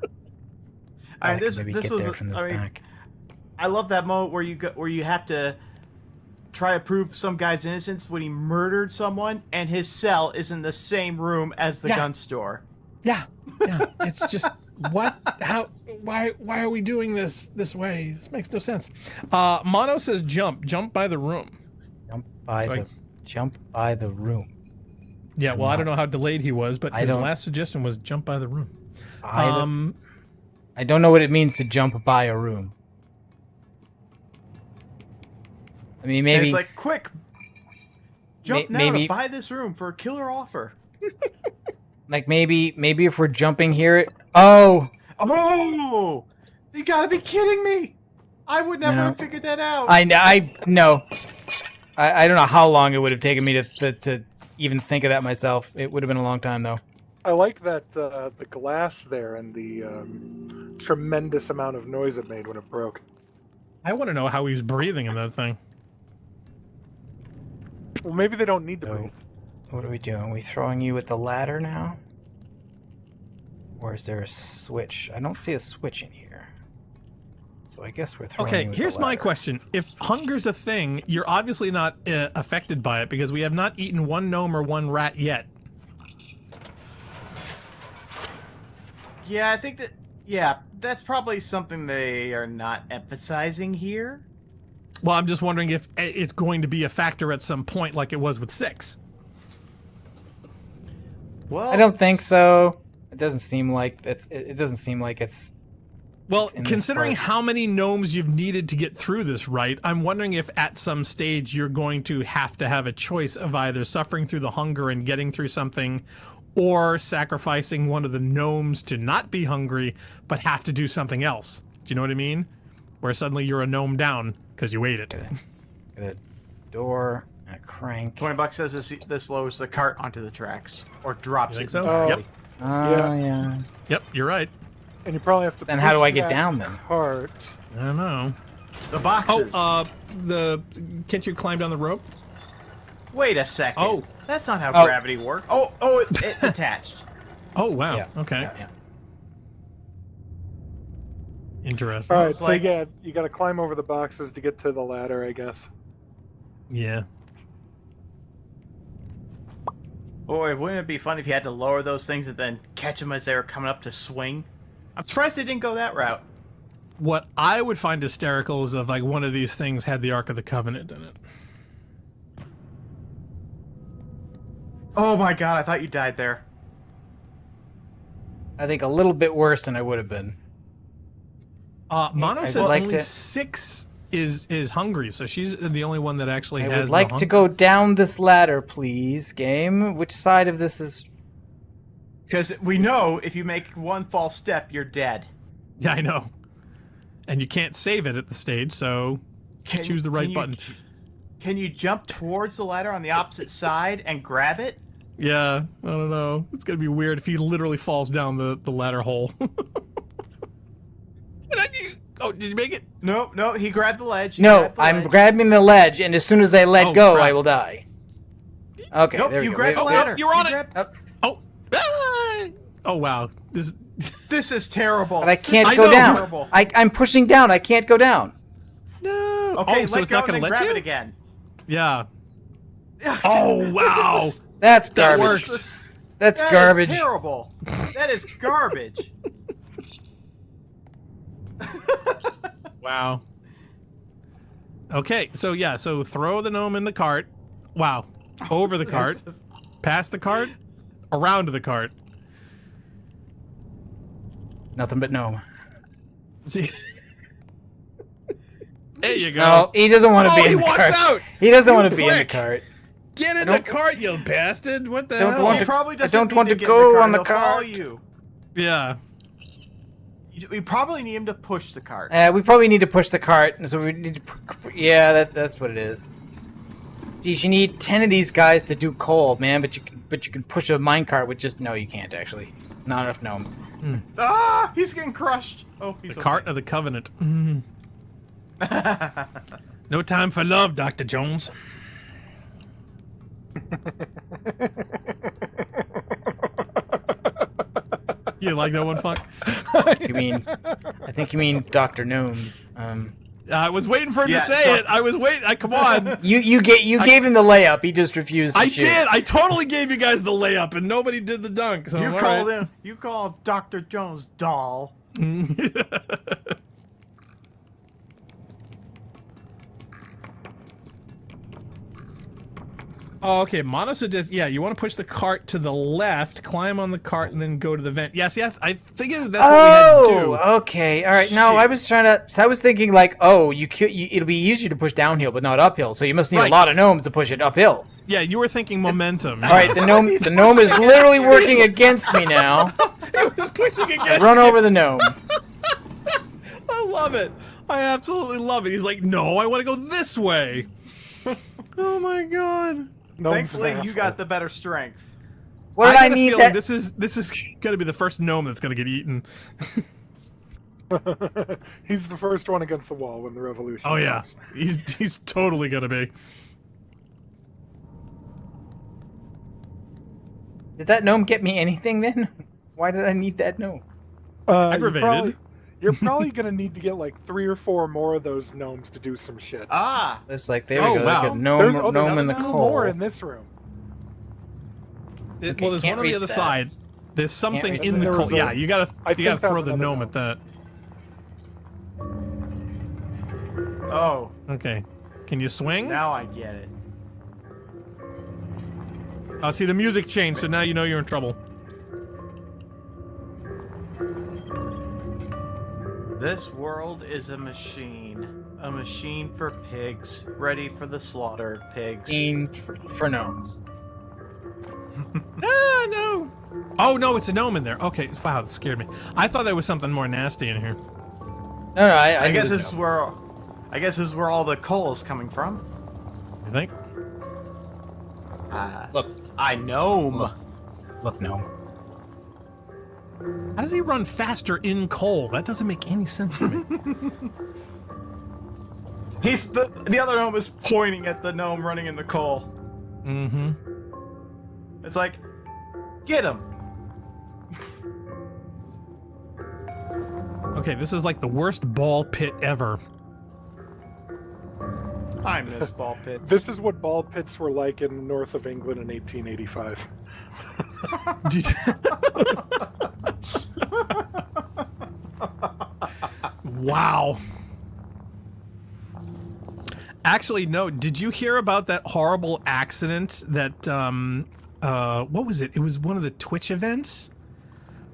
[SPEAKER 4] I mean, this was.
[SPEAKER 5] Back.
[SPEAKER 4] I love that moment where you have to try to prove some guy's innocence when he murdered someone, and his cell is in the same room as the gun store.
[SPEAKER 3] Yeah. It's just what? How? Why are we doing this way? This makes no sense. Mono says jump by the room.
[SPEAKER 5] Jump by the room.
[SPEAKER 3] Yeah, well, I don't know how delayed he was, but his last suggestion was jump by the room.
[SPEAKER 5] I don't know what it means to jump by a room. I mean, maybe...
[SPEAKER 4] And it's like, quick! Jump now to buy this room for a killer offer.
[SPEAKER 5] Like, maybe if we're jumping here... Oh!
[SPEAKER 4] Oh! You gotta be kidding me! I would never have figured that out.
[SPEAKER 5] No. I don't know how long it would have taken me to even think of that myself. It would have been a long time, though.
[SPEAKER 1] I like that the glass there and the tremendous amount of noise it made when it broke.
[SPEAKER 3] I want to know how he was breathing in that thing.
[SPEAKER 1] Well, maybe they don't need to breathe.
[SPEAKER 5] What are we doing? Are we throwing you with the ladder now? Or is there a switch? I don't see a switch in here. So I guess we're throwing you with
[SPEAKER 3] here's
[SPEAKER 5] the ladder.
[SPEAKER 3] my question. If hunger's a thing, you're obviously not affected by it because we have not eaten one gnome or one rat yet.
[SPEAKER 4] Yeah, I think that... Yeah, that's probably something they are not emphasizing here.
[SPEAKER 3] Well, I'm just wondering if it's going to be a factor at some point like it was with 6.
[SPEAKER 4] Well,
[SPEAKER 5] I don't think so. It doesn't seem like it's... It doesn't seem like it's...
[SPEAKER 3] Well,
[SPEAKER 5] in this
[SPEAKER 3] considering
[SPEAKER 5] part.
[SPEAKER 3] how many gnomes you've needed to get through this, right, I'm wondering if at some stage you're going to have a choice of either suffering through the hunger and getting through something, or sacrificing one of the gnomes to not be hungry, but have to do something else. Do you know what I mean? Where suddenly you're a gnome down because you ate it.
[SPEAKER 5] Get a door and a crank.
[SPEAKER 4] $20 says this lowers the cart onto the tracks. Or drops
[SPEAKER 3] You think
[SPEAKER 4] it.
[SPEAKER 3] so?
[SPEAKER 1] Oh.
[SPEAKER 3] Yep.
[SPEAKER 5] Yeah.
[SPEAKER 3] Yep, you're right.
[SPEAKER 1] And you probably have to.
[SPEAKER 5] Then how do
[SPEAKER 1] push
[SPEAKER 5] I get
[SPEAKER 1] that
[SPEAKER 5] down then?
[SPEAKER 1] Cart.
[SPEAKER 3] I don't know.
[SPEAKER 4] The boxes.
[SPEAKER 3] Can't you climb down the rope?
[SPEAKER 4] Wait a second.
[SPEAKER 3] Oh.
[SPEAKER 4] That's not how
[SPEAKER 5] Oh.
[SPEAKER 4] gravity works. It attached.
[SPEAKER 3] Oh, wow.
[SPEAKER 5] Yeah.
[SPEAKER 3] Okay.
[SPEAKER 5] Yeah.
[SPEAKER 3] Interesting.
[SPEAKER 1] All right,
[SPEAKER 4] It's
[SPEAKER 1] so
[SPEAKER 4] like-
[SPEAKER 1] you got to climb over the boxes to get to the ladder, I guess.
[SPEAKER 3] Yeah.
[SPEAKER 4] Boy, wouldn't it be fun if you had to lower those things and then catch them as they were coming up to swing? I'm surprised they didn't go that route.
[SPEAKER 3] What I would find hysterical is if like one of these things had the Ark of the Covenant in it.
[SPEAKER 4] Oh my god, I thought you died there.
[SPEAKER 5] I think a little bit worse than I would have been.
[SPEAKER 3] Mono
[SPEAKER 5] I
[SPEAKER 3] says
[SPEAKER 5] would like
[SPEAKER 3] only
[SPEAKER 5] to-
[SPEAKER 3] 6 is hungry, so she's the only one that actually
[SPEAKER 5] I
[SPEAKER 3] has
[SPEAKER 5] would like
[SPEAKER 3] the
[SPEAKER 5] to
[SPEAKER 3] hunger.
[SPEAKER 5] go down this ladder, please, game. Which side of this is...
[SPEAKER 4] Because we know if you make one false step, you're dead.
[SPEAKER 3] Yeah, I know. And you can't save it at the stage, so choose the right button.
[SPEAKER 4] Can you jump towards the ladder on the opposite side and grab it?
[SPEAKER 3] Yeah, I don't know. It's gonna be weird if he literally falls down the ladder hole. Did you make it?
[SPEAKER 4] No, he grabbed the ledge.
[SPEAKER 5] No, I'm grabbing the ledge, and as soon as I let
[SPEAKER 3] Oh,
[SPEAKER 5] go,
[SPEAKER 3] crap.
[SPEAKER 5] I will die. Okay,
[SPEAKER 4] Nope,
[SPEAKER 5] there we
[SPEAKER 4] you
[SPEAKER 5] go.
[SPEAKER 4] grabbed the
[SPEAKER 5] Wait,
[SPEAKER 4] ladder.
[SPEAKER 3] you're on
[SPEAKER 4] You
[SPEAKER 3] it.
[SPEAKER 4] grabbed-
[SPEAKER 3] Oh, oh wow. This.
[SPEAKER 4] This is terrible.
[SPEAKER 5] But I can't
[SPEAKER 3] I
[SPEAKER 5] go
[SPEAKER 3] know.
[SPEAKER 5] down.
[SPEAKER 4] Terrible.
[SPEAKER 5] I'm pushing down. I can't go down.
[SPEAKER 3] No.
[SPEAKER 4] Okay,
[SPEAKER 3] Oh, so
[SPEAKER 4] let
[SPEAKER 3] it's
[SPEAKER 4] go
[SPEAKER 3] not gonna
[SPEAKER 4] and then
[SPEAKER 3] let
[SPEAKER 4] grab
[SPEAKER 3] you?
[SPEAKER 4] it again.
[SPEAKER 3] Yeah. Oh wow.
[SPEAKER 5] That's
[SPEAKER 3] That
[SPEAKER 5] garbage.
[SPEAKER 3] worked.
[SPEAKER 5] That's
[SPEAKER 4] That
[SPEAKER 5] garbage.
[SPEAKER 4] is terrible. That is garbage.
[SPEAKER 3] Wow. Okay, so throw the gnome in the cart. Wow. Over the cart. Past the cart. Around to the cart.
[SPEAKER 5] Nothing but gnome.
[SPEAKER 3] See? There you go.
[SPEAKER 5] No, he doesn't want to
[SPEAKER 3] Oh,
[SPEAKER 5] be in
[SPEAKER 3] he
[SPEAKER 5] the
[SPEAKER 3] walks
[SPEAKER 5] cart.
[SPEAKER 3] out!
[SPEAKER 5] He doesn't
[SPEAKER 3] You
[SPEAKER 5] want to be in the
[SPEAKER 3] prick.
[SPEAKER 5] cart.
[SPEAKER 3] Get in the cart, you bastard! What the
[SPEAKER 5] Don't
[SPEAKER 3] hell?
[SPEAKER 5] want
[SPEAKER 4] He
[SPEAKER 5] to-
[SPEAKER 4] probably
[SPEAKER 5] I
[SPEAKER 4] doesn't
[SPEAKER 5] don't
[SPEAKER 4] need
[SPEAKER 5] want
[SPEAKER 4] to
[SPEAKER 5] to
[SPEAKER 4] get
[SPEAKER 5] go
[SPEAKER 4] in the car.
[SPEAKER 5] on the
[SPEAKER 4] He'll follow
[SPEAKER 5] cart.
[SPEAKER 4] you.
[SPEAKER 3] Yeah.
[SPEAKER 4] We probably need him to push the cart.
[SPEAKER 5] We probably need to push the cart, and so we need to. Yeah, that's what it is. Geez, you need 10 of these guys to do coal, man. But you can push a minecart with just no, you can't actually. Not enough gnomes.
[SPEAKER 4] Ah, he's getting crushed. Oh, he's
[SPEAKER 3] The cart of the Covenant. No time for love, Dr. Jones. You like that one, Fuck?
[SPEAKER 5] You mean? I think you mean Dr. Gnomes.
[SPEAKER 3] I was waiting for him
[SPEAKER 4] Yeah,
[SPEAKER 3] to say it. I was waiting. Come on.
[SPEAKER 5] You gave him the layup. He just refused. To
[SPEAKER 3] I
[SPEAKER 5] shoot.
[SPEAKER 3] did. I totally gave you guys the layup, and nobody did the dunk. So
[SPEAKER 4] You
[SPEAKER 3] all
[SPEAKER 4] called
[SPEAKER 3] right.
[SPEAKER 4] him. You called Dr. Jones doll.
[SPEAKER 3] Oh, okay. Mono suggests, yeah, you want to push the cart to the left, climb on the cart, and then go to the vent. Yeah, see, I figured that's what we had to do.
[SPEAKER 5] Okay. All right. No, I was thinking like, it'll be easier to push downhill, but not uphill. So you must need
[SPEAKER 3] Right.
[SPEAKER 5] a lot of gnomes to push it uphill.
[SPEAKER 3] Yeah, you were thinking momentum.
[SPEAKER 5] All right. The gnome is literally working against me now.
[SPEAKER 3] It was pushing again.
[SPEAKER 5] Run over the gnome.
[SPEAKER 3] I love it. I absolutely love it. He's like, no, I want to go this way. Oh my god.
[SPEAKER 1] Gnome's
[SPEAKER 4] Thankfully,
[SPEAKER 1] an
[SPEAKER 4] you
[SPEAKER 1] asshole.
[SPEAKER 4] got the better strength.
[SPEAKER 5] What did I
[SPEAKER 3] got a
[SPEAKER 5] need
[SPEAKER 3] feeling
[SPEAKER 5] that?
[SPEAKER 3] this is gonna be the first gnome that's gonna get eaten.
[SPEAKER 1] He's the first one against the wall when the revolution
[SPEAKER 3] Oh yeah,
[SPEAKER 1] comes.
[SPEAKER 3] he's totally gonna be.
[SPEAKER 5] Did that gnome get me anything then? Why did I need that gnome?
[SPEAKER 3] Aggravated.
[SPEAKER 1] You're probably gonna need to get like 3 or 4 more of those gnomes to do some shit.
[SPEAKER 4] Ah,
[SPEAKER 5] It's like there
[SPEAKER 3] Oh,
[SPEAKER 5] we go.
[SPEAKER 3] wow.
[SPEAKER 5] Like a gnome
[SPEAKER 1] There's
[SPEAKER 5] in the
[SPEAKER 1] 2
[SPEAKER 5] coal.
[SPEAKER 1] more in this room.
[SPEAKER 3] Well, there's
[SPEAKER 5] can't
[SPEAKER 3] one on the
[SPEAKER 5] reach
[SPEAKER 3] other
[SPEAKER 5] that.
[SPEAKER 3] side. There's something
[SPEAKER 5] reach
[SPEAKER 3] in
[SPEAKER 1] that.
[SPEAKER 3] the
[SPEAKER 1] There
[SPEAKER 3] coal.
[SPEAKER 1] was a-
[SPEAKER 3] Yeah, you gotta
[SPEAKER 1] I think
[SPEAKER 3] throw
[SPEAKER 1] that's
[SPEAKER 3] the
[SPEAKER 1] another
[SPEAKER 3] gnome
[SPEAKER 1] gnome.
[SPEAKER 3] at that.
[SPEAKER 4] oh,
[SPEAKER 3] Okay, can you swing?
[SPEAKER 4] now I get it.
[SPEAKER 3] See, the music changed, so now you know you're in trouble.
[SPEAKER 4] This world is a machine. A machine for pigs, ready for the slaughter of pigs.
[SPEAKER 5] For gnomes.
[SPEAKER 3] Ah, no. Oh no, it's a gnome in there. Okay, wow, that scared me. I thought there was something more nasty in here.
[SPEAKER 5] No,
[SPEAKER 4] I
[SPEAKER 5] knew
[SPEAKER 4] guess
[SPEAKER 5] the
[SPEAKER 4] this is
[SPEAKER 5] gnome.
[SPEAKER 4] where, I guess this is where all the coal is coming from.
[SPEAKER 3] You think?
[SPEAKER 5] Look,
[SPEAKER 4] I know.
[SPEAKER 5] look, gnome.
[SPEAKER 3] How does he run faster in coal? That doesn't make any sense to me.
[SPEAKER 4] He's the other gnome is pointing at the gnome running in the coal.
[SPEAKER 3] Mm-hmm.
[SPEAKER 4] It's like, get him.
[SPEAKER 3] Okay, this is like the worst ball pit ever.
[SPEAKER 4] I miss ball pits.
[SPEAKER 1] This is what ball pits were like in the north of England in 1885.
[SPEAKER 3] Did- Wow. Actually, no. Did you hear about that horrible accident that, what was it? It was one of the Twitch events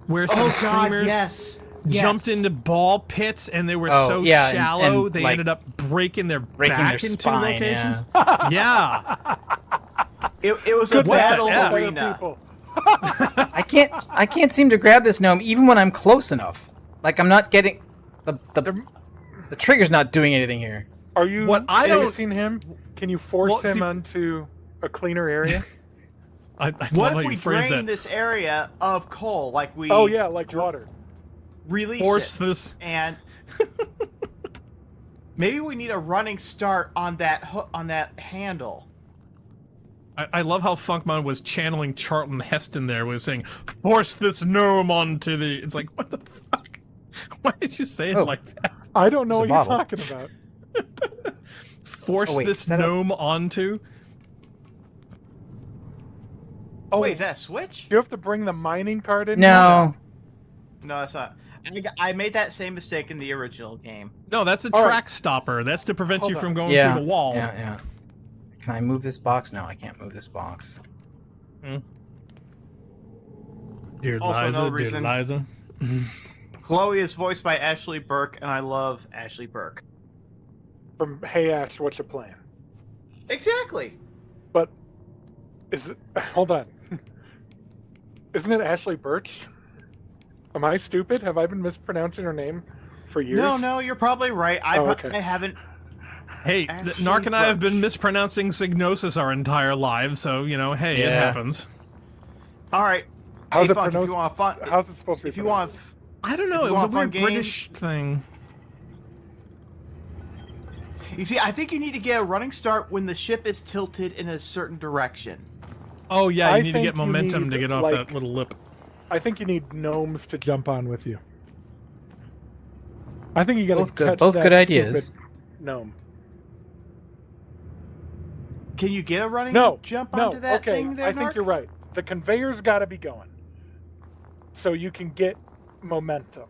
[SPEAKER 3] where some streamers jumped into ball pits and they were
[SPEAKER 5] Oh,
[SPEAKER 3] so
[SPEAKER 5] yeah, and-
[SPEAKER 3] shallow
[SPEAKER 5] and,
[SPEAKER 3] they
[SPEAKER 5] like,
[SPEAKER 3] ended up breaking their
[SPEAKER 5] breaking
[SPEAKER 3] back
[SPEAKER 5] their
[SPEAKER 3] into
[SPEAKER 5] spine,
[SPEAKER 3] locations. Yeah.
[SPEAKER 4] It was a
[SPEAKER 1] Good
[SPEAKER 4] battle
[SPEAKER 3] F?
[SPEAKER 4] arena.
[SPEAKER 1] People.
[SPEAKER 5] I can't seem to grab this gnome even when I'm close enough. Like I'm not getting the trigger's not doing anything here.
[SPEAKER 1] Are you
[SPEAKER 3] What I don't-
[SPEAKER 1] chasing him? Can you force
[SPEAKER 3] Well,
[SPEAKER 1] him
[SPEAKER 3] see-
[SPEAKER 1] onto a cleaner area?
[SPEAKER 3] I
[SPEAKER 4] What
[SPEAKER 3] love how
[SPEAKER 4] if
[SPEAKER 3] you
[SPEAKER 4] we
[SPEAKER 3] phrased
[SPEAKER 4] drain
[SPEAKER 3] that.
[SPEAKER 4] this area of coal, like we
[SPEAKER 1] Oh yeah, like water.
[SPEAKER 4] release
[SPEAKER 3] Force
[SPEAKER 4] it,
[SPEAKER 3] this.
[SPEAKER 4] and maybe we need a running start on that on that handle.
[SPEAKER 3] I love how Funkmon was channeling Charlton Heston there, was saying, force this gnome onto the... It's like, what the fuck? Why did you say it
[SPEAKER 5] Oh.
[SPEAKER 3] like that?
[SPEAKER 1] I don't know what
[SPEAKER 5] There's a
[SPEAKER 1] you're
[SPEAKER 5] bottle.
[SPEAKER 1] talking about.
[SPEAKER 3] Force
[SPEAKER 5] Oh, wait,
[SPEAKER 3] this
[SPEAKER 5] is that a-
[SPEAKER 3] gnome onto?
[SPEAKER 1] Oh,
[SPEAKER 4] Wait, is that a switch?
[SPEAKER 1] do you have to bring the mining cart in?
[SPEAKER 5] No.
[SPEAKER 4] No, that's not. I made that same mistake in the original game.
[SPEAKER 3] No, that's a
[SPEAKER 1] All right.
[SPEAKER 3] track stopper. That's to prevent
[SPEAKER 1] Hold
[SPEAKER 3] you
[SPEAKER 1] on.
[SPEAKER 3] from going
[SPEAKER 5] Yeah.
[SPEAKER 3] through the wall.
[SPEAKER 5] Yeah. Can I move this box? No, I can't move this box.
[SPEAKER 3] Dear
[SPEAKER 4] Also,
[SPEAKER 3] Liza,
[SPEAKER 4] no
[SPEAKER 3] dear
[SPEAKER 4] reason-
[SPEAKER 3] Liza.
[SPEAKER 4] Chloe is voiced by Ashley Burke, and I love Ashley Burke.
[SPEAKER 1] From Hey Ash, what's your plan?
[SPEAKER 4] Exactly.
[SPEAKER 1] But is it? Hold on. Isn't it Ashley Birch? Am I stupid? Have I been mispronouncing her name for years?
[SPEAKER 4] No, you're probably right.
[SPEAKER 1] Okay.
[SPEAKER 4] I haven't.
[SPEAKER 3] Hey,
[SPEAKER 4] Ashley
[SPEAKER 3] Narc and I have been
[SPEAKER 4] Birch.
[SPEAKER 3] mispronouncing Signosis our entire lives, so, you know, hey, it
[SPEAKER 5] Yeah.
[SPEAKER 3] happens.
[SPEAKER 4] All right.
[SPEAKER 1] How's
[SPEAKER 4] Hey,
[SPEAKER 1] it
[SPEAKER 4] Funk, if
[SPEAKER 1] pronounced?
[SPEAKER 4] you want fun,
[SPEAKER 1] How's it supposed to be
[SPEAKER 4] if you want,
[SPEAKER 1] pronounced?
[SPEAKER 3] I don't know,
[SPEAKER 4] If
[SPEAKER 3] it
[SPEAKER 4] you
[SPEAKER 3] was a
[SPEAKER 4] want fun
[SPEAKER 3] weird
[SPEAKER 4] games-
[SPEAKER 3] British thing.
[SPEAKER 4] you see, I think you need to get a running start when the ship is tilted in a certain direction.
[SPEAKER 3] Oh, yeah,
[SPEAKER 1] I
[SPEAKER 3] you need to
[SPEAKER 1] think
[SPEAKER 3] get
[SPEAKER 1] you
[SPEAKER 3] momentum
[SPEAKER 1] need,
[SPEAKER 3] to get off
[SPEAKER 1] like-
[SPEAKER 3] that little lip.
[SPEAKER 1] I think you need gnomes to jump on with you. I think you gotta
[SPEAKER 5] Both good-
[SPEAKER 1] catch
[SPEAKER 5] both
[SPEAKER 1] that
[SPEAKER 5] good ideas.
[SPEAKER 1] stupid gnome.
[SPEAKER 4] Can you get a running
[SPEAKER 1] No,
[SPEAKER 4] jump
[SPEAKER 1] no,
[SPEAKER 4] onto that
[SPEAKER 1] okay,
[SPEAKER 4] thing there,
[SPEAKER 1] I think
[SPEAKER 4] Narc?
[SPEAKER 1] you're right. The conveyor's got to be going, so you can get momentum.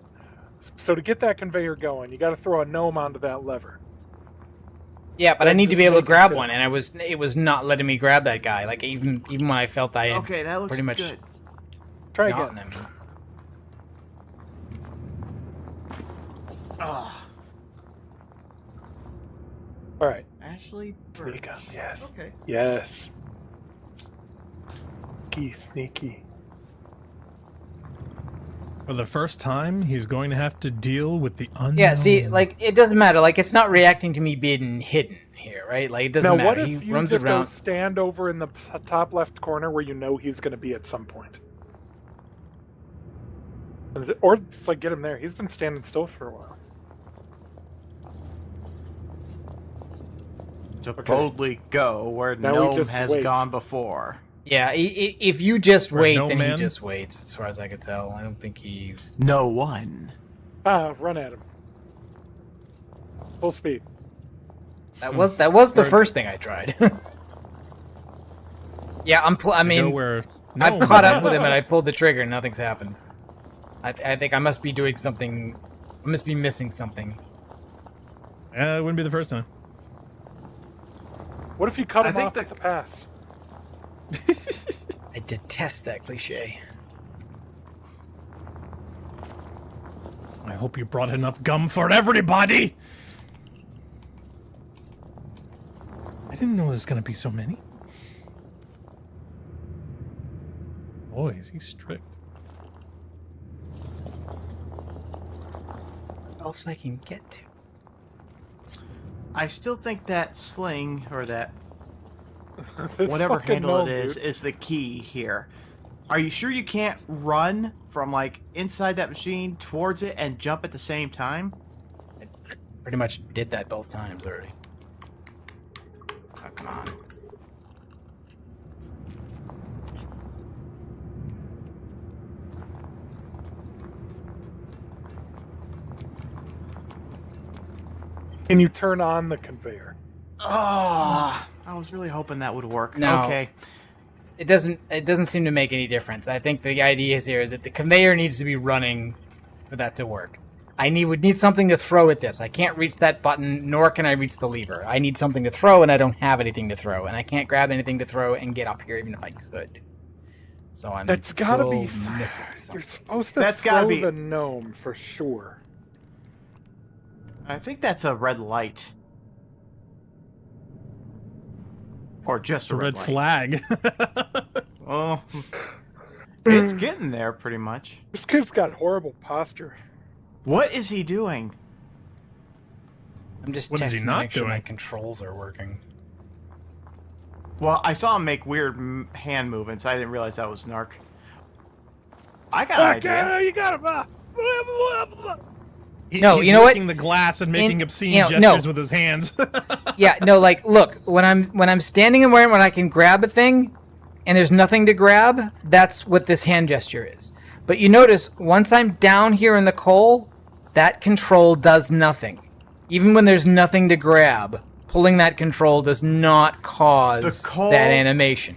[SPEAKER 1] So to get that conveyor going, you got to throw a gnome onto that lever.
[SPEAKER 5] Yeah, but I
[SPEAKER 1] Then
[SPEAKER 5] need to
[SPEAKER 1] just
[SPEAKER 5] be able to
[SPEAKER 1] make it
[SPEAKER 5] grab
[SPEAKER 1] fit.
[SPEAKER 5] one, and it was not letting me grab that guy. Like even when I felt I had
[SPEAKER 4] Okay, that looks
[SPEAKER 5] pretty much
[SPEAKER 4] good.
[SPEAKER 1] Try
[SPEAKER 5] gotten
[SPEAKER 1] again.
[SPEAKER 5] him.
[SPEAKER 4] Ah,
[SPEAKER 1] All right.
[SPEAKER 4] Ashley
[SPEAKER 1] Sneak
[SPEAKER 4] Birch.
[SPEAKER 1] on, yes.
[SPEAKER 4] Okay.
[SPEAKER 1] Yes. Sneaky.
[SPEAKER 3] For the first time, he's going to have to deal with the unknown.
[SPEAKER 5] Yeah, see, like it doesn't matter. Like it's not reacting to me being hidden here, right? Like it doesn't
[SPEAKER 1] Now,
[SPEAKER 5] matter.
[SPEAKER 1] what if
[SPEAKER 5] He
[SPEAKER 1] you
[SPEAKER 5] runs
[SPEAKER 1] just
[SPEAKER 5] around.
[SPEAKER 1] go stand over in the top left corner where you know he's going to be at some point? Or just like get him there. He's been standing still for a while.
[SPEAKER 4] To boldly go where
[SPEAKER 1] Now we
[SPEAKER 4] Gnome
[SPEAKER 1] just
[SPEAKER 4] has
[SPEAKER 1] wait.
[SPEAKER 4] gone before.
[SPEAKER 5] Yeah, if you just wait,
[SPEAKER 3] no
[SPEAKER 5] then
[SPEAKER 3] man?
[SPEAKER 5] he just waits. As far as I could tell, I don't think he.
[SPEAKER 4] No one.
[SPEAKER 1] Run at him. Full speed.
[SPEAKER 5] That was the first thing I tried. Yeah, I
[SPEAKER 3] Go
[SPEAKER 5] mean,
[SPEAKER 3] where
[SPEAKER 5] I've caught up with him and I pulled the trigger and nothing's happened. I think I must be doing something. I must be missing something.
[SPEAKER 3] It wouldn't be the first time.
[SPEAKER 1] What if you cut
[SPEAKER 4] I
[SPEAKER 1] him
[SPEAKER 4] think
[SPEAKER 1] off
[SPEAKER 4] the-
[SPEAKER 1] at the pass?
[SPEAKER 5] I detest that cliche.
[SPEAKER 3] I hope you brought enough gum for everybody! I didn't know there's gonna be so many. Boy, is he strict.
[SPEAKER 5] What else I can get to?
[SPEAKER 4] I still think that sling or that
[SPEAKER 1] This
[SPEAKER 4] whatever
[SPEAKER 1] fucking
[SPEAKER 4] handle
[SPEAKER 1] gnome,
[SPEAKER 4] it
[SPEAKER 1] dude.
[SPEAKER 4] is the key here. Are you sure you can't run from like inside that machine towards it and jump at the same time?
[SPEAKER 5] I pretty much did that both times already. Oh, come on.
[SPEAKER 1] Can you turn on the conveyor?
[SPEAKER 4] Oh, I was really hoping that would work.
[SPEAKER 5] No.
[SPEAKER 4] Okay.
[SPEAKER 5] It doesn't seem to make any difference. I think the idea here is that the conveyor needs to be running for that to work. Would need something to throw at this. I can't reach that button, nor can I reach the lever. I need something to throw, and I don't have anything to throw, and I can't grab anything to throw and get up here even if I could. So I'm
[SPEAKER 1] That's gotta
[SPEAKER 5] still
[SPEAKER 1] be
[SPEAKER 5] missing
[SPEAKER 1] You're
[SPEAKER 5] something.
[SPEAKER 1] supposed to
[SPEAKER 4] That's gotta
[SPEAKER 1] throw
[SPEAKER 4] be-
[SPEAKER 1] the gnome for sure.
[SPEAKER 4] I think that's a red light. Or just
[SPEAKER 3] The
[SPEAKER 4] a
[SPEAKER 3] red
[SPEAKER 4] light.
[SPEAKER 3] flag.
[SPEAKER 4] Oh, it's getting there pretty much.
[SPEAKER 1] This kid's got horrible posture.
[SPEAKER 4] What is he doing?
[SPEAKER 5] I'm just
[SPEAKER 3] What is he
[SPEAKER 5] testing to
[SPEAKER 3] not
[SPEAKER 5] make sure my
[SPEAKER 3] doing?
[SPEAKER 5] controls are working.
[SPEAKER 4] Well, I saw him make weird hand movements. I didn't realize that was Narc. I got an idea.
[SPEAKER 1] You got him.
[SPEAKER 5] No,
[SPEAKER 3] He's
[SPEAKER 5] you know what?
[SPEAKER 3] licking the glass and making obscene
[SPEAKER 5] no.
[SPEAKER 3] gestures with his hands.
[SPEAKER 5] Yeah, no, like, look, when I'm standing and when I can grab a thing, and there's nothing to grab, that's what this hand gesture is. But you notice, once I'm down here in the coal, that control does nothing. Even when there's nothing to grab, pulling that control does not cause
[SPEAKER 4] The coal-
[SPEAKER 5] that animation.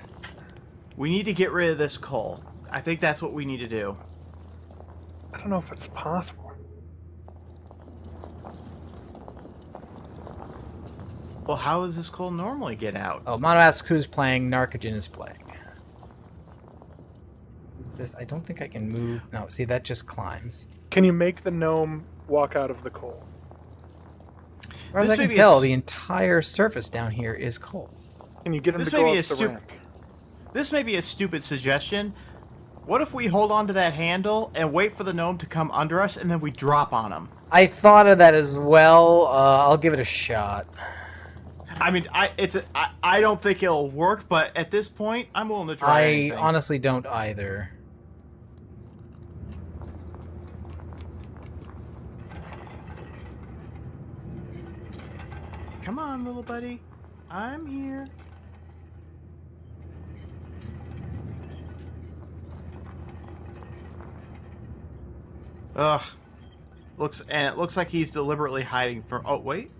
[SPEAKER 4] We need to get rid of this coal. I think that's what we need to do.
[SPEAKER 1] I don't know if it's possible.
[SPEAKER 4] Well, how does this coal normally get out?
[SPEAKER 5] Oh, Mono asks who's playing, Narcogen is playing. I don't think I can move. No, see, that just climbs.
[SPEAKER 1] Can you make the gnome walk out of the coal?
[SPEAKER 5] As far as
[SPEAKER 4] This
[SPEAKER 5] I
[SPEAKER 4] may
[SPEAKER 5] can
[SPEAKER 4] be a
[SPEAKER 5] tell,
[SPEAKER 4] s-
[SPEAKER 5] the entire surface down here is coal.
[SPEAKER 1] Can you get him
[SPEAKER 4] This
[SPEAKER 1] to
[SPEAKER 4] may
[SPEAKER 1] go
[SPEAKER 4] be
[SPEAKER 1] up
[SPEAKER 4] a
[SPEAKER 1] the
[SPEAKER 4] stu-
[SPEAKER 1] ramp?
[SPEAKER 4] This may be a stupid suggestion. What if we hold on to that handle and wait for the gnome to come under us, and then we drop on him?
[SPEAKER 5] I thought of that as well. I'll give it a shot.
[SPEAKER 4] I mean, I don't think it'll work, but at this point, I'm willing to try
[SPEAKER 5] I
[SPEAKER 4] anything.
[SPEAKER 5] honestly don't either.
[SPEAKER 4] Come on, little buddy. I'm here. Ugh. It looks like he's deliberately hiding from. Oh wait.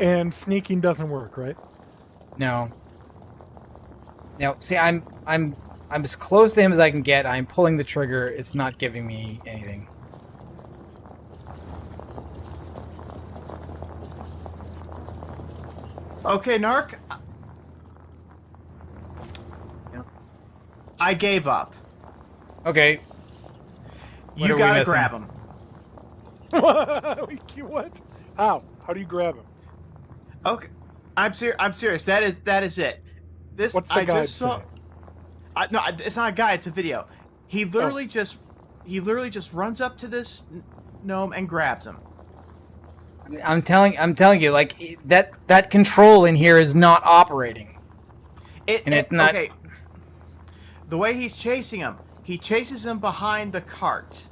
[SPEAKER 1] And sneaking doesn't work, right?
[SPEAKER 5] No. Now, see, I'm as close to him as I can get. I'm pulling the trigger. It's not giving me anything.
[SPEAKER 4] Okay, Narc. I gave up.
[SPEAKER 5] Okay. What are
[SPEAKER 4] You
[SPEAKER 5] we
[SPEAKER 4] gotta
[SPEAKER 5] missing?
[SPEAKER 4] grab him.
[SPEAKER 1] What? How? How do you grab him?
[SPEAKER 4] Okay, I'm serious. That is it. This
[SPEAKER 1] What's the
[SPEAKER 4] I
[SPEAKER 1] guide
[SPEAKER 4] just saw.
[SPEAKER 1] say?
[SPEAKER 4] No, it's not a guide. It's a video. He
[SPEAKER 1] Oh.
[SPEAKER 4] literally just runs up to this gnome and grabs him.
[SPEAKER 5] I'm telling you, like that control in here is not operating. And it's not-
[SPEAKER 4] Okay. The way he's chasing him, he chases him behind the cart,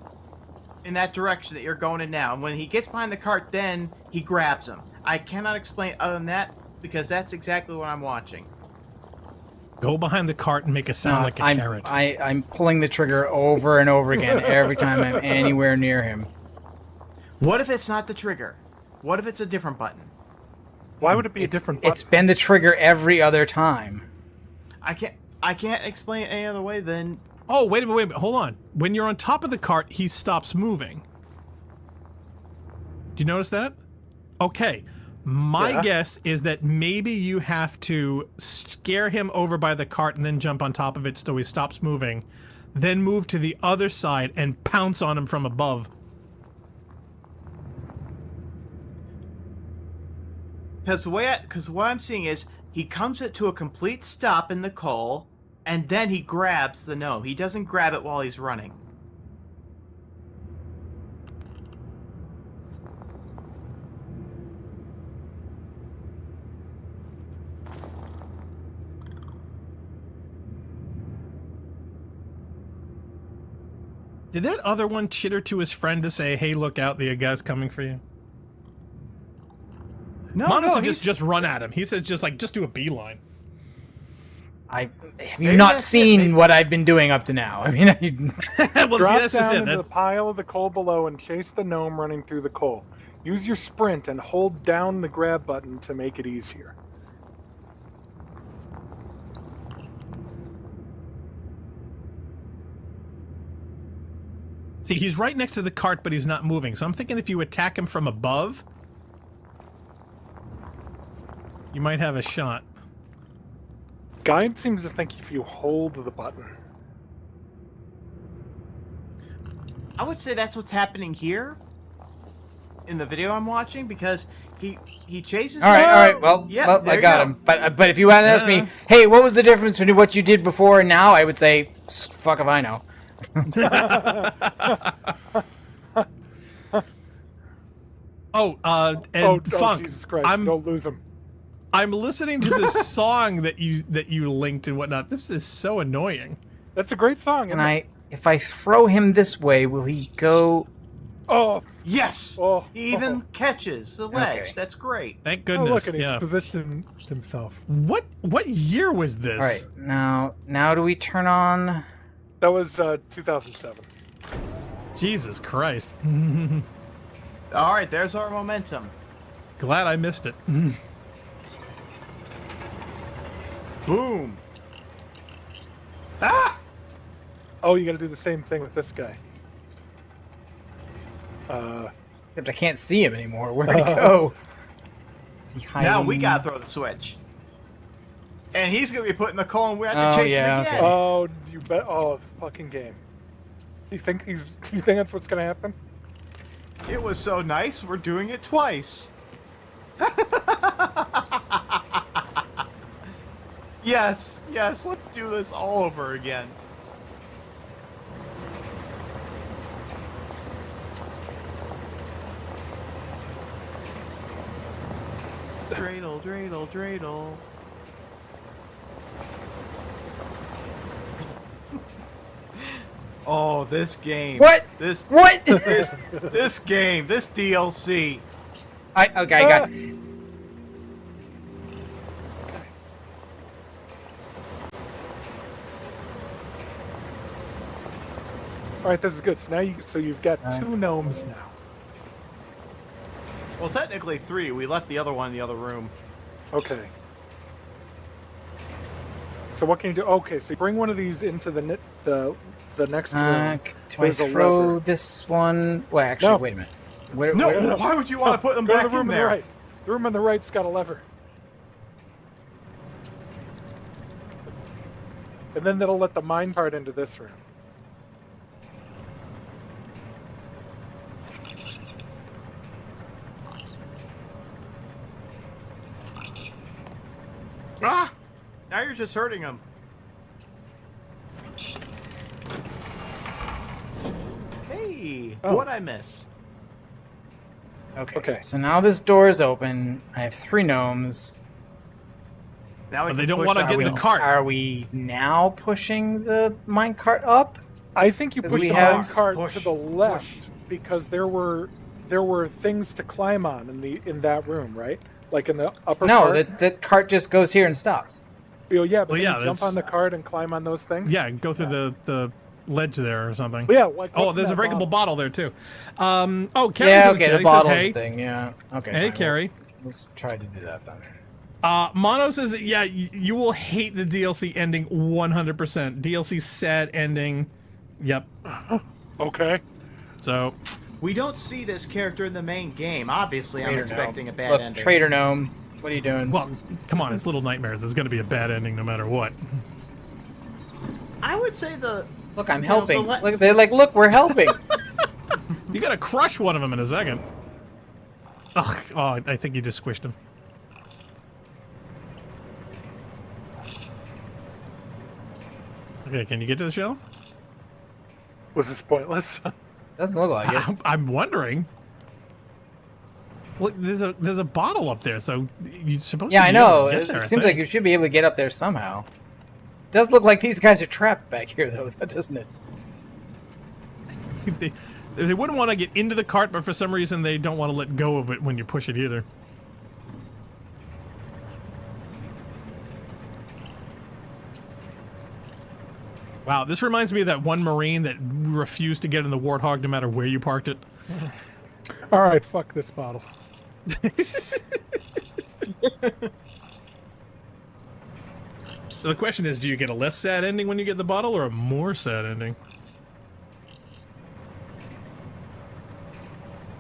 [SPEAKER 4] in that direction that you're going in now. And when he gets behind the cart, then he grabs him. I cannot explain other than that because that's exactly what I'm watching.
[SPEAKER 3] Go behind the cart and make a sound like a carrot.
[SPEAKER 5] I'm pulling the trigger over and over again every time I'm anywhere near him.
[SPEAKER 4] What if it's not the trigger? What if it's a different button?
[SPEAKER 1] Why would it be a different button?
[SPEAKER 5] It's been the trigger every other time.
[SPEAKER 4] I can't explain it any other way than
[SPEAKER 3] Oh, wait a minute, hold on. When you're on top of the cart, he stops moving. Do you notice that? Okay. My
[SPEAKER 1] Yeah.
[SPEAKER 3] guess is that maybe you have to scare him over by the cart and then jump on top of it so he stops moving, then move to the other side and pounce on him from above.
[SPEAKER 4] because what I'm seeing is he comes to a complete stop in the coal, and then he grabs the gnome. He doesn't grab it while he's running.
[SPEAKER 3] Did that other one chitter to his friend to say, "Hey, look out, the guy's coming for you"?
[SPEAKER 4] No,
[SPEAKER 3] Mom
[SPEAKER 4] no,
[SPEAKER 3] said
[SPEAKER 4] he's-
[SPEAKER 3] just run at him. He says just do a beeline.
[SPEAKER 5] Have you
[SPEAKER 4] Maybe
[SPEAKER 5] not
[SPEAKER 4] that's it,
[SPEAKER 5] seen
[SPEAKER 4] maybe-
[SPEAKER 5] what I've been doing up to now? I mean,
[SPEAKER 3] Well,
[SPEAKER 1] Drop
[SPEAKER 3] see, that's just
[SPEAKER 1] down
[SPEAKER 3] it.
[SPEAKER 1] into
[SPEAKER 3] That's,
[SPEAKER 1] the pile of the coal below and chase the gnome running through the coal. Use your sprint and hold down the grab button to make it easier.
[SPEAKER 3] see, he's right next to the cart, but he's not moving. So I'm thinking if you attack him from above, you might have a shot.
[SPEAKER 1] Guide seems to think if you hold the button.
[SPEAKER 4] I would say that's what's happening here in the video I'm watching because he chases.
[SPEAKER 5] all right. Well,
[SPEAKER 4] Yeah,
[SPEAKER 5] well
[SPEAKER 4] there
[SPEAKER 5] I
[SPEAKER 4] you
[SPEAKER 5] got
[SPEAKER 4] go.
[SPEAKER 5] him. But if you had asked me, hey, what was the difference between what you did before and now? I would say, fuck if I know.
[SPEAKER 3] And Funk,
[SPEAKER 1] Jesus Christ!
[SPEAKER 3] I'm
[SPEAKER 1] Don't lose him.
[SPEAKER 3] I'm listening to this song that you linked and whatnot. This is so annoying.
[SPEAKER 1] That's a great song.
[SPEAKER 5] And if I throw him this way, will he go?
[SPEAKER 1] Oh,
[SPEAKER 4] Yes.
[SPEAKER 1] Oh,
[SPEAKER 4] He even
[SPEAKER 1] oh.
[SPEAKER 4] catches the ledge.
[SPEAKER 5] Okay.
[SPEAKER 4] That's great.
[SPEAKER 3] Thank
[SPEAKER 1] oh
[SPEAKER 3] goodness.
[SPEAKER 1] look, and he's
[SPEAKER 3] yeah.
[SPEAKER 1] positioned himself.
[SPEAKER 3] What year was this?
[SPEAKER 5] All right, now do we turn on?
[SPEAKER 1] That was 2007.
[SPEAKER 3] Jesus Christ.
[SPEAKER 4] All right, there's our momentum.
[SPEAKER 3] Glad I missed it.
[SPEAKER 4] Boom. Ah!
[SPEAKER 1] Oh, you got to do the same thing with this guy.
[SPEAKER 5] Except I can't see him anymore. Where'd he go?
[SPEAKER 4] Now we gotta throw the switch. And he's gonna be putting the coal and we have to chase him again.
[SPEAKER 5] okay.
[SPEAKER 1] Oh, you bet. Oh, fucking game. You think that's what's gonna happen?
[SPEAKER 4] It was so nice, we're doing it twice. Yes, let's do this all over again. Dreidel, dreidel, dreidel. Oh, this game.
[SPEAKER 5] What?
[SPEAKER 4] This
[SPEAKER 5] What?
[SPEAKER 4] this game, this DLC.
[SPEAKER 5] I got.
[SPEAKER 1] All right, this is good. So now you've got 2 gnomes now.
[SPEAKER 4] Well, technically 3. We left the other one in the other room.
[SPEAKER 1] Okay. So what can you do? Okay, so you bring one of these into the next room.
[SPEAKER 5] Do I
[SPEAKER 1] There's a
[SPEAKER 5] throw
[SPEAKER 1] lever.
[SPEAKER 5] this one? Well, actually,
[SPEAKER 1] No.
[SPEAKER 5] wait a minute. Where,
[SPEAKER 4] No,
[SPEAKER 5] where-
[SPEAKER 4] why would you want to put them
[SPEAKER 1] Go to
[SPEAKER 4] back
[SPEAKER 1] the room
[SPEAKER 4] in
[SPEAKER 1] on the
[SPEAKER 4] there?
[SPEAKER 1] right. The room on the right's got a lever. And then that'll let the mine part into this room.
[SPEAKER 4] Ah! Now you're just hurting him. Hey,
[SPEAKER 1] Oh.
[SPEAKER 4] what'd I miss?
[SPEAKER 5] Okay.
[SPEAKER 1] Okay.
[SPEAKER 5] So now this door is open. I have 3 gnomes.
[SPEAKER 4] Now we
[SPEAKER 3] But they
[SPEAKER 4] can
[SPEAKER 3] don't
[SPEAKER 4] push
[SPEAKER 3] want to
[SPEAKER 4] that
[SPEAKER 3] get in
[SPEAKER 4] wheel.
[SPEAKER 3] the cart.
[SPEAKER 5] Are we now pushing the minecart up?
[SPEAKER 1] I think you
[SPEAKER 5] 'Cause
[SPEAKER 1] push
[SPEAKER 5] we
[SPEAKER 1] the
[SPEAKER 5] have-
[SPEAKER 1] mine cart
[SPEAKER 4] Push,
[SPEAKER 1] to the left because there were things to climb on in that room, right? Like in the upper
[SPEAKER 5] No,
[SPEAKER 1] part.
[SPEAKER 5] the cart just goes here and stops.
[SPEAKER 1] Oh, yeah, but
[SPEAKER 3] Well,
[SPEAKER 1] then
[SPEAKER 3] yeah,
[SPEAKER 1] you jump
[SPEAKER 3] that's-
[SPEAKER 1] on the cart and climb on those things.
[SPEAKER 3] Yeah, go through the ledge there or something.
[SPEAKER 1] But yeah. Like,
[SPEAKER 3] Oh,
[SPEAKER 1] what's in
[SPEAKER 3] there's a
[SPEAKER 1] that
[SPEAKER 3] breakable
[SPEAKER 1] bottle?
[SPEAKER 3] bottle there too. Carrie's
[SPEAKER 5] Yeah,
[SPEAKER 3] in the
[SPEAKER 5] okay,
[SPEAKER 3] chat.
[SPEAKER 5] the
[SPEAKER 3] He
[SPEAKER 5] bottle's
[SPEAKER 3] says, hey.
[SPEAKER 5] a thing, yeah. Okay.
[SPEAKER 3] Hey,
[SPEAKER 5] fine,
[SPEAKER 3] Carrie.
[SPEAKER 5] Let's try to do that then.
[SPEAKER 3] Mono says, that, yeah, you will hate the DLC ending 100%. DLC sad ending. Yep.
[SPEAKER 1] Okay.
[SPEAKER 3] So,
[SPEAKER 4] We don't see this character in the main game. Obviously, I'm
[SPEAKER 5] Traitor
[SPEAKER 4] expecting
[SPEAKER 5] gnome.
[SPEAKER 4] a bad
[SPEAKER 5] Look,
[SPEAKER 4] ending.
[SPEAKER 5] Traitor Gnome, what are you doing?
[SPEAKER 3] well, come on, it's Little Nightmares. There's going to be a bad ending no matter what.
[SPEAKER 4] I would say the
[SPEAKER 5] Look, I'm
[SPEAKER 4] you know,
[SPEAKER 5] helping.
[SPEAKER 4] the le-
[SPEAKER 5] Look, they're like, look, we're helping.
[SPEAKER 3] You got to crush one of them in a second. Ugh, oh, I think you just squished him. Okay, can you get to the shelf?
[SPEAKER 1] Was this pointless?
[SPEAKER 5] Doesn't look like it.
[SPEAKER 3] I'm wondering. Look, there's a bottle up there, so you're supposed
[SPEAKER 5] Yeah,
[SPEAKER 3] to
[SPEAKER 5] I
[SPEAKER 3] be able
[SPEAKER 5] know.
[SPEAKER 3] to get
[SPEAKER 5] It
[SPEAKER 3] there, I
[SPEAKER 5] seems like
[SPEAKER 3] think.
[SPEAKER 5] you should be able to get up there somehow. Does look like these guys are trapped back here, though, doesn't it?
[SPEAKER 3] They wouldn't want to get into the cart, but for some reason they don't want to let go of it when you push it either. Wow, this reminds me of that one Marine that refused to get in the Warthog no matter where you parked it.
[SPEAKER 1] All right, fuck this bottle.
[SPEAKER 3] So the question is, do you get a less sad ending when you get the bottle or a more sad ending?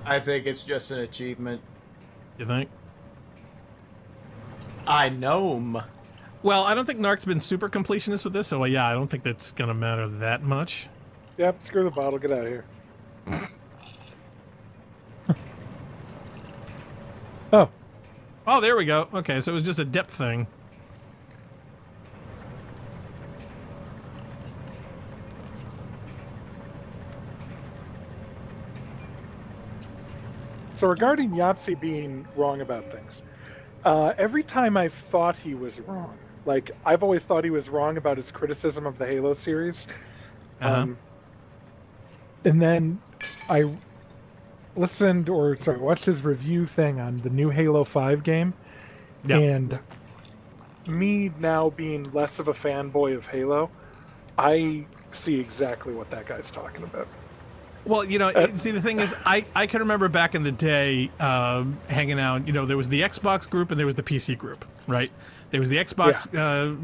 [SPEAKER 4] I think it's just an achievement.
[SPEAKER 3] You think?
[SPEAKER 4] I know 'em.
[SPEAKER 3] Well, I don't think Narc's been super completionist with this, so yeah, I don't think that's going to matter that much.
[SPEAKER 1] Yep, screw the bottle. Get out of here. Oh,
[SPEAKER 3] Oh, there we go. Okay, so it was just a depth thing.
[SPEAKER 1] so regarding Yahtzee being wrong about things, every time I've thought he was wrong, like I've always thought he was wrong about his criticism of the Halo series,
[SPEAKER 3] Uh-huh.
[SPEAKER 1] and then I watched his review thing on the new Halo 5 game,
[SPEAKER 3] Yeah.
[SPEAKER 1] and me now being less of a fanboy of Halo, I see exactly what that guy's talking about.
[SPEAKER 3] Well, you know, see, the thing is, I can remember back in the day hanging out, you know, there was the Xbox group and there was the PC group, right? There was the Xbox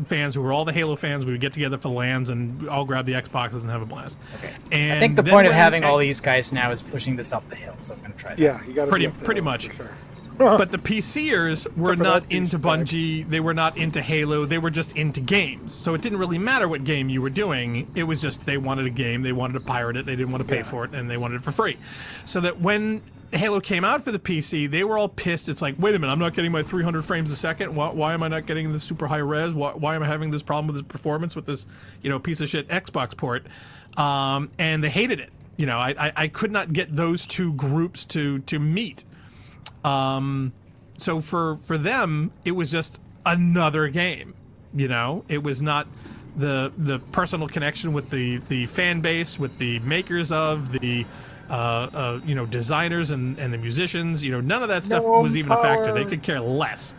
[SPEAKER 3] fans who were all the Halo fans. We would get together for LANs and all grab the Xboxes and have a blast.
[SPEAKER 5] Okay.
[SPEAKER 3] And
[SPEAKER 5] I think the
[SPEAKER 3] then
[SPEAKER 5] point of
[SPEAKER 3] when-
[SPEAKER 5] having all these guys now is pushing this up the hill, so I'm going to try that.
[SPEAKER 1] Yeah, you got to
[SPEAKER 3] Pretty much.
[SPEAKER 1] For sure.
[SPEAKER 3] But the PCers were
[SPEAKER 1] Except for
[SPEAKER 3] not
[SPEAKER 1] that
[SPEAKER 3] into
[SPEAKER 1] douchebag.
[SPEAKER 3] Bungie. They were not into Halo. They were just into games. So it didn't really matter what game you were doing. It was just they wanted a game. They wanted to pirate it. They didn't want to pay for it, and they wanted it for free. So that when Halo came out for the PC, they were all pissed. It's like, wait a minute, I'm not getting my 300 frames a second. Why am I not getting the super high res? Why am I having this problem with this performance with this, piece of shit Xbox port? And they hated it. I could not get those two groups to meet. So for them, it was just another game. It was not the personal connection with the fan base, with the makers of the designers and the musicians. None of that stuff was even a factor. They could care less.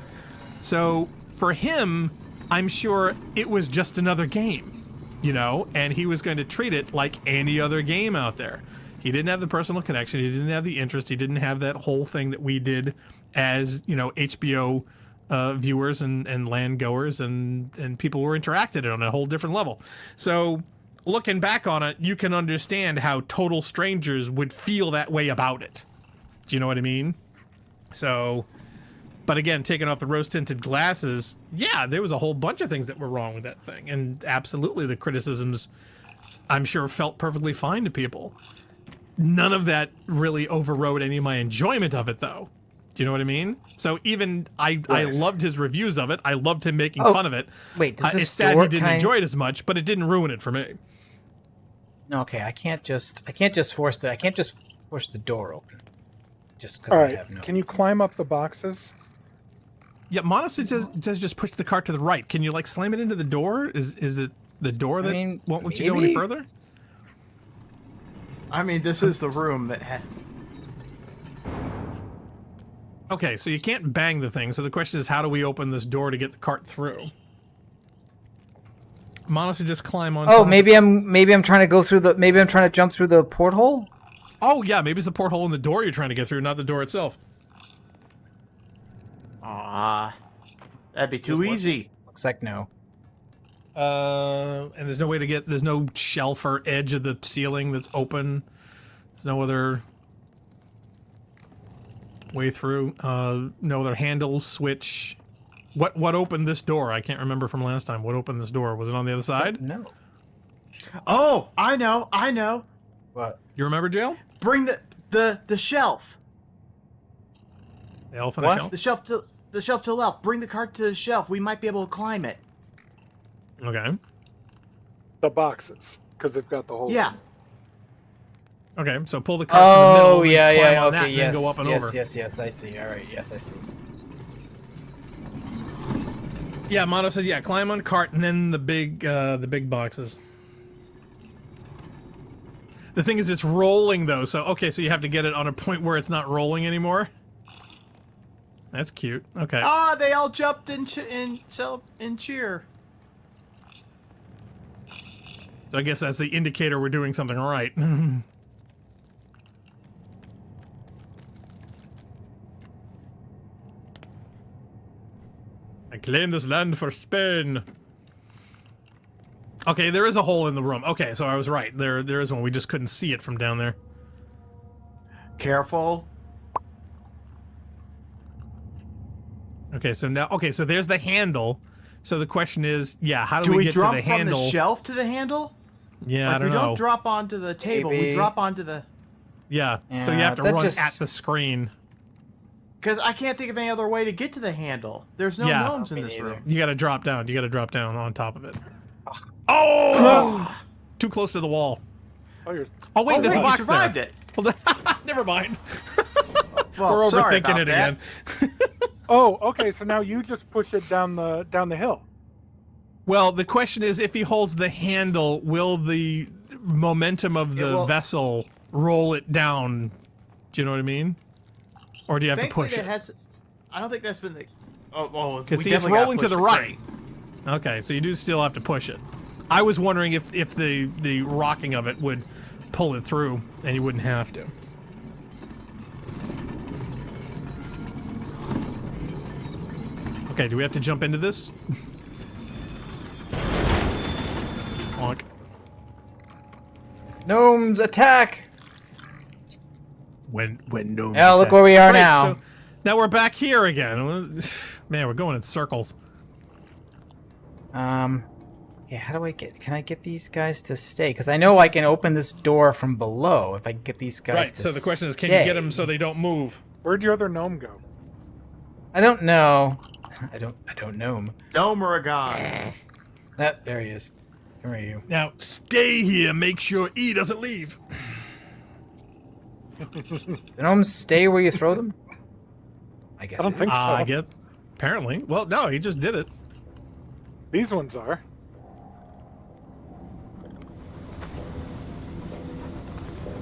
[SPEAKER 3] So for him, I'm sure it was just another game, and he was going to treat it like any other game out there. He didn't have the personal connection. He didn't have the interest. He didn't have that whole thing that we did as, HBO viewers and land goers and people who were interacted on a whole different level. So looking back on it, you can understand how total strangers would feel that way about it. Do you know what I mean? So, but again, taking off the rose-tinted glasses, yeah, there was a whole bunch of things that were wrong with that thing. And absolutely the criticisms, I'm sure, felt perfectly fine to people. None of that really overrode any of my enjoyment of it, though. Do you know what I mean? So even I loved his reviews of it. I loved him making fun of it.
[SPEAKER 5] Wait, does this
[SPEAKER 3] it's sad
[SPEAKER 5] door
[SPEAKER 3] he didn't enjoy it as much, but it didn't ruin it for me.
[SPEAKER 5] No, okay, I can't just push the door open. Just because
[SPEAKER 1] All
[SPEAKER 5] I
[SPEAKER 1] right,
[SPEAKER 5] have no.
[SPEAKER 1] can you climb up the boxes?
[SPEAKER 3] Yeah, Monos does just push the cart to the right. Can you slam it into the door? Is it the door that won't let you go any
[SPEAKER 5] maybe?
[SPEAKER 3] further?
[SPEAKER 4] I mean, this is the room that
[SPEAKER 3] Okay, so you can't bang the thing. So the question is, how do we open this door to get the cart through? Monos would just climb on.
[SPEAKER 5] Oh, maybe I'm trying to go through maybe I'm trying to jump through the porthole.
[SPEAKER 3] Oh yeah, maybe it's the porthole in the door you're trying to get through, not the door itself.
[SPEAKER 4] that'd be too easy.
[SPEAKER 5] Looks like no.
[SPEAKER 3] And there's no way to get. There's no shelf or edge of the ceiling that's open. There's no other way through. No other handle, switch. What opened this door? I can't remember from last time. What opened this door? Was it on the other side?
[SPEAKER 5] No.
[SPEAKER 4] Oh, I know.
[SPEAKER 5] What?
[SPEAKER 3] You remember, Jail?
[SPEAKER 4] Bring the shelf.
[SPEAKER 3] The elf on a shelf?
[SPEAKER 4] The shelf to the left. Bring the cart to the shelf. We might be able to climb it.
[SPEAKER 3] Okay.
[SPEAKER 1] The boxes, because they've got the whole.
[SPEAKER 4] Yeah.
[SPEAKER 3] Okay, so pull the cart to the middle.
[SPEAKER 5] Oh,
[SPEAKER 3] and
[SPEAKER 5] yeah,
[SPEAKER 3] climb
[SPEAKER 5] yeah.
[SPEAKER 3] on that
[SPEAKER 5] Okay,
[SPEAKER 3] and
[SPEAKER 5] yes.
[SPEAKER 3] then go up and over.
[SPEAKER 5] Yes, I see. All right, yes, I see.
[SPEAKER 3] Yeah, Mono said, yeah, climb on cart and then the big boxes. The thing is, it's rolling though. So okay, so you have to get it on a point where it's not rolling anymore. That's cute. Okay.
[SPEAKER 4] They all jumped and cheer.
[SPEAKER 3] So I guess that's the indicator we're doing something right. I claim this land for Spain. Okay, there is a hole in the room. Okay, so I was right. There is one. We just couldn't see it from down there.
[SPEAKER 4] Careful.
[SPEAKER 3] Okay, so now, so there's the handle. So the question is, yeah, how do,
[SPEAKER 4] Do we
[SPEAKER 3] get
[SPEAKER 4] drop
[SPEAKER 3] to the
[SPEAKER 4] from
[SPEAKER 3] handle?
[SPEAKER 4] the shelf to the handle?
[SPEAKER 3] Yeah,
[SPEAKER 4] Like,
[SPEAKER 3] I don't
[SPEAKER 4] we
[SPEAKER 3] know.
[SPEAKER 4] don't drop onto the table.
[SPEAKER 5] Maybe.
[SPEAKER 4] We drop onto the.
[SPEAKER 3] Yeah, so you
[SPEAKER 5] Yeah,
[SPEAKER 3] have to
[SPEAKER 5] that
[SPEAKER 3] run
[SPEAKER 5] just-
[SPEAKER 3] at the screen.
[SPEAKER 4] Because I can't think of any other way to get to the handle. There's no
[SPEAKER 3] Yeah.
[SPEAKER 4] gnomes in
[SPEAKER 5] Me
[SPEAKER 4] this
[SPEAKER 5] neither.
[SPEAKER 4] room.
[SPEAKER 3] You got to drop down. You got to drop down on top of it. Oh! Too close to the wall.
[SPEAKER 1] Oh, you're.
[SPEAKER 3] Oh wait,
[SPEAKER 4] Oh,
[SPEAKER 3] there's
[SPEAKER 4] wait,
[SPEAKER 3] a
[SPEAKER 4] you
[SPEAKER 3] box
[SPEAKER 4] survived
[SPEAKER 3] there.
[SPEAKER 4] it.
[SPEAKER 3] Hold on. Never mind.
[SPEAKER 4] Well,
[SPEAKER 3] We're
[SPEAKER 4] sorry
[SPEAKER 3] overthinking
[SPEAKER 4] about
[SPEAKER 3] it
[SPEAKER 4] that.
[SPEAKER 3] again.
[SPEAKER 1] Oh, okay. So now you just push it down the hill.
[SPEAKER 3] Well, the question is, if he holds the handle, will the momentum of the
[SPEAKER 4] will-
[SPEAKER 3] vessel roll it down? Do you know what I mean? Or do you have to
[SPEAKER 4] Thankfully,
[SPEAKER 3] push it?
[SPEAKER 4] I don't think that's been the. Oh,
[SPEAKER 3] Because
[SPEAKER 4] we
[SPEAKER 3] see, it's
[SPEAKER 4] definitely gotta
[SPEAKER 3] rolling to
[SPEAKER 4] push
[SPEAKER 3] the
[SPEAKER 4] the
[SPEAKER 3] right.
[SPEAKER 4] crate.
[SPEAKER 3] Okay, so you do still have to push it. I was wondering if the rocking of it would pull it through, and you wouldn't have to. Okay, do we have to jump into this? Honk.
[SPEAKER 5] Gnomes attack!
[SPEAKER 3] When gnomes
[SPEAKER 5] Yeah, look
[SPEAKER 3] attack.
[SPEAKER 5] where we are
[SPEAKER 3] Right,
[SPEAKER 5] now.
[SPEAKER 3] So Now we're back here again. Man, we're going in circles.
[SPEAKER 5] Yeah, how do I get... Can I get these guys to stay? Because I know I can open this door from below if I can get these guys
[SPEAKER 3] Right,
[SPEAKER 5] to
[SPEAKER 3] so the question is, can
[SPEAKER 5] stay.
[SPEAKER 3] you get them so they don't move?
[SPEAKER 1] Where'd your other gnome go?
[SPEAKER 5] I don't know. I don't know him.
[SPEAKER 4] Gnome or a god?
[SPEAKER 5] There he is. Where are you?
[SPEAKER 3] Now, stay here. Make sure E doesn't leave.
[SPEAKER 5] The gnomes stay where you throw them? I guess
[SPEAKER 1] I don't think so.
[SPEAKER 3] I get... Apparently. Well, no, he just did it.
[SPEAKER 1] These ones are.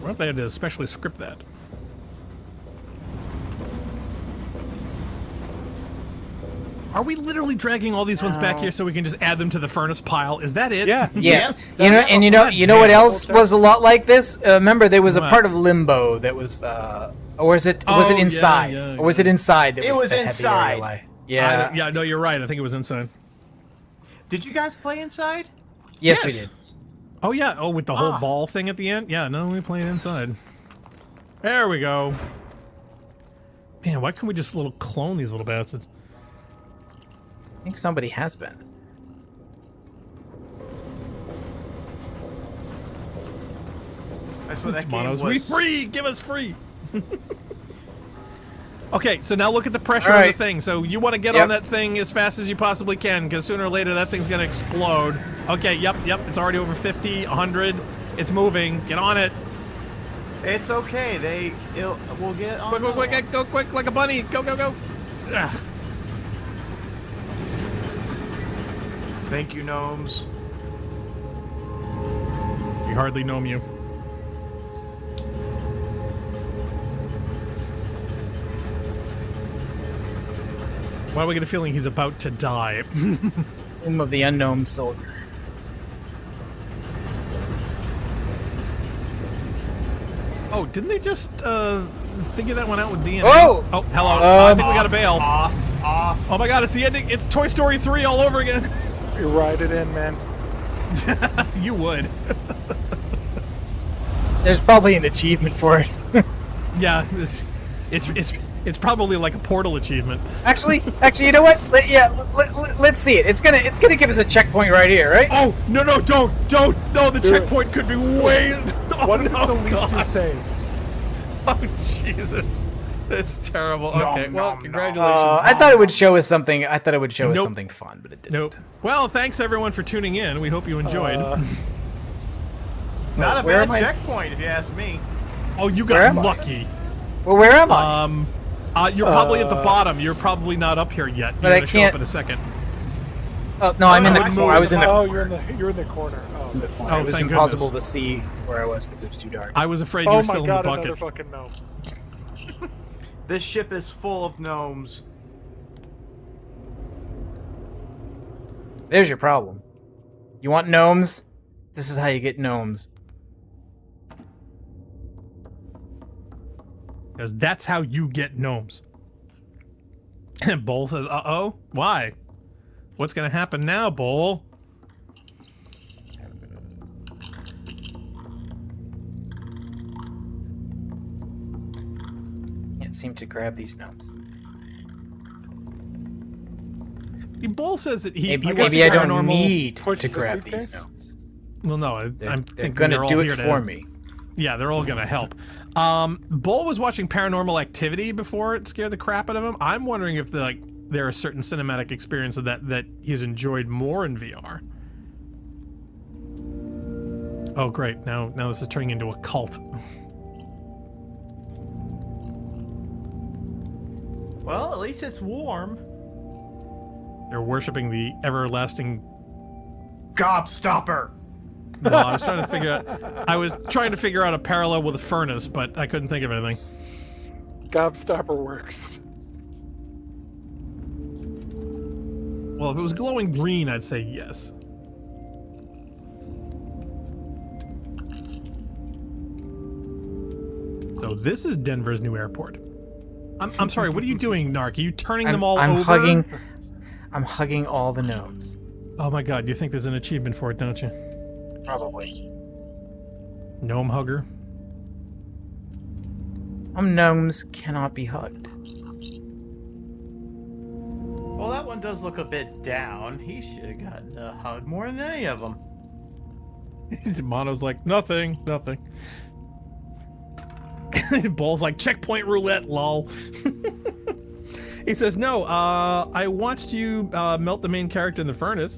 [SPEAKER 3] What if they had to especially script that? Are we literally dragging all these ones back here so we can just add them to the furnace pile? Is that it?
[SPEAKER 1] Yeah.
[SPEAKER 5] Yes.
[SPEAKER 1] Yeah.
[SPEAKER 5] You know what
[SPEAKER 3] damn.
[SPEAKER 5] else was a lot like this? Remember, there was a part of Limbo that was, or was it inside? Or was it inside? That
[SPEAKER 4] It was
[SPEAKER 5] the heavy
[SPEAKER 4] inside.
[SPEAKER 5] area? Yeah.
[SPEAKER 3] Yeah, no, you're right. I think it was inside.
[SPEAKER 4] Did you guys play inside?
[SPEAKER 5] Yes, we did.
[SPEAKER 3] Oh, yeah. Oh, with the whole ball thing at the end? Yeah, no, we played inside. There we go. Man, why can't we just little clone these little bastards?
[SPEAKER 5] I think somebody has been.
[SPEAKER 4] That's what
[SPEAKER 3] It's
[SPEAKER 4] that game
[SPEAKER 3] monos.
[SPEAKER 4] was.
[SPEAKER 3] We free! Give us free! Okay, so now look at the pressure
[SPEAKER 5] All
[SPEAKER 3] of
[SPEAKER 5] right.
[SPEAKER 3] the thing. So you want to get
[SPEAKER 5] Yep.
[SPEAKER 3] on that thing as fast as you possibly can, because sooner or later that thing's going to explode. Okay, yep, it's already over 50, 100. It's moving. Get on it.
[SPEAKER 4] It's okay. We'll get on.
[SPEAKER 3] Quick, quick,
[SPEAKER 4] another
[SPEAKER 3] quick, go quick like a bunny. Go, go, go. Ugh.
[SPEAKER 4] one. Thank you, gnomes.
[SPEAKER 3] We hardly know you. Why do we get a feeling he's about to die?
[SPEAKER 5] Tomb of the Unknown Soldier.
[SPEAKER 3] Oh, didn't they just figure that one out with DNA?
[SPEAKER 5] Oh!
[SPEAKER 3] Oh, hello. I think we got to bail.
[SPEAKER 4] Off.
[SPEAKER 3] Oh my god, it's the ending. It's Toy Story 3 all over again.
[SPEAKER 1] You ride it in, man.
[SPEAKER 3] You would.
[SPEAKER 5] There's probably an achievement for it.
[SPEAKER 3] Yeah, it's probably like a Portal achievement.
[SPEAKER 5] Actually, you know what? Let's see it. It's gonna give us a checkpoint right here, right?
[SPEAKER 3] Oh no, don't! No, the checkpoint could be way. Oh,
[SPEAKER 1] What if
[SPEAKER 3] no,
[SPEAKER 1] it deletes your
[SPEAKER 3] God.
[SPEAKER 1] save?
[SPEAKER 3] Oh Jesus, that's terrible. Okay, well, congratulations.
[SPEAKER 5] I thought it would show us something. I thought it would show us
[SPEAKER 3] Nope.
[SPEAKER 5] something fun, but it didn't.
[SPEAKER 3] Nope. Well, thanks everyone for tuning in. We hope you enjoyed.
[SPEAKER 4] Not a
[SPEAKER 5] Where
[SPEAKER 4] bad
[SPEAKER 5] am I?
[SPEAKER 4] checkpoint, if you ask me.
[SPEAKER 3] Oh, you
[SPEAKER 5] Where
[SPEAKER 3] got
[SPEAKER 5] am I?
[SPEAKER 3] lucky.
[SPEAKER 5] Well, where am I?
[SPEAKER 3] You're probably at the bottom. You're probably not up here yet.
[SPEAKER 5] But
[SPEAKER 3] You're
[SPEAKER 5] I
[SPEAKER 3] gonna show up
[SPEAKER 5] can't-
[SPEAKER 3] in a second.
[SPEAKER 5] Oh no, I'm in the
[SPEAKER 4] I
[SPEAKER 5] corner. I was in the
[SPEAKER 1] Oh,
[SPEAKER 5] corner.
[SPEAKER 1] you're in the corner. Oh,
[SPEAKER 5] In the corner.
[SPEAKER 3] Oh,
[SPEAKER 5] It was
[SPEAKER 3] thank
[SPEAKER 5] impossible
[SPEAKER 3] goodness.
[SPEAKER 5] to see where I was because it was too dark.
[SPEAKER 3] I was afraid you
[SPEAKER 1] oh
[SPEAKER 3] were
[SPEAKER 1] my
[SPEAKER 3] still
[SPEAKER 1] god,
[SPEAKER 3] in the
[SPEAKER 1] another
[SPEAKER 3] bucket.
[SPEAKER 1] fucking gnome.
[SPEAKER 4] This ship is full of gnomes.
[SPEAKER 5] There's your problem. You want gnomes? This is how you get gnomes.
[SPEAKER 3] Because that's how you get gnomes. And Bull says, uh-oh, why? What's going to happen now, Bull?
[SPEAKER 5] Can't seem to grab these gnomes.
[SPEAKER 3] Bull says that he
[SPEAKER 5] Maybe
[SPEAKER 3] wants
[SPEAKER 5] I don't
[SPEAKER 3] paranormal-
[SPEAKER 5] need
[SPEAKER 1] Push
[SPEAKER 5] to
[SPEAKER 1] the
[SPEAKER 5] grab these
[SPEAKER 1] suitcase?
[SPEAKER 5] gnomes.
[SPEAKER 3] Well, no, I'm
[SPEAKER 5] They're
[SPEAKER 3] thinking
[SPEAKER 5] gonna
[SPEAKER 3] they're all
[SPEAKER 5] do
[SPEAKER 3] here
[SPEAKER 5] it
[SPEAKER 3] to...
[SPEAKER 5] for me.
[SPEAKER 3] Yeah, they're all gonna help. Bull was watching Paranormal Activity before it scared the crap out of him. I'm wondering if there are certain cinematic experiences that he's enjoyed more in VR. Oh great, now this is turning into a cult.
[SPEAKER 4] Well, at least it's warm.
[SPEAKER 3] They're worshiping the everlasting...
[SPEAKER 4] Gobstopper.
[SPEAKER 3] Well, I was trying to figure out a parallel with a furnace, but I couldn't think of anything.
[SPEAKER 1] Gobstopper works.
[SPEAKER 3] Well, if it was glowing green, I'd say yes. So this is Denver's new airport. I'm sorry, what are you doing, Narc? Are you turning them all
[SPEAKER 5] I'm
[SPEAKER 3] over?
[SPEAKER 5] I'm hugging all the gnomes.
[SPEAKER 3] Oh my god, you think there's an achievement for it, don't you?
[SPEAKER 5] Probably.
[SPEAKER 3] Gnome hugger?
[SPEAKER 5] Gnomes cannot be hugged.
[SPEAKER 4] one does look a bit down. He should have gotten a hug more than any of them.
[SPEAKER 3] Mono's like, nothing. Bull's like, checkpoint roulette, lol. He says, no, I watched you melt the main character in the furnace.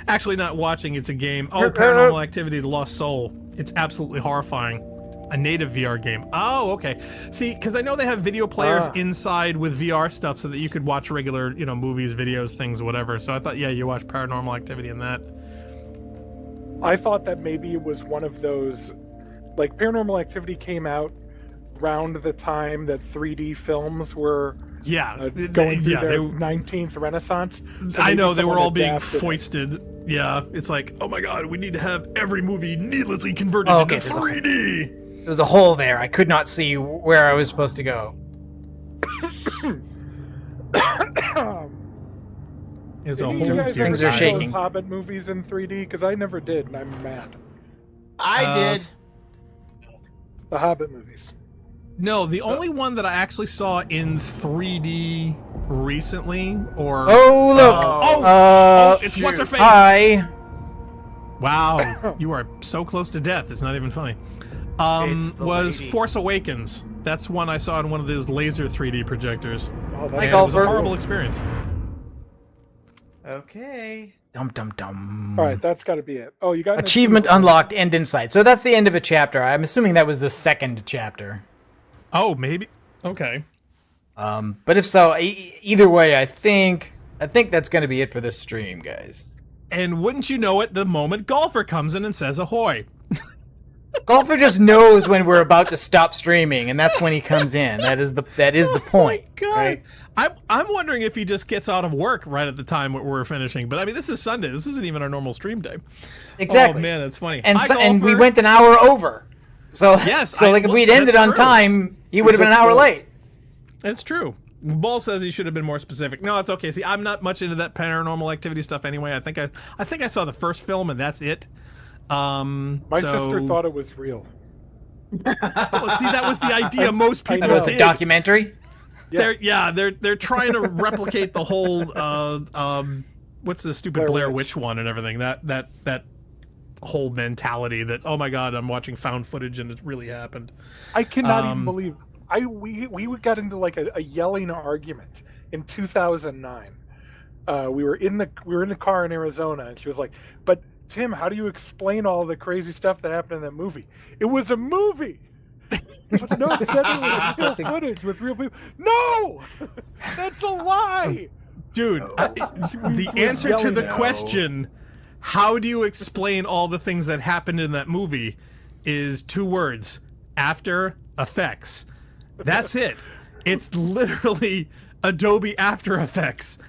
[SPEAKER 3] Actually, not watching, it's a game. Oh, Paranormal Activity, The Lost Soul. It's absolutely horrifying. A native VR game. Oh, okay. See, because I know they have video players inside with VR stuff so that you could watch regular, movies, videos, things, whatever. So I thought, yeah, you watch Paranormal Activity in that.
[SPEAKER 1] I thought that maybe it was one of those, like Paranormal Activity came out around the time that 3D films were going through their 19th Renaissance. So
[SPEAKER 3] I know, they were all being foisted. Yeah, it's like, oh my god, we need to have every movie needlessly converted into 3D.
[SPEAKER 5] There was a hole there. I could not see where I was supposed to go.
[SPEAKER 3] Is a
[SPEAKER 1] Did
[SPEAKER 3] whole
[SPEAKER 1] you guys
[SPEAKER 5] Things
[SPEAKER 1] ever
[SPEAKER 5] are
[SPEAKER 1] see
[SPEAKER 5] shaking.
[SPEAKER 1] those Hobbit movies in 3D? Because I never did, and I'm mad.
[SPEAKER 4] I did.
[SPEAKER 1] The Hobbit movies.
[SPEAKER 3] No, the only one that I actually saw in 3D recently, or
[SPEAKER 5] Oh, look!
[SPEAKER 3] it's what's her face.
[SPEAKER 5] Hi!
[SPEAKER 3] Wow, you are so close to death. It's not even funny.
[SPEAKER 4] It's the
[SPEAKER 3] Was
[SPEAKER 4] lady.
[SPEAKER 3] Force Awakens. That's one I saw in one of those laser 3D projectors.
[SPEAKER 1] Oh,
[SPEAKER 3] And
[SPEAKER 1] that's
[SPEAKER 3] it was a
[SPEAKER 5] Golfer.
[SPEAKER 3] horrible experience.
[SPEAKER 4] Okay.
[SPEAKER 5] Dum dum dum.
[SPEAKER 1] All right, that's got to be it. Oh, you got an
[SPEAKER 5] Achievement
[SPEAKER 1] achievement.
[SPEAKER 5] unlocked, end in sight. So that's the end of a chapter. I'm assuming that was the second chapter.
[SPEAKER 3] Oh, maybe. Okay.
[SPEAKER 5] But if so, either way, I think that's going to be it for this stream, guys.
[SPEAKER 3] And wouldn't you know it, the moment Golfer comes in and says ahoy.
[SPEAKER 5] Golfer just knows when we're about to stop streaming, and that's when he comes in. That is the point.
[SPEAKER 3] God.
[SPEAKER 5] Right?
[SPEAKER 3] I'm wondering if he just gets out of work right at the time we're finishing. But I mean, this is Sunday. This isn't even our normal stream day.
[SPEAKER 5] Exactly.
[SPEAKER 3] Oh man, that's funny.
[SPEAKER 5] And
[SPEAKER 3] Hi,
[SPEAKER 5] and we
[SPEAKER 3] Golfer.
[SPEAKER 5] went an hour over. So
[SPEAKER 3] Yes,
[SPEAKER 5] so like if we'd ended
[SPEAKER 3] that's
[SPEAKER 5] on
[SPEAKER 3] true.
[SPEAKER 5] time, he would have been an hour late.
[SPEAKER 3] That's true. Ball says he should have been more specific. No, it's okay. See, I'm not much into that Paranormal Activity stuff anyway. I think I saw the first film and that's it.
[SPEAKER 1] My sister thought it was real.
[SPEAKER 3] Well, see, that was the idea most people
[SPEAKER 5] That was a
[SPEAKER 3] did.
[SPEAKER 5] documentary.
[SPEAKER 3] They're trying to replicate the whole what's the stupid Blair
[SPEAKER 1] Witch.
[SPEAKER 3] Witch one and everything. That whole mentality that, oh my god, I'm watching found footage and it really happened.
[SPEAKER 1] I cannot even believe we got into like a yelling argument in 2009. We were in the car in Arizona, and she was like, "But Tim, how do you explain all the crazy stuff that happened in that movie? It was a movie." But no, it said it was real footage with real people. No, that's a lie.
[SPEAKER 3] Dude, the answer to the question, how do you explain all the things that happened in that movie, is 2 words: After Effects. That's it. It's literally Adobe After Effects.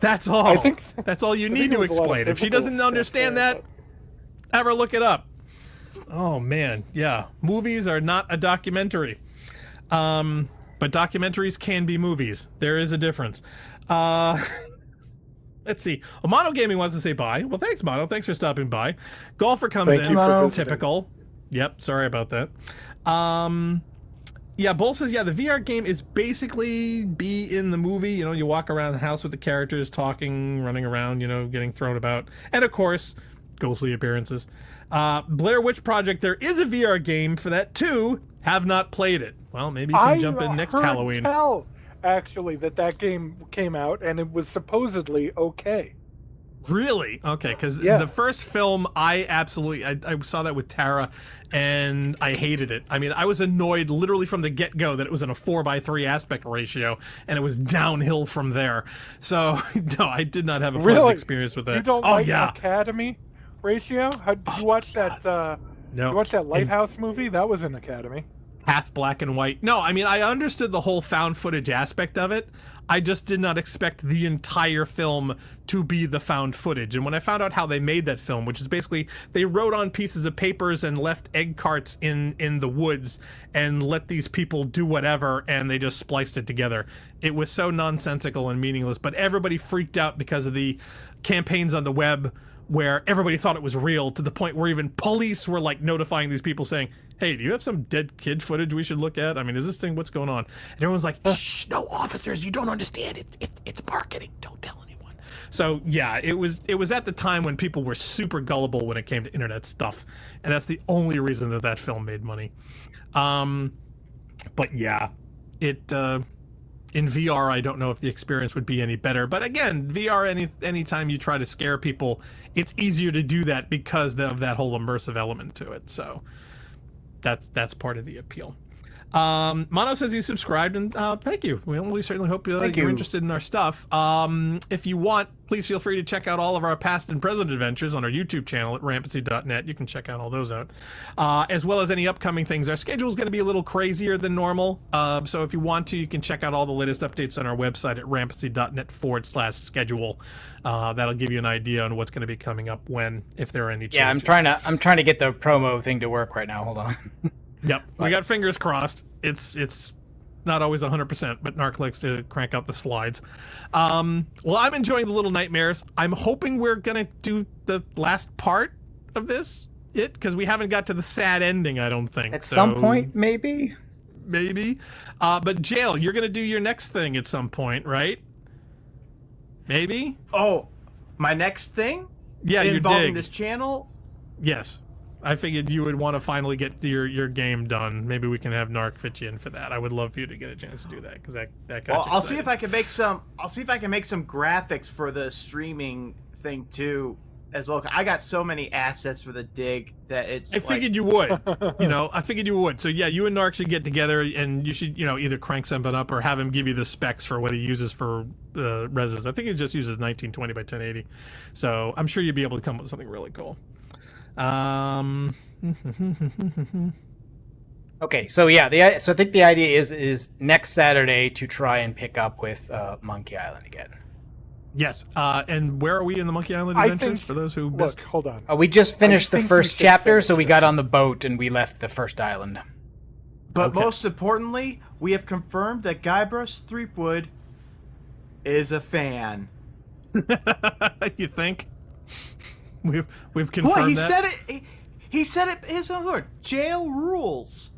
[SPEAKER 3] That's all.
[SPEAKER 1] I think
[SPEAKER 3] that's all you
[SPEAKER 1] I think
[SPEAKER 3] need
[SPEAKER 1] it
[SPEAKER 3] to
[SPEAKER 1] was a lot of
[SPEAKER 3] explain. If she
[SPEAKER 1] physical
[SPEAKER 3] doesn't
[SPEAKER 1] stuff
[SPEAKER 3] understand
[SPEAKER 1] there,
[SPEAKER 3] that, have her look it up. Oh man, yeah. Movies are not a documentary. But documentaries can be movies. There is a difference. Let's see. Mono Gaming wants to say bye. Well, thanks, Mono. Thanks for stopping by. Golfer comes
[SPEAKER 1] Thank
[SPEAKER 3] in.
[SPEAKER 1] you for visiting.
[SPEAKER 3] Typical. Yep. Sorry about that. Yeah, Bull says, yeah, the VR game is basically be in the movie. You know, you walk around the house with the characters, talking, running around, you know, getting thrown about. And, of course, ghostly appearances. Blair Witch Project, there is a VR game for that, too. Have not played it. Well, maybe you can jump in next Halloween.
[SPEAKER 1] Actually, that game came out, and it was supposedly okay.
[SPEAKER 3] Really? Okay, because
[SPEAKER 1] Yeah.
[SPEAKER 3] the first film, I saw that with Tara, and I hated it. I mean, I was annoyed literally from the get-go that it was in a 4:3 aspect ratio, and it was downhill from there. So, no, I did not have a pleasant experience with that.
[SPEAKER 1] You don't like Academy ratio? Did you watch that?
[SPEAKER 3] No.
[SPEAKER 1] You watch that Lighthouse movie? That was in Academy.
[SPEAKER 3] Half black and white. No, I mean, I understood the whole found footage aspect of it. I just did not expect the entire film to be the found footage. And when I found out how they made that film, which is basically they wrote on pieces of papers and left egg carts in the woods and let these people do whatever, and they just spliced it together. It was so nonsensical and meaningless, but everybody freaked out because of the campaigns on the web where everybody thought it was real, to the point where even police were like notifying these people saying, hey, do you have some dead kid footage we should look at? I mean, is this thing, what's going on? And everyone's like, shh, no, officers, you don't understand. It's marketing. Don't tell anyone. So yeah, it was at the time when people were super gullible when it came to internet stuff. And that's the only reason that film made money. But yeah, in VR, I don't know if the experience would be any better. But again, VR, anytime you try to scare people, it's easier to do that because of that whole immersive element to it. So that's part of the appeal. Mono says he's subscribed, and thank you. We certainly hope you're interested in our stuff. If you want, please feel free to check out all of our past and present adventures on our YouTube channel at rampancy.net. You can check out all those out, as well as any upcoming things. Our schedule is going to be a little crazier than normal, so if you want to, you can check out all the latest updates on our website at rampancy.net/schedule. That'll give you an idea on what's going to be coming up when, if there are any changes.
[SPEAKER 5] Yeah, I'm trying to get the promo thing to work right now. Hold on.
[SPEAKER 3] Yep, we got fingers crossed. It's not always 100%, but Narc likes to crank out the slides. Well, I'm enjoying the Little Nightmares. I'm hoping we're gonna do the last part of this, because we haven't got to the sad ending, I don't think.
[SPEAKER 5] At some point, maybe.
[SPEAKER 3] But Jail, you're gonna do your next thing at some point, right? Maybe?
[SPEAKER 4] Oh, my next thing?
[SPEAKER 3] Yeah, your
[SPEAKER 4] involving
[SPEAKER 3] dig.
[SPEAKER 4] this channel?
[SPEAKER 3] Yes. I figured you would want to finally get your game done. Maybe we can have Narc fit you in for that. I would love for you to get a chance to do that, because that got you
[SPEAKER 4] I'll see
[SPEAKER 3] excited.
[SPEAKER 4] if I can make some. I'll see if I can make some graphics for the streaming thing too, as well. I got so many assets for the dig that it's.
[SPEAKER 3] I figured you would. I figured you would. So yeah, you and Narc should get together, and you should, either crank something up or have him give you the specs for what he uses for reses. I think he just uses 1920 by 1080. So I'm sure you'll be able to come up with something really cool.
[SPEAKER 5] Okay, so yeah, so I think the idea is next Saturday to try and pick up with Monkey Island again.
[SPEAKER 3] Yes, and where are we in the Monkey Island
[SPEAKER 1] I
[SPEAKER 3] Adventures?
[SPEAKER 1] think-
[SPEAKER 3] For those who missed,
[SPEAKER 1] Hold on.
[SPEAKER 5] We just finished the
[SPEAKER 1] think we
[SPEAKER 5] first
[SPEAKER 1] should
[SPEAKER 5] chapter,
[SPEAKER 1] finish
[SPEAKER 5] so we
[SPEAKER 1] this.
[SPEAKER 5] got on the boat and we left the first island.
[SPEAKER 4] But
[SPEAKER 3] Okay.
[SPEAKER 4] most importantly, we have confirmed that Guybrush Threepwood is a fan.
[SPEAKER 3] you think we've confirmed
[SPEAKER 4] Well, he
[SPEAKER 3] that?
[SPEAKER 4] said it. He said it his own word. Jail rules.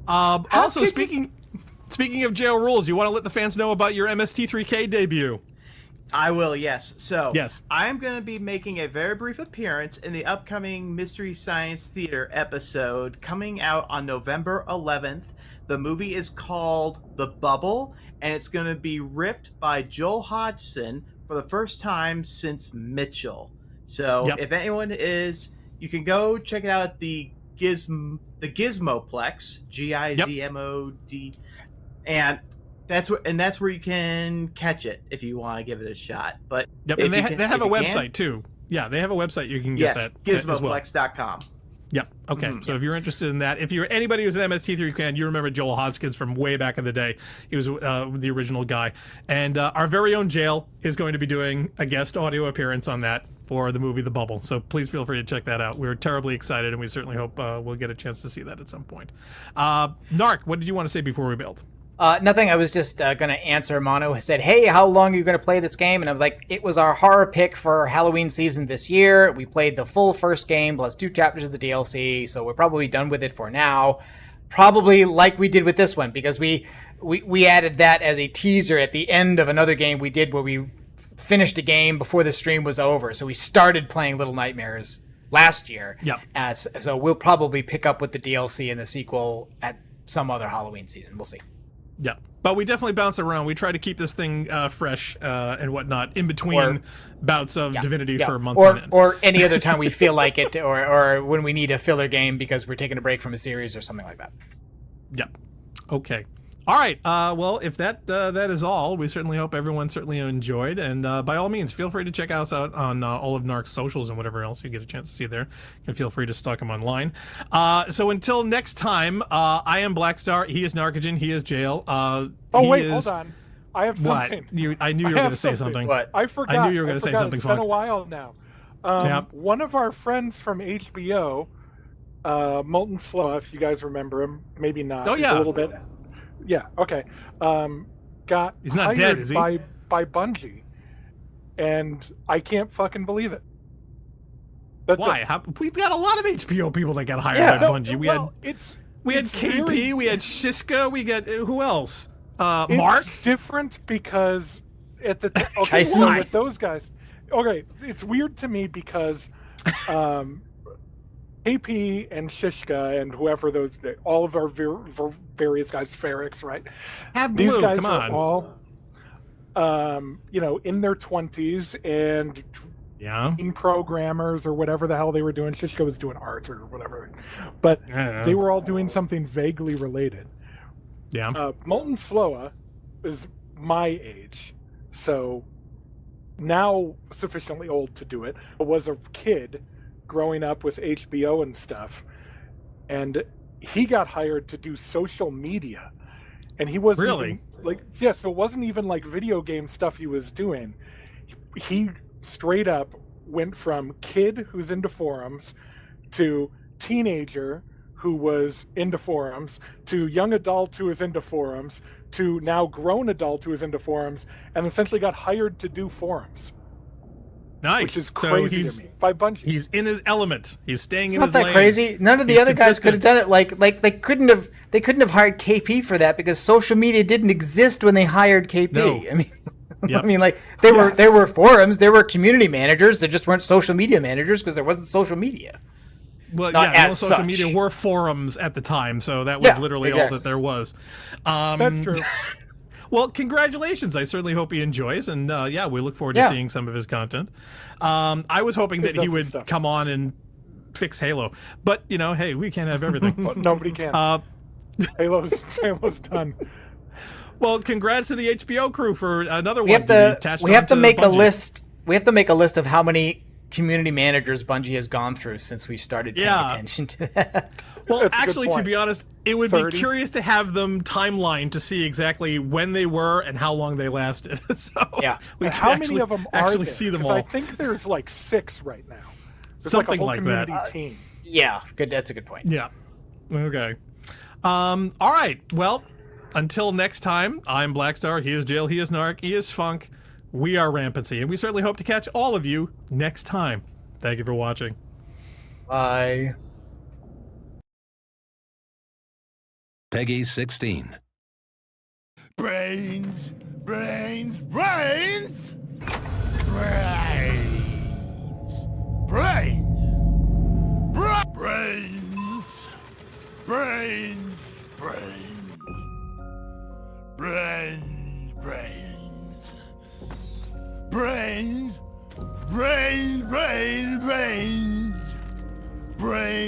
[SPEAKER 3] Also,
[SPEAKER 4] could
[SPEAKER 3] speaking of jail rules, you want to let the fans know about your MST3K debut?
[SPEAKER 4] I will, yes. So,
[SPEAKER 3] Yes.
[SPEAKER 4] I am going to be making a very brief appearance in the upcoming Mystery Science Theater episode coming out on November 11th. The movie is called The Bubble, and it's going to be riffed by Joel Hodgson for the first time since Mitchell. So,
[SPEAKER 3] Yep.
[SPEAKER 4] if anyone is, you can go check it out at the Gizmoplex, Gizmod, and that's where you can catch it if you want to give it a shot. But
[SPEAKER 3] Yep,
[SPEAKER 4] if
[SPEAKER 3] and
[SPEAKER 4] you
[SPEAKER 3] they have a
[SPEAKER 4] if you
[SPEAKER 3] website
[SPEAKER 4] can,
[SPEAKER 3] too. Yeah, they have a website you can get
[SPEAKER 4] yes,
[SPEAKER 3] that as well.
[SPEAKER 4] Gizmoplex.com.
[SPEAKER 3] Yep. Okay. So if you're interested in that, if you're anybody who's an MST3 fan, you remember Joel Hodgkins from way back in the day. He was the original guy, and our very own Jail is going to be doing a guest audio appearance on that for the movie The Bubble. So please feel free to check that out. We're terribly excited, and we certainly hope we'll get a chance to see that at some point. Narc, what did you want to say before we build?
[SPEAKER 5] Nothing. I was just going to answer. Mono said, "Hey, how long are you going to play this game?" And I was like, "It was our horror pick for Halloween season this year. We played the full first game plus 2 chapters of the DLC, so we're probably done with it for now. Probably like we did with this one, because we added that as a teaser at the end of another game we did where we finished a game before the stream was over. So we started playing Little Nightmares last year.
[SPEAKER 3] Yep.
[SPEAKER 5] So we'll probably pick up with the DLC and the sequel at some other Halloween season. We'll see."
[SPEAKER 3] Yeah, but we definitely bounce around. We try to keep this thing fresh and whatnot in between bouts of Divinity for months on end.
[SPEAKER 5] Or any other time we feel like it, or when we need a filler game because we're taking a break from a series or something like that.
[SPEAKER 3] Yep. Okay. All right. Well, if that is all, we certainly hope everyone certainly enjoyed. And by all means, feel free to check us out on all of Narc's socials and whatever else you get a chance to see there. You can feel free to stalk him online. So until next time, I am Blackstar. He is Narcogen. He is Jail.
[SPEAKER 1] Hold on. I have
[SPEAKER 3] What?
[SPEAKER 1] something.
[SPEAKER 3] I knew you were going to say something.
[SPEAKER 5] What?
[SPEAKER 1] I forgot.
[SPEAKER 3] I knew you were going to say something
[SPEAKER 1] It's been
[SPEAKER 3] fun.
[SPEAKER 1] a while now.
[SPEAKER 3] Yep.
[SPEAKER 1] One of our friends from HBO, Molten Slow, if you guys remember him, maybe not.
[SPEAKER 3] Oh,
[SPEAKER 1] He's
[SPEAKER 3] yeah.
[SPEAKER 1] a little bit. Yeah. Okay. Got
[SPEAKER 3] He's not
[SPEAKER 1] hired
[SPEAKER 3] dead, is he?
[SPEAKER 1] by Bungie, and I can't fucking believe it. That's
[SPEAKER 3] Why? We've got a lot of HBO people that got hired
[SPEAKER 5] Yeah.
[SPEAKER 3] by Bungie. We had
[SPEAKER 1] it's
[SPEAKER 3] KP,
[SPEAKER 1] very-
[SPEAKER 3] we had Shiska, we got who else?
[SPEAKER 1] it's
[SPEAKER 3] Mark.
[SPEAKER 1] different because at the okay,
[SPEAKER 5] Tyson.
[SPEAKER 1] so with those guys, okay, it's weird to me because KP and Shishka and whoever all of our various guys, Ferrix, right?
[SPEAKER 3] Have
[SPEAKER 1] These
[SPEAKER 3] Blue.
[SPEAKER 1] guys
[SPEAKER 3] Come
[SPEAKER 1] are
[SPEAKER 3] on.
[SPEAKER 1] all, in their 20s and
[SPEAKER 3] Yeah.
[SPEAKER 1] programmers or whatever the hell they were doing. Shishka was doing art or whatever, but
[SPEAKER 3] I don't know.
[SPEAKER 1] they were all doing something vaguely related.
[SPEAKER 3] Yeah.
[SPEAKER 1] Molten Sloa is my age, so now sufficiently old to do it, but was a kid growing up with HBO and stuff, and he got hired to do social media, and he wasn't
[SPEAKER 3] Really?
[SPEAKER 1] so it wasn't even like video game stuff he was doing. He straight up went from kid who's into forums to teenager who was into forums to young adult who is into forums to now grown adult who is into forums, and essentially got hired to do forums,
[SPEAKER 3] Nice.
[SPEAKER 1] which is
[SPEAKER 3] So
[SPEAKER 1] crazy to me, by Bungie.
[SPEAKER 3] He's in his element. He's staying
[SPEAKER 5] It's
[SPEAKER 3] in
[SPEAKER 5] not
[SPEAKER 3] his
[SPEAKER 5] that
[SPEAKER 3] lane.
[SPEAKER 5] crazy. None of the
[SPEAKER 3] He's
[SPEAKER 5] other guys could have
[SPEAKER 3] consistent.
[SPEAKER 5] done it. Like they couldn't have hired KP for that because social media didn't exist when they hired KP.
[SPEAKER 3] No.
[SPEAKER 5] I mean,
[SPEAKER 3] Yep.
[SPEAKER 5] I mean, like there were forums, there were community managers, there just weren't social media managers because there wasn't social media.
[SPEAKER 3] Well,
[SPEAKER 5] Not
[SPEAKER 3] yeah, the only
[SPEAKER 5] as
[SPEAKER 3] social
[SPEAKER 5] such.
[SPEAKER 3] media were forums at the time, so that was
[SPEAKER 5] Yeah,
[SPEAKER 3] literally all
[SPEAKER 5] exactly.
[SPEAKER 3] that there was.
[SPEAKER 1] That's true.
[SPEAKER 3] Well, congratulations. I certainly hope he enjoys, and yeah, we look forward to
[SPEAKER 5] Yeah.
[SPEAKER 3] seeing some of his content. I was hoping that
[SPEAKER 1] does
[SPEAKER 3] he
[SPEAKER 1] some
[SPEAKER 3] would
[SPEAKER 1] stuff.
[SPEAKER 3] come on and fix Halo, but, hey, we can't have everything.
[SPEAKER 1] Well, nobody can. Halo's done.
[SPEAKER 3] Well, congrats to the HBO crew for another
[SPEAKER 5] We
[SPEAKER 3] one
[SPEAKER 5] have
[SPEAKER 3] to be
[SPEAKER 5] to
[SPEAKER 3] attached
[SPEAKER 5] we have to
[SPEAKER 3] onto
[SPEAKER 5] make a
[SPEAKER 3] Bungie.
[SPEAKER 5] list. We have to make a list of how many community managers Bungie has gone through since we started paying
[SPEAKER 3] Yeah.
[SPEAKER 5] attention to that.
[SPEAKER 3] Well,
[SPEAKER 1] That's a good
[SPEAKER 3] actually, to
[SPEAKER 1] point.
[SPEAKER 3] be honest, it would
[SPEAKER 1] 30?
[SPEAKER 3] be curious to have them timeline to see exactly when they were and how long they lasted. So
[SPEAKER 5] Yeah.
[SPEAKER 3] we can
[SPEAKER 1] How
[SPEAKER 3] actually,
[SPEAKER 1] many of them are
[SPEAKER 3] actually
[SPEAKER 1] there?
[SPEAKER 3] see them
[SPEAKER 1] 'Cause
[SPEAKER 3] all.
[SPEAKER 1] I think there's like 6 right now. There's
[SPEAKER 3] Something
[SPEAKER 1] like a whole
[SPEAKER 3] like that.
[SPEAKER 1] community team.
[SPEAKER 5] Yeah, good. That's a good point.
[SPEAKER 3] Yeah. Okay. All right. Well, until next time, I'm Blackstar. He is Jail. He is Narc. He is Funk. We are Rampancy, and we certainly hope to catch all of you next time. Thank you for watching.
[SPEAKER 5] Bye.
[SPEAKER 7] Peggy 16.
[SPEAKER 2] Brains, brains, brains! Brains! Brains! Brains! Brains! Brains! Brains! Brains! Brains! Brains! Brains! Brains! Brains!